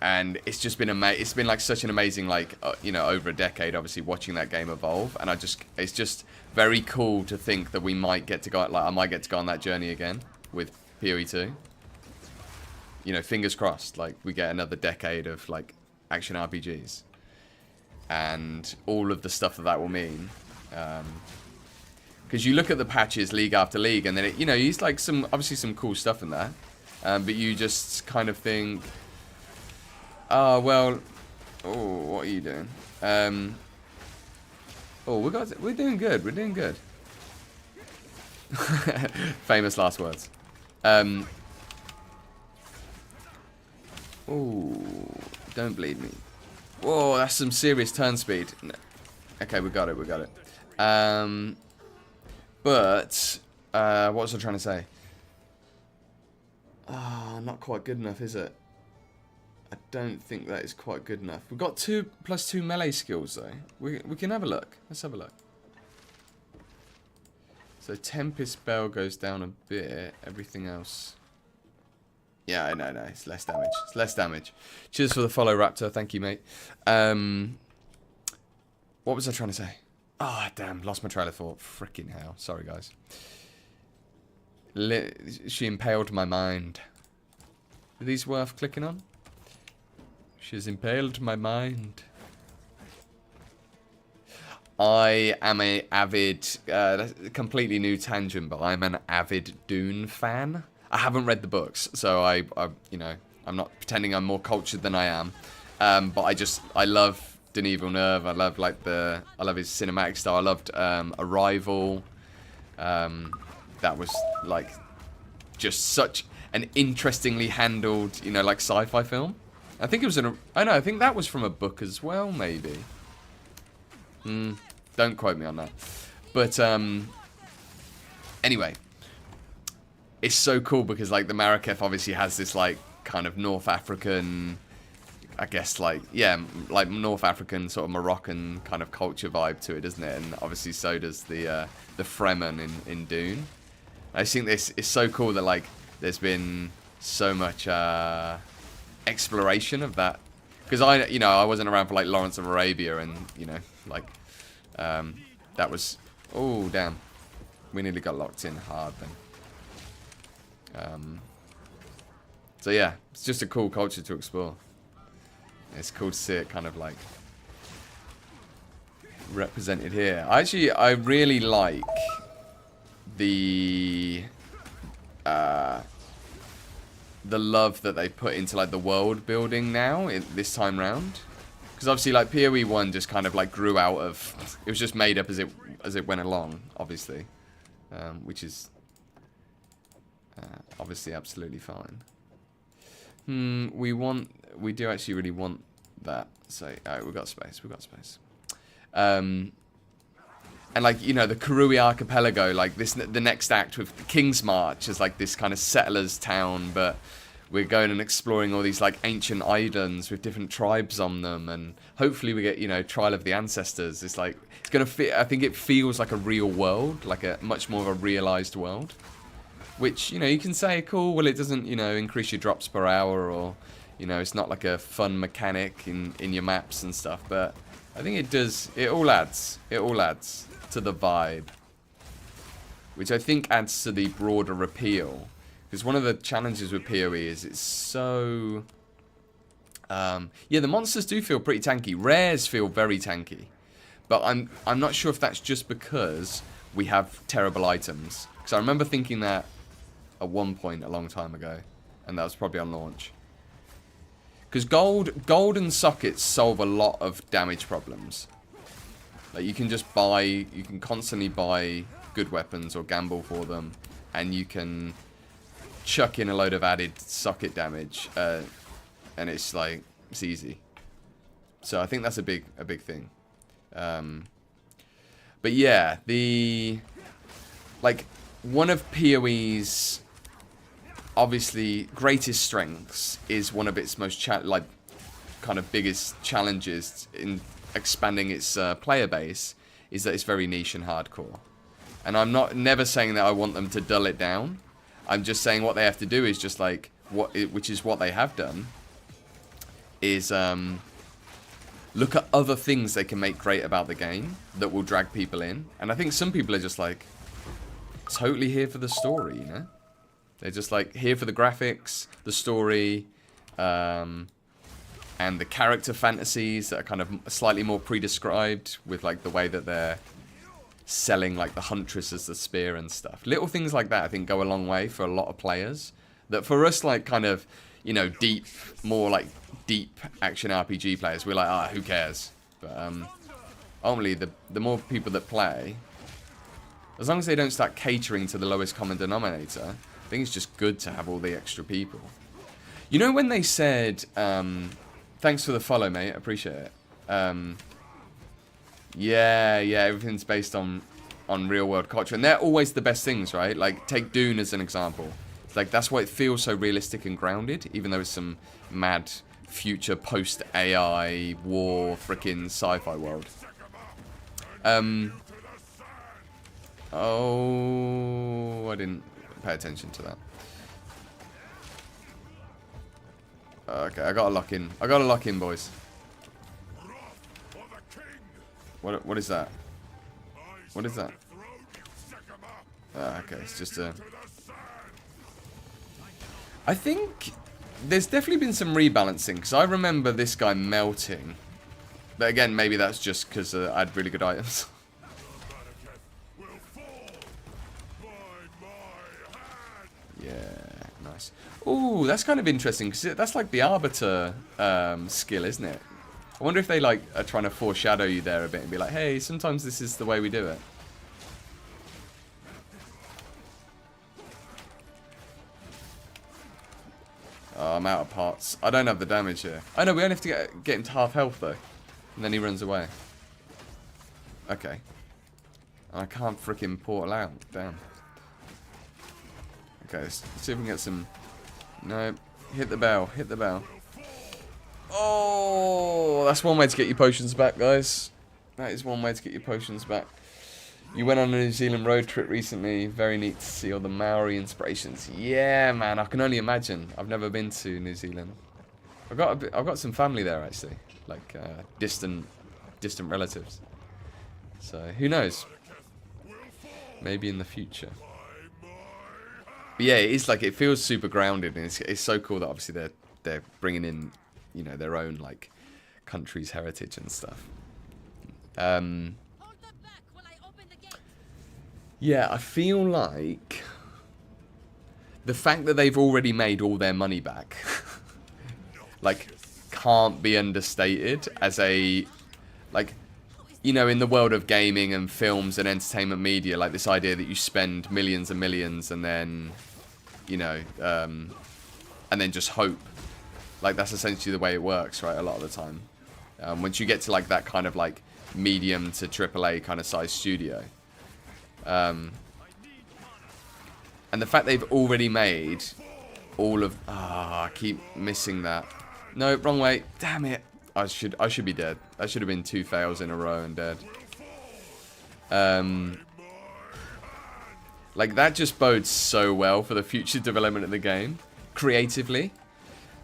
and it's just been it's been like such an amazing, like, you know, over a decade, obviously, watching that game evolve. And it's just very cool to think that we might get to go, like, I might get to go on that journey again with PoE 2. You know, fingers crossed, like, we get another decade of, like, action RPGs. And all of the stuff that will mean. Because you look at the patches league after league, and then, it, you know, you use, like, obviously some cool stuff in there. But you just kind of think... oh, well, oh, what are you doing? Oh, we're doing good. We're doing good. Famous last words. Oh, don't bleed me. Whoa, that's some serious turn speed. No. Okay, we got it. We got it. But what was I trying to say? Oh, not quite good enough, is it? I don't think that is quite good enough. We've got +2 melee skills, though. We can have a look. Let's have a look. So Tempest Bell goes down a bit. Everything else... yeah, no, it's less damage. It's less damage. Cheers for the follow, Raptor. Thank you, mate. What was I trying to say? Oh, damn. Lost my trail of thought. Freaking hell. Sorry, guys. She impaled my mind. Are these worth clicking on? She's impaled my mind. I am a avid, completely new tangent, but I'm an avid Dune fan. I haven't read the books, so I you know, I'm not pretending I'm more cultured than I am. But I love Denis Villeneuve. I love his cinematic style. I loved Arrival. That was like just such an interestingly handled, you know, like sci-fi film. I think it was I think that was from a book as well, maybe. Don't quote me on that. But anyway, it's so cool because like the Marrakech obviously has this like kind of North African, I guess, like, yeah, like North African sort of Moroccan kind of culture vibe to it, doesn't it? And obviously so does the Fremen in Dune. I just think this is so cool that like there's been so much exploration of that, because I wasn't around for like Lawrence of Arabia, and you know, like that was, oh damn, we nearly got locked in hard then. So yeah, it's just a cool culture to explore. It's cool to see it kind of like represented here. I really like the love that they put into like the world building now this time round, because obviously like PoE 1 just kind of like grew out of, it was just made up as it went along, obviously, which is obviously absolutely fine. We do actually really want that. So we've got space. And like, you know, the Karui Archipelago, like the next act with the King's March is like this kind of settlers town, but we're going and exploring all these like ancient islands with different tribes on them, and hopefully we get, you know, Trial of the Ancestors. It's like, it's gonna fit. I think it feels like a real world, like a much more of a realized world, which, you know, you can say, cool, well, it doesn't, you know, increase your drops per hour, or, you know, it's not like a fun mechanic in your maps and stuff, but I think it does, it all adds to the vibe, which I think adds to the broader appeal. Because one of the challenges with PoE is it's so... yeah, the monsters do feel pretty tanky. Rares feel very tanky. But I'm not sure if that's just because we have terrible items. Because I remember thinking that at one point a long time ago. And that was probably on launch. Because gold and sockets solve a lot of damage problems. Like you can just buy, you can constantly buy good weapons or gamble for them. And you can chuck in a load of added socket damage. And it's like, it's easy. So I think that's a big thing. But yeah, like one of PoE's obviously greatest strengths is one of its most kind of biggest challenges in expanding its player base is that it's very niche and hardcore. And I'm never saying that I want them to dull it down. I'm just saying what they have to do is just like which is what they have done is look at other things they can make great about the game that will drag people in. And I think some people are just like totally here for the story, you know? They're just like here for the graphics, the story, and the character fantasies that are kind of slightly more pre-described with like the way that they're selling like the Huntress as the spear and stuff. Little things like that I think go a long way for a lot of players. That for us like kind of, you know, more like deep action RPG players, we're like, who cares? But ultimately, the more people that play, as long as they don't start catering to the lowest common denominator, I think it's just good to have all the extra people. You know when they said, thanks for the follow, mate, I appreciate it. Yeah, everything's based on real world culture, and they're always the best things, right? Like take Dune as an example. Like that's why it feels so realistic and grounded, even though it's some mad future post-AI war freaking sci-fi world. Oh, I didn't pay attention to that. Okay, I gotta lock in. I gotta lock in, boys. What is that? What is that? Okay, it's just a... I think there's definitely been some rebalancing, because I remember this guy melting. But again, maybe that's just because I had really good items. Yeah, nice. Ooh, that's kind of interesting, because that's like the Arbiter skill, isn't it? I wonder if they like are trying to foreshadow you there a bit and be like, hey, sometimes this is the way we do it. Oh, I'm out of parts. I don't have the damage here. I know, we only have to get him to half health, though. And then he runs away. Okay. I can't freaking portal out. Damn. Okay, let's see if we can get some... No. Hit the bell. Hit the bell. Oh, that's one way to get your potions back, guys. That is one way to get your potions back. You went on a New Zealand road trip recently. Very neat to see all the Maori inspirations. Yeah, man, I can only imagine. I've never been to New Zealand. I've got some family there actually, like distant relatives. So who knows? Maybe in the future. But yeah, it's like it feels super grounded, and it's so cool that obviously they're bringing in, you know, their own like country's heritage and stuff. Yeah, I feel like the fact that they've already made all their money back, like, can't be understated as a, like, you know, in the world of gaming and films and entertainment media, like this idea that you spend millions and millions and then, you know, and then just hope. Like, that's essentially the way it works, right, a lot of the time. Once you get to, like, that kind of, like, medium to AAA kind of size studio. And the fact they've already made all of... I keep missing that. No, wrong way. Damn it. I should be dead. That should have been 2 fails in a row and dead. Like, that just bodes so well for the future development of the game. Creatively.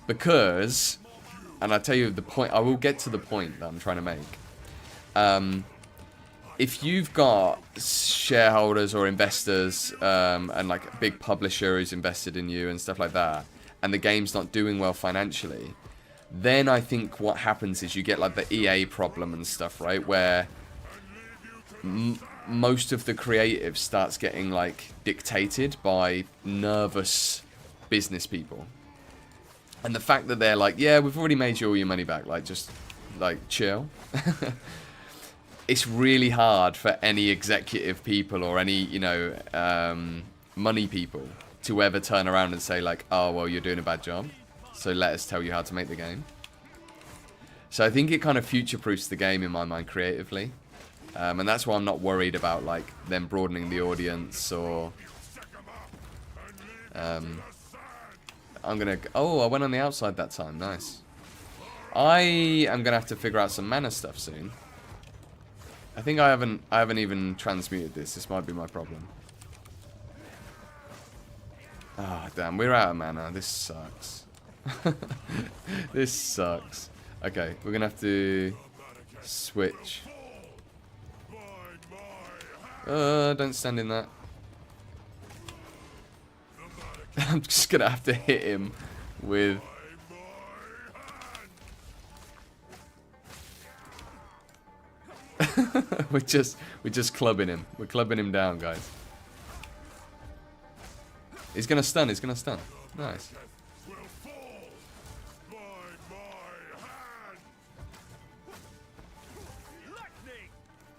Because... And I'll tell you the point... I will get to the point that I'm trying to make. if you've got shareholders or investors and like a big publisher who's invested in you and stuff like that, and the game's not doing well financially, then I think what happens is you get like the EA problem and stuff, right? Where most of the creative starts getting like dictated by nervous business people. And the fact that they're like, yeah, we've already made you all your money back, like just like chill. It's really hard for any executive people or any, you know, money people to ever turn around and say like, oh, well, you're doing a bad job, so let us tell you how to make the game. So I think it kind of future-proofs the game in my mind creatively. And that's why I'm not worried about like them broadening the audience or... I'm gonna... Oh, I went on the outside that time. Nice. I am gonna have to figure out some mana stuff soon. I think I haven't even transmuted this. This might be my problem. Ah, oh, damn. We're out of mana. This sucks. This sucks. Okay, we're gonna have to switch. Don't stand in that. I'm just gonna have to hit him with... we're just clubbing him. We're clubbing him down, guys. He's gonna stun. He's gonna stun. Nice.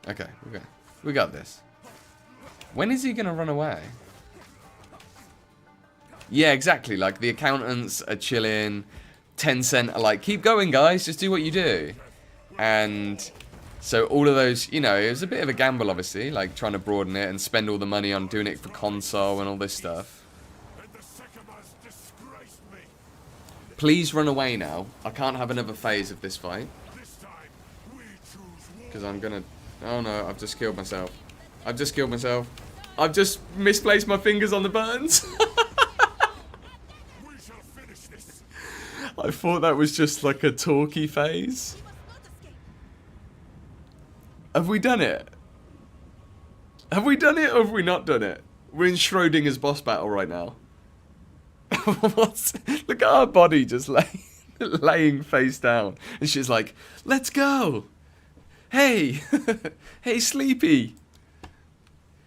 Okay, we got this. When is he gonna run away? Yeah, exactly. Like the accountants are chilling. Tencent are like, keep going, guys. Just do what you do. And so all of those, you know, it was a bit of a gamble, obviously, like trying to broaden it and spend all the money on doing it for console and all this stuff. Please run away now. I can't have another phase of this fight. Because I'm gonna... Oh no, I've just killed myself. I've just killed myself. I've just misplaced my fingers on the buttons. I thought that was just like a talky phase. Have we done it? Have we done it or have we not done it? We're in Schrodinger's boss battle right now. Look at our body just laying face down. And she's like, let's go. Hey. Hey, Sleepy.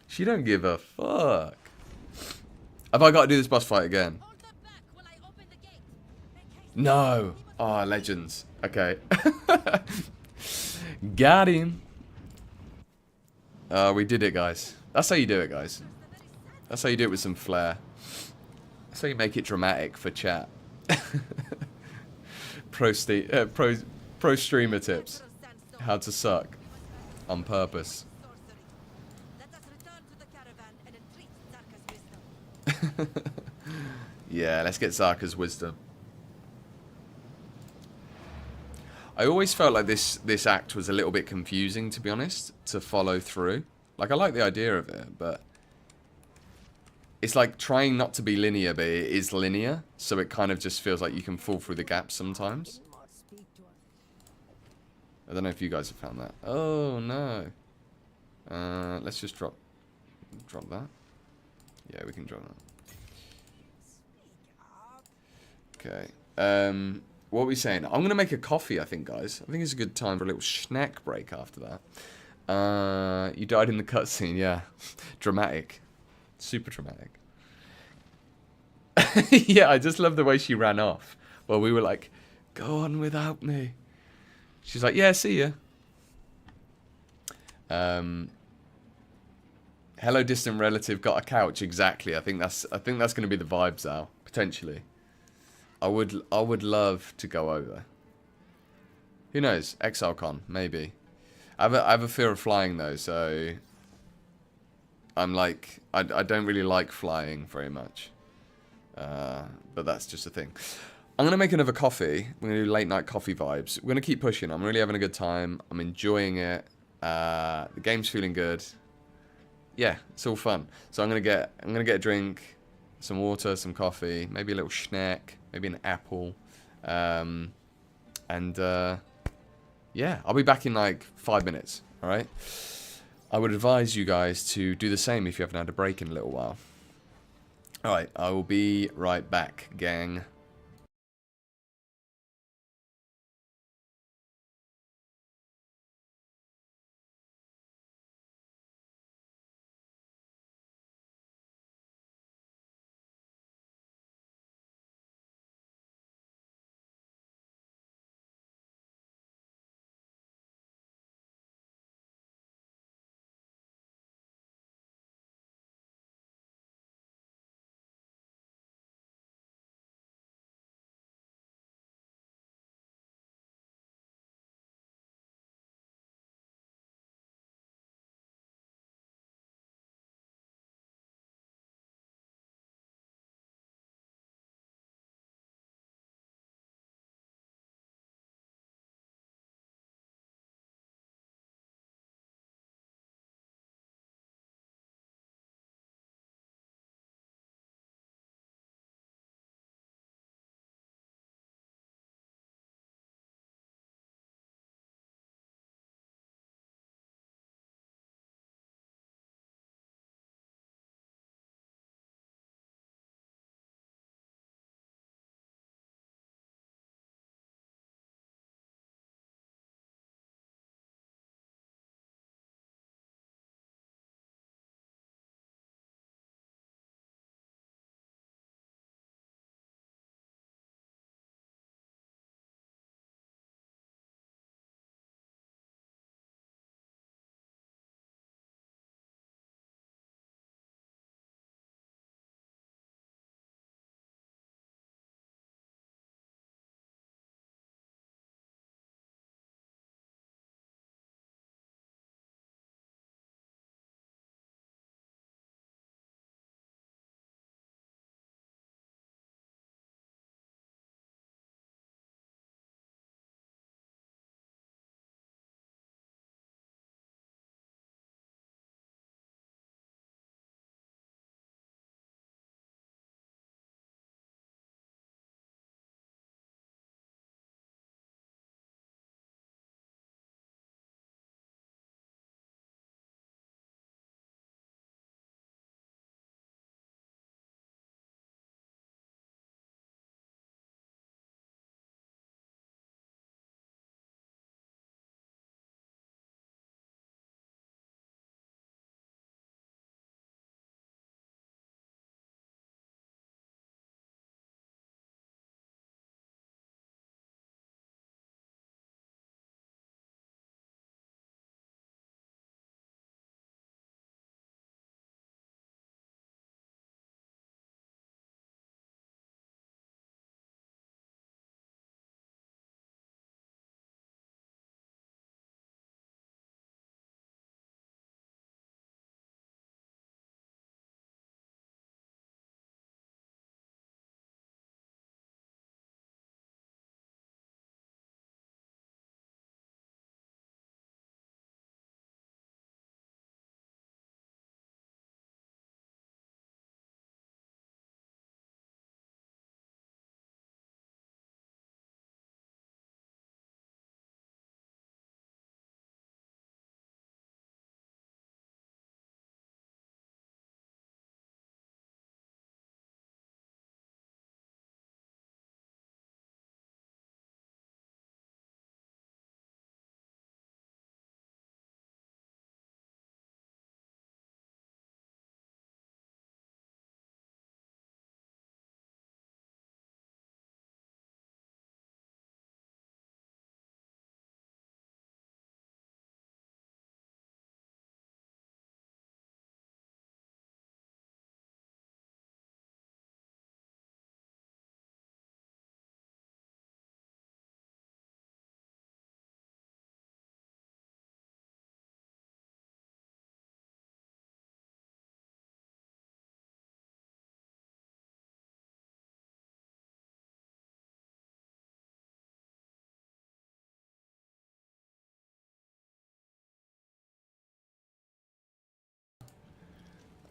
She don't give a fuck. Have I got to do this boss fight again? No. Oh, legends. Okay. Got him. We did it, guys. That's how you do it, guys. That's how you do it with some flair. That's how you make it dramatic for chat. Pro streamer tips. How to suck. On purpose. Yeah, let's get Zarka's wisdom. I always felt like this act was a little bit confusing, to be honest, to follow through. Like, I like the idea of it, but it's like trying not to be linear, but it is linear, so it kind of just feels like you can fall through the gaps sometimes. I don't know if you guys have found that. Oh, no. Let's just drop that. Yeah, we can drop that. Okay. What are we saying? I'm going to make a coffee, I think, guys. I think it's a good time for a little snack break after that. You died in the cutscene, yeah. Dramatic. Super dramatic. Yeah, I just love the way she ran off. Well, we were like, go on without me. She's like, yeah, see ya. Hello, distant relative, got a couch. Exactly. I think that's going to be the vibes now, potentially. I would love to go over. Who knows? ExileCon, maybe. I have a fear of flying though, so I'm like, I don't really like flying very much. But that's just a thing. I'm gonna make another coffee. We're gonna do late night coffee vibes. We're gonna keep pushing. I'm really having a good time. I'm enjoying it. The game's feeling good. Yeah, it's all fun. So I'm gonna get a drink, some water, some coffee, maybe a little snack. Maybe an apple. Yeah, I'll be back in like 5 minutes. Alright? I would advise you guys to do the same if you haven't had a break in a little while. Alright, I will be right back, gang.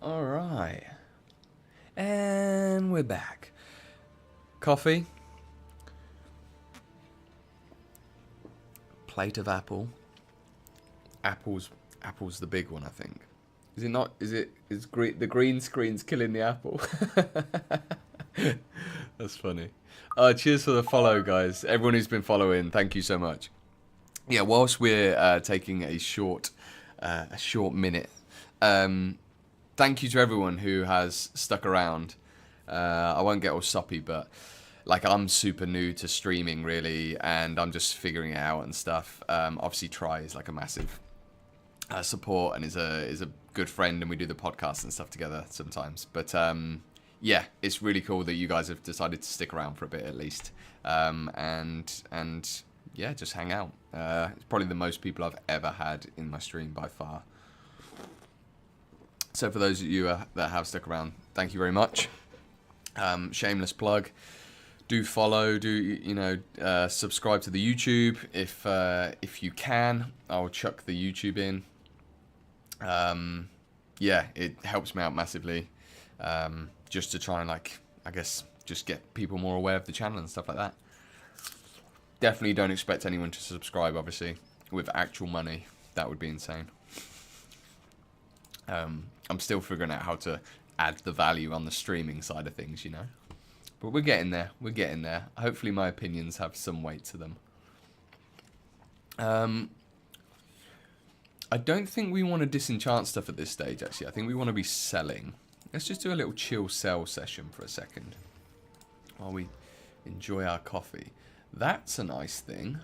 Alright. And we're back. Coffee. Plate of apple. Apples Apple's the big one, I think. Is it not? Is the green screen's killing the apple? That's funny. Cheers for the follow, guys. Everyone who's been following, thank you so much. Yeah, whilst we're taking a short minute, thank you to everyone who has stuck around. I won't get all soppy, but like I'm super new to streaming really, and I'm just figuring it out and stuff. Obviously, Try is like a massive support and is a good friend, and we do the podcast and stuff together sometimes. But yeah, it's really cool that you guys have decided to stick around for a bit at least, and yeah, just hang out. It's probably the most people I've ever had in my stream by far. So for those of you that have stuck around, thank you very much. Shameless plug. Do follow, subscribe to the YouTube if you can. I'll chuck the YouTube in. Yeah, it helps me out massively. Just to try and I guess, just get people more aware of the channel and stuff like that. Definitely don't expect anyone to subscribe, obviously, with actual money. That would be insane. I'm still figuring out how to add the value on the streaming side of things, But we're getting there. We're getting there. Hopefully my opinions have some weight to them. I don't think we want to disenchant stuff at this stage, actually. I think we want to be selling. Let's just do a little chill sell session for a second while we enjoy our coffee. That's a nice thing.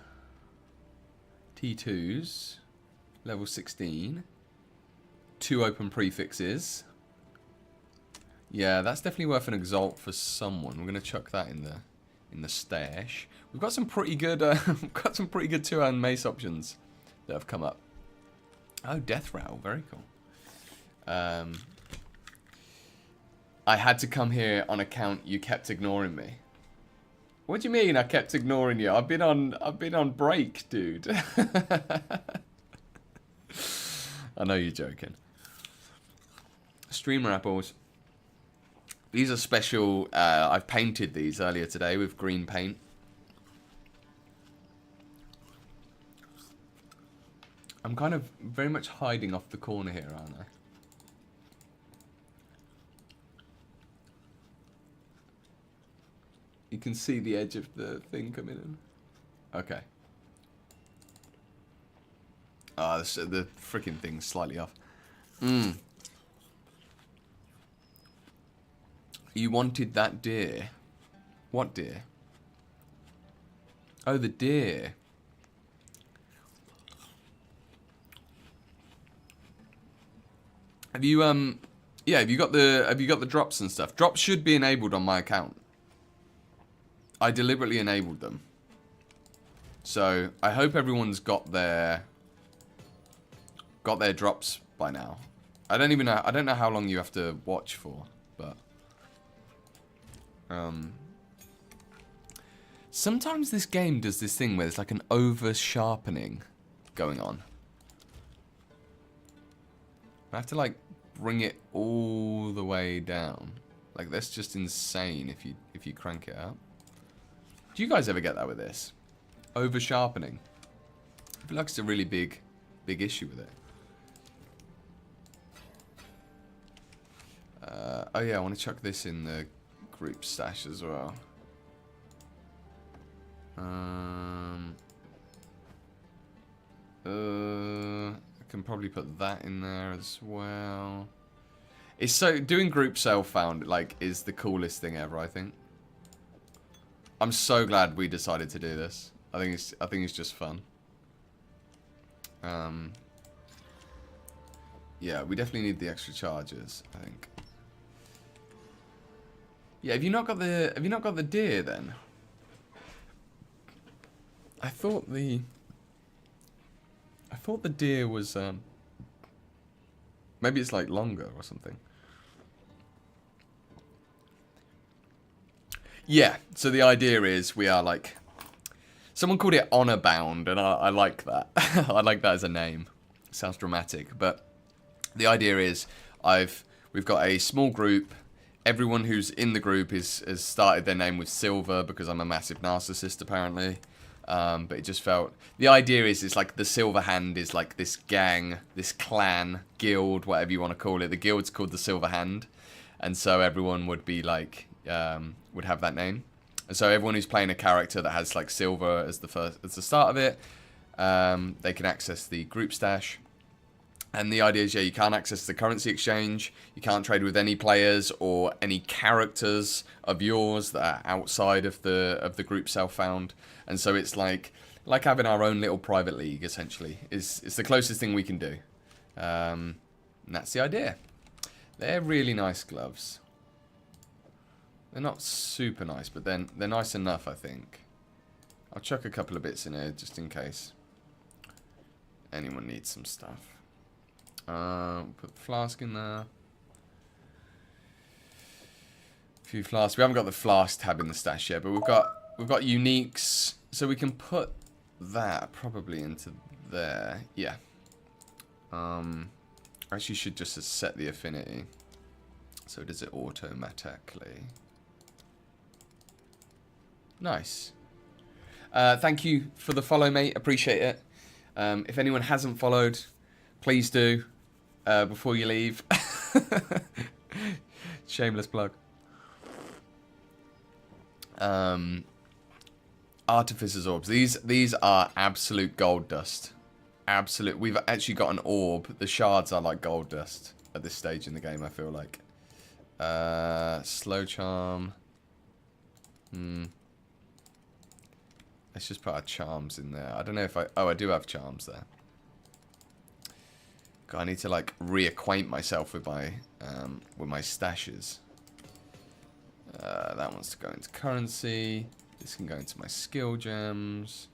T2s. Level 16. 2 open prefixes. Yeah, that's definitely worth an exalt for someone. We're gonna chuck that in the stash. We've got some pretty good we've got some pretty good 2-hand mace options that have come up. Oh, death rattle, very cool. I had to come here on account you kept ignoring me. What do you mean I kept ignoring you? I've been on break, dude. I know you're joking. Streamer apples. These are special. I've painted these earlier today with green paint. I'm kind of very much hiding off the corner here, aren't I? You can see the edge of the thing coming in. Okay. Ah, the freaking thing's slightly off. You wanted that deer. What deer? Oh, the deer. Have you yeah, have you got the drops and stuff? Drops should be enabled on my account. I deliberately enabled them. So, I hope everyone's got their drops by now. I don't know how long you have to watch for, but sometimes this game does this thing where there's like an over sharpening going on. I have to like bring it all the way down. Like that's just insane if you crank it up. Do you guys ever get that with this? Over sharpening. I feel like it's a really big issue with it. Oh yeah, I want to chuck this in the group stash as well. I can probably put that in there as well. It's so doing group sale found is the coolest thing ever, I think. I'm so glad we decided to do this. I think it's just fun. Yeah, we definitely need the extra charges, I think. Yeah, have you not got the deer then? I thought the deer was maybe it's like longer or something. Yeah, so the idea is we are like someone called it honor bound, and I like that. I like that as a name. It sounds dramatic, but the idea is we've got a small group. Everyone who's in the group has started their name with silver because I'm a massive narcissist apparently. But it just felt... The idea is like the Silver Hand is like this gang, this clan, guild, whatever you want to call it. The guild's called the Silver Hand. And so everyone would be like... would have that name. And so everyone who's playing a character that has like silver as the start of it, they can access the group stash. And the idea is, yeah, you can't access the currency exchange. You can't trade with any players or any characters of yours that are outside of the group self-found. And so it's like having our own little private league, essentially. It's the closest thing we can do. And that's the idea. They're really nice gloves. They're not super nice, but they're nice enough, I think. I'll chuck a couple of bits in here just in case anyone needs some stuff. Put the flask in there. A few flasks. We haven't got the flask tab in the stash yet, but we've got uniques, so we can put that probably into there. Yeah. Actually, should just set the affinity. So does it automatically? Nice. Thank you for the follow, mate. Appreciate it. If anyone hasn't followed, please do before you leave. Shameless plug. Artificer's orbs. These are absolute gold dust. Absolute. We've actually got an orb. The shards are like gold dust at this stage in the game, I feel like. Slow charm. Let's just put our charms in there. I don't know if I... Oh, I do have charms there. God, I need to, like, reacquaint myself with my stashes. That wants to go into currency. This can go into my skill gems.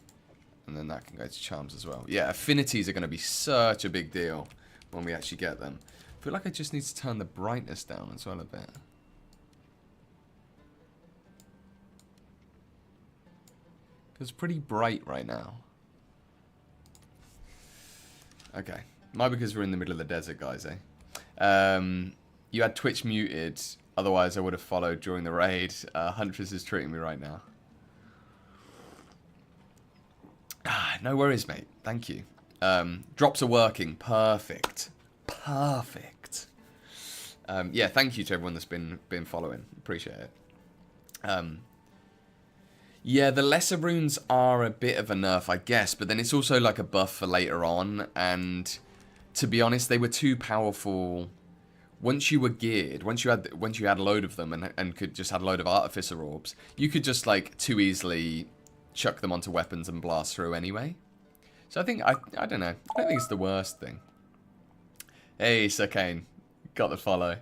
And then that can go to charms as well. Yeah, affinities are going to be such a big deal when we actually get them. I feel like I just need to turn the brightness down as well a bit. It's pretty bright right now. Okay. Might be because we're in the middle of the desert, guys, eh? You had Twitch muted. Otherwise, I would have followed during the raid. Huntress is treating me right now. No worries, mate. Thank you. Drops are working. Perfect. Perfect. Yeah, thank you to everyone that's been following. Appreciate it. Yeah, the lesser runes are a bit of a nerf, I guess, but then it's also like a buff for later on, and to be honest, they were too powerful. Once you were geared, once you had a load of them and could just had a load of artificer orbs, you could just like too easily chuck them onto weapons and blast through anyway. So I think I don't know. I don't think it's the worst thing. Hey, Sir Kane, got the follow.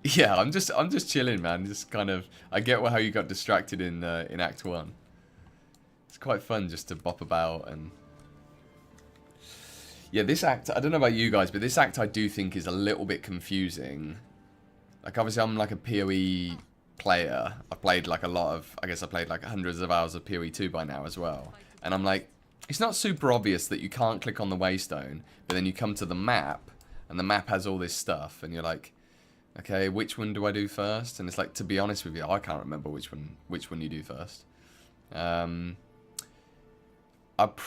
Yeah, I'm just chilling, man. Just kind of, I get how you got distracted in Act 1. It's quite fun just to bop about and... Yeah, this act, I don't know about you guys, but this act I do think is a little bit confusing. Like, obviously I'm like a PoE player. I've played like a lot of, I guess I played like hundreds of hours of PoE 2 by now as well. And I'm like, it's not super obvious that you can't click on the waystone, but then you come to the map, and the map has all this stuff, and you're like... Okay, which one do I do first? And it's like, to be honest with you, I can't remember which one you do first. I'm not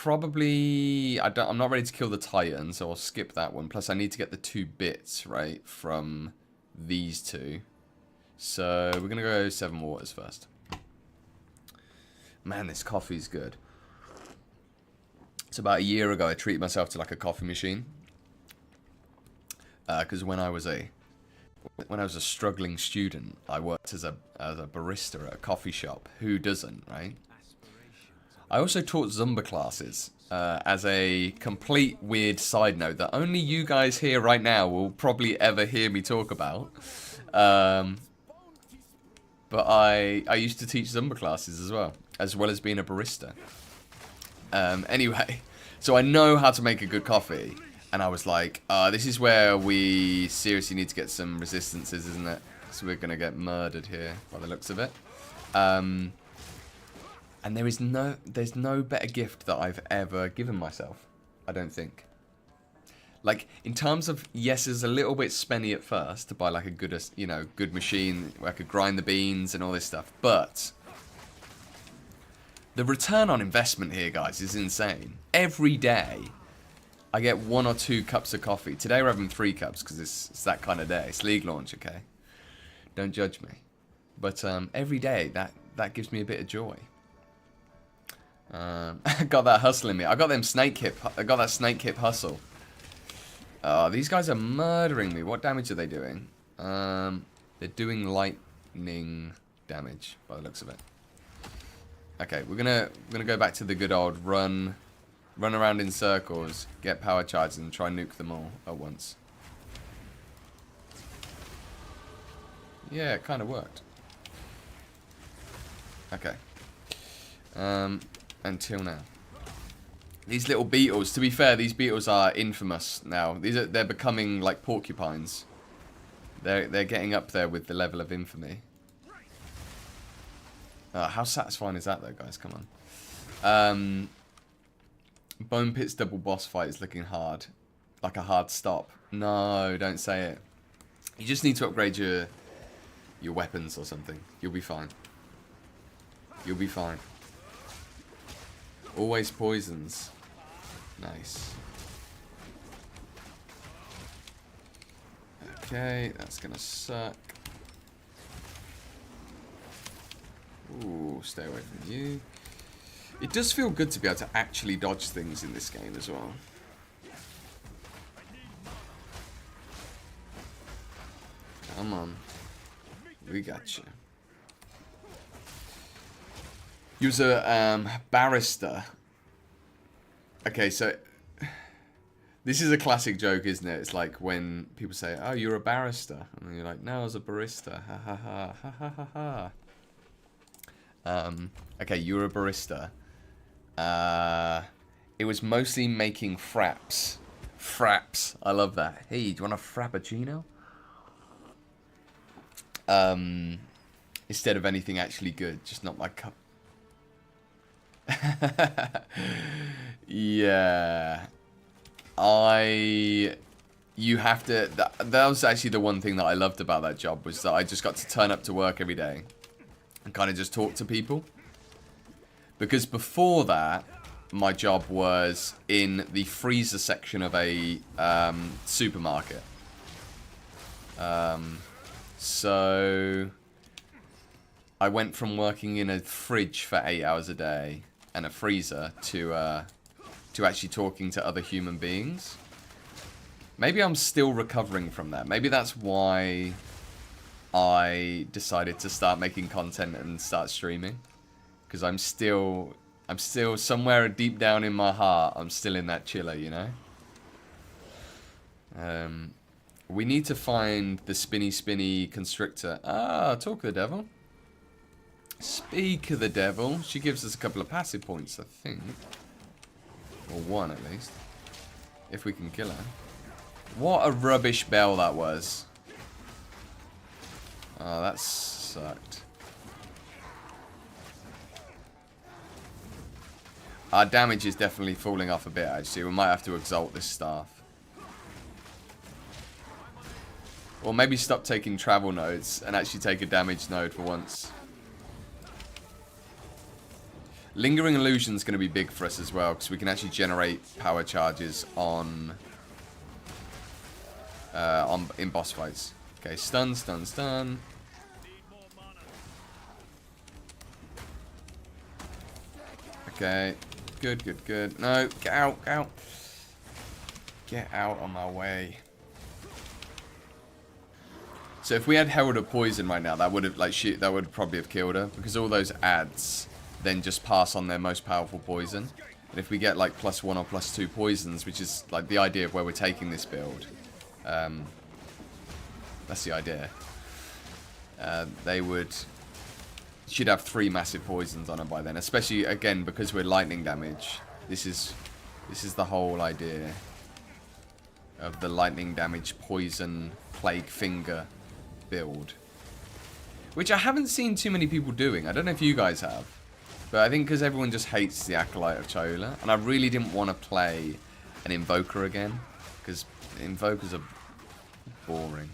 ready to kill the Titan, so I'll skip that one. Plus, I need to get the 2 bits, right, from these 2. So, we're going to go 7 waters first. Man, this coffee's good. It's about a year ago, I treated myself to, like, a coffee machine. Because when I was a struggling student, I worked as a barista at a coffee shop. Who doesn't, right? I also taught Zumba classes as a complete weird side note that only you guys here right now will probably ever hear me talk about. But I used to teach Zumba classes as well as being a barista. Anyway, so I know how to make a good coffee. And I was like, this is where we seriously need to get some resistances, isn't it? So we're going to get murdered here by the looks of it. And there's no better gift that I've ever given myself, I don't think. Like, in terms of, yes, it's a little bit spenny at first to buy like a good machine where I could grind the beans and all this stuff. But The return on investment here, guys, is insane. Every day, I get 1 or 2 cups of coffee. Today we're having 3 cups because it's that kind of day. It's league launch, okay? Don't judge me. But every day, that gives me a bit of joy. I got that hustle in me. I got them snake hip. I got that snake hip hustle. Oh, these guys are murdering me. What damage are they doing? They're doing lightning damage by the looks of it. Okay, we're gonna go back to the good old run around in circles, get power charges, and try and nuke them all at once. Yeah, it kind of worked. Okay. Until now. These little beetles. To be fair, these beetles are infamous now. They're becoming like porcupines. They're getting up there with the level of infamy. How satisfying is that, though, guys? Come on. Bone Pit's double boss fight is looking hard. Like a hard stop. No, don't say it. You just need to upgrade your weapons or something. You'll be fine. You'll be fine. Always poisons. Nice. Okay, that's gonna suck. Ooh, stay away from you. It does feel good to be able to actually dodge things in this game as well. Come on. We got you. He was a barrister. Okay, so this is a classic joke, isn't it? It's like when people say, "Oh, you're a barrister," and you're like, "No, I was a barista." Ha ha ha ha ha ha ha. Okay, you're a barista. It was mostly making fraps. Fraps. I love that. Hey, do you want a frappuccino? Instead of anything actually good, just not my cup. Yeah. You have to... That was actually the one thing that I loved about that job, was that I just got to turn up to work every day and kind of just talk to people. Because before that, my job was in the freezer section of a supermarket. So I went from working in a fridge for 8 hours a day and a freezer to actually talking to other human beings. Maybe I'm still recovering from that. Maybe that's why I decided to start making content and start streaming. Because I'm still somewhere deep down in my heart, I'm still in that chiller, you know? We need to find the spinny constrictor. Ah, talk of the devil. Speak of the devil. She gives us a couple of passive points, I think. Or one, at least. If we can kill her. What a rubbish bell that was. Oh, that sucked. Our damage is definitely falling off a bit, actually. We might have to exalt this staff. Or maybe stop taking travel nodes and actually take a damage node for once. Lingering Illusion's going to be big for us as well, because we can actually generate power charges in boss fights. Okay, stun. Okay, good. No, get out. Get out of my way. So if we had Herald of Poison right now, that would have that would probably have killed her, because all those ads then just pass on their most powerful poison. And if we get like +1 or +2 poisons, which is like the idea of where we're taking this build, that's the idea. They should have 3 massive poisons on them by then, especially again because we're lightning damage. This is the whole idea of the lightning damage poison plague finger build, which I haven't seen too many people doing. I don't know if you guys have, but I think because everyone just hates the Acolyte of Chola, and I really didn't want to play an Invoker again, because Invokers are boring.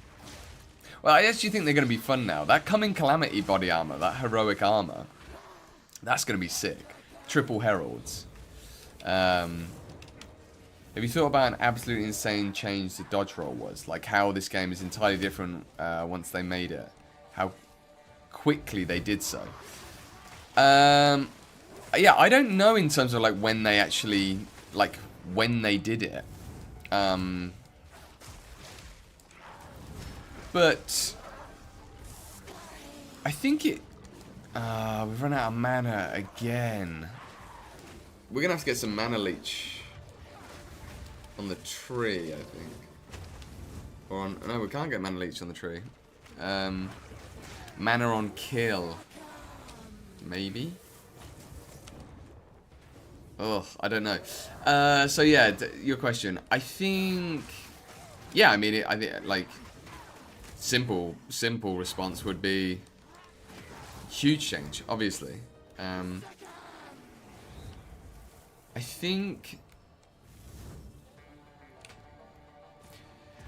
Well, I actually think they're going to be fun now. That Coming Calamity body armor, that heroic armor, that's going to be sick. triple heralds. Have you thought about an absolutely insane change the dodge roll was? Like how this game is entirely different once they made it. How quickly they did so. Yeah, I don't know in terms of like when they actually, like when they did it. But I think it... we've run out of mana again. We're going to have to get some mana leech on the tree, I think. Or on... No, we can't get mana leech on the tree. Mana on kill. Maybe? Ugh, I don't know. So yeah, your question. I think... Yeah, I mean, I think, like... Simple response would be... Huge change, obviously. I think...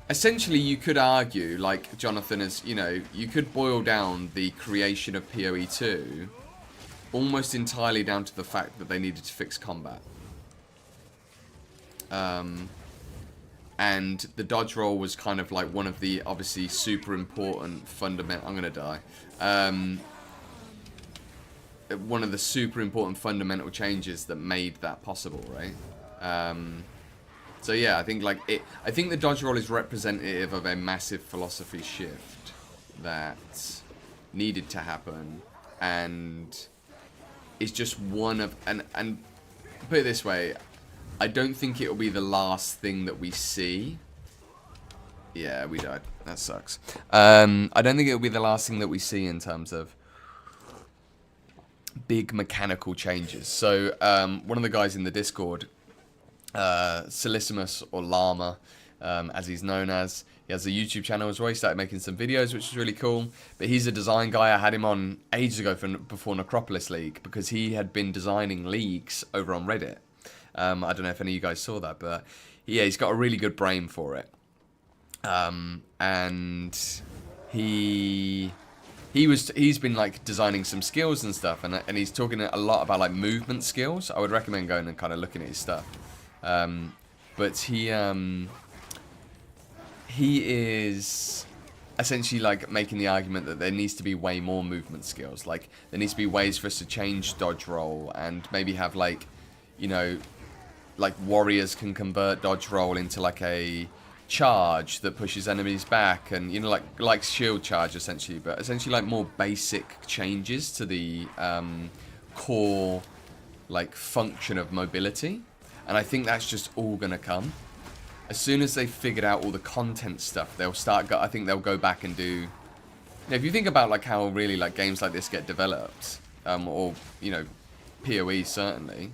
Essentially, you could argue, like Jonathan is, you know, you could boil down the creation of PoE 2 almost entirely down to the fact that they needed to fix combat. And the dodge roll was kind of like one of the, obviously, super important fundamental... I'm gonna die. One of the super important fundamental changes that made that possible, right? So yeah, I think like I think the dodge roll is representative of a massive philosophy shift that needed to happen, and it's just one of and put it this way, I don't think it will be the last thing that we see. Yeah, we died. That sucks. I don't think it will be the last thing that we see in terms of big mechanical changes. So one of the guys in the Discord, Solissimus or Llama, as he's known as, he has a YouTube channel as well. He started making some videos, which is really cool. But he's a design guy. I had him on ages ago before Necropolis League because he had been designing leagues over on Reddit. I don't know if any of you guys saw that, but yeah, he's got a really good brain for it. And he's been like designing some skills and stuff, and he's talking a lot about like movement skills. I would recommend going and kind of looking at his stuff. But he is essentially like making the argument that there needs to be way more movement skills. Like there needs to be ways for us to change dodge roll and maybe have like, you know, like warriors can convert dodge roll into like a charge that pushes enemies back, and you know, like shield charge essentially, but essentially like more basic changes to the core like function of mobility. And I think that's just all gonna come as soon as they figured out all the content stuff. They'll start. I think they'll go back and do. You know, if you think about like how really like games like this get developed, or you know, PoE certainly.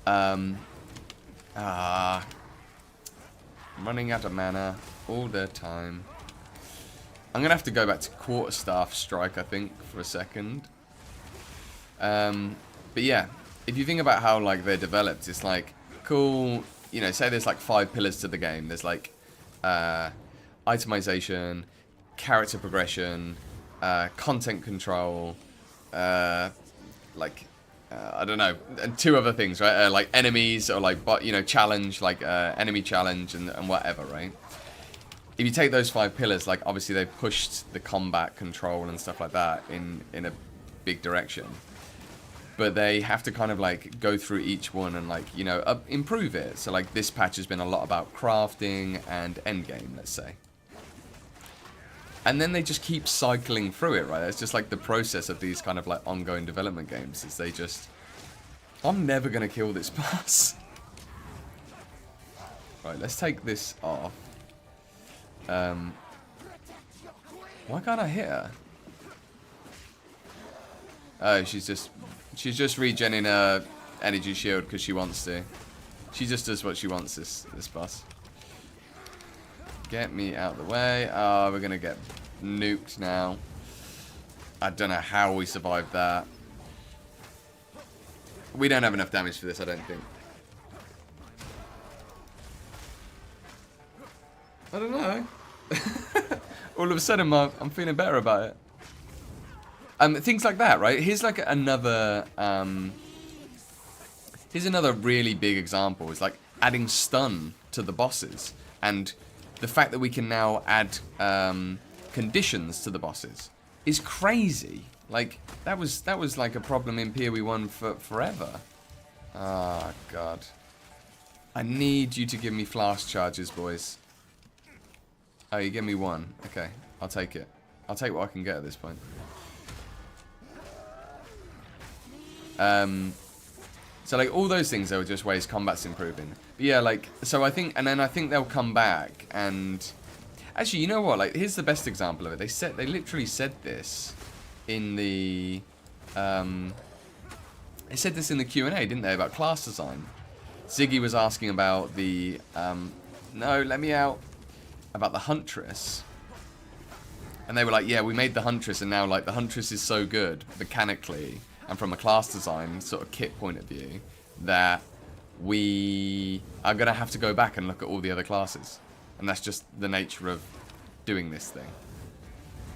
I'm running out of mana all the time. I'm gonna have to go back to quarterstaff strike, I think, for a second. But yeah, if you think about how like they're developed, it's like cool. You know, say there's like 5 pillars to the game. There's like itemization, character progression, content control, like. I don't know, and 2 other things, right? Like enemies, or like, you know, challenge, like enemy challenge, and whatever, right? If you take those 5 pillars, like obviously they've pushed the combat control and stuff like that in a big direction, but they have to kind of like go through each one and like, you know, improve it. So like this patch has been a lot about crafting and endgame, let's say. And then they just keep cycling through it, right? It's just like the process of these kind of like ongoing development games is they just... I'm never going to kill this boss. Right, let's take this off. Why can't I hit her? Oh, she's just regenning her energy shield because she wants to. She just does what she wants, this boss. Get me out of the way. Oh, we're going to get nuked now. I don't know how we survived that. We don't have enough damage for this, I don't think. I don't know. All of a sudden, I'm feeling better about it. Things like that, right? Here's like another here's another really big example. Is like adding stun to the bosses, and the fact that we can now add conditions to the bosses is crazy. Like that was like a problem in PoE 1 for forever. Ah, God. I need you to give me flask charges, boys. Oh, you give me one. Okay, I'll take it. I'll take what I can get at this point. So like all those things, they were just ways combat's improving. But yeah, like, so I think, and then I think they'll come back and actually, you know what? Like, here's the best example of it. They literally said this in the, they said this in the Q&A, didn't they, about class design? Ziggy was asking about the, no, let me out, about the Huntress. And they were like, yeah, we made the Huntress, and now, like, the Huntress is so good, mechanically, and from a class design sort of kit point of view, that we are going to have to go back and look at all the other classes. And that's just the nature of doing this thing.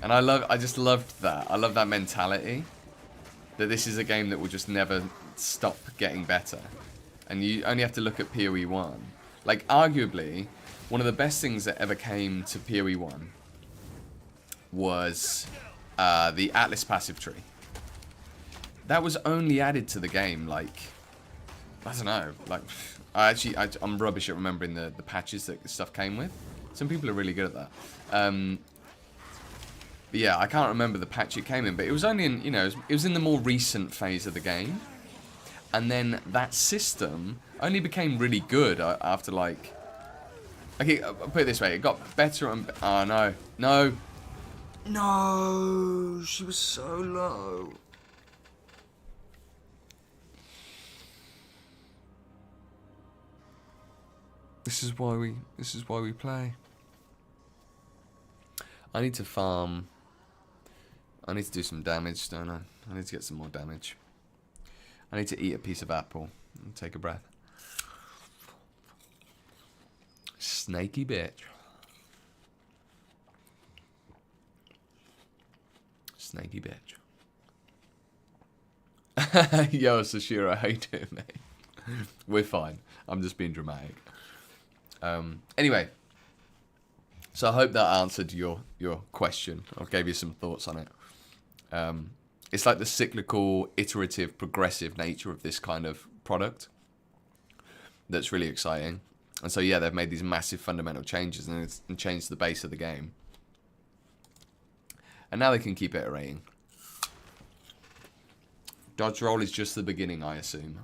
And I just loved that. I love that mentality. That this is a game that will just never stop getting better. And you only have to look at PoE 1. Like, arguably, one of the best things that ever came to PoE 1 was the Atlas passive tree. That was only added to the game, like, I don't know, like, I'm rubbish at remembering the patches that stuff came with. Some people are really good at that. But yeah, I can't remember the patch it came in, but it was only in, you know, it was in the more recent phase of the game. And then that system only became really good after, like, okay, I'll put it this way, it got better and, oh no, no, no, she was so low. This is why we play. I need to farm. I need to do some damage, don't I? I need to get some more damage. I need to eat a piece of apple and take a breath. Snaky bitch. Snaky bitch. Yo, Sashiro, how you doing, mate? We're fine. I'm just being dramatic. Anyway, so I hope that answered your question. I gave you some thoughts on it. It's like the cyclical, iterative, progressive nature of this kind of product that's really exciting. And so, yeah, they've made these massive fundamental changes and changed the base of the game. And now they can keep iterating. Dodge roll is just the beginning, I assume.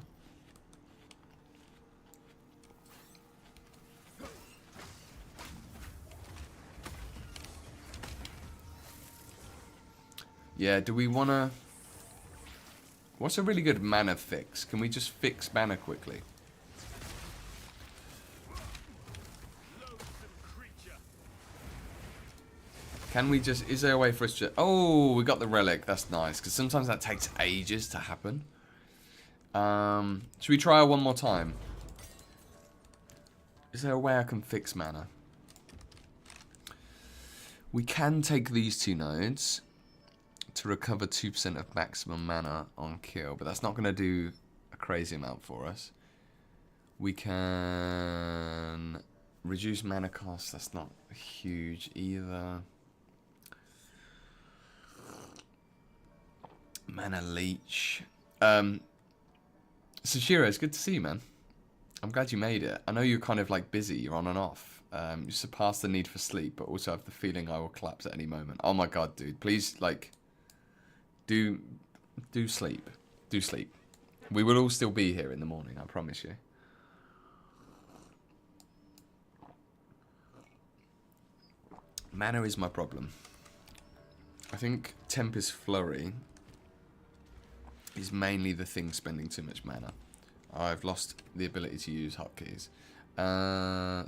Yeah, do we want to... What's a really good mana fix? Can we just fix mana quickly? Can we just... Is there a way for us to... Oh, we got the relic. That's nice. Because sometimes that takes ages to happen. Should we try it one more time? Is there a way I can fix mana? We can take these two nodes to recover 2% of maximum mana on kill, but that's not going to do a crazy amount for us. We can reduce mana cost. That's not huge either. Mana leech. Sashiro, it's good to see you, man. I'm glad you made it. I know you're kind of like busy. You're on and off. You surpassed the need for sleep, but also have the feeling I will collapse at any moment. Oh my god, dude. Please, like... Do sleep. Do sleep. We will all still be here in the morning, I promise you. Mana is my problem. I think Tempest Flurry is mainly the thing spending too much mana. I've lost the ability to use hotkeys.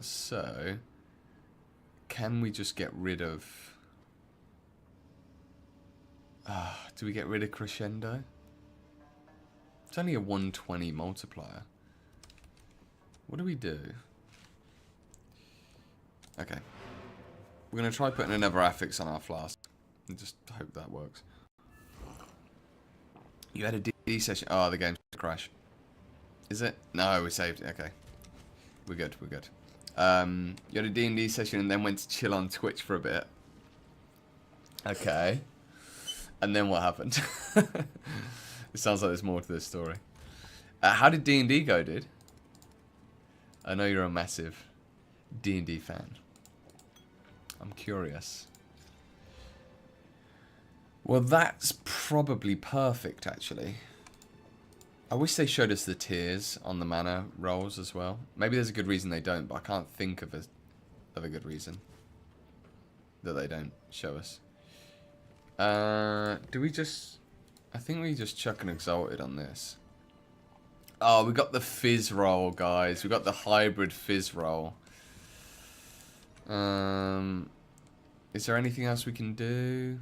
So, can we just get rid of... do we get rid of Crescendo? It's only a 120 multiplier. What do we do? Okay. We're going to try putting another affix on our flask. And just hope that works. You had a D&D session. Oh, the game's crash. Is it? No, we saved it. Okay. We're good, we're good. You had a D&D session and then went to chill on Twitch for a bit. Okay. And then what happened? It sounds like there's more to this story. How did D&D go, dude? I know you're a massive D&D fan. I'm curious. Well, that's probably perfect, actually. I wish they showed us the tiers on the mana rolls as well. Maybe there's a good reason they don't, but I can't think of a good reason that they don't show us. Do we just... I think we just chuck an Exalted on this. Oh, we got the Fizz roll, guys. We got the hybrid Fizz roll. Is there anything else we can do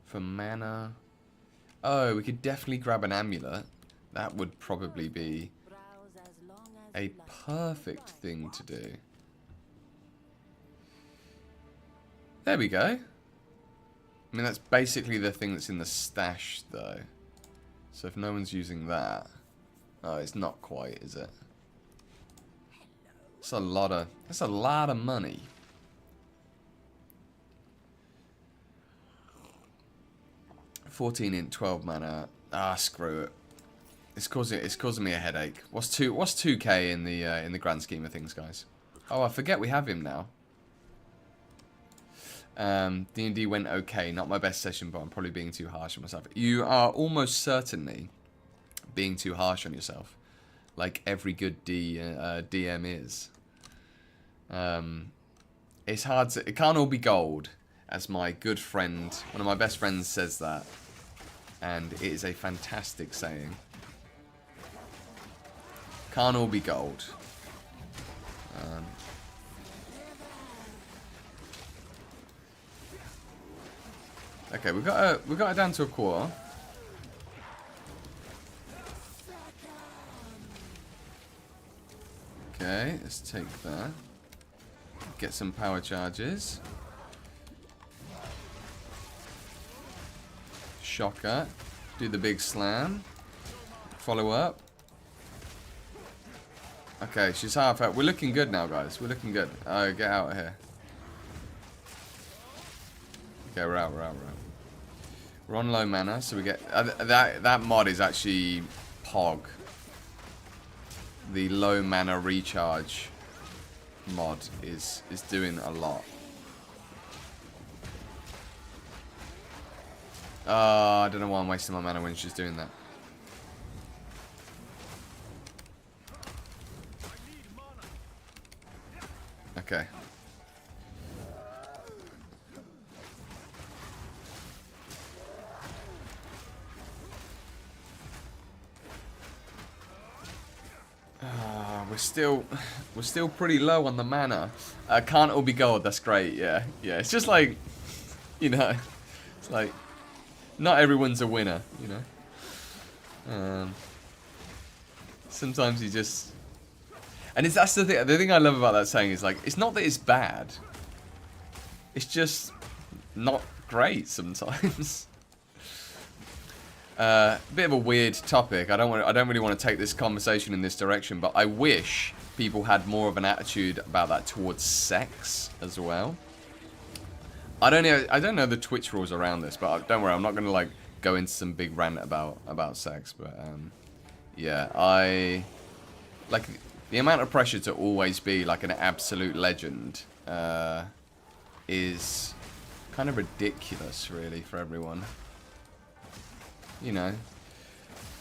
for mana? Oh, we could definitely grab an amulet. That would probably be a perfect thing to do. There we go. I mean, that's basically the thing that's in the stash, though. So if no one's using that... Oh, it's not quite, is it? That's a lot of money. $14 in 12 mana. Ah, screw it. It's causing me a headache. What's 2k in the grand scheme of things, guys? Oh, I forget we have him now. D&D went okay. Not my best session, but I'm probably being too harsh on myself. You are almost certainly being too harsh on yourself, like every good DM is. It's hard to... It can't all be gold, as my good friend, one of my best friends, says that. And it is a fantastic saying. Can't all be gold. Okay, we got it down to a quarter. Okay, let's take that. Get some power charges. Shocker. Do the big slam. Follow up. Okay, she's half out. We're looking good now, guys. We're looking good. Oh, get out of here. Okay, we're out. We're on low mana, so we get... that mod is actually Pog. The low mana recharge mod is doing a lot. I don't know why I'm wasting my mana when she's doing that. Okay. We're still pretty low on the mana. Can't all be gold. That's great. Yeah. It's just like, you know, it's like not everyone's a winner. You know. Sometimes you just, and that's the thing. The thing I love about that saying is like, it's not that it's bad. It's just not great sometimes. Bit of a weird topic. I don't really want to take this conversation in this direction, but I wish people had more of an attitude about that towards sex as well. I don't know the Twitch rules around this, but don't worry, I'm not gonna like go into some big rant about sex. But yeah, I like the amount of pressure to always be like an absolute legend is kind of ridiculous, really, for everyone. You know,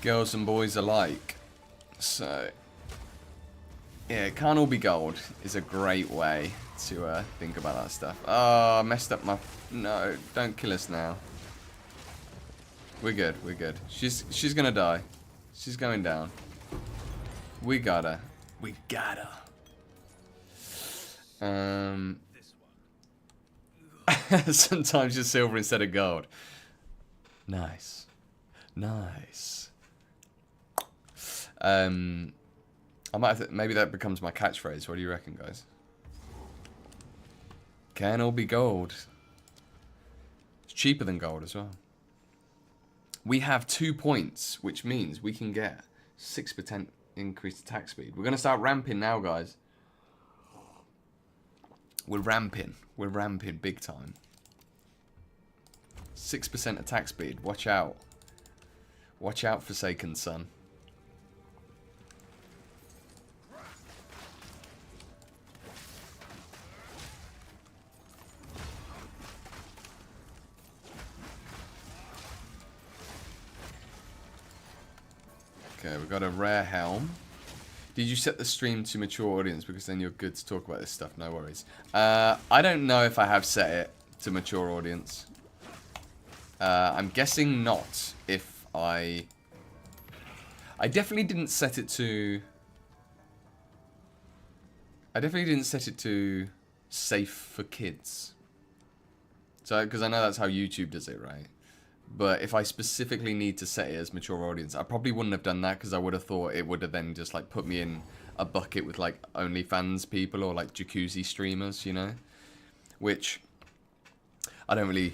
girls and boys alike. So, yeah, it can't all be gold is a great way to think about that stuff. Oh, I messed up my... No, don't kill us now. We're good, we're good. She's gonna die. She's going down. We got her. We got her. Sometimes just silver instead of gold. Nice. Nice. I might have to, maybe that becomes my catchphrase. What do you reckon, guys? Can all be gold. It's cheaper than gold as well. we have 2 points, which means we can get 6% increased attack speed. We're going to start ramping now, guys. We're ramping. We're ramping big time. 6% attack speed. Watch out. Watch out, Forsaken Son. Okay, we've got a rare helm. Did you set the stream to mature audience? Because then you're good to talk about this stuff. No worries. I don't know if I have set it to mature audience. I'm guessing not. If I definitely didn't set it to... I definitely didn't set it to safe for kids. So, because I know that's how YouTube does it, right? But if I specifically need to set it as mature audience, I probably wouldn't have done that because I would have thought it would have then just like put me in a bucket with like OnlyFans people or like jacuzzi streamers, you know? Which I don't really...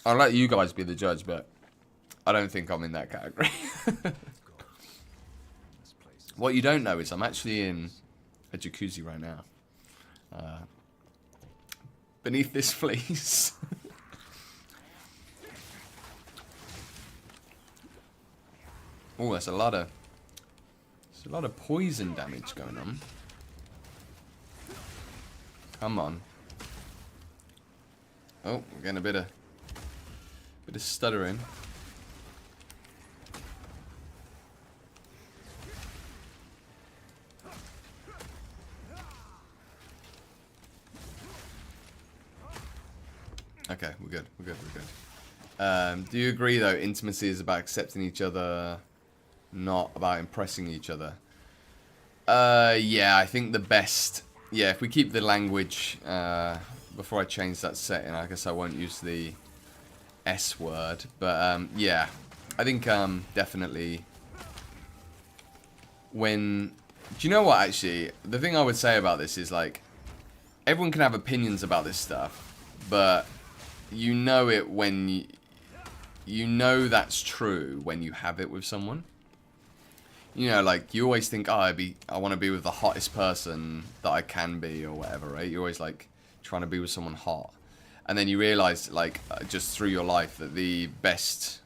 I'll let you guys be the judge, but I don't think I'm in that category. What you don't know is I'm actually in a jacuzzi right now. Beneath this fleece. Oh, there's a lot of poison damage going on. Come on. Oh, we're getting a bit of stuttering. Okay, we're good. We're good. We're good. Do you agree though? Intimacy is about accepting each other, not about impressing each other. Yeah, I think the best. Yeah, if we keep the language before I change that setting, I guess I won't use the S word. But yeah, I think definitely when. Do you know what? Actually, the thing I would say about this is like everyone can have opinions about this stuff, but you know it when you know that's true when you have it with someone. You know, like, you always think, oh, I want to be with the hottest person that I can be, or whatever, right? You're always, like, trying to be with someone hot. And then you realize, like, just through your life that the best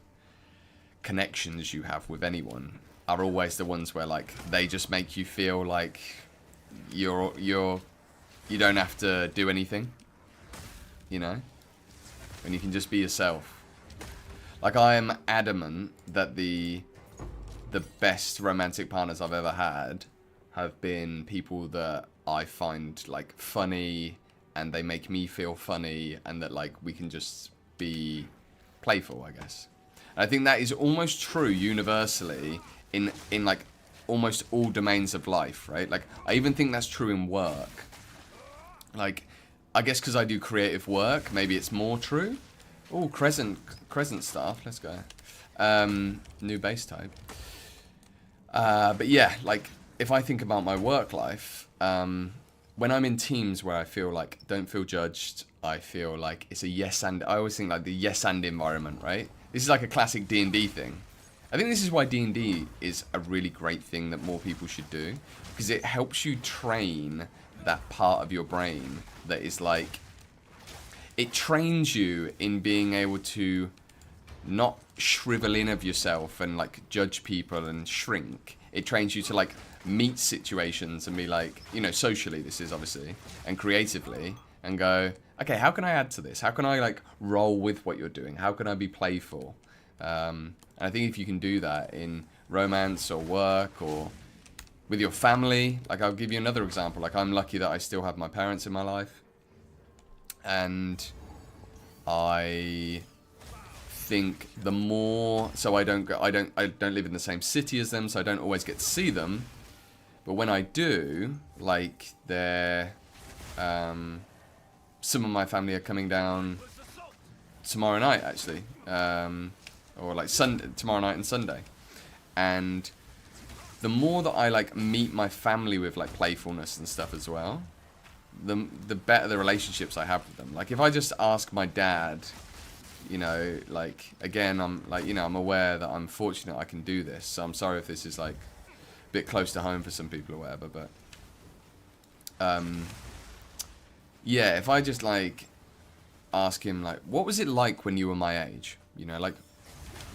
connections you have with anyone are always the ones where, like, they just make you feel like you don't have to do anything, you know? And you can just be yourself. Like, I am adamant that the best romantic partners I've ever had have been people that I find, like, funny, and they make me feel funny, and that, like, we can just be playful, I guess. And I think that is almost true universally in like, almost all domains of life, right? Like, I even think that's true in work. Like, I guess because I do creative work, maybe it's more true. Oh, Crescent staff, let's go. New base type. But yeah, like, if I think about my work life, when I'm in teams where I feel like, don't feel judged, I feel like it's a yes and, I always think like the yes and environment, right? This is like a classic D&D thing. I think this is why D&D is a really great thing that more people should do, because it helps you train that part of your brain that is like, it trains you in being able to not shrivel in of yourself and like judge people and shrink. It trains you to like meet situations and be like, you know, socially this is obviously, and creatively, and go, okay, how can I add to this? How can I like roll with what you're doing? How can I be playful? And I think if you can do that in romance or work or with your family, like I'll give you another example. Like I'm lucky that I still have my parents in my life, and I think the more, so I don't live in the same city as them, so I don't always get to see them. But when I do, like they're, some of my family are coming down tomorrow night actually, or like tomorrow night and Sunday, and the more that I like meet my family with like playfulness and stuff as well, the better the relationships I have with them. Like if I just ask my dad, you know, like, again, I'm like, you know, I'm aware that I'm fortunate I can do this. So I'm sorry if this is like a bit close to home for some people or whatever, but yeah, if I just like ask him like, what was it like when you were my age? You know, like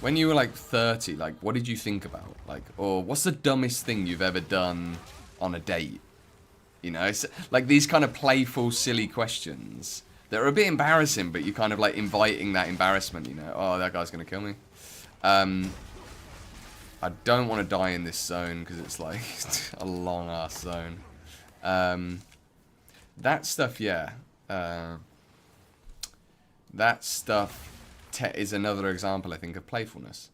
when you were like 30, like what did you think about? Like, or what's the dumbest thing you've ever done on a date? You know, it's like these kind of playful, silly questions that are a bit embarrassing, but you're kind of like inviting that embarrassment, you know. Oh, that guy's going to kill me. I don't want to die in this zone because it's like a long ass zone. That stuff, yeah. That stuff is another example, I think, of playfulness.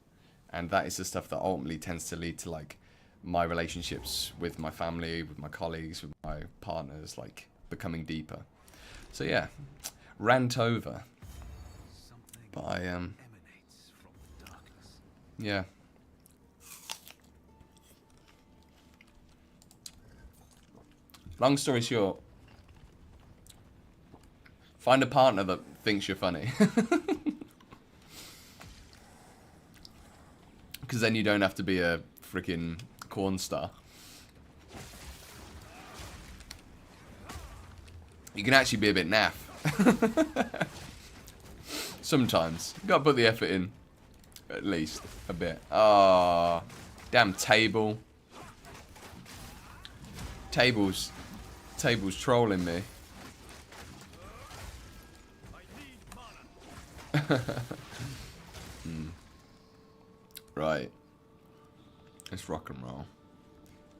And that is the stuff that ultimately tends to lead to like my relationships with my family, with my colleagues, with my partners, like becoming deeper. So yeah, rant over. But I Emanates from the darkness. yeah. Long story short, find a partner that thinks you're funny. Because then you don't have to be a freaking corn star. You can actually be a bit naff. Sometimes. You gotta put the effort in. At least. A bit. Ah, damn table. Table's trolling me. Right. Let's rock and roll.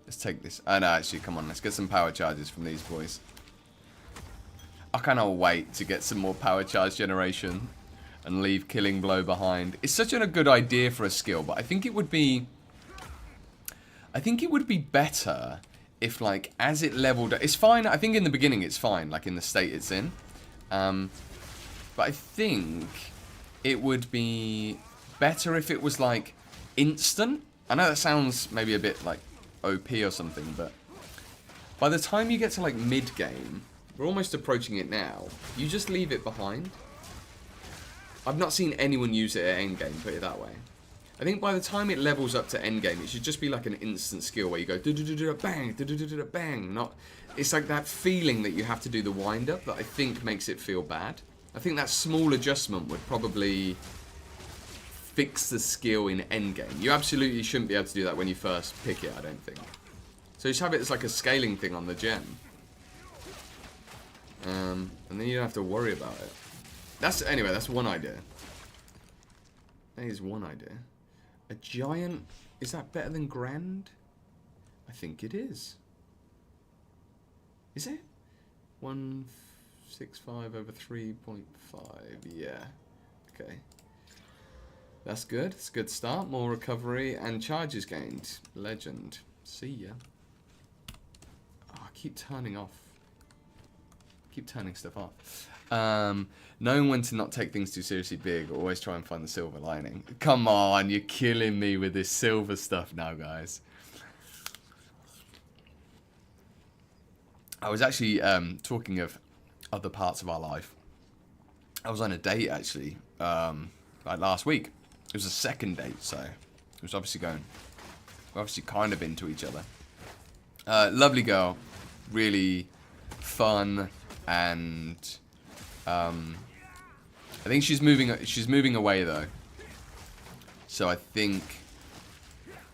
Let's take this. Oh no, actually, come on. Let's get some power charges from these boys. I cannot wait to get some more power charge generation and leave Killing Blow behind. It's such a good idea for a skill, but I think it would be better if, like, as it leveled... It's fine. I think in the beginning it's fine, like in the state it's in. But I think it would be better if it was, like, instant. I know that sounds maybe a bit, like, OP or something, but by the time you get to, like, mid-game, we're almost approaching it now, you just leave it behind. I've not seen anyone use it at endgame, put it that way. I think by the time it levels up to endgame, it should just be like an instant skill where you go bang, bang. Not, it's like that feeling that you have to do the wind up that I think makes it feel bad. I think that small adjustment would probably fix the skill in endgame. You absolutely shouldn't be able to do that when you first pick it, I don't think. So just have it as like a scaling thing on the gem. And then you don't have to worry about it. Anyway, that's one idea. That is one idea. A giant, is that better than grand? I think it is. Is it? 165 over 3.5, yeah. Okay. That's good, it's a good start. More recovery and charges gained. Legend. See ya. Oh, I keep turning off. Keep turning stuff off. Knowing when to not take things too seriously big, always try and find the silver lining. Come on, you're killing me with this silver stuff now, guys. I was actually talking of other parts of our life. I was on a date, actually, like last week. It was a second date, so it was obviously we're obviously kind of into each other. Lovely girl, really fun, and I think she's moving away though. So I think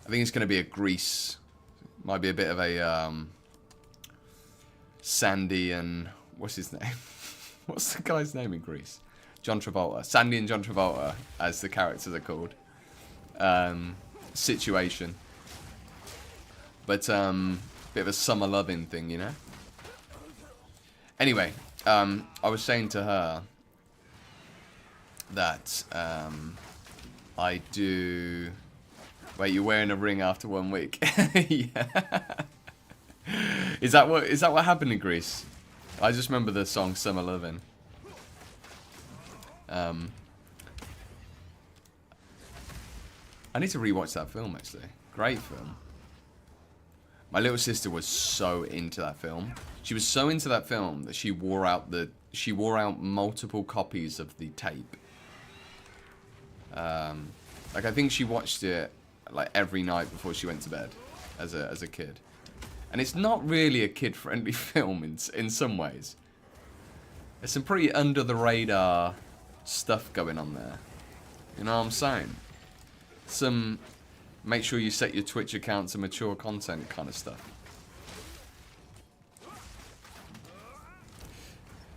it's going to be a Greece. Might be a bit of a Sandy and what's his name? What's the guy's name in Greece? John Travolta. Sandy and John Travolta, as the characters are called. Situation. But bit of a summer loving thing, you know. Anyway, I was saying to her that I do. Wait, you're wearing a ring after 1 week? Yeah. Is that what happened in Greece? I just remember the song "Summer Lovin'." I need to rewatch that film actually. Great film. My little sister was so into that film. She was so into that film that she wore out multiple copies of the tape. Like I think she watched it like every night before she went to bed as a kid. And it's not really a kid-friendly film in some ways. There's some pretty under-the-radar stuff going on there. You know what I'm saying? Some make sure you set your Twitch account to mature content kind of stuff.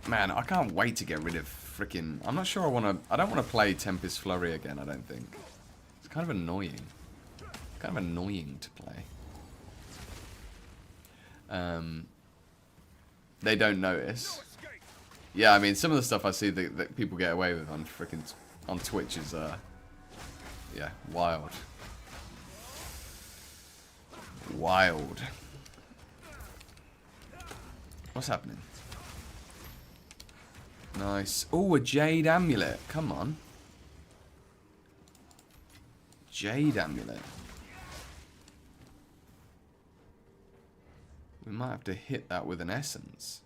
Man, I can't wait to get rid of freaking... I'm not sure I don't want to play Tempest Flurry again, I don't think. It's kind of annoying. Kind of annoying to play. They don't notice. Yeah, I mean, some of the stuff I see that people get away with on freaking on Twitch is, yeah, wild. Wild. What's happening? Nice. Oh, a Jade Amulet. Come on. Jade Amulet. We might have to hit that with an essence.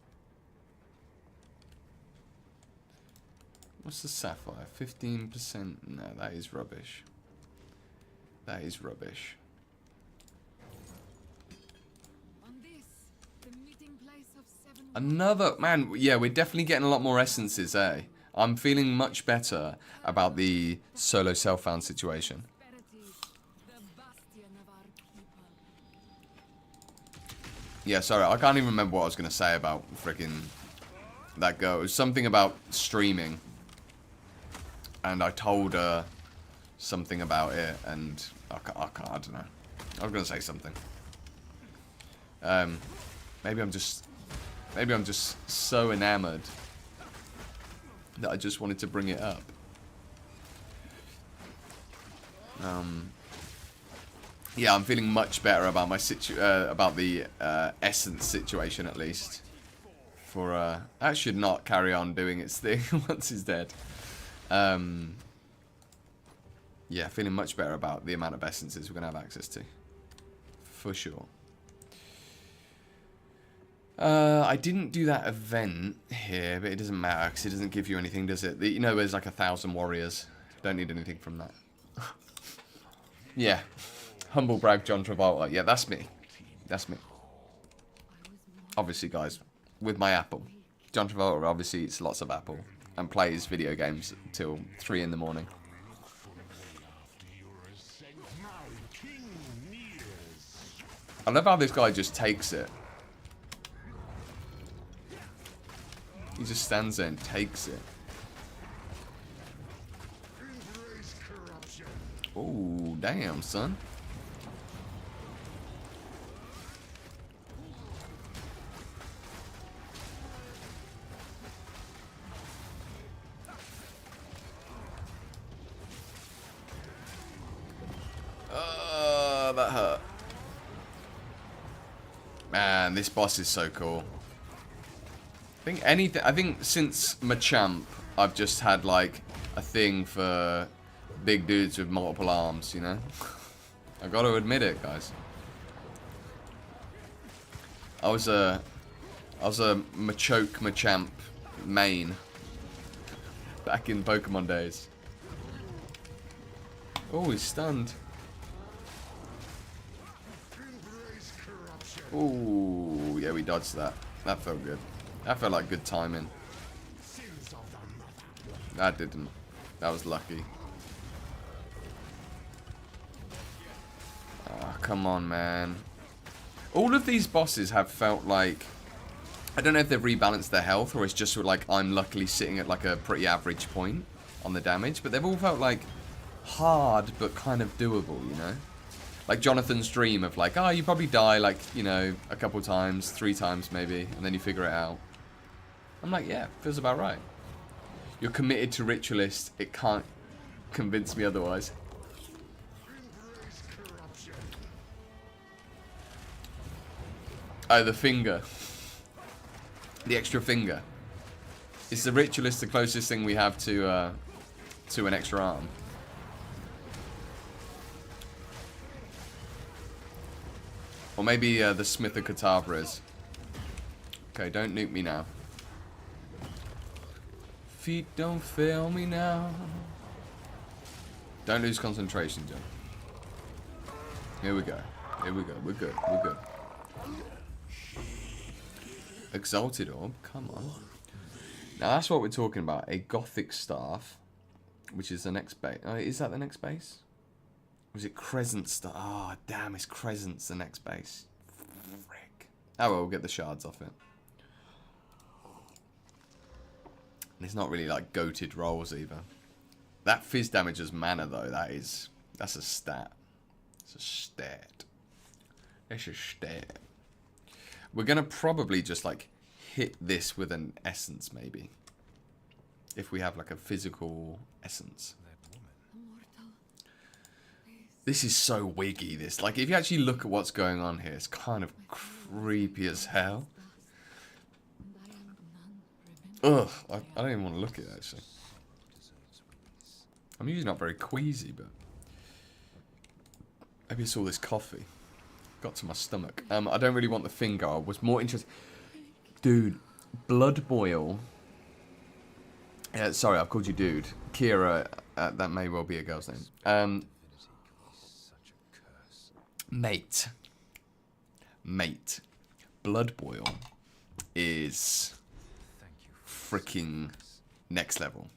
What's the sapphire? 15%? No, that is rubbish. That is rubbish. On this, the meeting place of 7 Another... Man, yeah, we're definitely getting a lot more essences, eh? I'm feeling much better about the solo self-found situation. prosperity, the bastion of our people. Yeah, sorry, I can't even remember what I was going to say about freaking that girl. It was something about streaming. And I told her something about it, and I don't know. I was going to say something. Maybe I'm just so enamored that I just wanted to bring it up. Yeah, I'm feeling much better about my about the essence situation at least. For that should not carry on doing its thing once he's dead. Yeah, feeling much better about the amount of essences we're gonna have access to, for sure. I didn't do that event here, but it doesn't matter because it doesn't give you anything, does it? You know, there's like 1,000 warriors. Don't need anything from that. Yeah. Humble brag, John Travolta. Yeah, that's me. That's me. Obviously, guys, with my apple. John Travolta obviously eats lots of apple and plays video games till 3 in the morning. I love how this guy just takes it. He just stands there and takes it. Oh, damn, son. That hurt. Man, this boss is so cool. I think since Machamp, I've just had like a thing for big dudes with multiple arms, you know? I gotta admit it, guys. I was a Machamp main back in Pokemon days. Oh, he's stunned. Oh, yeah, we dodged that. That felt good. That felt like good timing. That didn't. That was lucky. Oh, come on, man. All of these bosses have felt like... I don't know if they've rebalanced their health or it's just like I'm luckily sitting at like a pretty average point on the damage. But they've all felt like hard but kind of doable, you know? Like Jonathan's dream of like, oh, you probably die like, you know, a couple times, 3 times maybe, and then you figure it out. I'm like, yeah, feels about right. You're committed to Ritualist. It can't convince me otherwise. Oh, the finger. The extra finger. Is the Ritualist the closest thing we have to an extra arm? Or maybe the Smith of Catawba is. Okay, don't nuke me now. Feet don't fail me now. Don't lose concentration, John. Here we go. Here we go. We're good. We're good. Exalted Orb. Come on. Now, that's what we're talking about. A Gothic Staff, which is the next base. Is that the next base? Or is it Crescent Staff? Oh, damn. It's Crescent's the next base. Frick. Oh, well, we'll get the shards off it. And it's not really like goated rolls either. That fizz damage as mana, though, that's a stat. It's a stat. It's a stat. We're going to probably just, like, hit this with an essence, maybe. If we have, like, a physical essence. This is so wiggy, this. Like, if you actually look at what's going on here, it's kind of creepy as hell. Ugh, I don't even want to look at it, actually. I'm usually not very queasy, but maybe it's all this coffee. Got to my stomach. I don't really want the finger. I was more interested. Dude, Blood Boil. Sorry, I've called you dude. Kira, that may well be a girl's name. Mate. Blood Boil is freaking next level.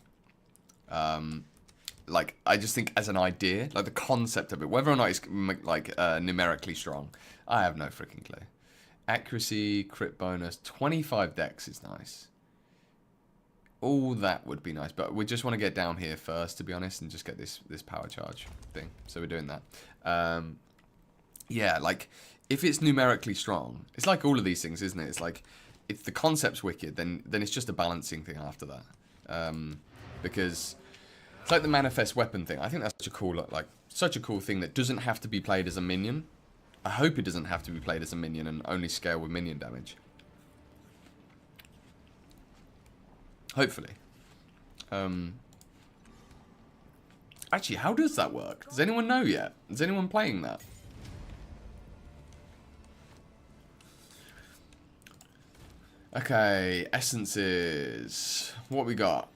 Like, I just think as an idea, like the concept of it, whether or not it's like numerically strong, I have no freaking clue. Accuracy, crit bonus, 25 dex is nice. All that would be nice, but we just want to get down here first, to be honest, and just get this power charge thing. So we're doing that. Yeah, like, if it's numerically strong, it's like all of these things, isn't it? It's like, if the concept's wicked, then it's just a balancing thing after that. Because it's like the manifest weapon thing. I think that's such a cool thing that doesn't have to be played as a minion. I hope it doesn't have to be played as a minion and only scale with minion damage. Hopefully. Actually, how does that work? Does anyone know yet? Is anyone playing that? Okay, essences. What we got?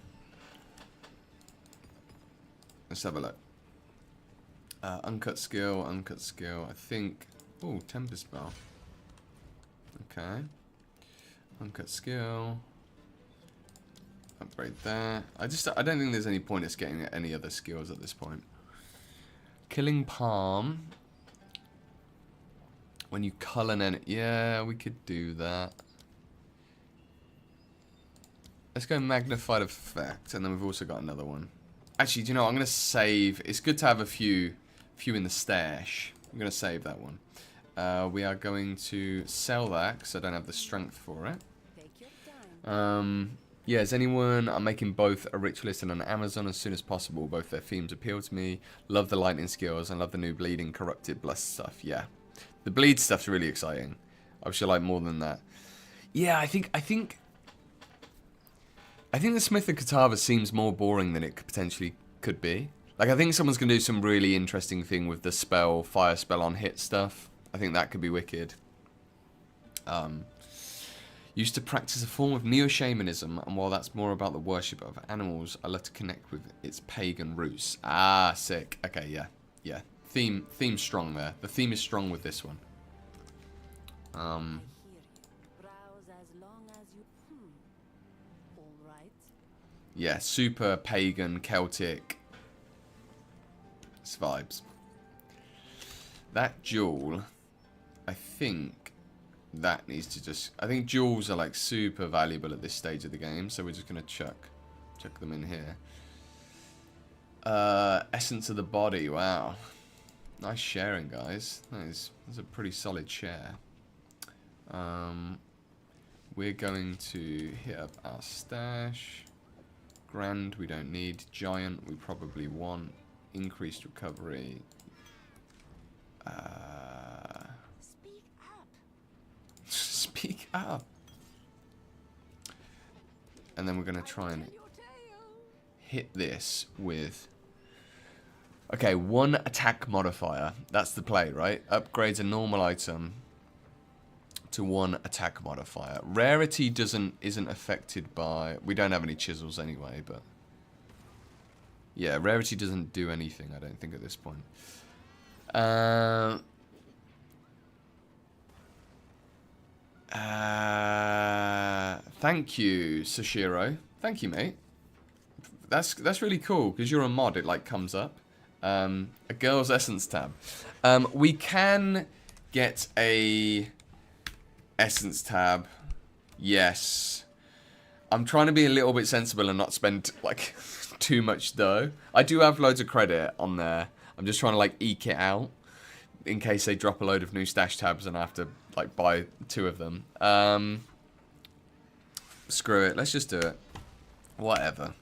Let's have a look. Uncut skill. I think. Oh, Tempest Spell. Okay. Uncut skill. Upgrade that. I don't think there's any point us getting any other skills at this point. Killing Palm. When you cull an yeah, we could do that. Let's go Magnified Effect, and then we've also got another one. Actually, do you know what? I'm going to save. It's good to have a few in the stash. I'm going to save that one. We are going to sell that, because I don't have the strength for it. Yeah, is anyone... I'm making both a Ritualist and an Amazon as soon as possible. Both their themes appeal to me. Love the lightning skills, and love the new bleeding, corrupted, blessed stuff. Yeah. The bleed stuff's really exciting. I wish I liked more than that. Yeah, I think the Smith of Katava seems more boring than it potentially could be. Like, I think someone's going to do some really interesting thing with the fire spell on hit stuff. I think that could be wicked. Used to practice a form of neo-shamanism, and while that's more about the worship of animals, I love to connect with its pagan roots. Ah, sick. Okay, yeah. Yeah. Theme's strong there. The theme is strong with this one. Yeah, super pagan, Celtic. It's vibes. That jewel, I think that needs to just... I think jewels are like super valuable at this stage of the game, so we're just going to chuck them in here. Essence of the body, wow. Nice sharing, guys. That's a pretty solid share. We're going to hit up our stash. Grand, we don't need. Giant, we probably want. Increased recovery. Speak up. Speak up. And then we're going to try and hit this with... Okay, 1 attack modifier. That's the play, right? Upgrades a normal item to 1 attack modifier. Rarity isn't affected by... We don't have any chisels anyway, but... Yeah, rarity doesn't do anything, I don't think, at this point. Thank you, Sashiro. Thank you, mate. That's really cool, because you're a mod, it like comes up. A girl's essence tab. We can get a essence tab. Yes. I'm trying to be a little bit sensible and not spend like too much dough. I do have loads of credit on there. I'm just trying to like eke it out in case they drop a load of new stash tabs and I have to like buy 2 of them. Screw it. Let's just do it. Whatever.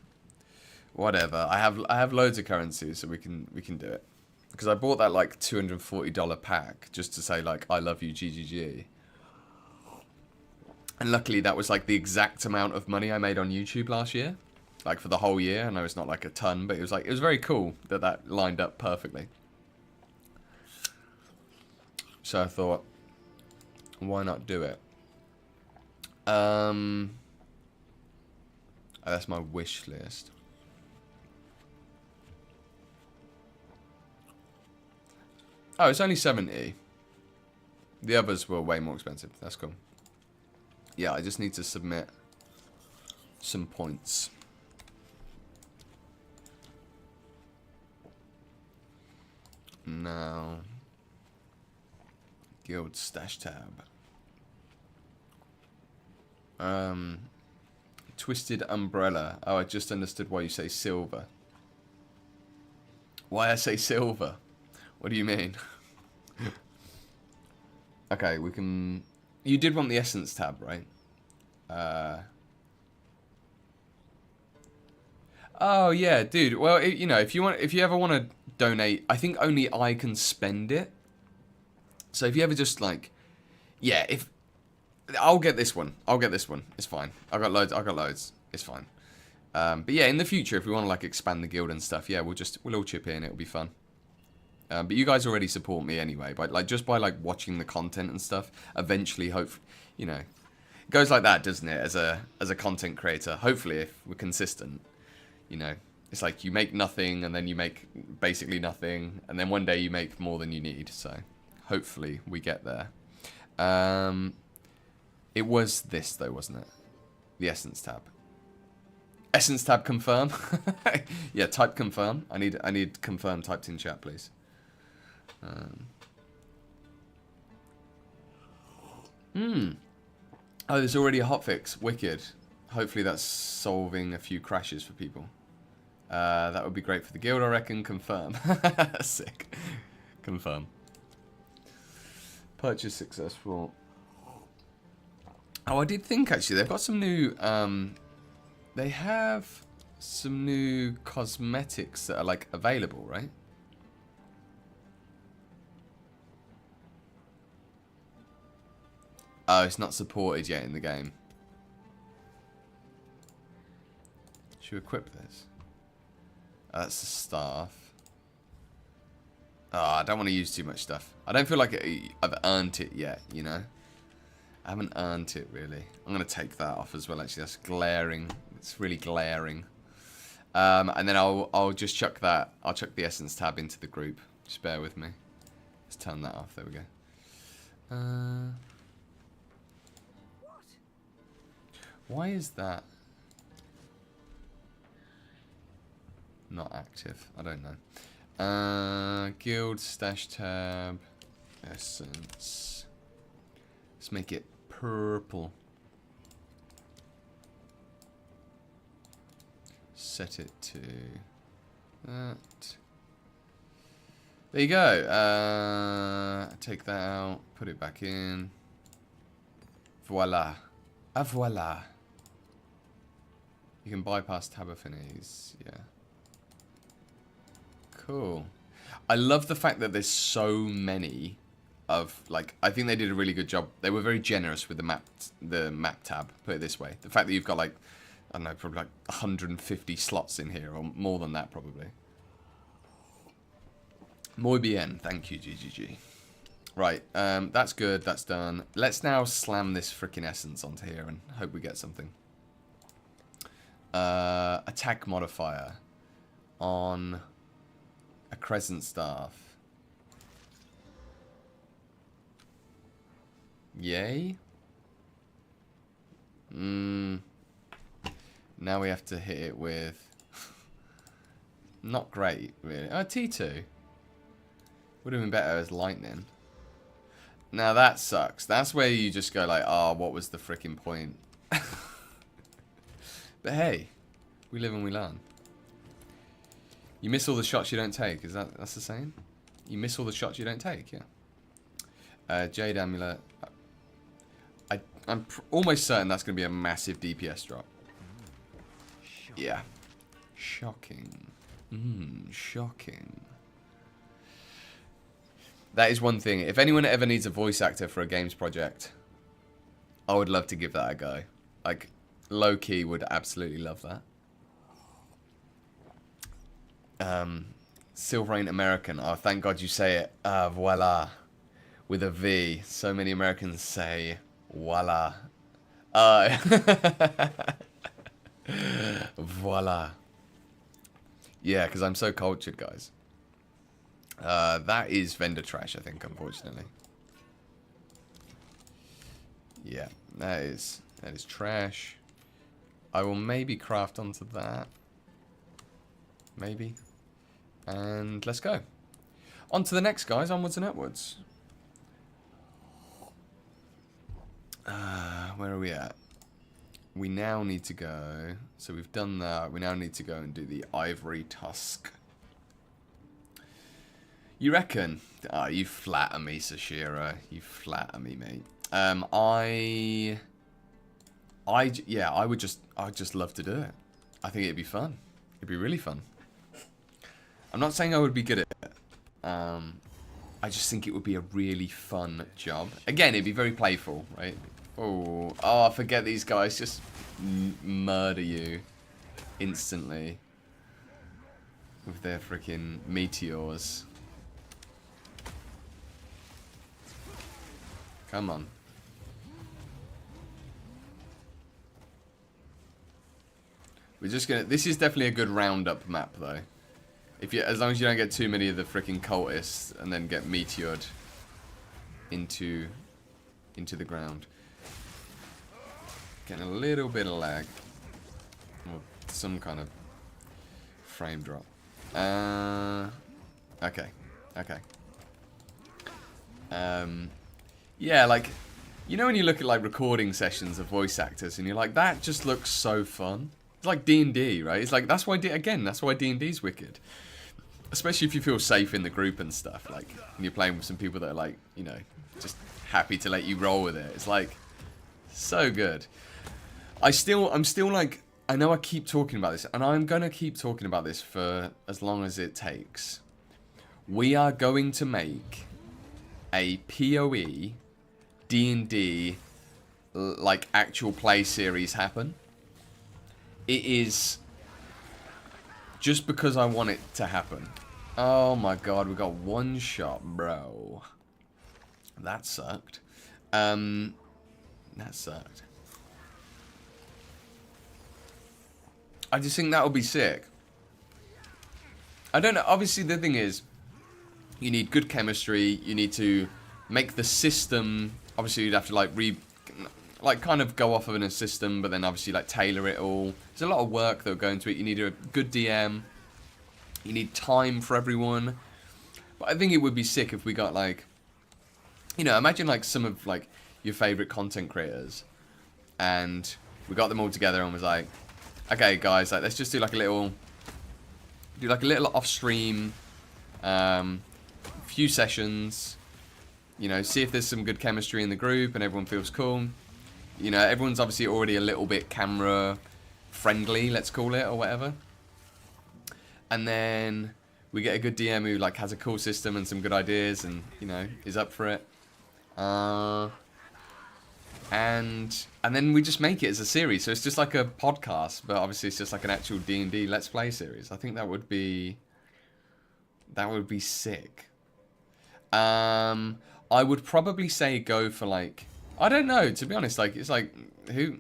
Whatever. I have loads of currency, so we can do it. Because I bought that like $240 pack just to say like I love you GGG. And luckily that was like the exact amount of money I made on YouTube last year. Like for the whole year. I know it's not like a ton, but it was very cool that lined up perfectly. So I thought, why not do it? Oh, that's my wish list. Oh, it's only 70. The others were way more expensive. That's cool. Yeah, I just need to submit some points. Now, guild stash tab. Twisted umbrella. Oh, I just understood why you say silver. Why I say silver? What do you mean? Okay, we can... You did want the essence tab, right? Oh yeah, dude. Well, you know, if you ever want to donate, I think only I can spend it. So if you ever just like, yeah, I'll get this one. I'll get this one. It's fine. I got loads. It's fine. But yeah, in the future, if we want to like expand the guild and stuff, yeah, we'll all chip in. It'll be fun. But you guys already support me anyway, but like just by like watching the content and stuff. Eventually, you know, it goes like that, doesn't it? As a content creator, hopefully, if we're consistent, you know, it's like you make nothing and then you make basically nothing, and then one day you make more than you need. So hopefully we get there. It was this though, wasn't it? The essence tab. Essence tab confirm. Yeah, type confirm. I need confirm typed in chat, please. Oh, there's already a hotfix. Wicked. Hopefully that's solving a few crashes for people. That would be great for the guild, I reckon. Confirm. Sick. Confirm. Purchase successful. Oh, I did think actually they've got some new. They have some new cosmetics that are like available, right? Oh, it's not supported yet in the game. Should we equip this? Oh, that's the staff. Oh, I don't want to use too much stuff. I don't feel like I've earned it yet, you know? I haven't earned it, really. I'm going to take that off as well, actually. That's glaring. It's really glaring. And then I'll just chuck that. I'll chuck the essence tab into the group. Just bear with me. Let's turn that off. There we go. Why is that not active? I don't know. Guild stash tab. Essence. Let's make it purple. Set it to that. There you go. Take that out. Put it back in. Voila. Ah, voila. You can bypass tab affinities. Yeah. Cool. I love the fact that there's so many of, like, I think they did a really good job. They were very generous with the map tab, put it this way. The fact that you've got, like, I don't know, probably like 150 slots in here, or more than that, probably. Muy bien. Thank you, GGG. Right, that's good, that's done. Let's now slam this freaking essence onto here and hope we get something. Attack modifier on a crescent staff. Yay. Now we have to hit it with... Not great, really. Oh, T2. Would have been better as lightning. Now that sucks. That's where you just go like, oh, what was the freaking point? But hey, we live and we learn. You miss all the shots you don't take. Is that's the saying? You miss all the shots you don't take, yeah. Jade Amulet. I'm almost certain that's going to be a massive DPS drop. Yeah. Shocking. Shocking. That is one thing. If anyone ever needs a voice actor for a games project, I would love to give that a go. Like, low-key would absolutely love that. Silverane American. Oh, thank God you say it. Voila. With a V. So many Americans say... Voila. Voila. Yeah, because I'm so cultured, guys. That is vendor trash, I think, unfortunately. Yeah, that is trash. I will maybe craft onto that. Maybe. And let's go. On to the next, guys. Onwards and upwards. Where are we at? We now need to go... So we've done that. We now need to go and do the ivory tusk. You reckon? Ah, you flatter me, Sashiro. You flatter me, mate. Yeah, I'd just love to do it. I think it'd be fun. It'd be really fun. I'm not saying I would be good at it. I just think it would be a really fun job. Again, it'd be very playful, right? Oh, forget these guys. Just murder you instantly with their freaking meteors. Come on. We're just gonna... This is definitely a good roundup map, though. As long as you don't get too many of the freaking cultists and then get meteored into the ground. Getting a little bit of lag. Or some kind of frame drop. Okay. Yeah, like, you know when you look at like recording sessions of voice actors and you're like, that just looks so fun. It's like D&D, right? It's like, that's why D&D's wicked. Especially if you feel safe in the group and stuff, like, when you're playing with some people that are like, you know, just happy to let you roll with it. It's like, so good. I'm still like, I know I keep talking about this, and I'm gonna keep talking about this for as long as it takes. We are going to make a PoE D&D like actual play series happen. It is just because I want it to happen. Oh my god, we got one shot, bro. That sucked. That sucked. I just think that would be sick. I don't know. Obviously, the thing is, you need good chemistry. You need to make the system. Obviously, you'd have to like kind of go off of a system, but then obviously like tailor it all. There's a lot of work that will go into it. You need a good DM. You need time for everyone. But I think it would be sick if we got like, you know, imagine like some of like your favorite content creators, and we got them all together and was like, okay, guys, like let's just do like a little off-stream, few sessions. You know, see if there's some good chemistry in the group and everyone feels cool. You know, everyone's obviously already a little bit camera friendly, let's call it, or whatever. And then we get a good DM who like has a cool system and some good ideas and, you know, is up for it. And then we just make it as a series. So it's just like a podcast, but obviously it's just like an actual D&D Let's Play series. I think that would be sick. I would probably say go for like, I don't know, to be honest, like it's like who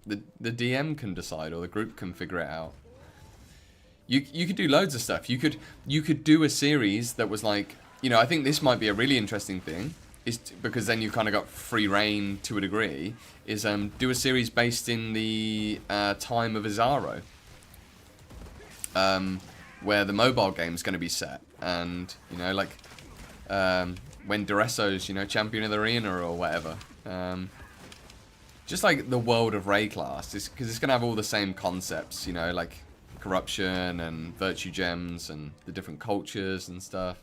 the DM can decide or the group can figure it out. You could do loads of stuff. You could do a series that was like, you know, I think this might be a really interesting thing, because then you kind of got free reign to a degree. Is do a series based in the time of Azaro, where the mobile game is going to be set, and you know, like when Duresso's, you know, champion of the arena or whatever. Just like the world of Ray class, because it's going to have all the same concepts, you know, like corruption and virtue gems and the different cultures and stuff.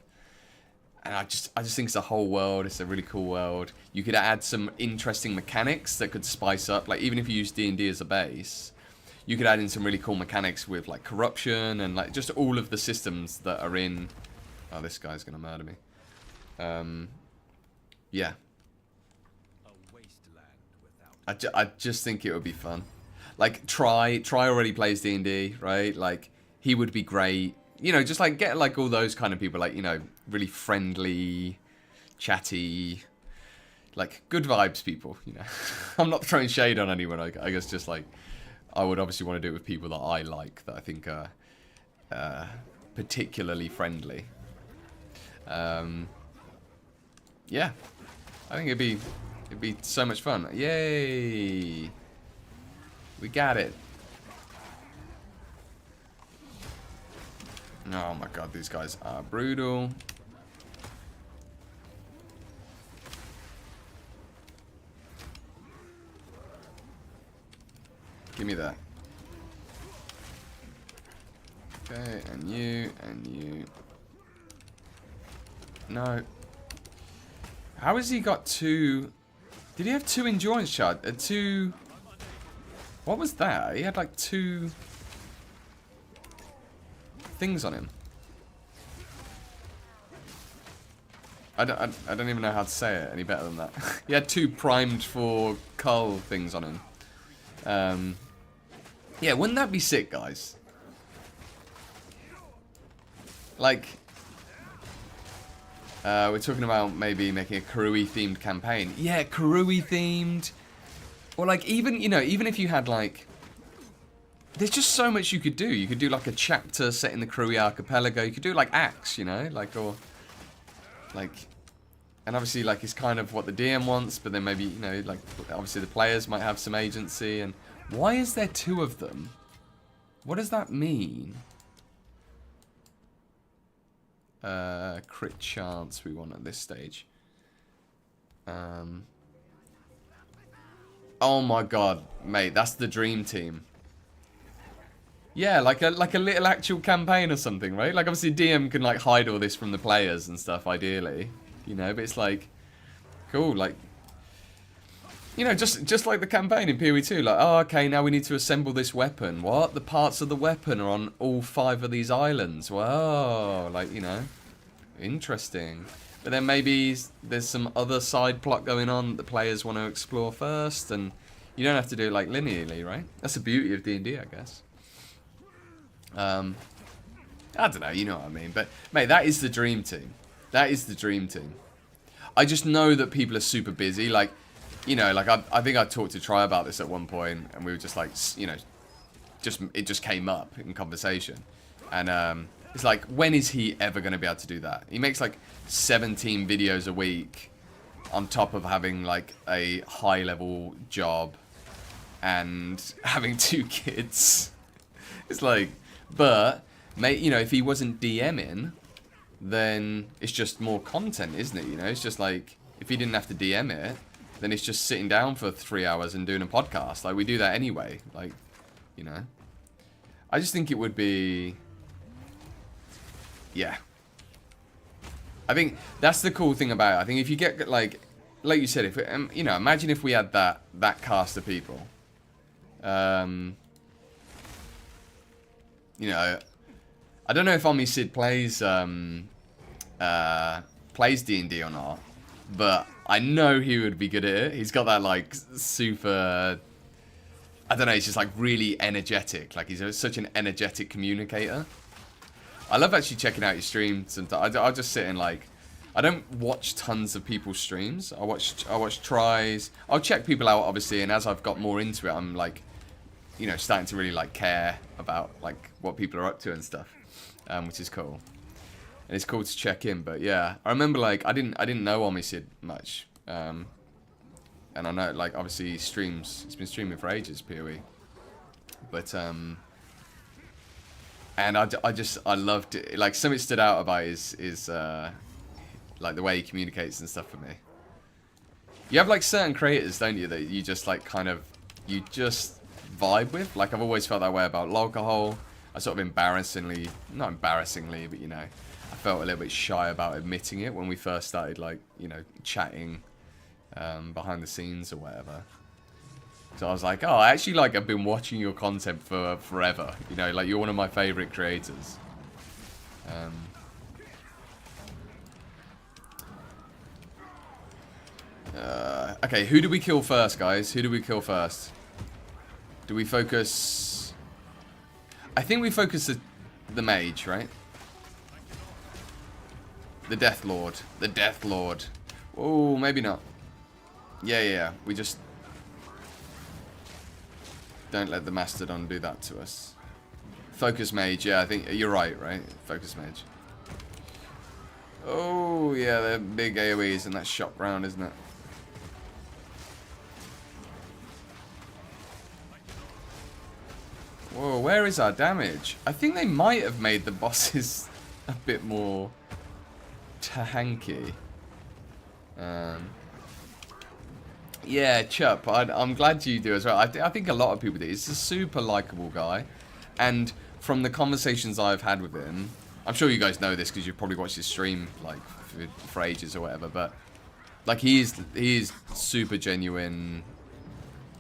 And I just think it's a whole world. It's a really cool world. You could add some interesting mechanics that could spice up, like even if you use D&D as a base, you could add in some really cool mechanics with like corruption and like just all of the systems that are in. Oh, this guy's gonna murder me. Yeah. I just think it would be fun. Like, Try already plays D&D, right? Like, he would be great. You know, just, like, get, like, all those kind of people, like, you know, really friendly, chatty, like, good vibes people, you know. I'm not throwing shade on anyone, I guess just, like, I would obviously want to do it with people that I like, that I think are particularly friendly. Yeah. I think it'd be so much fun. Yay! We got it. Oh my god, these guys are brutal. Give me that. Okay, and you, and you. No. How has he got two... Did he have 2 endurance shards? 2... What was that? He had like 2 things on him. I don't even know how to say it any better than that. He had 2 primed for cull things on him. Yeah, wouldn't that be sick, guys? Like... we're talking about maybe making a Karui themed campaign. Yeah, Karui themed. Or like even, you know, even if you had like, there's just so much you could do. You could do like a chapter set in the Karui archipelago. You could do like Axe, you know, like, or like, and obviously like it's kind of what the DM wants, but then maybe, you know, like obviously the players might have some agency. And why is there 2 of them? What does that mean? Crit chance we want at this stage. Oh my god, mate, that's the dream team. Yeah, like a little actual campaign or something, right? Like obviously DM can like hide all this from the players and stuff, ideally, you know. But it's like cool, like, you know, just like the campaign in PoE 2. Like, oh, okay, now we need to assemble this weapon. What? The parts of the weapon are on all 5 of these islands. Wow, like, you know, interesting. But then maybe there's some other side plot going on that the players want to explore first, and you don't have to do it like linearly, right? That's the beauty of D&D, I guess. I don't know, you know what I mean. But mate, that is the dream team. That is the dream team. I just know that people are super busy. Like, you know, like I think I talked to Try about this at one point, and we were just like, you know, it just came up in conversation, and it's like, when is he ever going to be able to do that? He makes like 17 videos a week on top of having like a high level job and having 2 kids. It's like, but mate, you know, if he wasn't DMing, then it's just more content, isn't it? You know, it's just like, if he didn't have to DM it, then it's just sitting down for 3 hours and doing a podcast. Like, we do that anyway. Like, you know, I just think it would be, yeah. I think that's the cool thing about it. I think if you get like you said, if you know, imagine if we had that cast of people. You know, I don't know if Omnisid plays D&D or not, but I know he would be good at it. He's got that like super, I don't know, he's just like really energetic. Like, he's such an energetic communicator. I love actually checking out your streams. Sometimes I'll just sit and like, I don't watch tons of people's streams. I watch tries. I'll check people out obviously, and as I've got more into it, I'm like you know, starting to really like care about like what people are up to and stuff, which is cool. And it's cool to check in. But yeah, I remember like I didn't know Omicid much, and I know like obviously he streams. He's been streaming for ages, PoE. But and I loved it. Like something stood out about is like the way he communicates and stuff for me. You have like certain creators, don't you, that you just like kind of you just vibe with. Like I've always felt that way about Alcohol. I sort of embarrassingly, not embarrassingly, but you know, I felt a little bit shy about admitting it when we first started like, you know, chatting behind the scenes or whatever. So I was like, oh, I actually like I've been watching your content for forever. You know, like you're one of my favorite creators. Okay, who do we kill first, guys? Who do we kill first? Do we focus... I think we focus the mage, right? The Death Lord. The Death Lord. Oh, maybe not. Yeah. We just... Don't let the Mastodon do that to us. Focus mage, yeah, I think you're right? Focus mage. Oh, yeah, they're big AoEs and that's shot round, isn't it? Whoa, where is our damage? I think they might have made the bosses a bit more tanky. Yeah, Chup, I'm glad you do as well. I think a lot of people do. He's a super likable guy. And from the conversations I've had with him, I'm sure you guys know this because you've probably watched his stream like for ages or whatever, but like he is super genuine,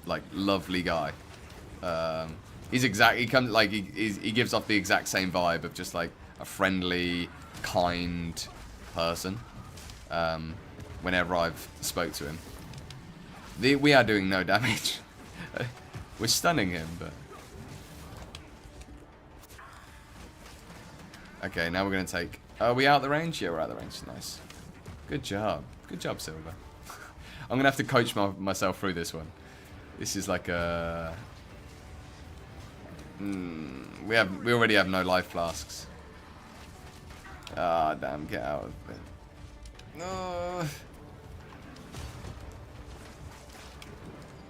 like lovely guy. He gives off the exact same vibe of just like a friendly, kind person. Whenever I've spoke to him. We are doing no damage. We're stunning him, but... Okay, now we're going to take... Are we out the range? Yeah, we're out the range. Nice. Good job. Good job, Silver. I'm going to have to coach myself through this one. This is like a... we already have no life flasks. Ah, damn. Get out of it. No...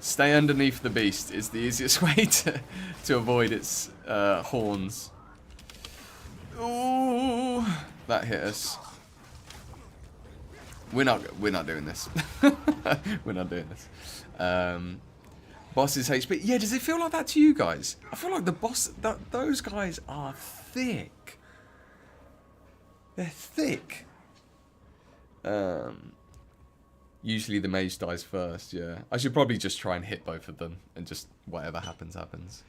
Stay underneath the beast is the easiest way to avoid its horns. Ooh, that hit us. We're not doing this. We're not doing this. Boss's HP. Yeah, does it feel like that to you guys? I feel like those guys are thick. They're thick. Usually the mage dies first, yeah. I should probably just try and hit both of them and just whatever happens, happens.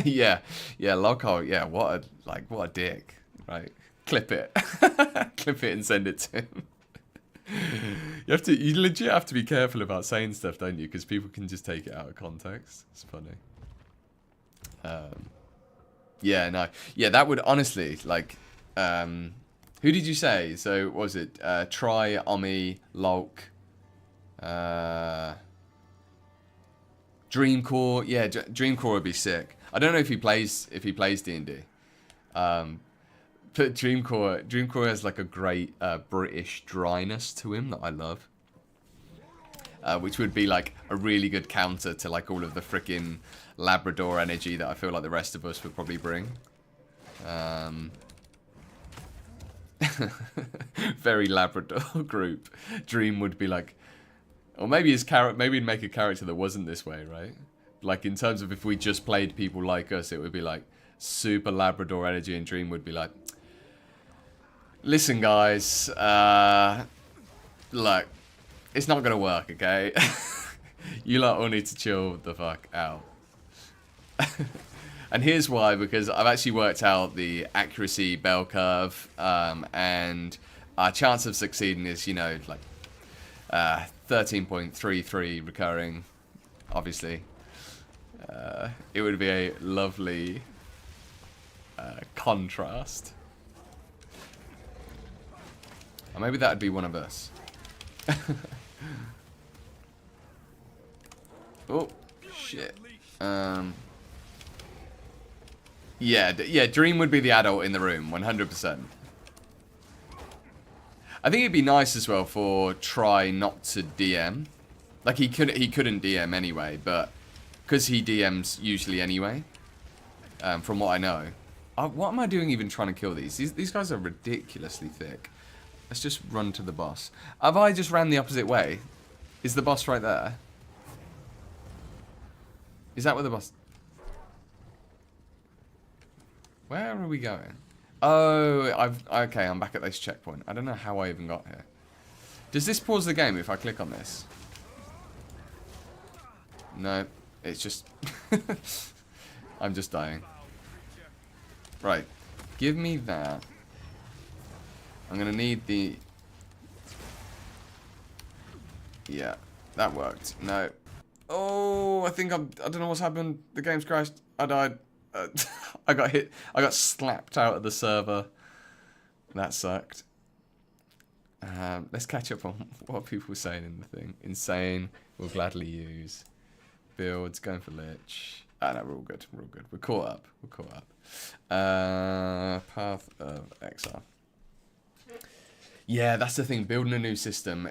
Yeah, Lockhart, yeah, what a dick, right? Clip it. Clip it and send it to him. You legit have to be careful about saying stuff, don't you? Because people can just take it out of context. It's funny. Yeah, no. Yeah, that would honestly, like, who did you say? So, what was it? Try, Omi, Lulk, Dreamcore. Yeah, Dreamcore would be sick. I don't know if he plays D&D. But Dreamcore has like a great British dryness to him that I love. Which would be like a really good counter to like all of the freaking Labrador energy that I feel like the rest of us would probably bring. Very Labrador group. Dream would be like, or maybe maybe he'd make a character that wasn't this way, right? Like in terms of if we just played people like us, it would be like super Labrador energy, and Dream would be like, listen guys, look, it's not gonna work, okay? You lot all need to chill the fuck out. And here's why, because I've actually worked out the accuracy bell curve, and our chance of succeeding is, you know, like 13.33 recurring, obviously. It would be a lovely contrast. Or maybe that would be one of us. Oh, shit. Yeah, Dream would be the adult in the room, 100%. I think it'd be nice as well for Try not to DM. Like, he couldn't DM anyway, but because he DMs usually anyway, from what I know. What am I doing even trying to kill these? These guys are ridiculously thick. Let's just run to the boss. Have I just ran the opposite way? Is the boss right there? Is that where the boss... Where are we going? Oh, okay, I'm back at this checkpoint. I don't know how I even got here. Does this pause the game if I click on this? No, it's just... I'm just dying. Right, give me that. I'm gonna need the... Yeah, that worked. No. Oh, I don't know what's happened. The game's crashed. I died. I got hit. I got slapped out of the server. That sucked. Let's catch up on what people were saying in the thing. Insane. We'll gladly use. Builds. Going for Lich. Ah, no, we're all good. We're all good. We're caught up. We're caught up. Path of Exile. Yeah, that's the thing. Building a new system.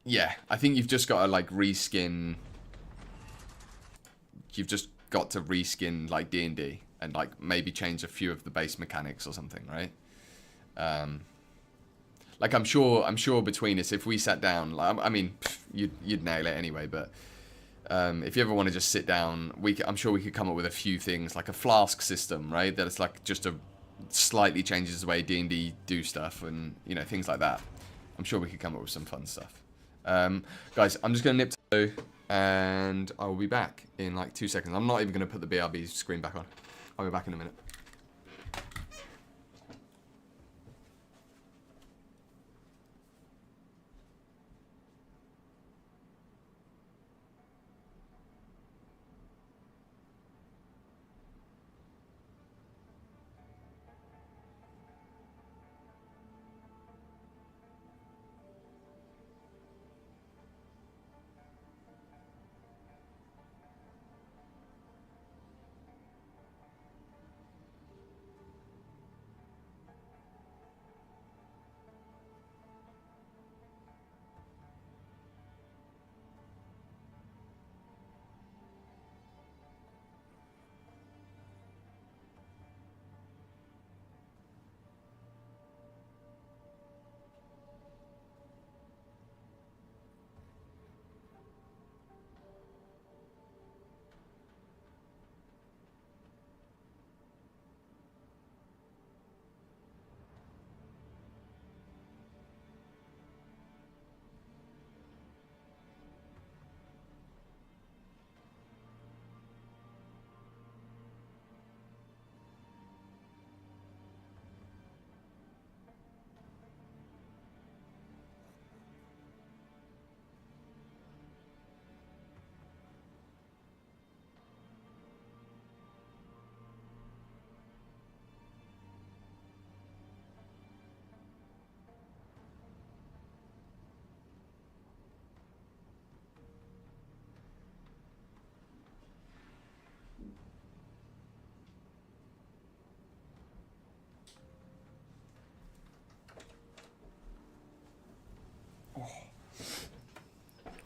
Yeah, I think you've just got to like reskin. You've just got to reskin like D&D and like maybe change a few of the base mechanics or something, right? Like I'm sure between us, if we sat down, like I mean, you'd nail it anyway. But if you ever want to just sit down, I'm sure we could come up with a few things, like a flask system, right? That it's like just slightly changes the way D&D do stuff, and you know, things like that. I'm sure we could come up with some fun stuff. Guys, I'm just gonna nip to, and I will be back in like 2 seconds. I'm not even gonna put the BRB screen back on. I'll be back in a minute.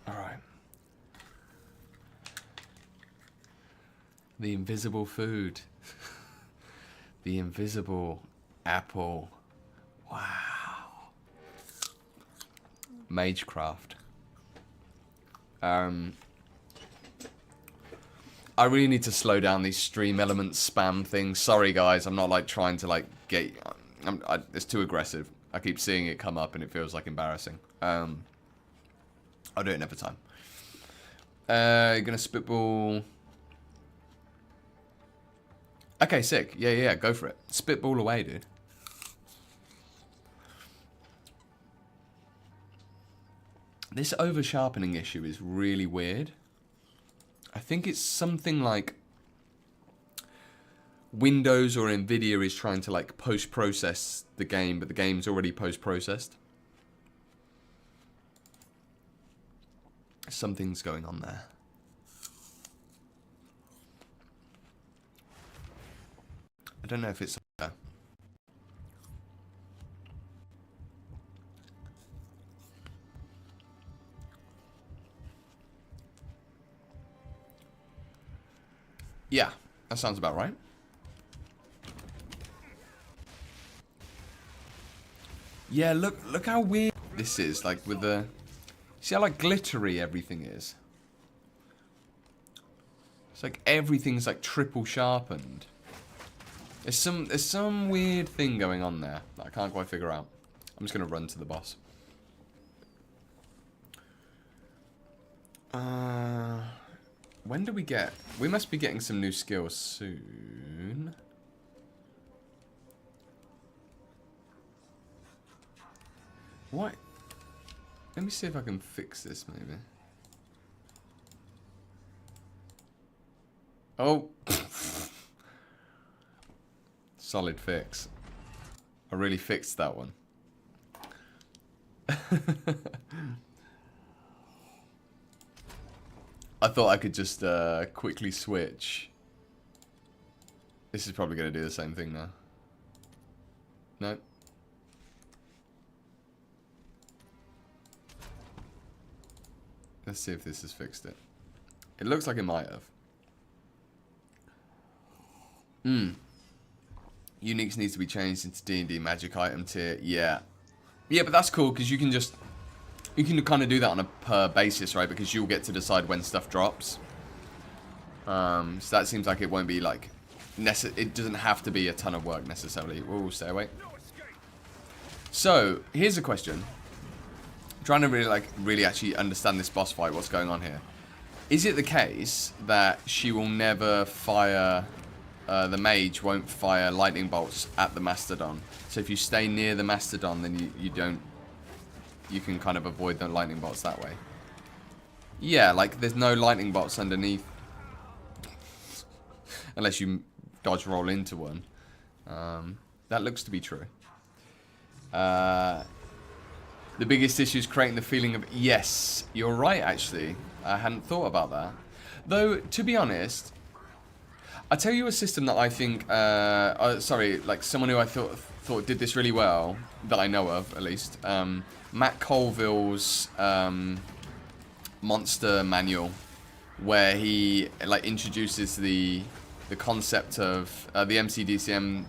Alright. The invisible food. The invisible apple. Wow. Magecraft. I really need to slow down these stream elements spam things. Sorry guys, I'm not like trying to like get... it's too aggressive. I keep seeing it come up and it feels like embarrassing. I'll do it another time. Gonna spitball... Okay, sick. Yeah, go for it. Spitball away, dude. This over-sharpening issue is really weird. I think it's something like Windows or Nvidia is trying to like post-process the game, but the game's already post-processed. Something's going on there. I don't know if it's... Yeah, that sounds about right. Yeah, look how weird this is, like with the... See how like glittery everything is? It's like everything's like triple sharpened. There's some weird thing going on there that I can't quite figure out. I'm just gonna run to the boss. When do we get... We must be getting some new skills soon. What? Let me see if I can fix this, maybe. Oh! Solid fix. I really fixed that one. I thought I could just quickly switch. This is probably going to do the same thing now. No. Let's see if this has fixed it. It looks like it might have. Uniques needs to be changed into D&D magic item tier. Yeah. Yeah, but that's cool because you can just... You can kind of do that on a per basis, right? Because you'll get to decide when stuff drops. So that seems like it won't be like... It doesn't have to be a ton of work necessarily. We'll stay away. So, here's a question. Trying to really actually understand this boss fight, what's going on here. Is it the case that she will never fire... the mage won't fire lightning bolts at the Mastodon? So if you stay near the Mastodon, then you don't... You can kind of avoid the lightning bolts that way. Yeah, like there's no lightning bolts underneath. Unless you dodge roll into one. That looks to be true. The biggest issue is creating the feeling of... Yes, you're right, actually. I hadn't thought about that. Though, to be honest... I'll tell you a system that I think... sorry, like someone who I thought did this really well, that I know of, at least. Matt Colville's monster manual, where he like introduces the concept of the MCDM.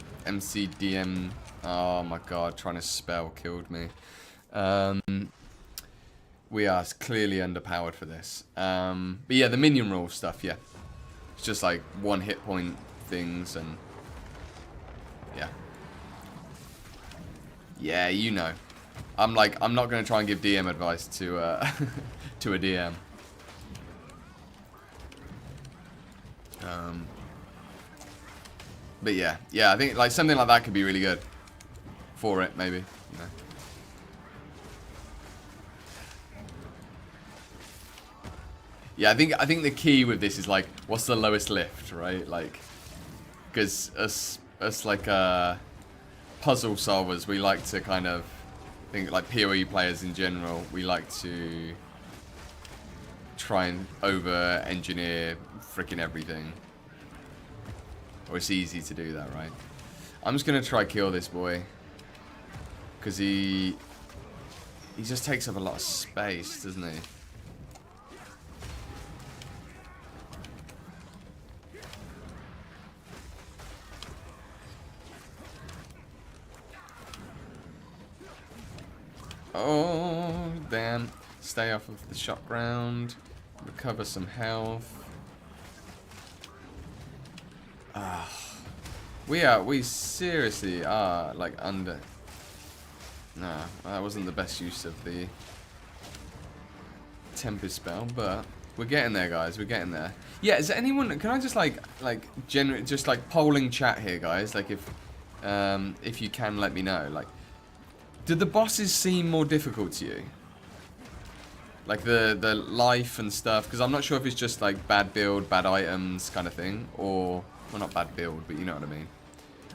Oh my god, trying to spell killed me. We are clearly underpowered for this. But yeah, the minion rule stuff. Yeah, it's just like one hit point things and yeah. Yeah, you know. I'm not going to try and give DM advice to to a DM. But yeah, I think like something like that could be really good for it, maybe. You know. Yeah, I think the key with this is like, what's the lowest lift, right? Like, because us like puzzle solvers, we like to kind of think like PoE players in general, we like to try and over-engineer freaking everything. Or it's easy to do that, right? I'm just gonna try kill this boy. Because he just takes up a lot of space, doesn't he? Oh, damn. Stay off of the shot ground. Recover some health. We seriously are like under... Nah, that wasn't the best use of the Tempest spell, but we're getting there, guys. We're getting there. Yeah, is there anyone... Can I just just polling chat here, guys? Like if you can let me know. Like, did the bosses seem more difficult to you? Like the life and stuff? Because I'm not sure if it's just like bad build, bad items kind of thing. Or, well, not bad build, but you know what I mean.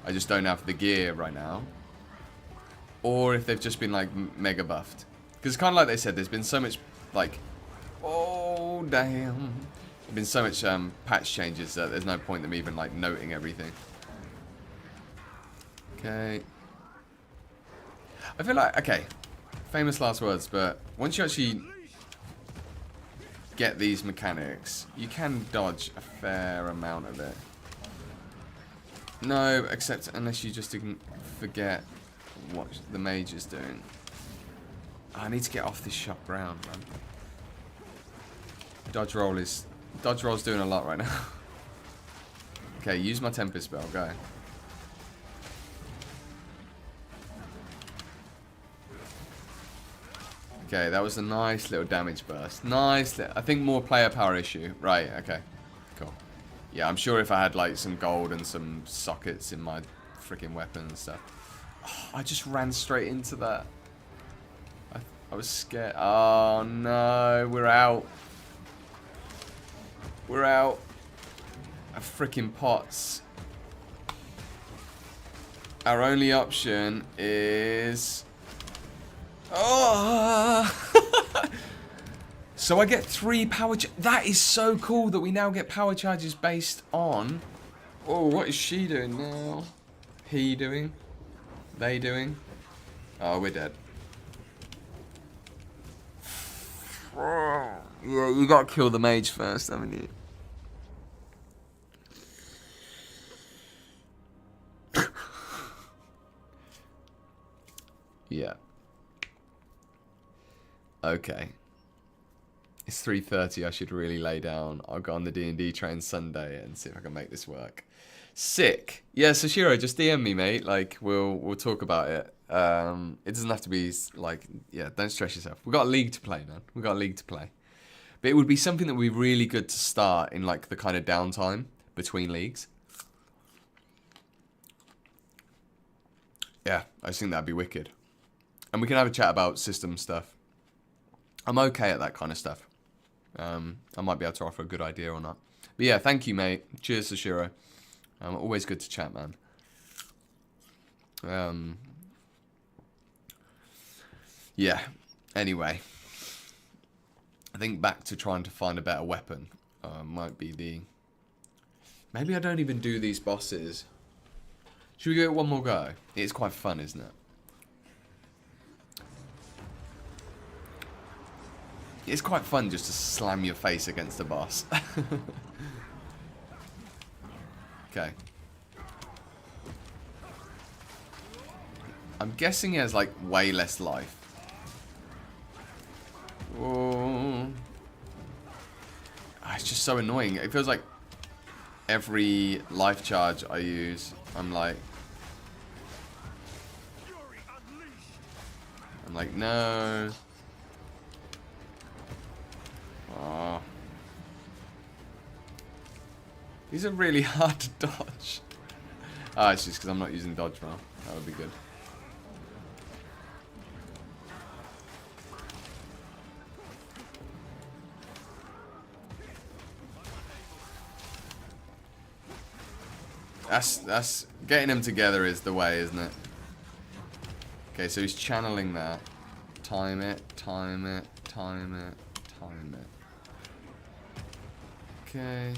I just don't have the gear right now. Or if they've just been like mega buffed. Because kind of like they said, there's been so much like... Oh, damn. There's been so much patch changes that there's no point them even like noting everything. Okay. I feel like, okay, famous last words, but once you actually get these mechanics, you can dodge a fair amount of it. No, except unless you just didn't forget what the mage is doing. I need to get off this sharp ground, man. Dodge roll's doing a lot right now. Okay, use my Tempest spell, go. Okay, that was a nice little damage burst. Nice. I think more player power issue. Right, okay. Cool. Yeah, I'm sure if I had like some gold and some sockets in my freaking weapon and stuff. Oh, I just ran straight into that. I was scared. Oh no, we're out. We're out of freaking pots. Our only option is... Oh! So I get 3 power... That is so cool that we now get power charges based on... Oh, what is she doing now? He doing? They doing? Oh, we're dead. Yeah, you gotta kill the mage first, haven't you? Yeah. Okay. It's 3:30. I should really lay down. I'll go on the D&D train Sunday and see if I can make this work. Sick. Yeah, Sashiro, just DM me, mate. Like, we'll talk about it. It doesn't have to be like, yeah, don't stress yourself. We've got a league to play, man. We've got a league to play. But it would be something that would be really good to start in like the kind of downtime between leagues. Yeah, I just think that'd be wicked. And we can have a chat about system stuff. I'm okay at that kind of stuff. I might be able to offer a good idea or not. But yeah, thank you, mate. Cheers, Sashiro. Always good to chat, man. Yeah, anyway. I think back to trying to find a better weapon. Might be the... Maybe I don't even do these bosses. Should we give it one more go? It's quite fun, isn't it? It's quite fun just to slam your face against the boss. Okay. I'm guessing he has like way less life. Oh. It's just so annoying. It feels like every life charge I use, I'm like, no. Oh. These are really hard to dodge. Ah, it's just because I'm not using dodge well. That would be good. That's getting them together is the way, isn't it? Okay, so he's channeling that. Time it, time it, time it, time it. Okay.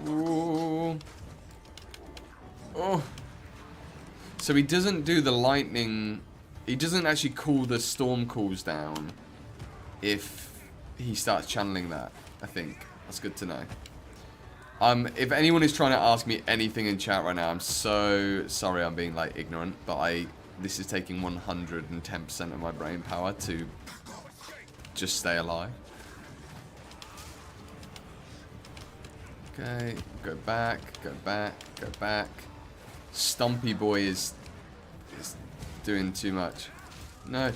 Ooh. Oh. So he doesn't do the lightning. He doesn't actually cool the storm cools down if he starts channeling that, I think. That's good to know. If anyone is trying to ask me anything in chat right now, I'm so sorry I'm being like ignorant, but this is taking 110% of my brain power to just stay alive. Okay, go back, go back, go back. Stumpy boy is doing too much. No.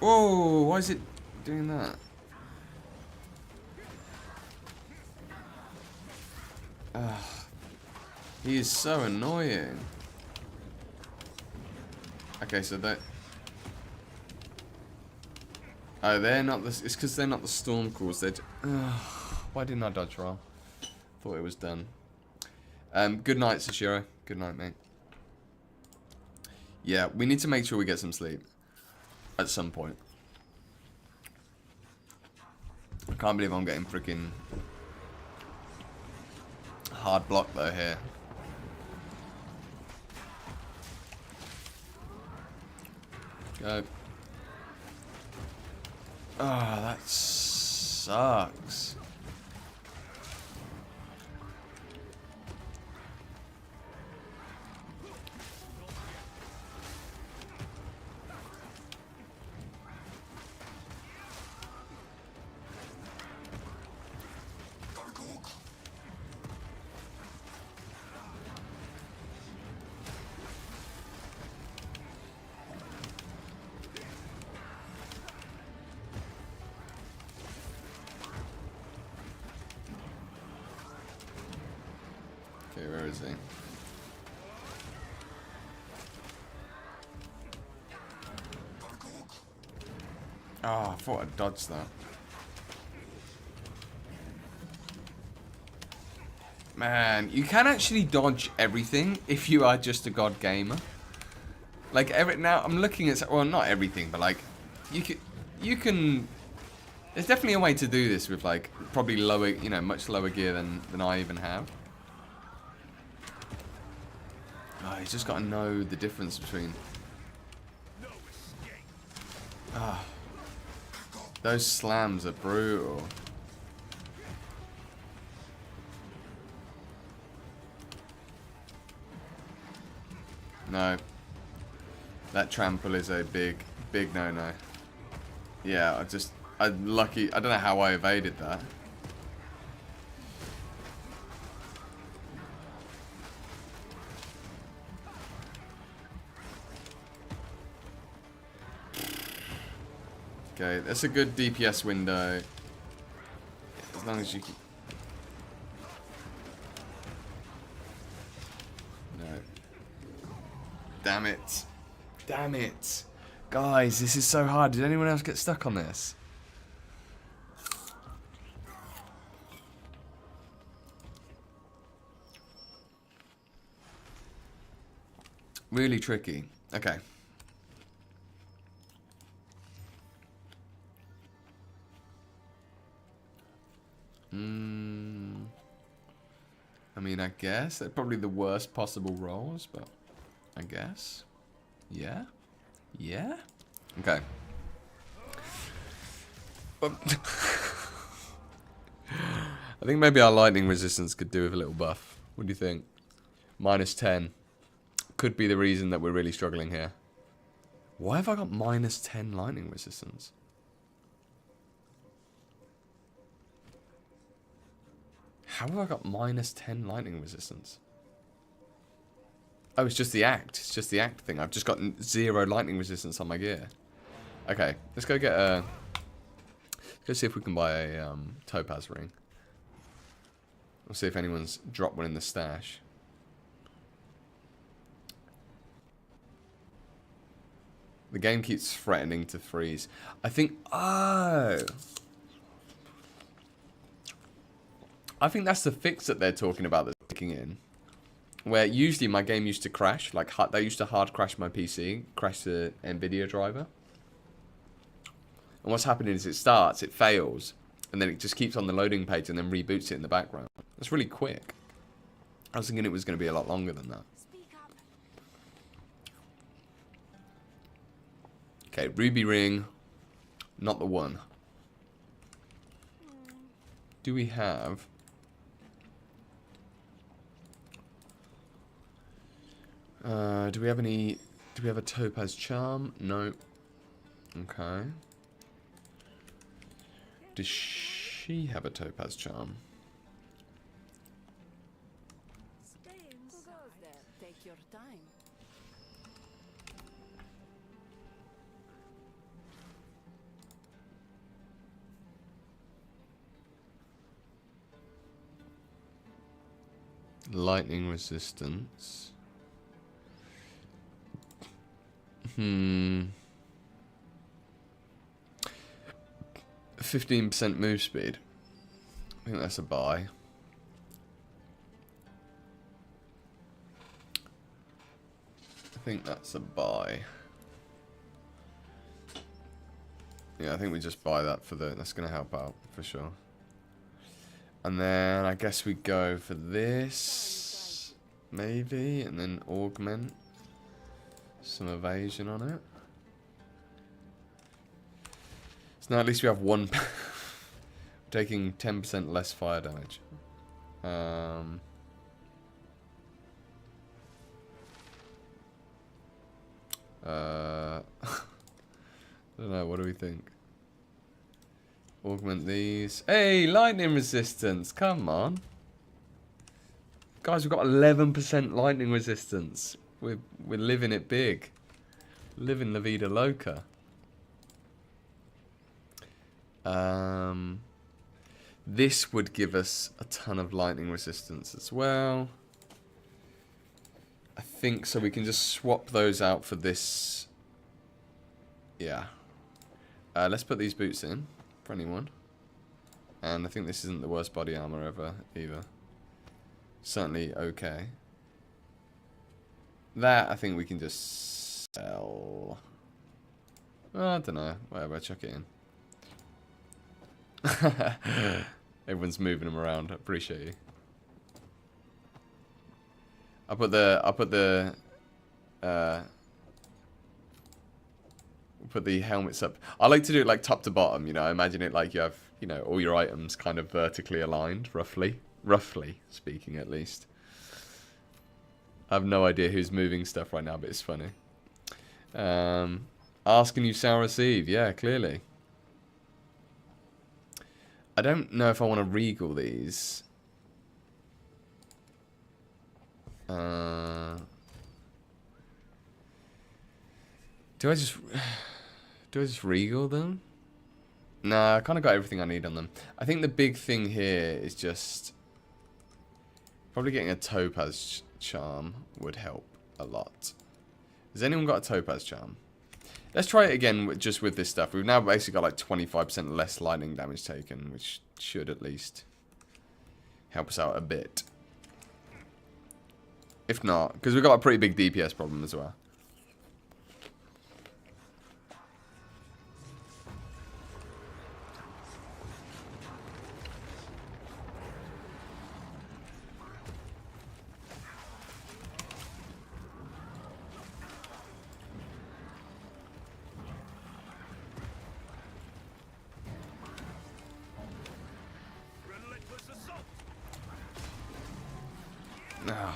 Whoa, why is it doing that? He is so annoying. Okay, so that... Oh, they're not the... It's because they're not the storm calls. They're... Why didn't I dodge roll? Thought it was done. Good night, Sashiro. Good night, mate. Yeah, we need to make sure we get some sleep. At some point. I can't believe I'm getting freaking hard block though here. Go. Oh, that sucks. Okay, where is he? Oh, I thought I dodged that. Man, you can actually dodge everything if you are just a god gamer. Like now, I'm looking at, well, not everything, but like you can. There's definitely a way to do this with like probably lower, you know, much lower gear than I even have. Oh, he's just got to know the difference between. Ah, those slams are brutal. No. That trample is a big no-no. Yeah, I'm lucky. I don't know how I evaded that. Okay, that's a good DPS window. As long as you can... No. Damn it. Damn it. Guys, this is so hard. Did anyone else get stuck on this? Really tricky. Okay. I mean, I guess they're probably the worst possible rolls, but I guess. Yeah? Yeah? Okay. I think maybe our lightning resistance could do with a little buff. What do you think? -10. Could be the reason that we're really struggling here. Why have I got -10 lightning resistance? How have I got -10 lightning resistance? Oh, it's just the act. It's just the act thing. I've just got 0 lightning resistance on my gear. Okay, let's go get a... Let's go see if we can buy a topaz ring. We'll see if anyone's dropped one in the stash. The game keeps threatening to freeze. I think... Oh! I think that's the fix that they're talking about that's kicking in. Where usually my game used to crash. Like, they used to hard crash my PC. Crash the NVIDIA driver. And what's happening is it starts, it fails. And then it just keeps on the loading page and then reboots it in the background. That's really quick. I was thinking it was going to be a lot longer than that. Okay, ruby ring. Not the one. Do we have... do we have any... Do we have a topaz charm? No. Okay. Does she have a topaz charm? Who goes there? Take your time. Lightning resistance. 15% move speed. I think that's a buy. think that's a buy. Yeah, I think we just buy that for the... That's going to help out, for sure. And then I guess we go for this, maybe, and then augment some evasion on it. So now at least we have one... taking 10% less fire damage. I don't know, what do we think? Augment these. Hey, lightning resistance. Come on. Guys, we've got 11% lightning resistance. We're living it big. Living la vida loca. This would give us a ton of lightning resistance as well. I think so we can just swap those out for this. Yeah. Let's put these boots in for anyone. And I think this isn't the worst body armor ever either. Certainly okay. That I think we can just sell. I don't know. Whatever, chuck it in. Everyone's moving them around. I appreciate you. I'll put the helmets up. I like to do it like top to bottom, you know. I imagine it like you have, you know, all your items kind of vertically aligned, roughly speaking at least. I have no idea who's moving stuff right now, but it's funny. Asking you shall receive, yeah, clearly. I don't know if I want to regal these. Do I just regal them? Nah, I kind of got everything I need on them. I think the big thing here is just probably getting a topaz charm would help a lot. Has anyone got a topaz charm? Let's try it again just with this stuff. We've now basically got like 25% less lightning damage taken, which should at least help us out a bit. If not, because we've got a pretty big DPS problem as well. No.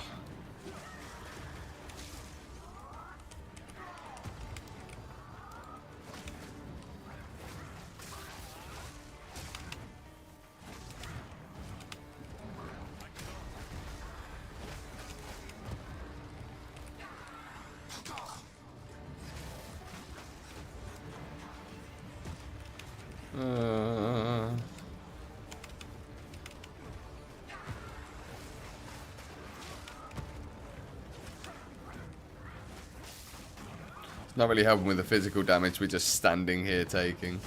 Not really helping with the physical damage, we're just standing here taking.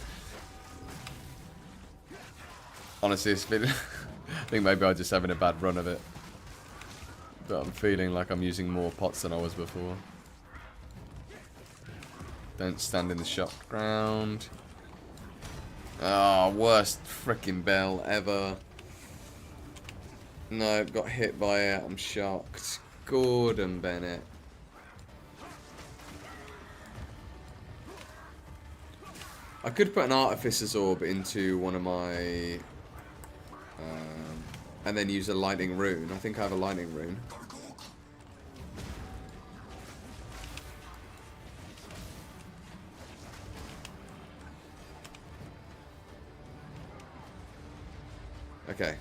Honestly, it's been I think maybe I'm just having a bad run of it. But I'm feeling like I'm using more pots than I was before. Don't stand in the shot ground. Ah, oh, worst freaking bell ever. No, got hit by it, I'm shocked. Gordon Bennett. I could put an Artificer's Orb into one of my... and then use a Lightning Rune. I think I have a Lightning Rune. Okay.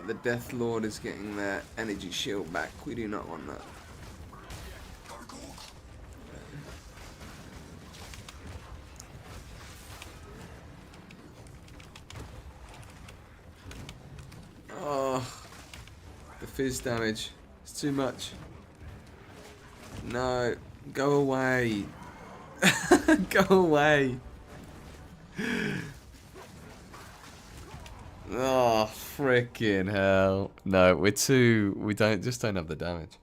The Death Lord is getting their energy shield back. We do not want that. Oh, the fizz damage. It's too much. No. Go away. Go away. Oh, freaking hell. No, we just don't have the damage.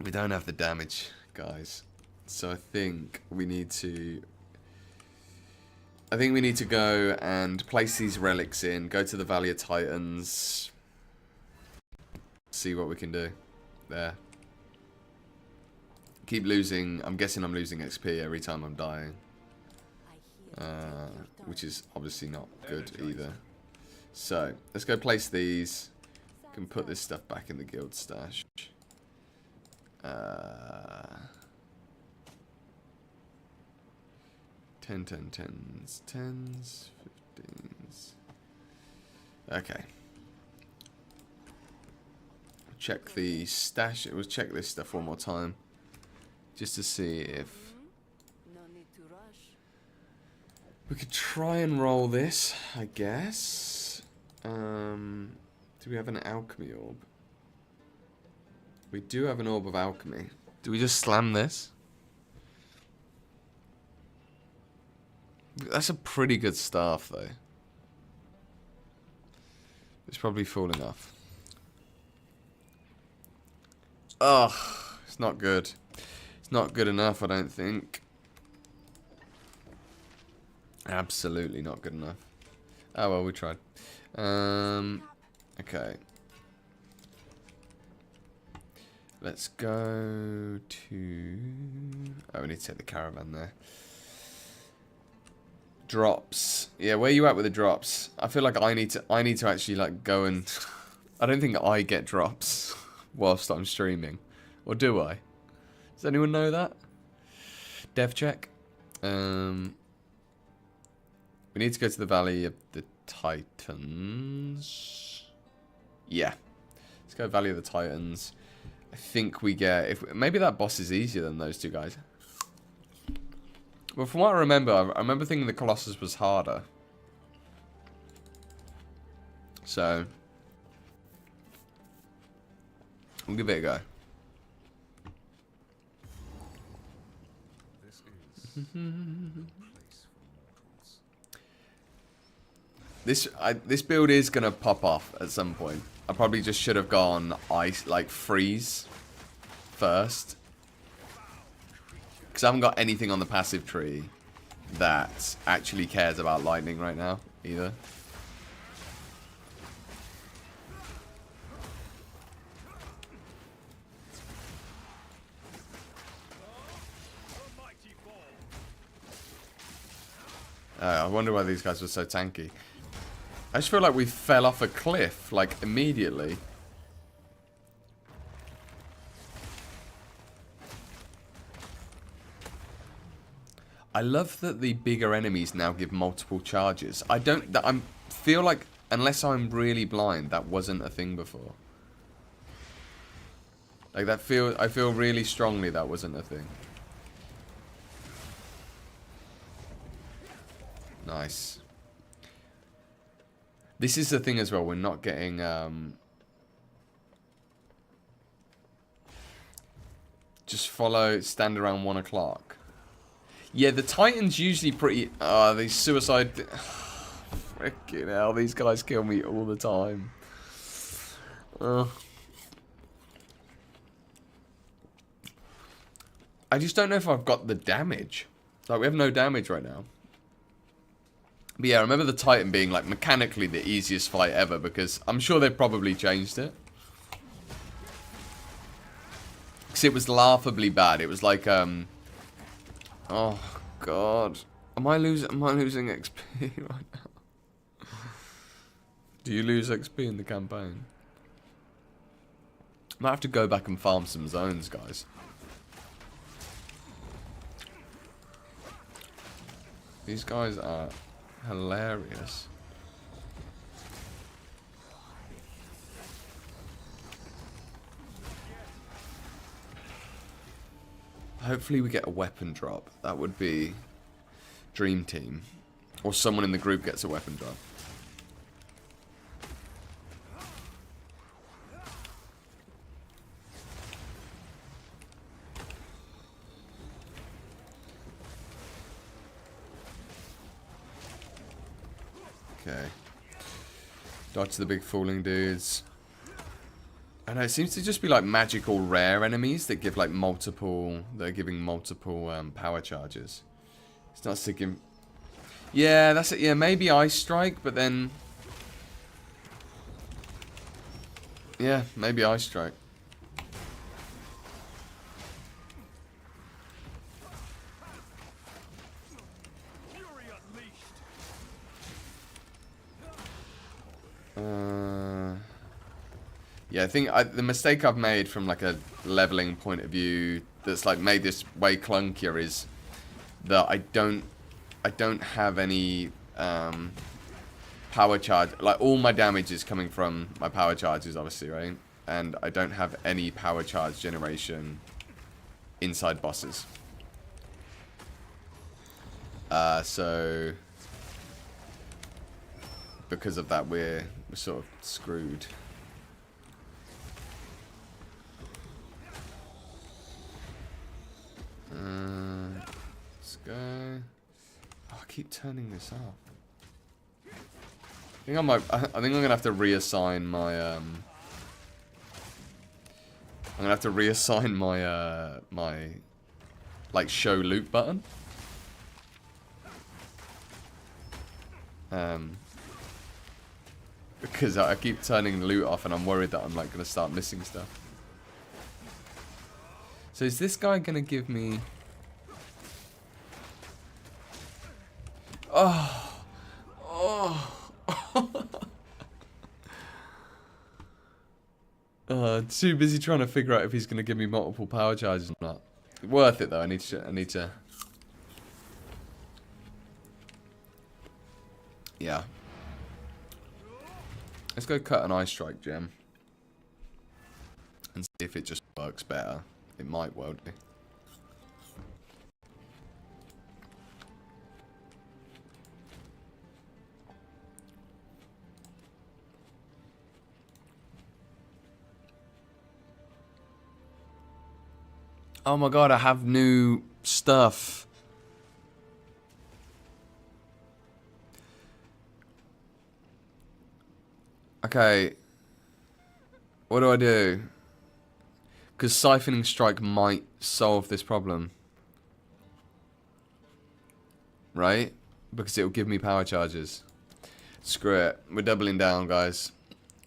We don't have the damage, guys. So I think we need to go and place these relics in, go to the Valley of Titans, see what we can do there. Keep losing. I'm guessing I'm losing XP every time I'm dying. Which is obviously not good either. So, let's go place these. Can put this stuff back in the guild stash. 10, 10, 10s, 10s, 15s. Okay. Check the stash. We'll check this stuff one more time. Just to see if No need to rush. we could try and roll this, I guess. Do we have an alchemy orb? We do have an orb of alchemy. Do we just slam this? That's a pretty good staff, though. It's probably full enough. Ugh, it's not good. It's not good enough, I don't think. Absolutely not good enough. Oh well, we tried. Okay. Let's go to... Oh, we need to take the caravan there. Drops. Yeah, where are you at with the drops? I feel like I need to actually like go and... I don't think I get drops whilst I'm streaming. Or do I? Does anyone know that? Dev check. We need to go to the Valley of the Titans. Yeah. Let's go Valley of the Titans. I think we get... maybe that boss is easier than those two guys. Well, from what I remember thinking the Colossus was harder. So... we'll give it a go. This is a place for mortals. This build is gonna pop off at some point. I probably just should have gone ice, like freeze first. Because I haven't got anything on the passive tree that actually cares about lightning right now, either. I wonder why these guys were so tanky. I just feel like we fell off a cliff, like, immediately. I love that the bigger enemies now give multiple charges. I feel like, unless I'm really blind, that wasn't a thing before. Like, I feel really strongly that wasn't a thing. Nice. This is the thing as well, we're not getting, just stand around 1 o'clock. Yeah, the Titans usually pretty, these suicide, freaking hell, these guys kill me all the time. I just don't know if I've got the damage. Like, we have no damage right now. But yeah, I remember the Titan being, like, mechanically the easiest fight ever, because I'm sure they've probably changed it. Because it was laughably bad. It was like, oh, God. Am I losing XP right now? Do you lose XP in the campaign? I might have to go back and farm some zones, guys. These guys are... hilarious. Hopefully we get a weapon drop. That would be dream team. Or someone in the group gets a weapon drop. Okay. Dodge the big falling dudes. I know, it seems to just be like magical rare enemies that give like multiple... They're giving multiple power charges. It's not sticking... Yeah, that's it. Yeah, maybe Ice Strike, but then... Yeah, maybe Ice Strike. Yeah, I think the mistake I've made from like a leveling point of view that's like made this way clunkier is that I don't have any power charge. Like all my damage is coming from my power charges, obviously, right? And I don't have any power charge generation inside bosses. So because of that, we're sort of screwed. Let's go. Oh, I keep turning this off. I think I'm gonna have to reassign my I'm gonna have to reassign my my like show loot button. Because I keep turning the loot off and I'm worried that I'm like gonna start missing stuff. So is this guy gonna give me... Oh! Too busy trying to figure out if he's gonna give me multiple power charges or not. Worth it though, I need to... Yeah. Let's go cut an Ice Strike gem. And see if it just works better. It might well do. Oh my god, I have new stuff. Okay. What do I do? Because Siphoning Strike might solve this problem. Right? Because it'll give me power charges. Screw it. We're doubling down, guys.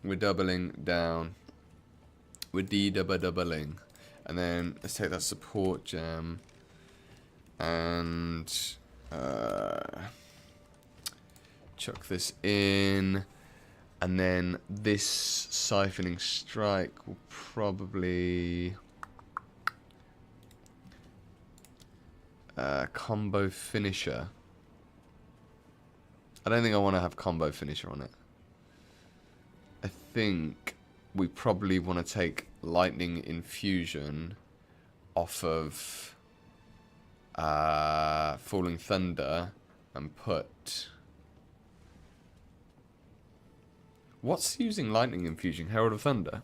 We're doubling down. We're doubling. And then let's take that support gem. And chuck this in. And then this Siphoning Strike will probably... combo finisher. I don't think I want to have combo finisher on it. I think we probably want to take lightning infusion off of falling thunder and put... What's using lightning infusion? Herald of Thunder?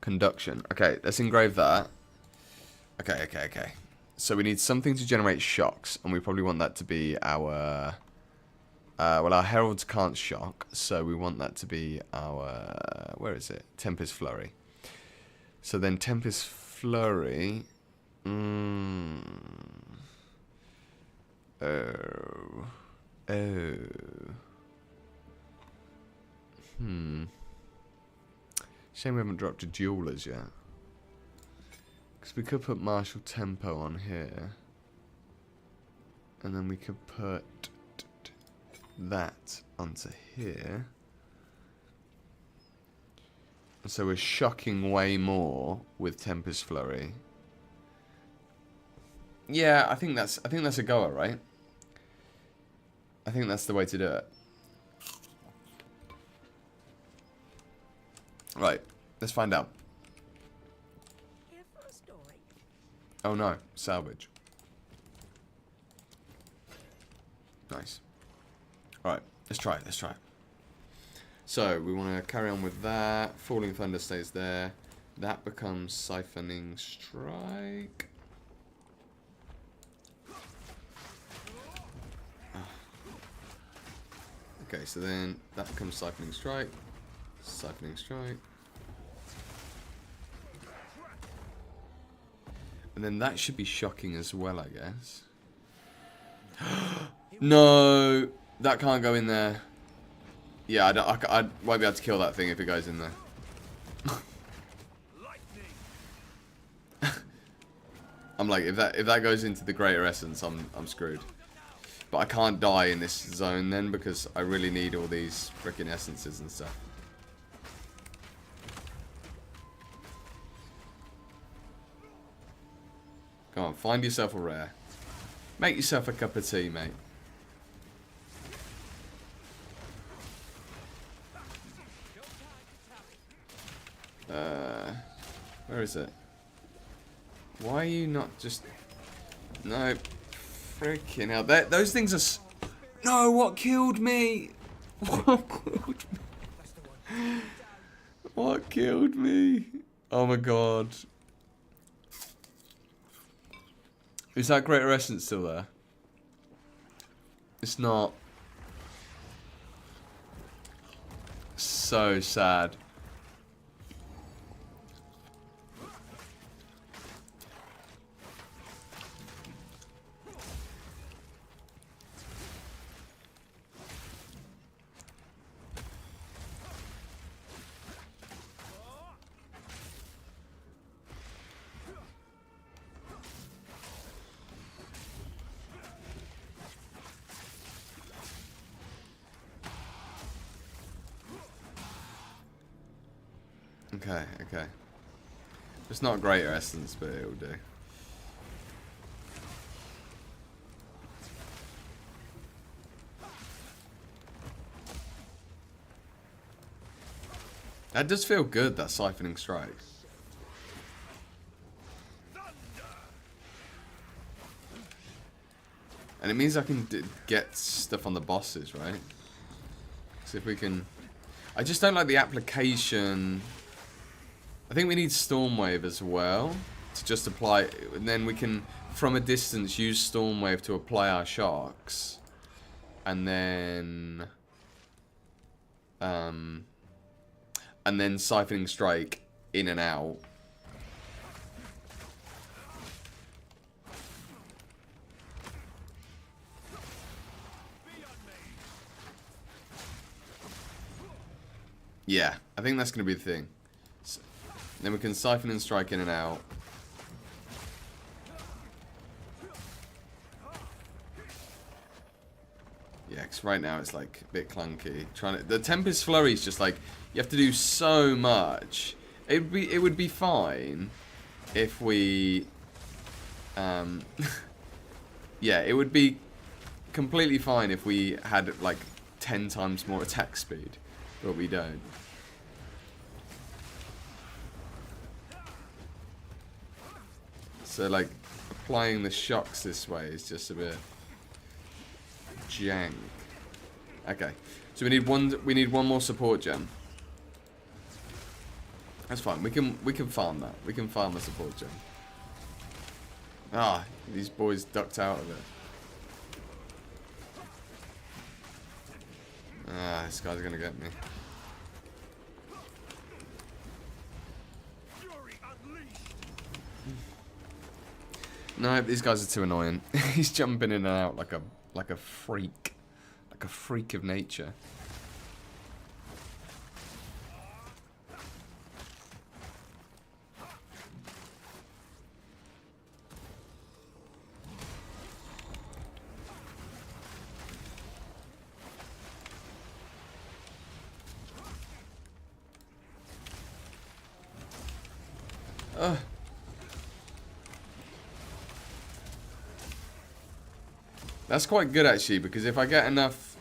Conduction. Okay, let's engrave that. Okay. So we need something to generate shocks, and we probably want that to be our... well, our heralds can't shock, so we want that to be our... Where is it? Tempest Flurry. So then Tempest Flurry... Oh... Shame we haven't dropped a Duelers yet. Because we could put Martial Tempo on here. And then we could put that onto here. So we're shocking way more with Tempest Flurry. Yeah, I think that's a goer, right? I think that's the way to do it. Right, let's find out. Here for a story. Oh no, salvage. Nice. Alright, let's try it. So, we want to carry on with that. Falling Thunder stays there. That becomes Siphoning Strike. Okay, so then that becomes Siphoning Strike. Siphoning Strike. And then that should be shocking as well, I guess. No! That can't go in there. Yeah, I won't be able to kill that thing if it goes in there. I'm like, if that goes into the Greater Essence, I'm screwed. But I can't die in this zone then because I really need all these freaking essences and stuff. Come on, find yourself a rare. Make yourself a cup of tea, mate. Where is it? Why are you not just... No. Freaking hell. Those things are... No, what killed me? What killed me? What killed me? Oh my god. Is that Greater Essence still there? It's not. So sad. Okay, okay. It's not a Greater Essence, but it'll do. That does feel good, that Siphoning Strike. And it means I can get stuff on the bosses, right? See if we can... I just don't like the application... I think we need Stormwave as well to just apply, and then we can, from a distance, use Stormwave to apply our shocks, and then Siphoning Strike in and out. Yeah, I think that's going to be the thing. Then we can Siphon and Strike in and out. Yeah, because right now it's like a bit clunky. The Tempest Flurry is just like, you have to do so much. It would be fine if we... yeah, it would be completely fine if we had like 10 times more attack speed. But we don't. So like applying the shocks this way is just a bit jank. Okay, so we need one more support gem. That's fine. We can farm that. We can farm the support gem. Ah, these boys ducked out of it. Ah, this guy's gonna get me. No, these guys are too annoying. He's jumping in and out like a freak, like a freak of nature. That's quite good actually, because if I get enough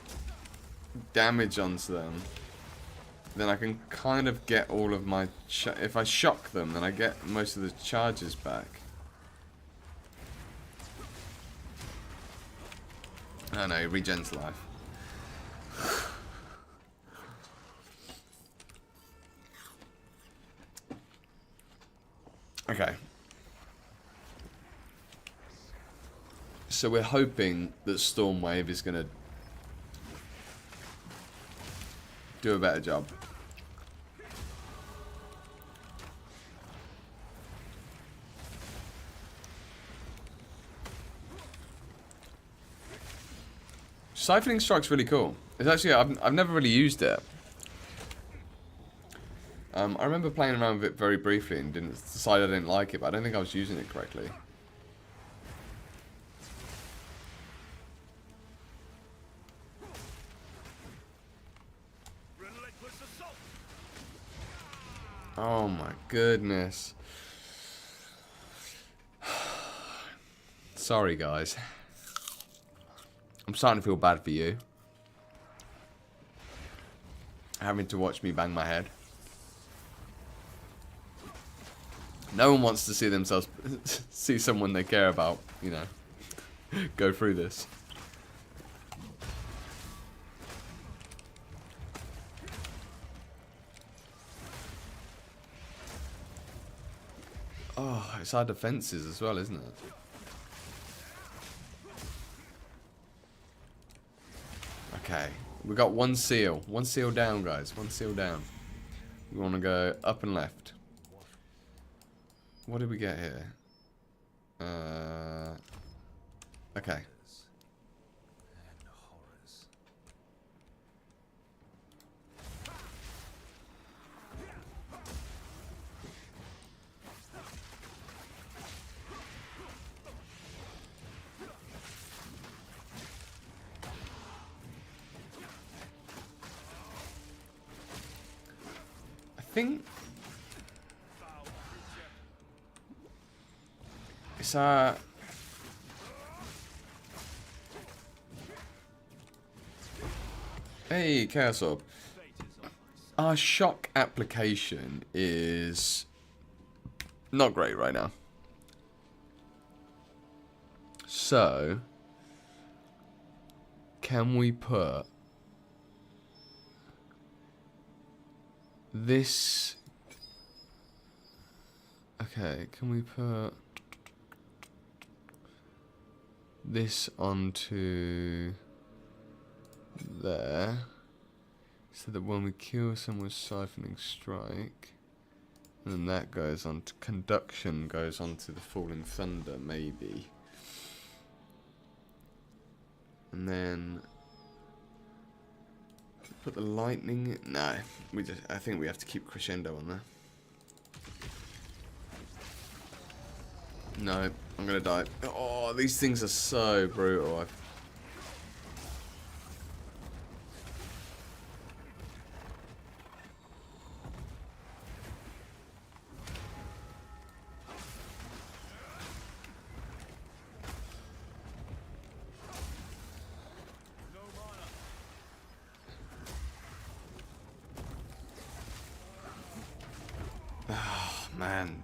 damage onto them, then I can kind of get all of my... if I shock them, then I get most of the charges back. Oh no, it regens life. Okay. So we're hoping that Stormwave is going to do a better job. Siphoning Strike's really cool. It's actually, I've never really used it. I remember playing around with it very briefly and decided I didn't like it, but I don't think I was using it correctly. Oh my goodness. Sorry guys. I'm starting to feel bad for you. Having to watch me bang my head. No one wants to see themselves, see someone they care about, you know, go through this. Oh, it's our defenses as well, isn't it? Okay, we got one seal. One seal down, guys. One seal down. We want to go up and left. What did we get here? Okay. I think it's hey, Chaos Orb. Our shock application is not great right now. So, can we put this? Okay, can we put this onto there, so that when we kill someone with Siphoning Strike, and then that goes on to Conduction, goes on to the Falling Thunder, maybe. And then put the lightning. No, I think we have to keep Crescendo on there. No, I'm gonna die. Oh, these things are so brutal. Oh, man.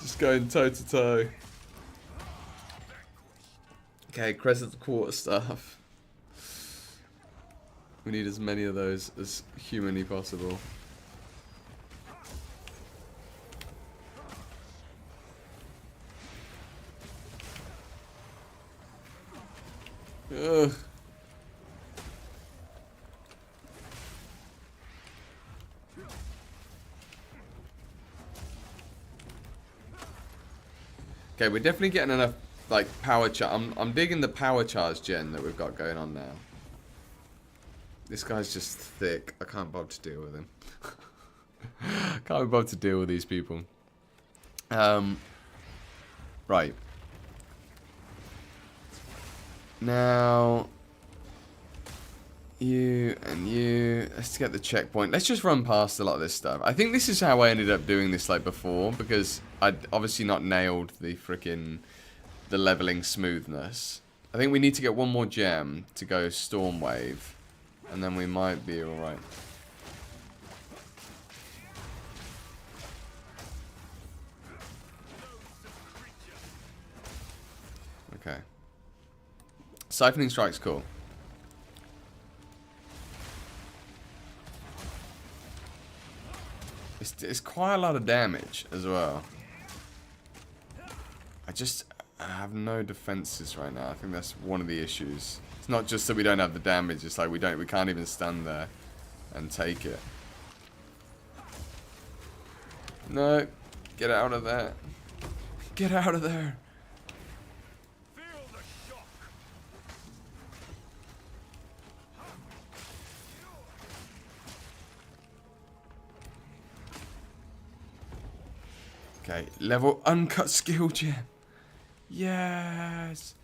Just going toe to toe. Okay, Crescent Quarterstaff. We need as many of those as humanly possible. Ugh. Okay, we're definitely getting enough, like, power charge. I'm digging the power charge gen that we've got going on now. This guy's just thick. I can't bother to deal with him. Can't be bothered to deal with these people. Right. Now, You and you. Let's get the checkpoint. Let's just run past a lot of this stuff. I think this is how I ended up doing this like before, because I'd obviously not nailed the the leveling smoothness. I think we need to get one more gem to go Stormwave, and then we might be alright. Okay. Siphoning Strike's cool. It's quite a lot of damage as well. I have no defenses right now. I think that's one of the issues. It's not just that we don't have the damage, it's like we can't even stand there and take it. No, get out of there. Get out of there. Okay, level uncut skill gem. Yes.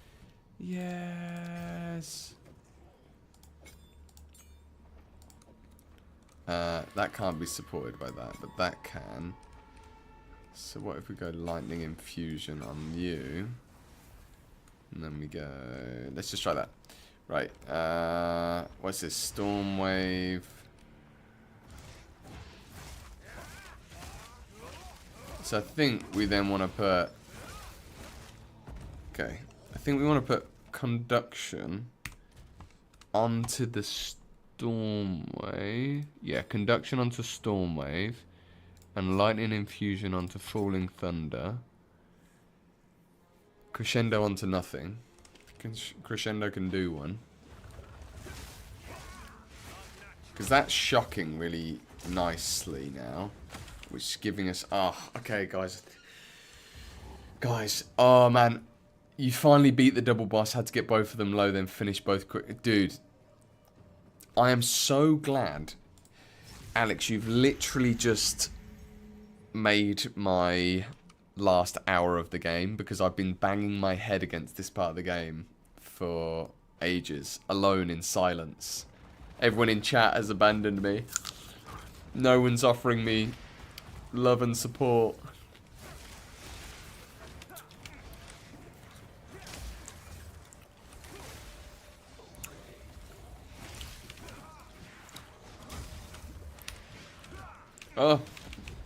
Yes. That can't be supported by that, but that can. So what if we go lightning infusion on you? And then we go... Let's just try that. Right. What's this? Storm wave. So I think we then want to put... Okay. I think we want to put conduction onto the storm wave. Yeah, conduction onto storm wave. And lightning infusion onto falling thunder. Crescendo onto nothing. Crescendo can do one. Because that's shocking really nicely now. Which is giving us... Oh, okay, guys. Guys, oh, man. You finally beat the double boss. Had to get both of them low, then finish both quick. Dude. I am so glad. Alex, you've literally just made my last hour of the game. Because I've been banging my head against this part of the game for ages. Alone in silence. Everyone in chat has abandoned me. No one's offering me love and support. Oh,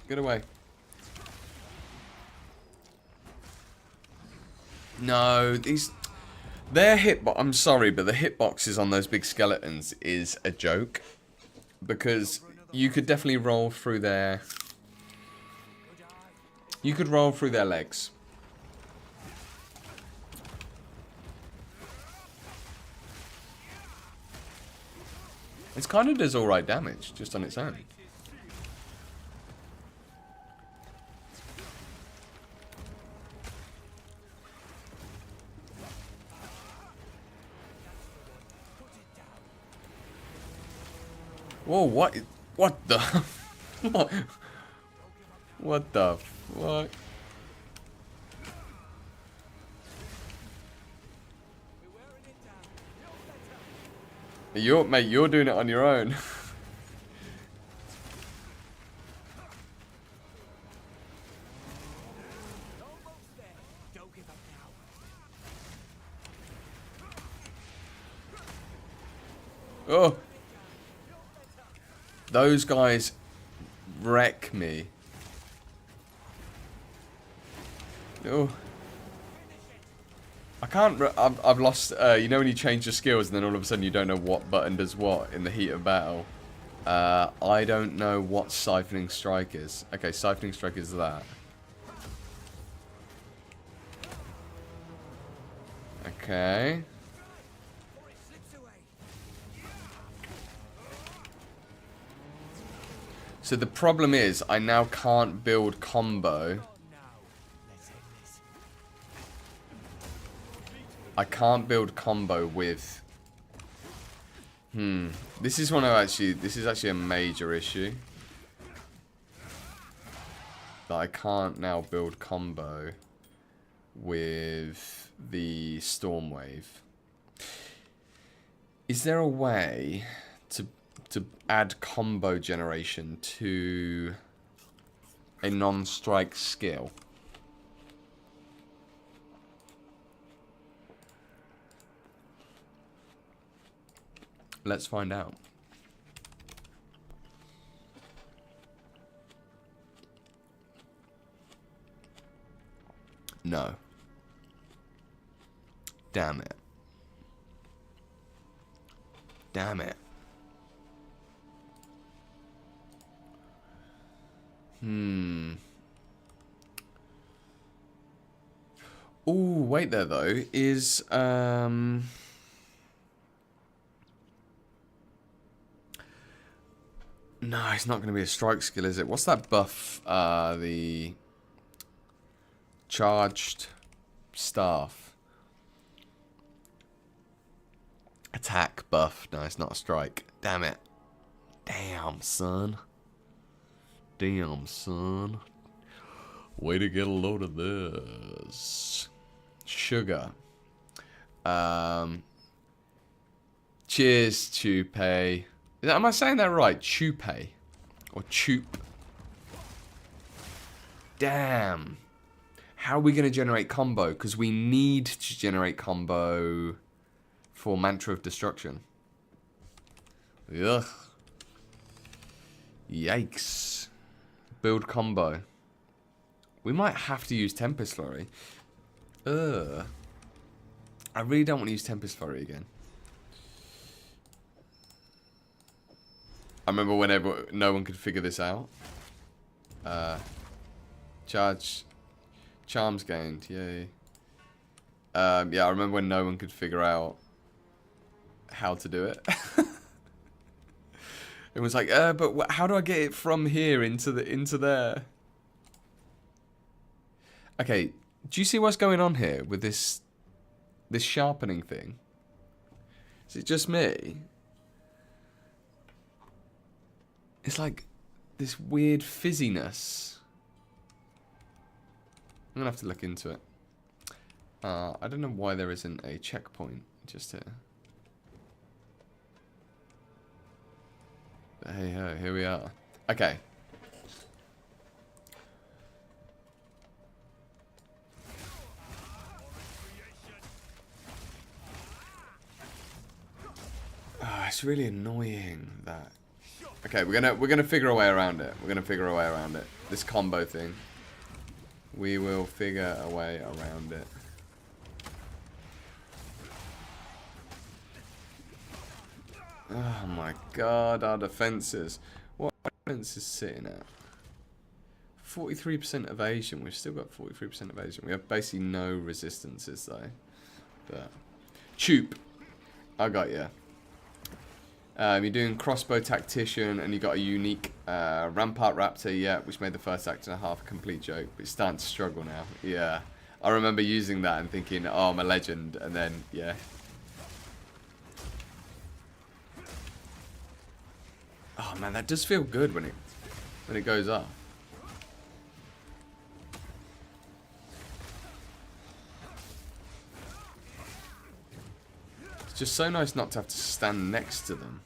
get away. No, their hitbox, I'm sorry, but the hitboxes on those big skeletons is a joke. Because you could definitely roll through their... You could roll through their legs. It kind of does alright damage, just on its own. Whoa, what the... What the fuck? Mate, you're doing it on your own. Oh. Those guys wreck me. Oh. I can't... I've lost... you know when you change your skills and then all of a sudden you don't know what button does what in the heat of battle? I don't know what Siphoning Strike is. Okay, Siphoning Strike is that. Okay. So the problem is, I now can't build combo. I can't build combo with... This is actually a major issue. That I can't now build combo with the Stormwave. Is there a way to add combo generation to a non-strike skill? Let's find out. No. Damn it. Damn it. Ooh, wait there though. Is no, it's not going to be a strike skill, is it? What's that buff? The charged staff. Attack buff. No, it's not a strike. Damn it. Damn, son. Damn, son. Way to get a load of this. Sugar. Cheers, Chupe. Am I saying that right? Chupe. Or Choop. Damn. How are we going to generate combo? Because we need to generate combo for Mantra of Destruction. Ugh. Yikes. Build combo. We might have to use Tempest Flurry. Ugh. I really don't want to use Tempest Flurry again. I remember whenever no one could figure this out. Charge. Charms gained. Yay. Yeah, I remember when no one could figure out how to do it. It was like, but how do I get it from here into there? Okay, do you see what's going on here with this sharpening thing? Is it just me? It's like this weird fizziness. I'm gonna have to look into it. I don't know why there isn't a checkpoint just here. But hey ho, here we are. Okay. Oh, it's really annoying that. Okay, we're gonna figure a way around it. We're gonna figure a way around it. This combo thing. We will figure a way around it. Oh my god, our defenses. What are our defenses sitting at? 43% evasion. We've still got 43% evasion. We have basically no resistances though. But Choop. I got you. You're doing crossbow tactician and you got a unique rampart raptor, yeah, which made the first act and a half a complete joke, but it's starting to struggle now. Yeah. I remember using that and thinking, oh, I'm a legend, and then yeah. Oh man, that does feel good when it goes up. It's just so nice not to have to stand next to them.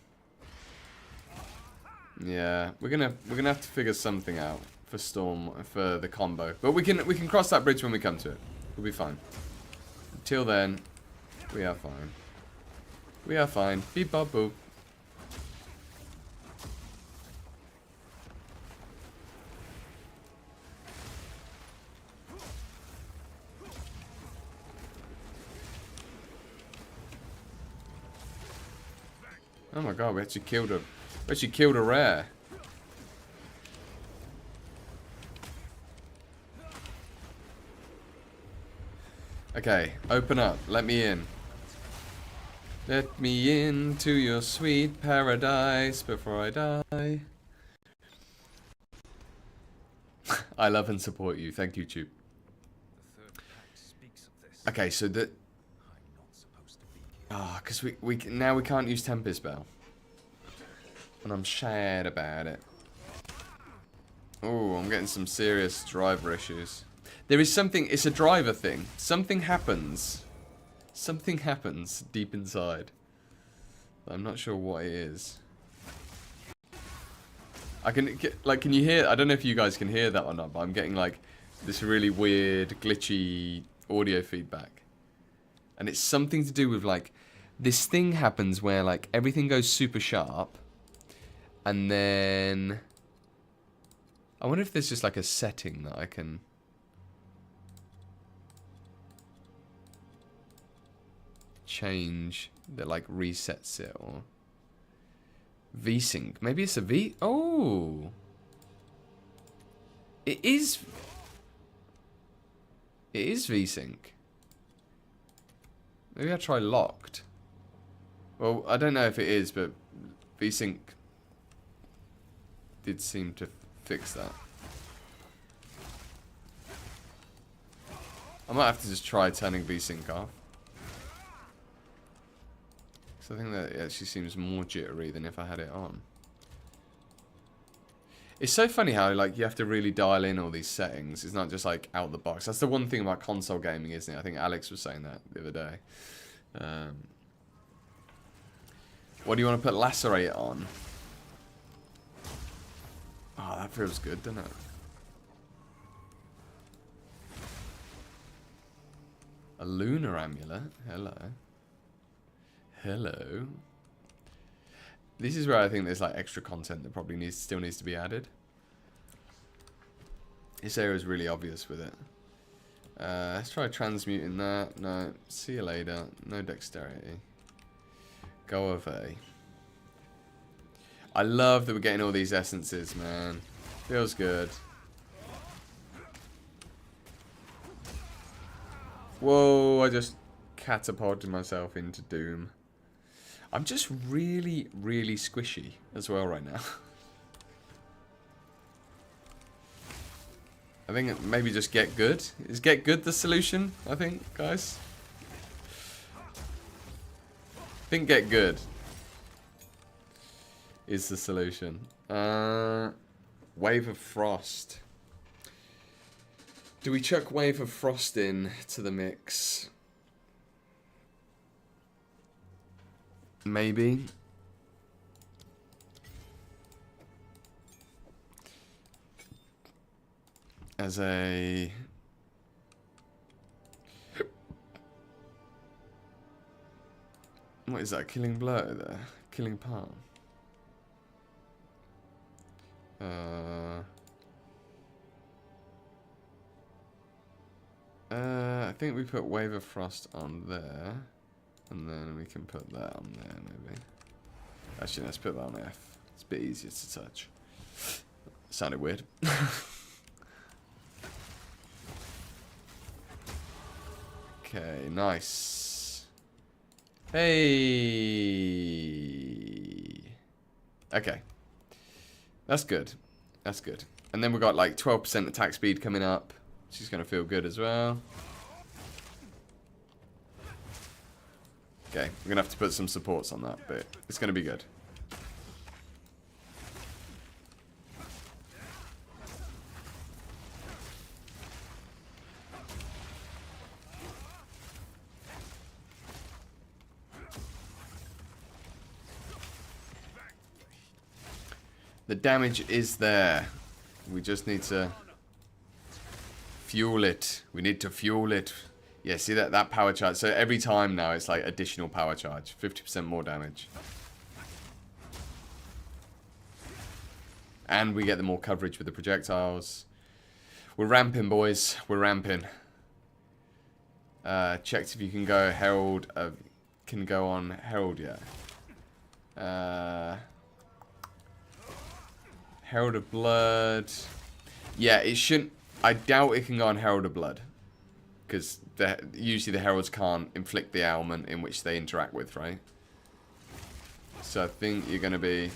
Yeah, we're gonna have to figure something out for Storm for the combo, but we can cross that bridge when we come to it. We'll be fine. Until then, we are fine. We are fine. Beep bop boop. Oh my god, we actually killed a rare. Okay, open up. Let me in. Let me into your sweet paradise before I die. I love and support you. Thank you, Tube. Okay, so the... Ah, because we now we can't use Tempest Bell. And I'm sad about it. Oh, I'm getting some serious driver issues. There is something, it's a driver thing. Something happens. Something happens deep inside. I'm not sure what it is. I can, like, can you hear? I don't know if you guys can hear that or not, but I'm getting like this really weird, glitchy audio feedback. And it's something to do with like, this thing happens where like everything goes super sharp. And then, I wonder if there's just like a setting that I can change that like resets it, or VSync. Maybe it's a V. Oh, it is. It is VSync. Maybe I'll try locked. Well, I don't know if it is, but VSync did seem to fix that. I might have to just try turning VSync off. So I think that it actually seems more jittery than if I had it on. It's so funny how like you have to really dial in all these settings. It's not just like out the box. That's the one thing about console gaming, isn't it? I think Alex was saying that the other day. What do you want to put lacerate on? Oh, that feels good, doesn't it? A lunar amulet. Hello. Hello. This is where I think there's like extra content that probably still needs to be added. This area is really obvious with it. Let's try transmuting that. No. See you later. No dexterity. Go away. I love that we're getting all these essences, man. Feels good. Whoa, I just catapulted myself into doom. I'm just really, really squishy as well right now. I think maybe just get good. Is get good the solution, I think, guys? I think get good is the solution. Wave of Frost. Do we chuck Wave of Frost in to the mix? Maybe. As a... What is that? Killing blow there? Killing palm? I think we put Wave of Frost on there. And then we can put that on there, maybe. Actually, let's put that on F. It's a bit easier to touch. Sounded weird. Okay, nice. Hey. Okay. That's good. That's good. And then we've got like 12% attack speed coming up. She's going to feel good as well. Okay, we're going to have to put some supports on that, but it's going to be good. The damage is there. We just need to fuel it. We need to fuel it. Yeah, see that power charge. So every time now it's like additional power charge. 50% more damage. And we get the more coverage with the projectiles. We're ramping, boys. We're ramping. Checked if you can go Herald. Can go on Herald yet. Herald of Blood. Yeah, it shouldn't. I doubt it can go on Herald of Blood. Because usually the Heralds can't inflict the ailment in which they interact with, right? So I think you're going to be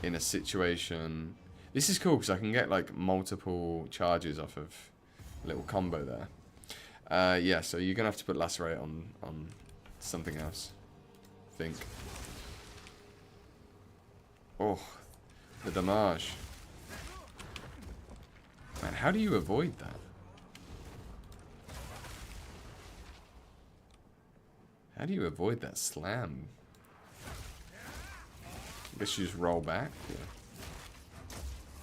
in a situation... This is cool because I can get like multiple charges off of a little combo there. Yeah, so you're going to have to put Lacerate on something else, I think. Oh, the damage. Man, how do you avoid that? How do you avoid that slam? I guess you just roll back. Yeah.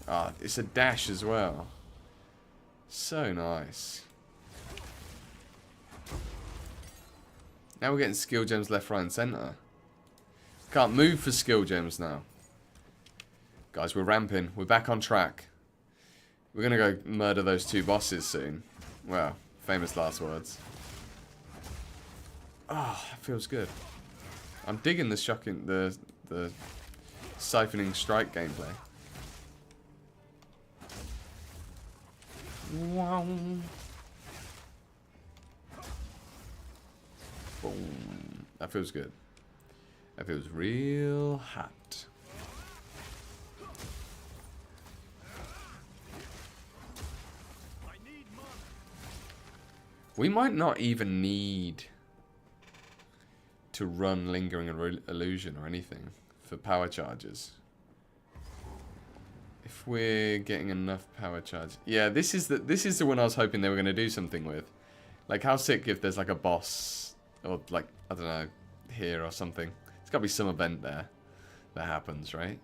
Ah, it's a dash as well. So nice. Now we're getting skill gems left, right, and center. Can't move for skill gems now. Guys, we're ramping. We're back on track. We're gonna go murder those 2 bosses soon. Well, famous last words. Ah, that feels good. I'm digging the shocking, the siphoning strike gameplay. Wow. Boom. That feels good. That feels real hot. We might not even need to run Lingering Illusion or anything for power charges. If we're getting enough power charge. Yeah, this is the one I was hoping they were going to do something with. Like, how sick if there's like a boss or like, I don't know, here or something. There's got to be some event there that happens, right?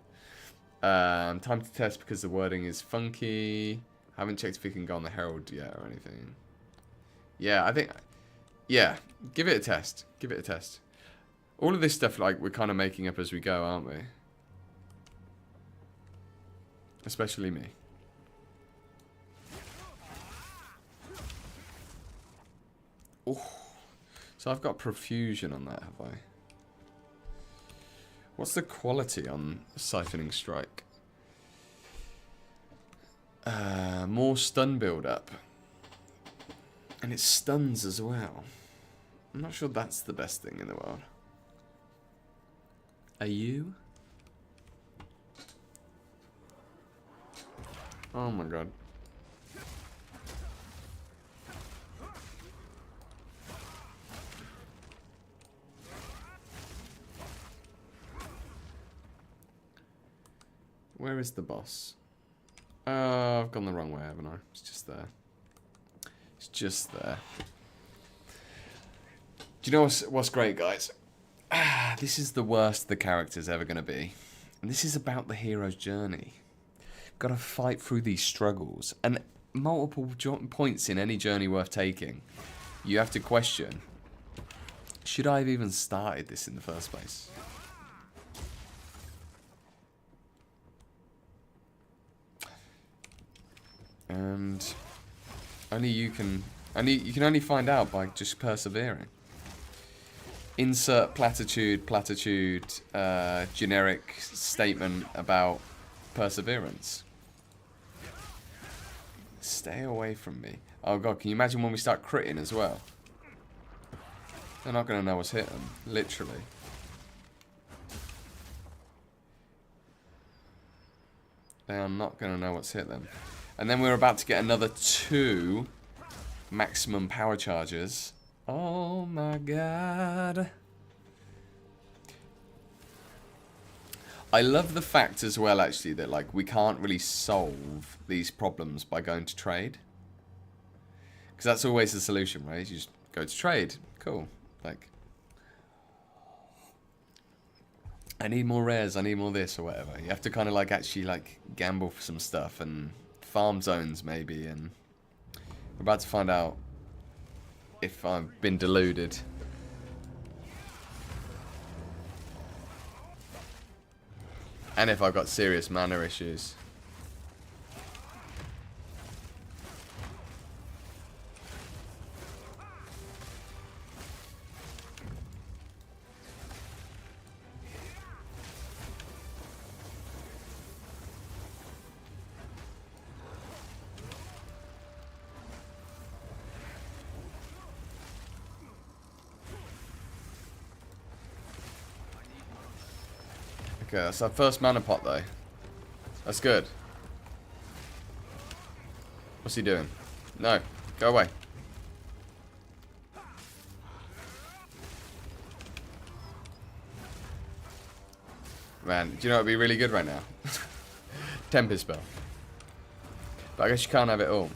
Time to test because the wording is funky. Haven't checked if we can go on the Herald yet or anything. Yeah, I think... Yeah, give it a test. Give it a test. All of this stuff, like, we're kind of making up as we go, aren't we? Especially me. Oh. So I've got profusion on that, have I? What's the quality on Siphoning Strike? More stun build-up. And it stuns as well. I'm not sure that's the best thing in the world. Are you? Oh my god. Where is the boss? Oh, I've gone the wrong way, haven't I? It's just there. It's just there. Do you know what's great, guys? This is the worst the character's ever going to be. And this is about the hero's journey. Got to fight through these struggles. And multiple points in any journey worth taking, you have to question, should I have even started this in the first place? And only you can only find out by just persevering. Insert platitude, generic statement about perseverance. Stay away from me. Oh god, can you imagine when we start critting as well? They're not going to know what's hit them, literally. They are not going to know what's hit them. And then we're about to get another 2 maximum power charges. Oh my god. I love the fact as well, actually, that like we can't really solve these problems by going to trade. Because that's always the solution, right? You just go to trade. Cool. Like, I need more rares, I need more this or whatever. You have to kind of like actually like gamble for some stuff and farm zones maybe, and we're about to find out if I've been deluded. And if I've got serious mana issues. Okay, that's our first mana pot though. That's good. What's he doing? No, go away. Man, do you know what would be really good right now? Tempest spell. But I guess you can't have it all.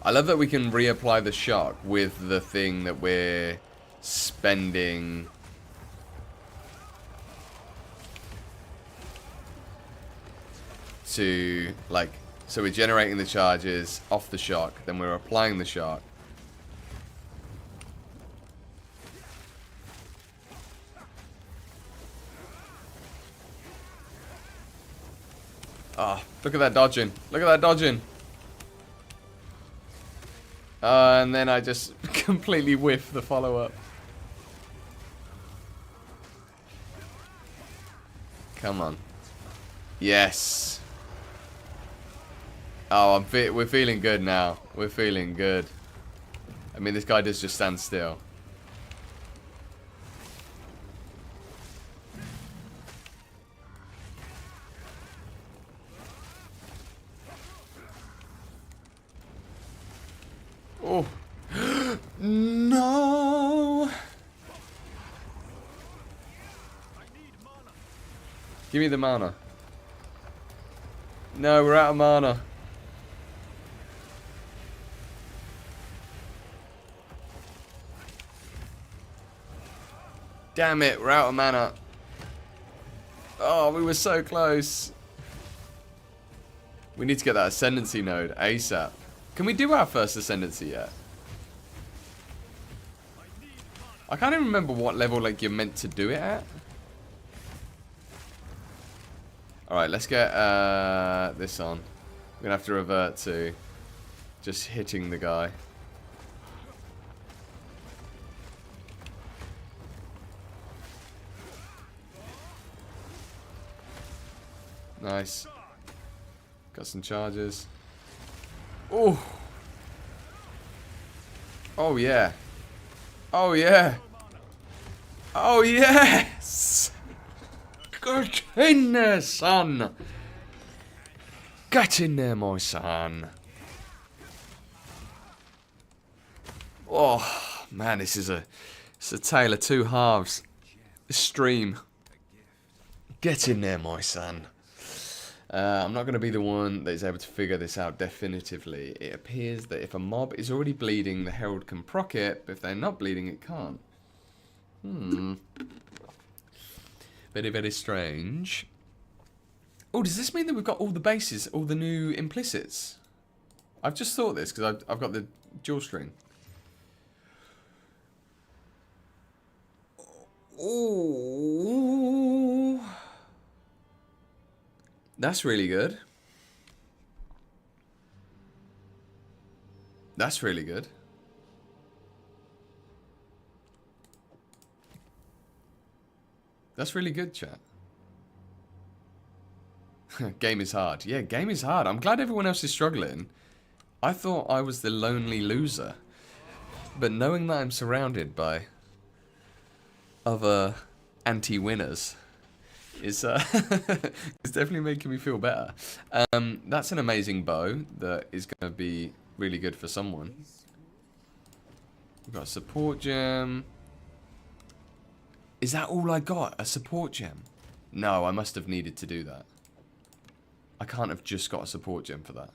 I love that we can reapply the shock with the thing that we're spending. To, like, so we're generating the charges off the shock, then we're applying the shock. Oh, look at that dodging. Look at that dodging. And then I just completely whiff the follow-up. Come on. Yes. Oh, we're feeling good now. We're feeling good. I mean, this guy does just stand still. Oh. No. Give me the mana. No, we're out of mana. Damn it, we're out of mana. Oh, we were so close. We need to get that ascendancy node ASAP. Can we do our first ascendancy yet? I can't even remember what level like you're meant to do it at. Alright, let's get this on. We're gonna have to revert to just hitting the guy. Nice. Got some charges. Oh. Oh yeah. Oh yeah. Oh yes. Get in there, son. Get in there, my son. Oh man, it's a tale of two halves. This stream. Get in there, my son. I'm not going to be the one that is able to figure this out definitively. It appears that if a mob is already bleeding, the Herald can proc it, but if they're not bleeding, it can't. Very, very strange. Oh, does this mean that we've got all the bases, all the new implicits? I've just thought this, because I've got the dual string. Oh. That's really good. That's really good. That's really good, chat. Game is hard. Yeah, game is hard. I'm glad everyone else is struggling. I thought I was the lonely loser. But knowing that I'm surrounded by other anti-winners is it's definitely making me feel better. That's an amazing bow that is going to be really good for someone. We've got a support gem. Is that all I got? A support gem? No, I must have needed to do that. I can't have just got a support gem for that.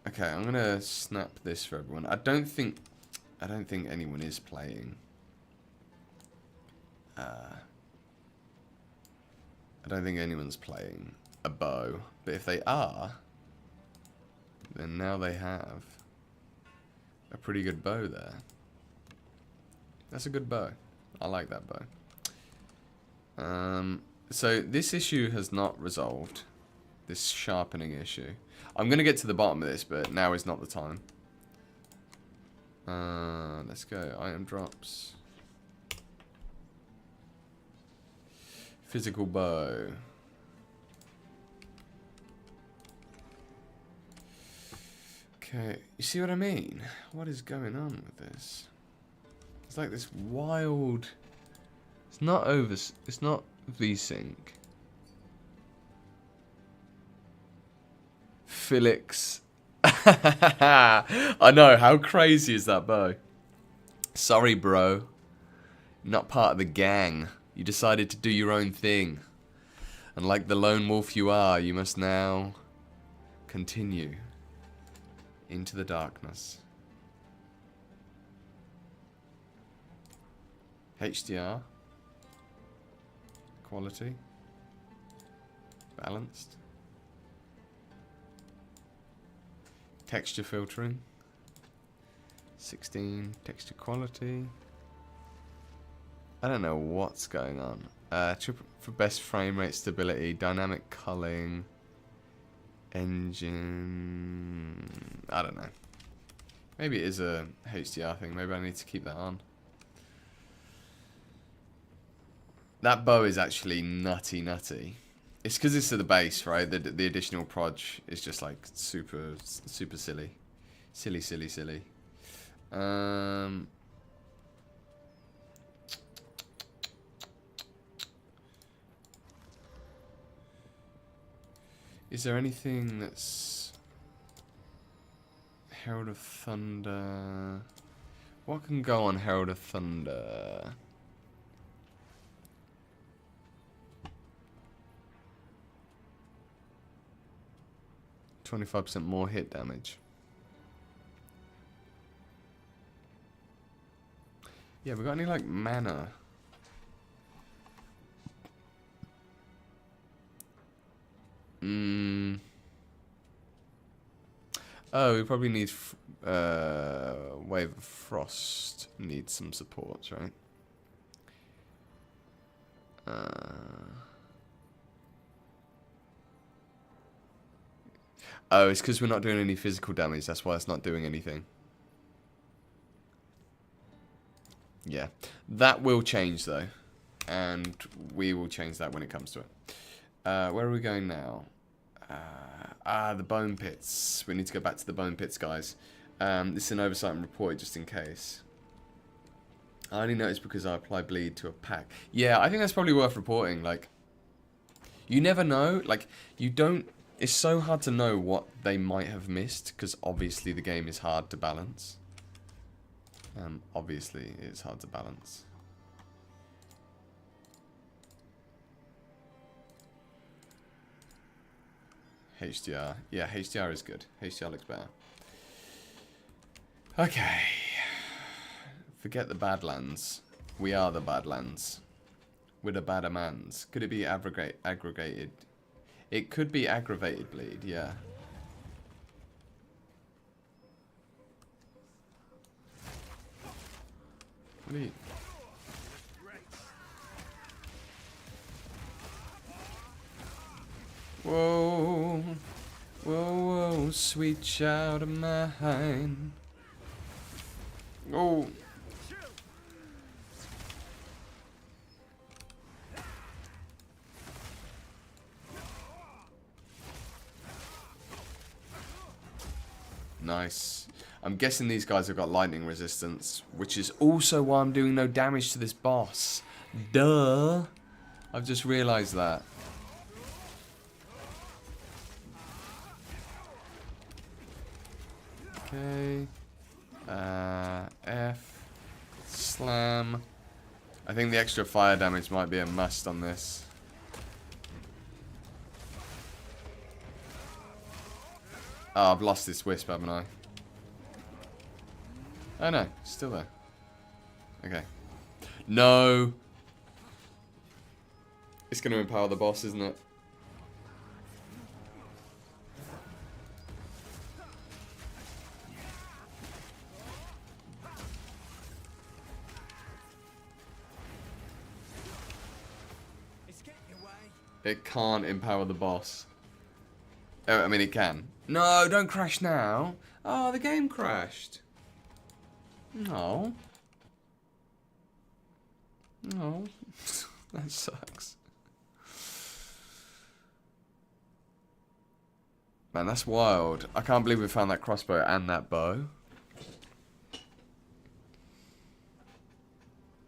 Okay, I'm gonna snap this for everyone. I don't think anyone is playing. I don't think anyone's playing a bow, but if they are, then now they have a pretty good bow there. That's a good bow. I like that bow. So this issue has not resolved. This sharpening issue. I'm going to get to the bottom of this, but now is not the time. Let's go. Item drops. Physical bow. Okay, you see what I mean? What is going on with this? It's like this wild... It's not V-Sync. Felix. I know, how crazy is that bow? Sorry, bro. Not part of the gang. You decided to do your own thing. And like the lone wolf you are, you must now continue into the darkness. HDR. Quality. Balanced. Texture filtering. 16. Texture quality. I don't know what's going on. For best frame rate stability, dynamic culling, engine. I don't know. Maybe it is a HDR thing. Maybe I need to keep that on. That bow is actually nutty. It's because it's to the base, right? The additional proj is just like super silly. Silly. Is there anything that's Herald of Thunder? What can go on Herald of Thunder? %25% more hit damage. Yeah, we got any like mana? Oh, we probably need Wave of Frost needs some support, right? Oh, it's because we're not doing any physical damage. That's why it's not doing anything. Yeah, that will change though, and we will change that when it comes to it. Where are we going now? The bone pits. We need to go back to the bone pits, guys. This is an oversight and report just in case. I only noticed because I apply bleed to a pack. Yeah, I think that's probably worth reporting. Like, you never know. Like, you don't. It's so hard to know what they might have missed because obviously the game is hard to balance. Obviously it's hard to balance. HDR. Yeah, HDR is good. HDR looks better. Okay. Forget the Badlands. We are the Badlands. We're the Badamans. Could it be aggregated? It could be aggravated bleed, yeah. Bleed. Whoa, whoa, sweet child of mine. Oh. Nice. I'm guessing these guys have got lightning resistance, which is also why I'm doing no damage to this boss. Duh. I've just realized that. Okay. F. Slam. I think the extra fire damage might be a must on this. Oh, I've lost this wisp, haven't I? Oh no, still there. Okay. No! It's going to empower the boss, isn't it? It can't empower the boss. Oh, I mean, it can. No, don't crash now. Oh, the game crashed. No. No. That sucks. Man, that's wild. I can't believe we found that crossbow and that bow.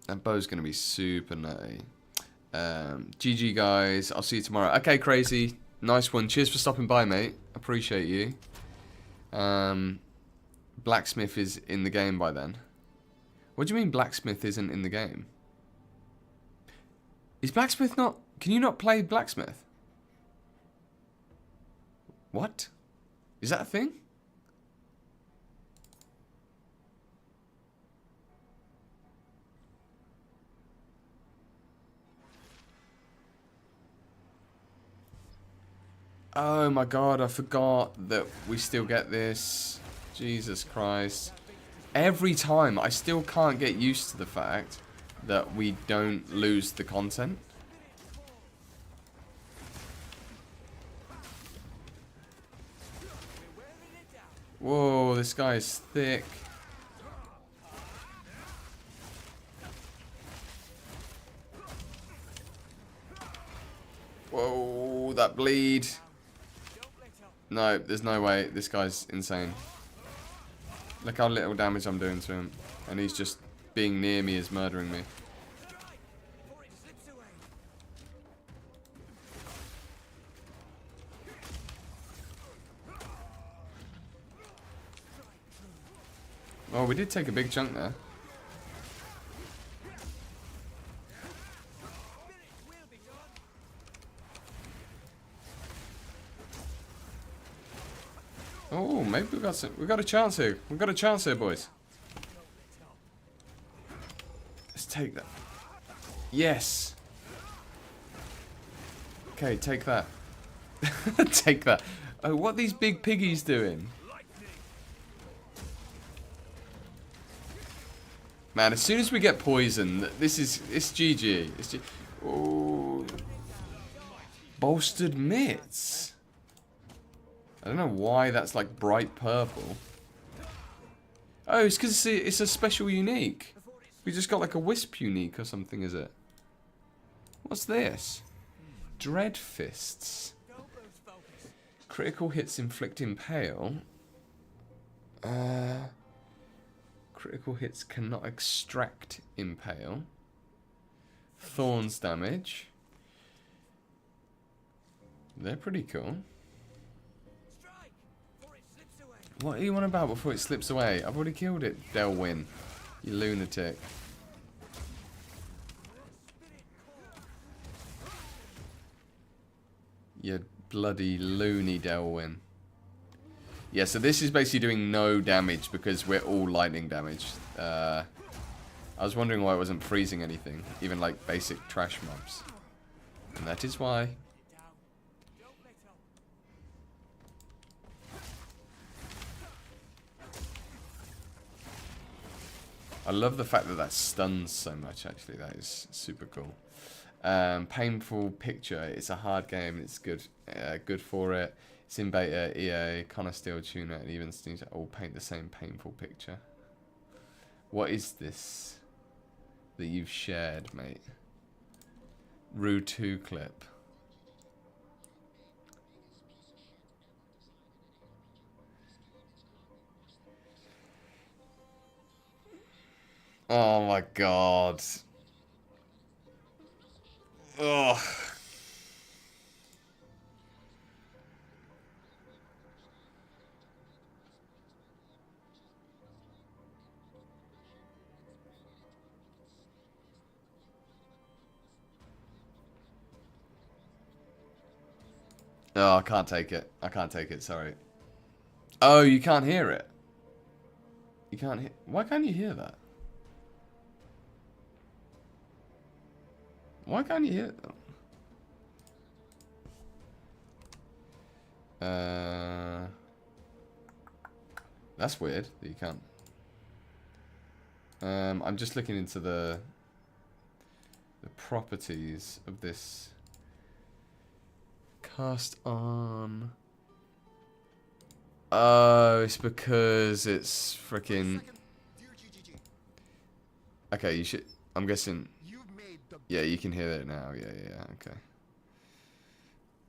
That bow's going to be super nutty. GG, guys. I'll see you tomorrow. Okay, Crazy. Nice one. Cheers for stopping by, mate. Appreciate you. Blacksmith is in the game by then. What do you mean Blacksmith isn't in the game? Is Blacksmith not... Can you not play Blacksmith? What? Is that a thing? Oh my god, I forgot that we still get this. Jesus Christ. Every time, I still can't get used to the fact that we don't lose the content. Whoa, this guy is thick. Whoa, that bleed. No, there's no way. This guy's insane. Look how little damage I'm doing to him. And he's just being near me is murdering me. Oh, we did take a big chunk there. Oh, maybe we got a chance here. We got a chance here, boys. Let's take that. Yes. Okay, take that. Take that. Oh, what are these big piggies doing? Man, as soon as we get poisoned, it's GG. It's GG. Oh. Bolstered mitts. I don't know why that's like bright purple. Oh, it's because it's a special unique. We just got like a wisp unique or something, is it? What's this? Dread fists. Critical hits inflict impale. Critical hits cannot extract impale. Thorns damage. They're pretty cool. What are you on about before it slips away? I've already killed it, Delwyn. You lunatic. You bloody loony Delwyn. Yeah, so this is basically doing no damage because we're all lightning damaged. I was wondering why it wasn't freezing anything, even like basic trash mobs. And that is why. I love the fact that that stuns so much, actually. That is super cool. Painful picture. It's a hard game. It's good good for it. It's in beta, EA, Connor Steel Tuner, and even Steam all paint the same painful picture. What is this that you've shared, mate? Rue 2 clip. Oh my god. Ugh. Oh, I can't take it. I can't take it, sorry. Oh, you can't hear it. You can't hear... Why can't you hear that? Why can't you hear it? That's weird that you can't. I'm just looking into the properties of this. Cast on. Oh, it's because it's freaking. Okay, you should. I'm guessing. Yeah, you can hear it now. Yeah. Okay.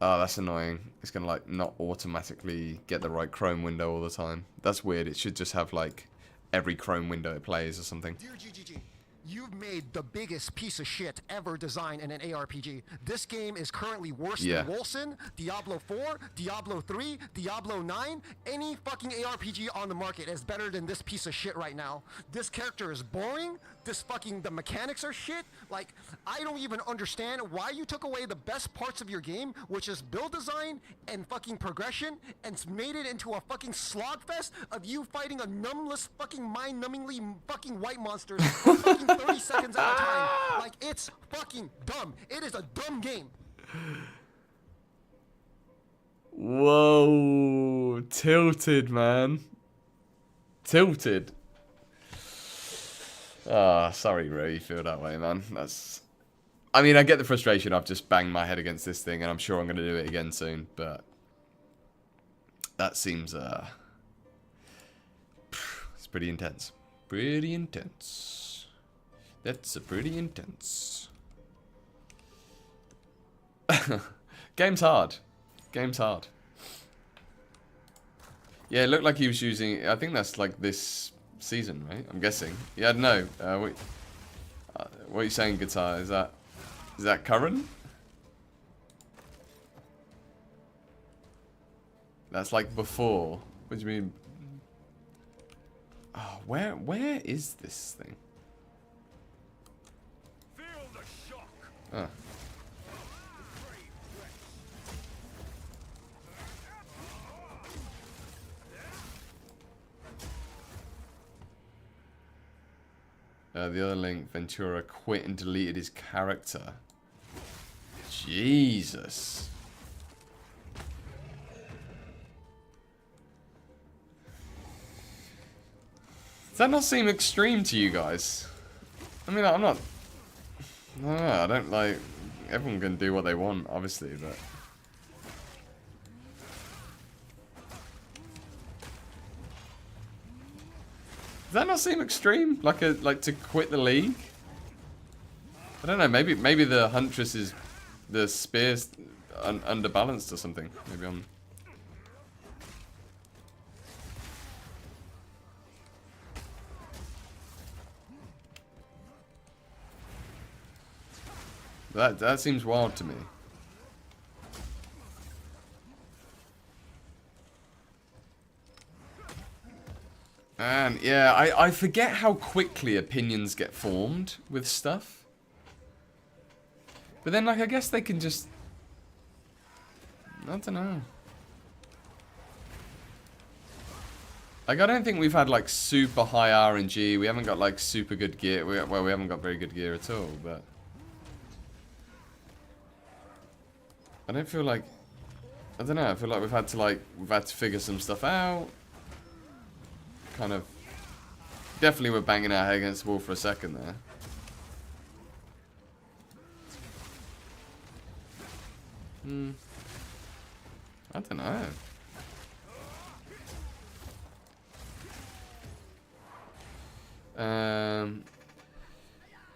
Oh, that's annoying. It's gonna like not automatically get the right Chrome window all the time. That's weird. It should just have like every Chrome window it plays or something. Dear GGG, you've made the biggest piece of shit ever designed in an ARPG. This game is currently worse than Wolcen, Diablo 4, Diablo 3, Diablo 9. Any fucking ARPG on the market is better than this piece of shit right now. This character is boring. The mechanics are shit. Like, I don't even understand why you took away the best parts of your game, which is build design and fucking progression, and made it into a fucking slogfest of you fighting a numbless fucking mind-numbingly fucking white monsters for fucking 30 seconds at a time. Like, it's fucking dumb. It is a dumb game. Whoa, tilted, man. Tilted. Ah, sorry, Ray, you feel that way, man. That's... I mean, I get the frustration. I've just banged my head against this thing, and I'm sure I'm going to do it again soon, but... That seems, it's pretty intense. Pretty intense. That's pretty intense. Game's hard. Game's hard. Yeah, it looked like he was using... I think that's like this season, right? I'm guessing. Yeah, no. What are you saying, guitar? Is that current? That's like before. What do you mean? Oh, where is this thing? Feel the shock. Oh. The other link, Ventura quit and deleted his character. Jesus. Does that not seem extreme to you guys? I mean, I'm not... No, I don't like... Everyone can do what they want, obviously, but... Does that not seem extreme? Like to quit the league? I don't know. Maybe the Huntress is the spear's underbalanced or something. Maybe I'm. That seems wild to me. And yeah, I forget how quickly opinions get formed with stuff. But then, like, I guess they can just... I don't know. Like, I don't think we've had, like, super high RNG. We haven't got, like, super good gear. Well, we haven't got very good gear at all, but... I don't feel like... I don't know, I feel like we've had to figure some stuff out. Kind of... Definitely we're banging our head against the wall for a second there. I don't know.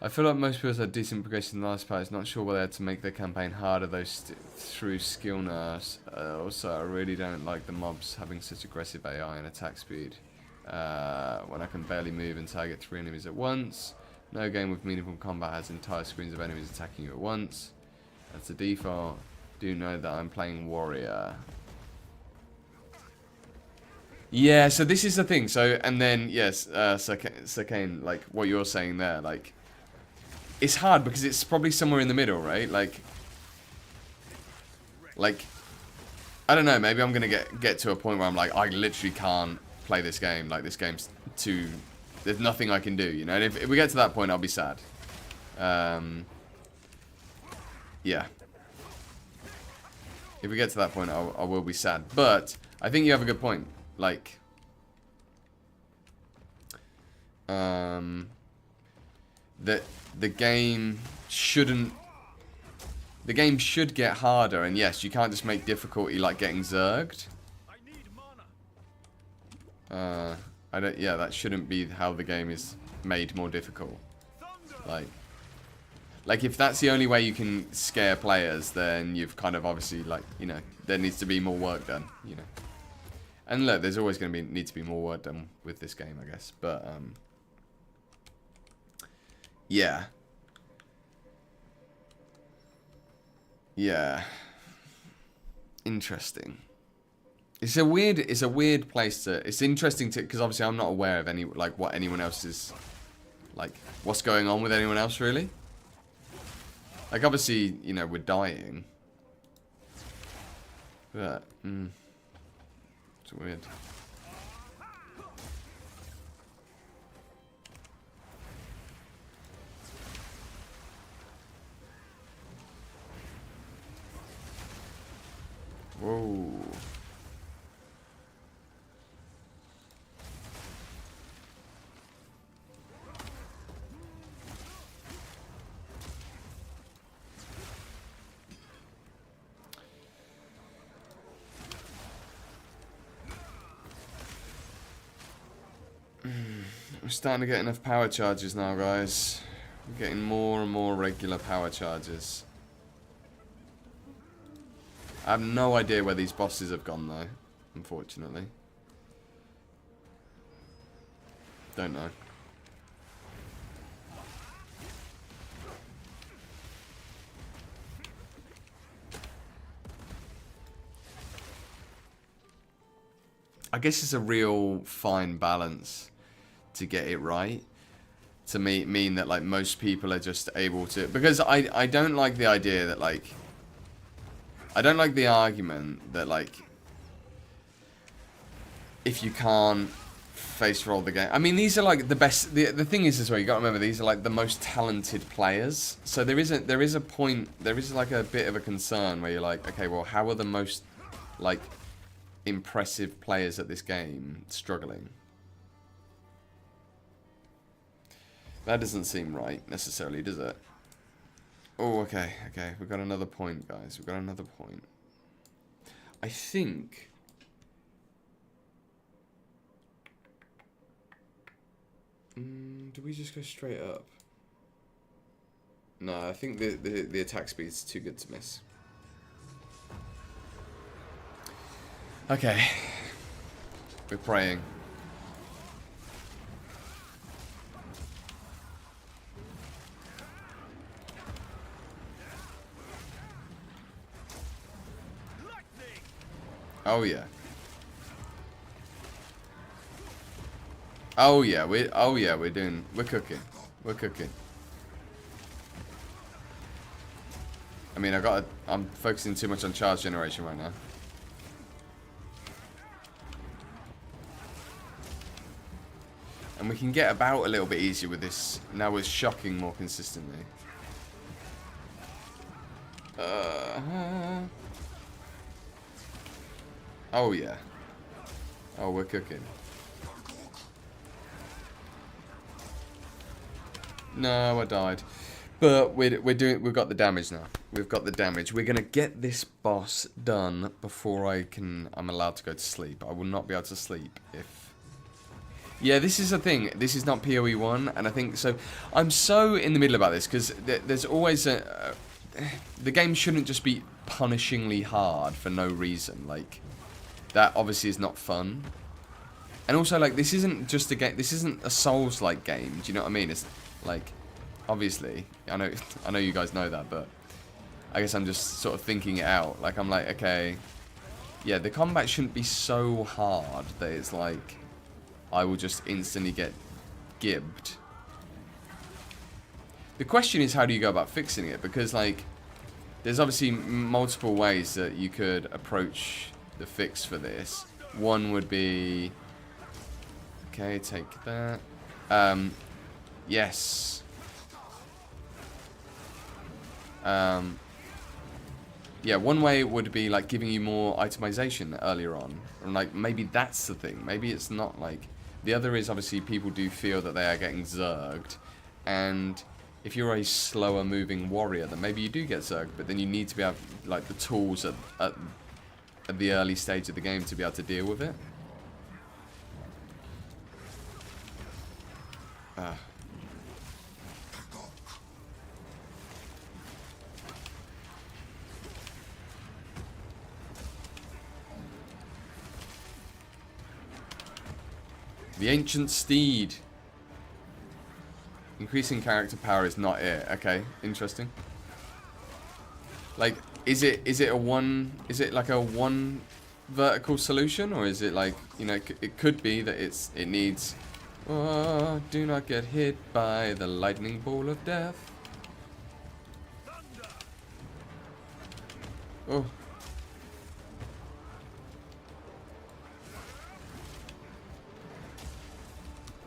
I feel like most people had decent progression in the last part. Not sure whether they had to make their campaign harder though through skill nerfs. Also, I really don't like the mobs having such aggressive AI and attack speed. When I can barely move and target 3 enemies at once. No game with meaningful combat has entire screens of enemies attacking you at once. That's the default. Do know that I'm playing warrior. Yeah, so this is the thing. So, and then, yes, Sakane, like, what you're saying there, like, it's hard because it's probably somewhere in the middle, right? Like, I don't know, maybe I'm going to get to a point where I'm like, I literally can't play this game. Like, this game's too... There's nothing I can do, you know? And if we get to that point, I'll be sad. Yeah. If we get to that point, I will be sad. But I think you have a good point. Like, that the game shouldn't. The game should get harder, and yes, you can't just make difficulty like getting zerged. I don't. Yeah, that shouldn't be how the game is made more difficult. Like if that's the only way you can scare players, then you've kind of obviously, like, you know, there needs to be more work done, you know. And look, there's always going to need to be more work done with this game, I guess. But yeah, yeah, interesting. It's a weird place to. It's interesting to, because obviously I'm not aware of any, like, what anyone else is, like, what's going on with anyone else really. Like, obviously, you know, we're dying. But, it's weird. Whoa. We're starting to get enough power charges now, guys. We're getting more and more regular power charges. I have no idea where these bosses have gone, though, unfortunately. Don't know. I guess it's a real fine balance to get it right. To mean that, like, most people are just able to... Because I don't like the idea that, like... I don't like the argument that, like... If you can't face roll the game... I mean, these are, like, the best... The thing is as well, you gotta remember, these are, like, the most talented players. So there is a point... There is, like, a bit of a concern where you're like, okay, well, how are the most, like... impressive players at this game struggling? That doesn't seem right necessarily, does it? Oh, okay, we've got another point, guys. We've got another point. I think do we just go straight up? No, I think the attack speed's too good to miss. Okay. We're praying. Oh yeah. Oh yeah, we're cooking. We're cooking. I mean, I'm focusing too much on charge generation right now. And we can get about a little bit easier with this. Now we're shocking more consistently. Oh yeah. Oh, we're cooking. No, I died. But we've got the damage now. We've got the damage. We're gonna get this boss done before I'm allowed to go to sleep. I will not be able to sleep if... Yeah, this is the thing. This is not PoE 1, and I think so. I'm so in the middle about this because there's always a... the game shouldn't just be punishingly hard for no reason. Like, that obviously is not fun. And also, like, this isn't just a game. This isn't a Souls-like game. Do you know what I mean? It's like, obviously, I know you guys know that, but I guess I'm just sort of thinking it out. Like, I'm like, okay, yeah, the combat shouldn't be so hard that it's like I will just instantly get gibbed. The question is, how do you go about fixing it? Because, like, there's obviously multiple ways that you could approach the fix for this. One would be... Okay, take that. Yes. Yeah, one way would be, like, giving you more itemization earlier on. And, like, maybe that's the thing. Maybe it's not, like... The other is, obviously, people do feel that they are getting zerged. And if you're a slower moving warrior, then maybe you do get zerged. But then you need to be able, like, the tools at the early stage of the game to be able to deal with it. The Ancient Steed. Increasing character power is not it. Okay, interesting. Like, is it like a one vertical solution, or is it like, you know, it could be that it needs... Do not get hit by the lightning ball of death. Oh.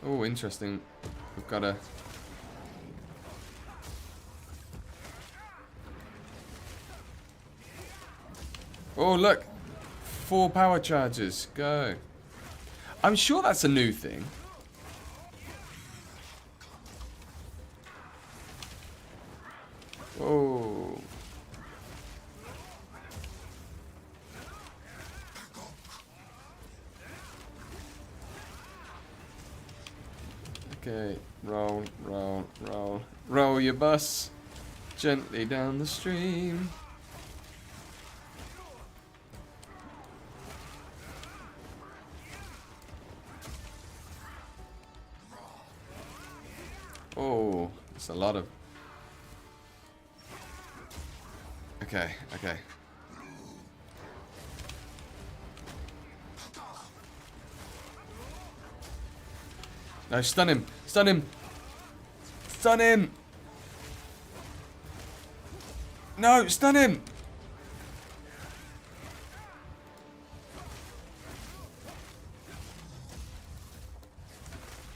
Oh, interesting. We've got a... Oh, look. 4 power charges. Go. I'm sure that's a new thing. Oh. Okay. Roll, roll, roll. Roll your bus gently down the stream. Oh, it's a lot of... Okay, okay. No, stun him! Stun him! Stun him! No, stun him!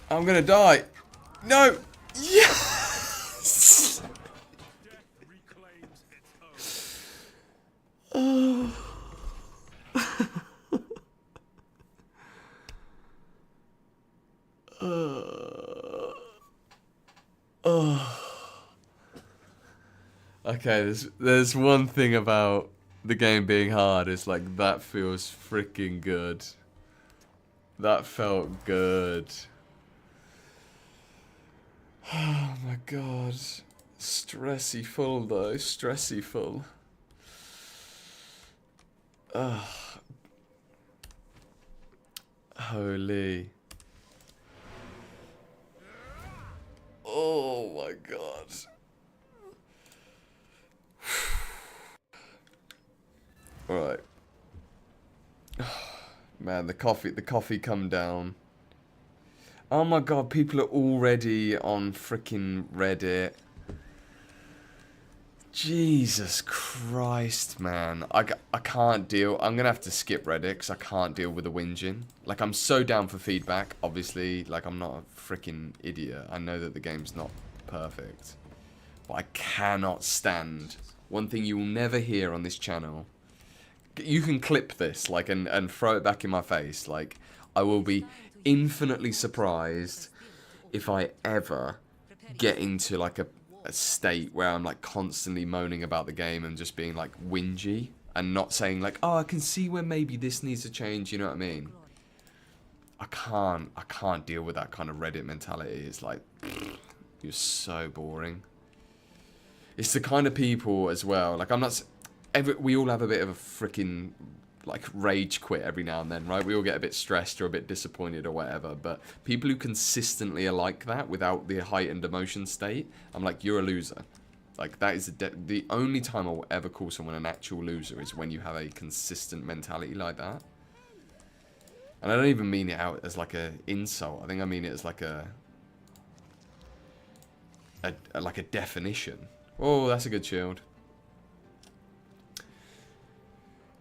I'm gonna die. No! Yes! Oh. Oh. Okay, there's one thing about the game being hard. It's like that feels freaking good. That felt good. Oh my god. Stressy full though. Stressy full. Ugh. Holy. Oh my god. Alright. Man, the coffee come down. Oh my god, people are already on freaking Reddit. Jesus Christ, man. I can't deal. I'm going to have to skip Reddit because I can't deal with the whinging. Like, I'm so down for feedback, obviously. Like, I'm not a freaking idiot. I know that the game's not perfect. But I cannot stand. One thing you will never hear on this channel. You can clip this, like, and throw it back in my face. Like, I will be infinitely surprised if I ever get into, like, a state where I'm like constantly moaning about the game and just being like whingy and not saying like, oh, I can see where maybe this needs to change, you know what I mean? I can't deal with that kind of Reddit mentality. It's like, you're so boring. It's the kind of people as well, like I'm not, we all have a bit of a freaking like rage quit every now and then, right? We all get a bit stressed or a bit disappointed or whatever, but people who consistently are like that without the heightened emotion state, I'm like, you're a loser. Like, that is the only time I will ever call someone an actual loser is when you have a consistent mentality like that. And I don't even mean it out as like a insult. I think I mean it as like a definition. Oh, that's a good shield.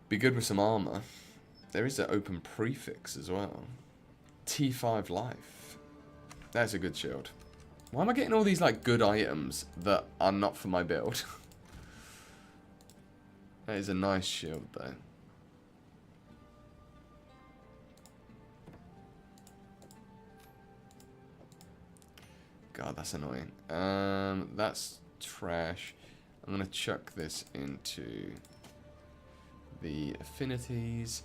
Be good with some armor. There is an open prefix as well. T5 life. That's a good shield. Why am I getting all these like good items that are not for my build? That is a nice shield though. God, that's annoying. That's trash. I'm gonna chuck this into the affinities.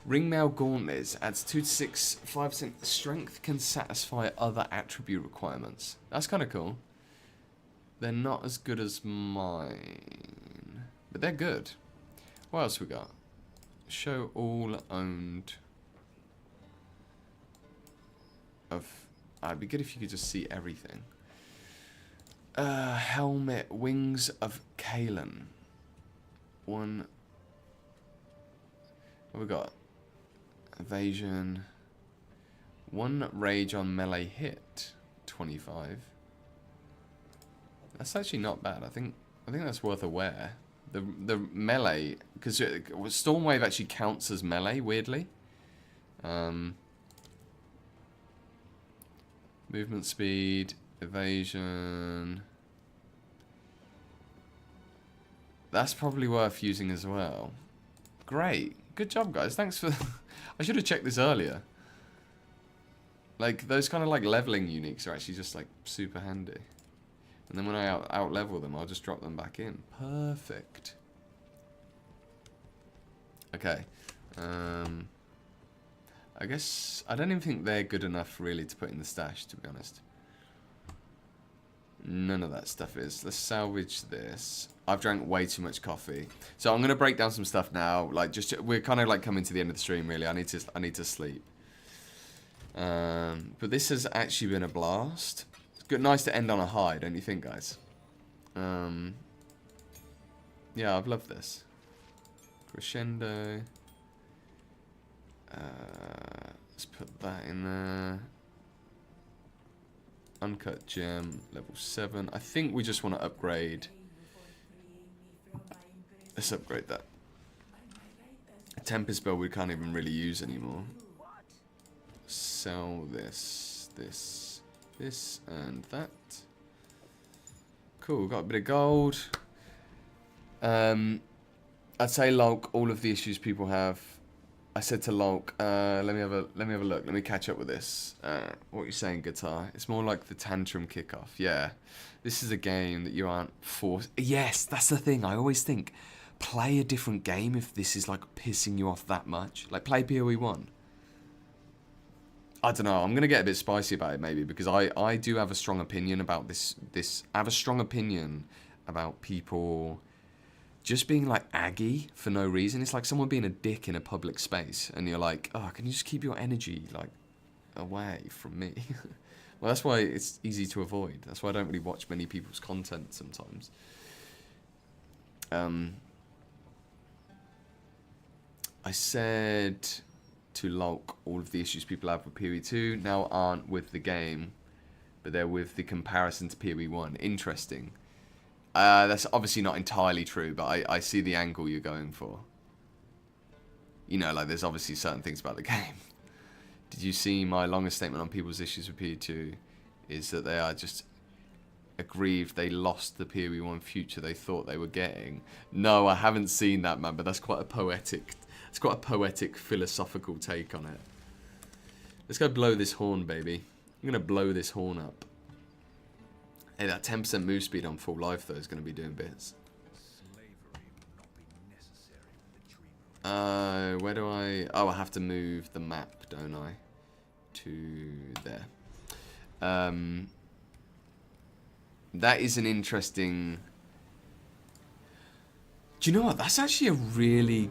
Ringmail Gauntlets adds 2 to 6, 5% strength, can satisfy other attribute requirements. That's kind of cool. They're not as good as mine, but they're good. What else we got? Show all owned. It'd be good if you could just see everything. Helmet, Wings of Kalen. One. What we got? Evasion. 1 rage on melee hit. 25. That's actually not bad. I think that's worth a wear. the melee, because Stormwave actually counts as melee, weirdly. Movement speed, evasion. That's probably worth using as well. Great. Good job, guys. Thanks for... I should have checked this earlier. Like, those kind of, like, leveling uniques are actually just, like, super handy. And then when I out-level them, I'll just drop them back in. Perfect. Okay. I guess... I don't even think they're good enough, really, to put in the stash, to be honest. None of that stuff is. Let's salvage this. I've drank way too much coffee. So I'm going to break down some stuff now. Like, just... We're kind of, like, coming to the end of the stream, really. I need to sleep. But this has actually been a blast. It's good, nice to end on a high, don't you think, guys? Yeah, I've loved this. Crescendo. Let's put that in there. Uncut gem, level 7. I think we just want to upgrade. Let's upgrade that. Tempest Bell we can't even really use anymore. Sell this, and that. Cool, got a bit of gold. I'd say Lulk, all of the issues people have. I said to Lulk, let me have a look. Let me catch up with this. What are you saying, Guitar? It's more like the tantrum kickoff. Yeah, this is a game that you aren't forced. Yes, that's the thing. I always think, play a different game if this is like pissing you off that much. Like play PoE 1. I don't know. I'm going to get a bit spicy about it maybe because I do have a strong opinion about this. I have a strong opinion about people just being like aggy for no reason. It's like someone being a dick in a public space and you're like, oh, can you just keep your energy like away from me? Well, that's why it's easy to avoid. That's why I don't really watch many people's content sometimes. I said to Lulk, all of the issues people have with PoE 2 now aren't with the game, but they're with the comparison to PoE 1. Interesting. That's obviously not entirely true, but I see the angle you're going for. You know, like there's obviously certain things about the game. Did you see my longest statement on people's issues with PoE 2? Is that they are just aggrieved they lost the PoE 1 future they thought they were getting. No, I haven't seen that, man, but that's quite a poetic... It's got a poetic, philosophical take on it. Let's go blow this horn, baby. I'm going to blow this horn up. Hey, that 10% move speed on full life, though, is going to be doing bits. Where do I... Oh, I have to move the map, don't I? To there. That is an interesting... Do you know what? That's actually a really...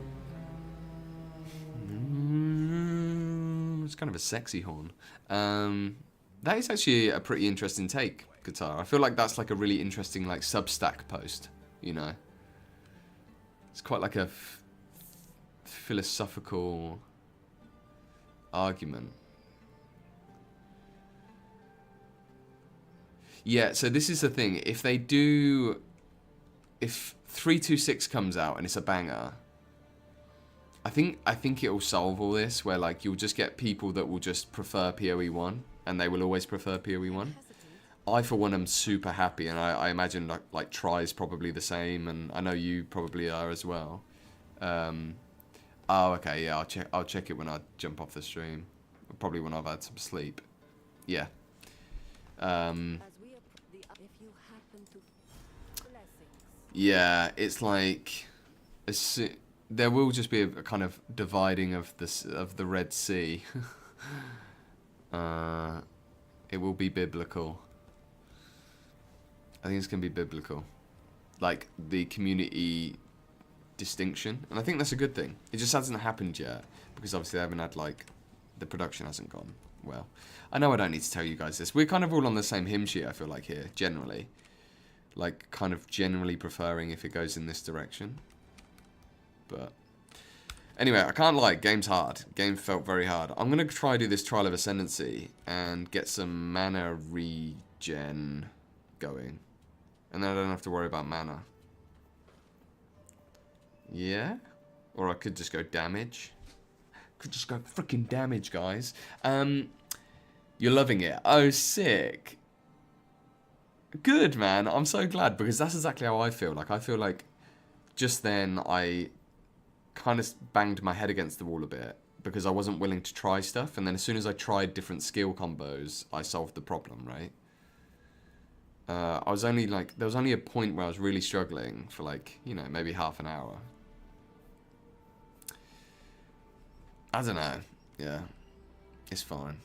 It's kind of a sexy horn. That is actually a pretty interesting take, Guitar. I feel like that's like a really interesting like Substack post, you know. It's quite like a philosophical argument. Yeah, so this is the thing. If 326 comes out and it's a banger, I think it will solve all this, where like you'll just get people that will just prefer PoE 1 and they will always prefer PoE 1. I for one am super happy, and I imagine like Try's probably the same, and I know you probably are as well. Oh, okay, yeah, I'll check it when I jump off the stream, probably when I've had some sleep. Yeah. Yeah, it's like there will just be a kind of dividing of the Red Sea. It will be biblical. I think it's going to be biblical. Like, the community distinction. And I think that's a good thing. It just hasn't happened yet. Because obviously they haven't had, like... The production hasn't gone well. I know I don't need to tell you guys this. We're kind of all on the same hymn sheet, I feel like, here. Generally. Like, kind of generally preferring if it goes in this direction. But... Anyway, I can't lie. Game's hard. Game felt very hard. I'm going to try do this Trial of Ascendancy. And get some mana regen going. And then I don't have to worry about mana. Yeah? Or I could just go damage. Could just go freaking damage, guys. You're loving it. Oh, sick. Good, man. I'm so glad, because that's exactly how I feel. Like, I feel like just then I kind of banged my head against the wall a bit because I wasn't willing to try stuff. And then as soon as I tried different skill combos, I solved the problem, right? I was only like, there was only a point where I was really struggling for like, you know, maybe half an hour. I don't know. Yeah. It's fine.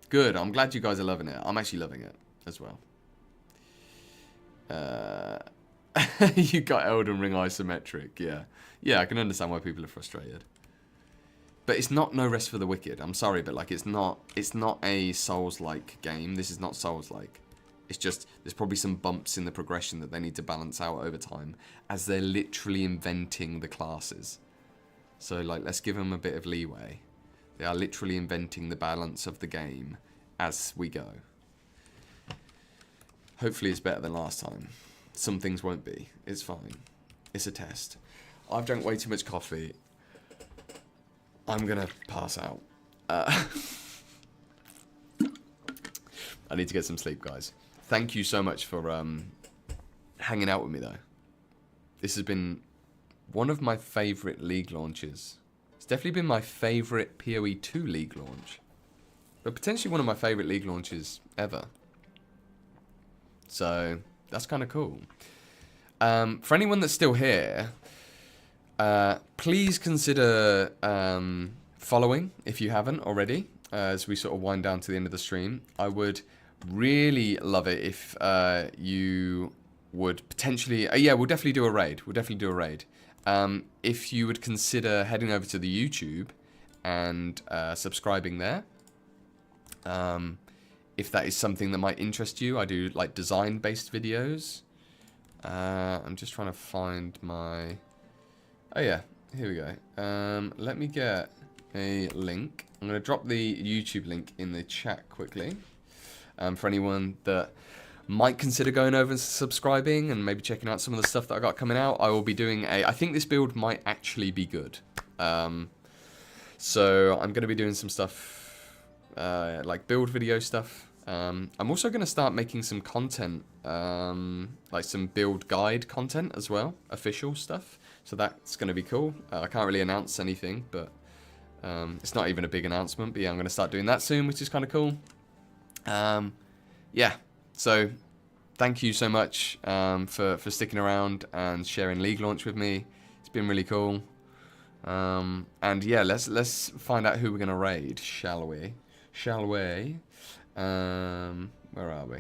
Good. I'm glad you guys are loving it. I'm actually loving it as well. You got Elden Ring isometric. Yeah. Yeah, I can understand why people are frustrated. But it's not No Rest for the Wicked. I'm sorry, but like it's not a Souls-like game. This is not Souls-like. It's just there's probably some bumps in the progression that they need to balance out over time as they're literally inventing the classes. So like let's give them a bit of leeway. They are literally inventing the balance of the game as we go. Hopefully it's better than last time. Some things won't be. It's fine. It's a test. I've drank way too much coffee. I'm gonna pass out. I need to get some sleep, guys. Thank you so much for hanging out with me, though. This has been one of my favourite League launches. It's definitely been my favourite PoE 2 League launch. But potentially one of my favourite League launches ever. So, that's kind of cool. For anyone that's still here, please consider following, if you haven't already, as we sort of wind down to the end of the stream. I would really love it if you would potentially... yeah, we'll definitely do a raid. We'll definitely do a raid. If you would consider heading over to the YouTube and subscribing there. If that is something that might interest you. I do like design-based videos. I'm just trying to find my... Oh yeah, here we go. Let me get a link. I'm going to drop the YouTube link in the chat quickly. For anyone that might consider going over and subscribing and maybe checking out some of the stuff that I got coming out. I will be doing I think this build might actually be good. So I'm going to be doing some stuff like build video stuff. I'm also going to start making some content, like some build guide content as well, official stuff. So that's going to be cool. I can't really announce anything, but it's not even a big announcement. But yeah, I'm going to start doing that soon, which is kind of cool. Yeah, so thank you so much for sticking around and sharing League Launch with me. It's been really cool. And yeah, let's find out who we're going to raid, shall we? Shall we? Where are we?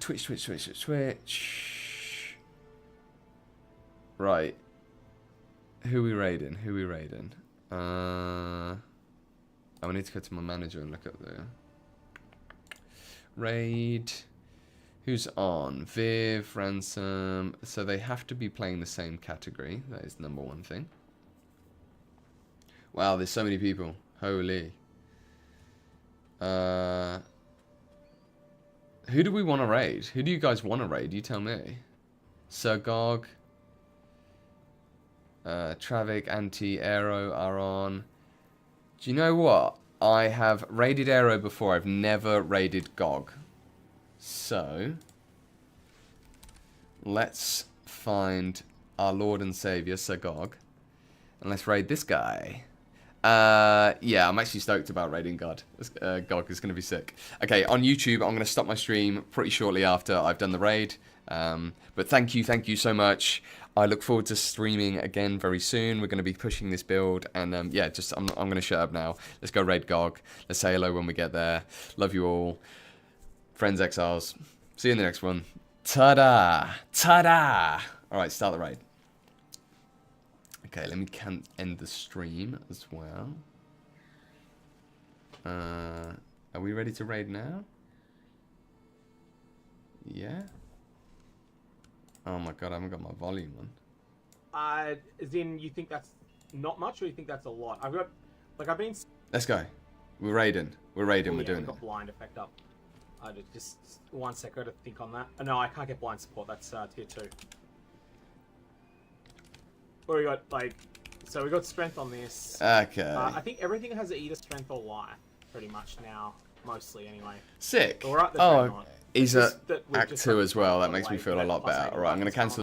Twitch. Right. Who we raiding? I need to go to my manager and look at the raid. Who's on? Viv, Ransom. So they have to be playing the same category. That is number one thing. Wow, there's so many people. Holy. Who do we want to raid? Who do you guys want to raid? You tell me. Sir Gog. Travik, Anti-Aero are on. Do you know what? I have raided Aero before. I've never raided Gog. So, let's find our Lord and Savior, Sir Gog. And let's raid this guy. Yeah, I'm actually stoked about raiding God. Gog is going to be sick. Okay, on YouTube, I'm going to stop my stream pretty shortly after I've done the raid. But thank you so much. I look forward to streaming again very soon. We're going to be pushing this build. And yeah, I'm going to shut up now. Let's go raid Gog. Let's say hello when we get there. Love you all. Friends, exiles. See you in the next one. Ta-da! Ta-da! Alright, start the raid. Okay, let me end the stream as well. Are we ready to raid now? Yeah? Oh my god, I haven't got my volume on. As in, you think that's not much, or you think that's a lot? I've got, like, I've been... Let's go. We're raiding. We're raiding, we're doing it. I've got blind effect up. Just 1 sec, I gotta think on that. No, I can't get blind support, that's tier 2. where we got like, so we got strength on this. Okay. I think everything has either strength or life, pretty much now, mostly anyway. Sick. But we're at the Oh, dreadnought. he's It's at just that we've Act just 2 got as well. That the makes me weight feel a that lot plus better. eight Right, I'm going to buttons cancel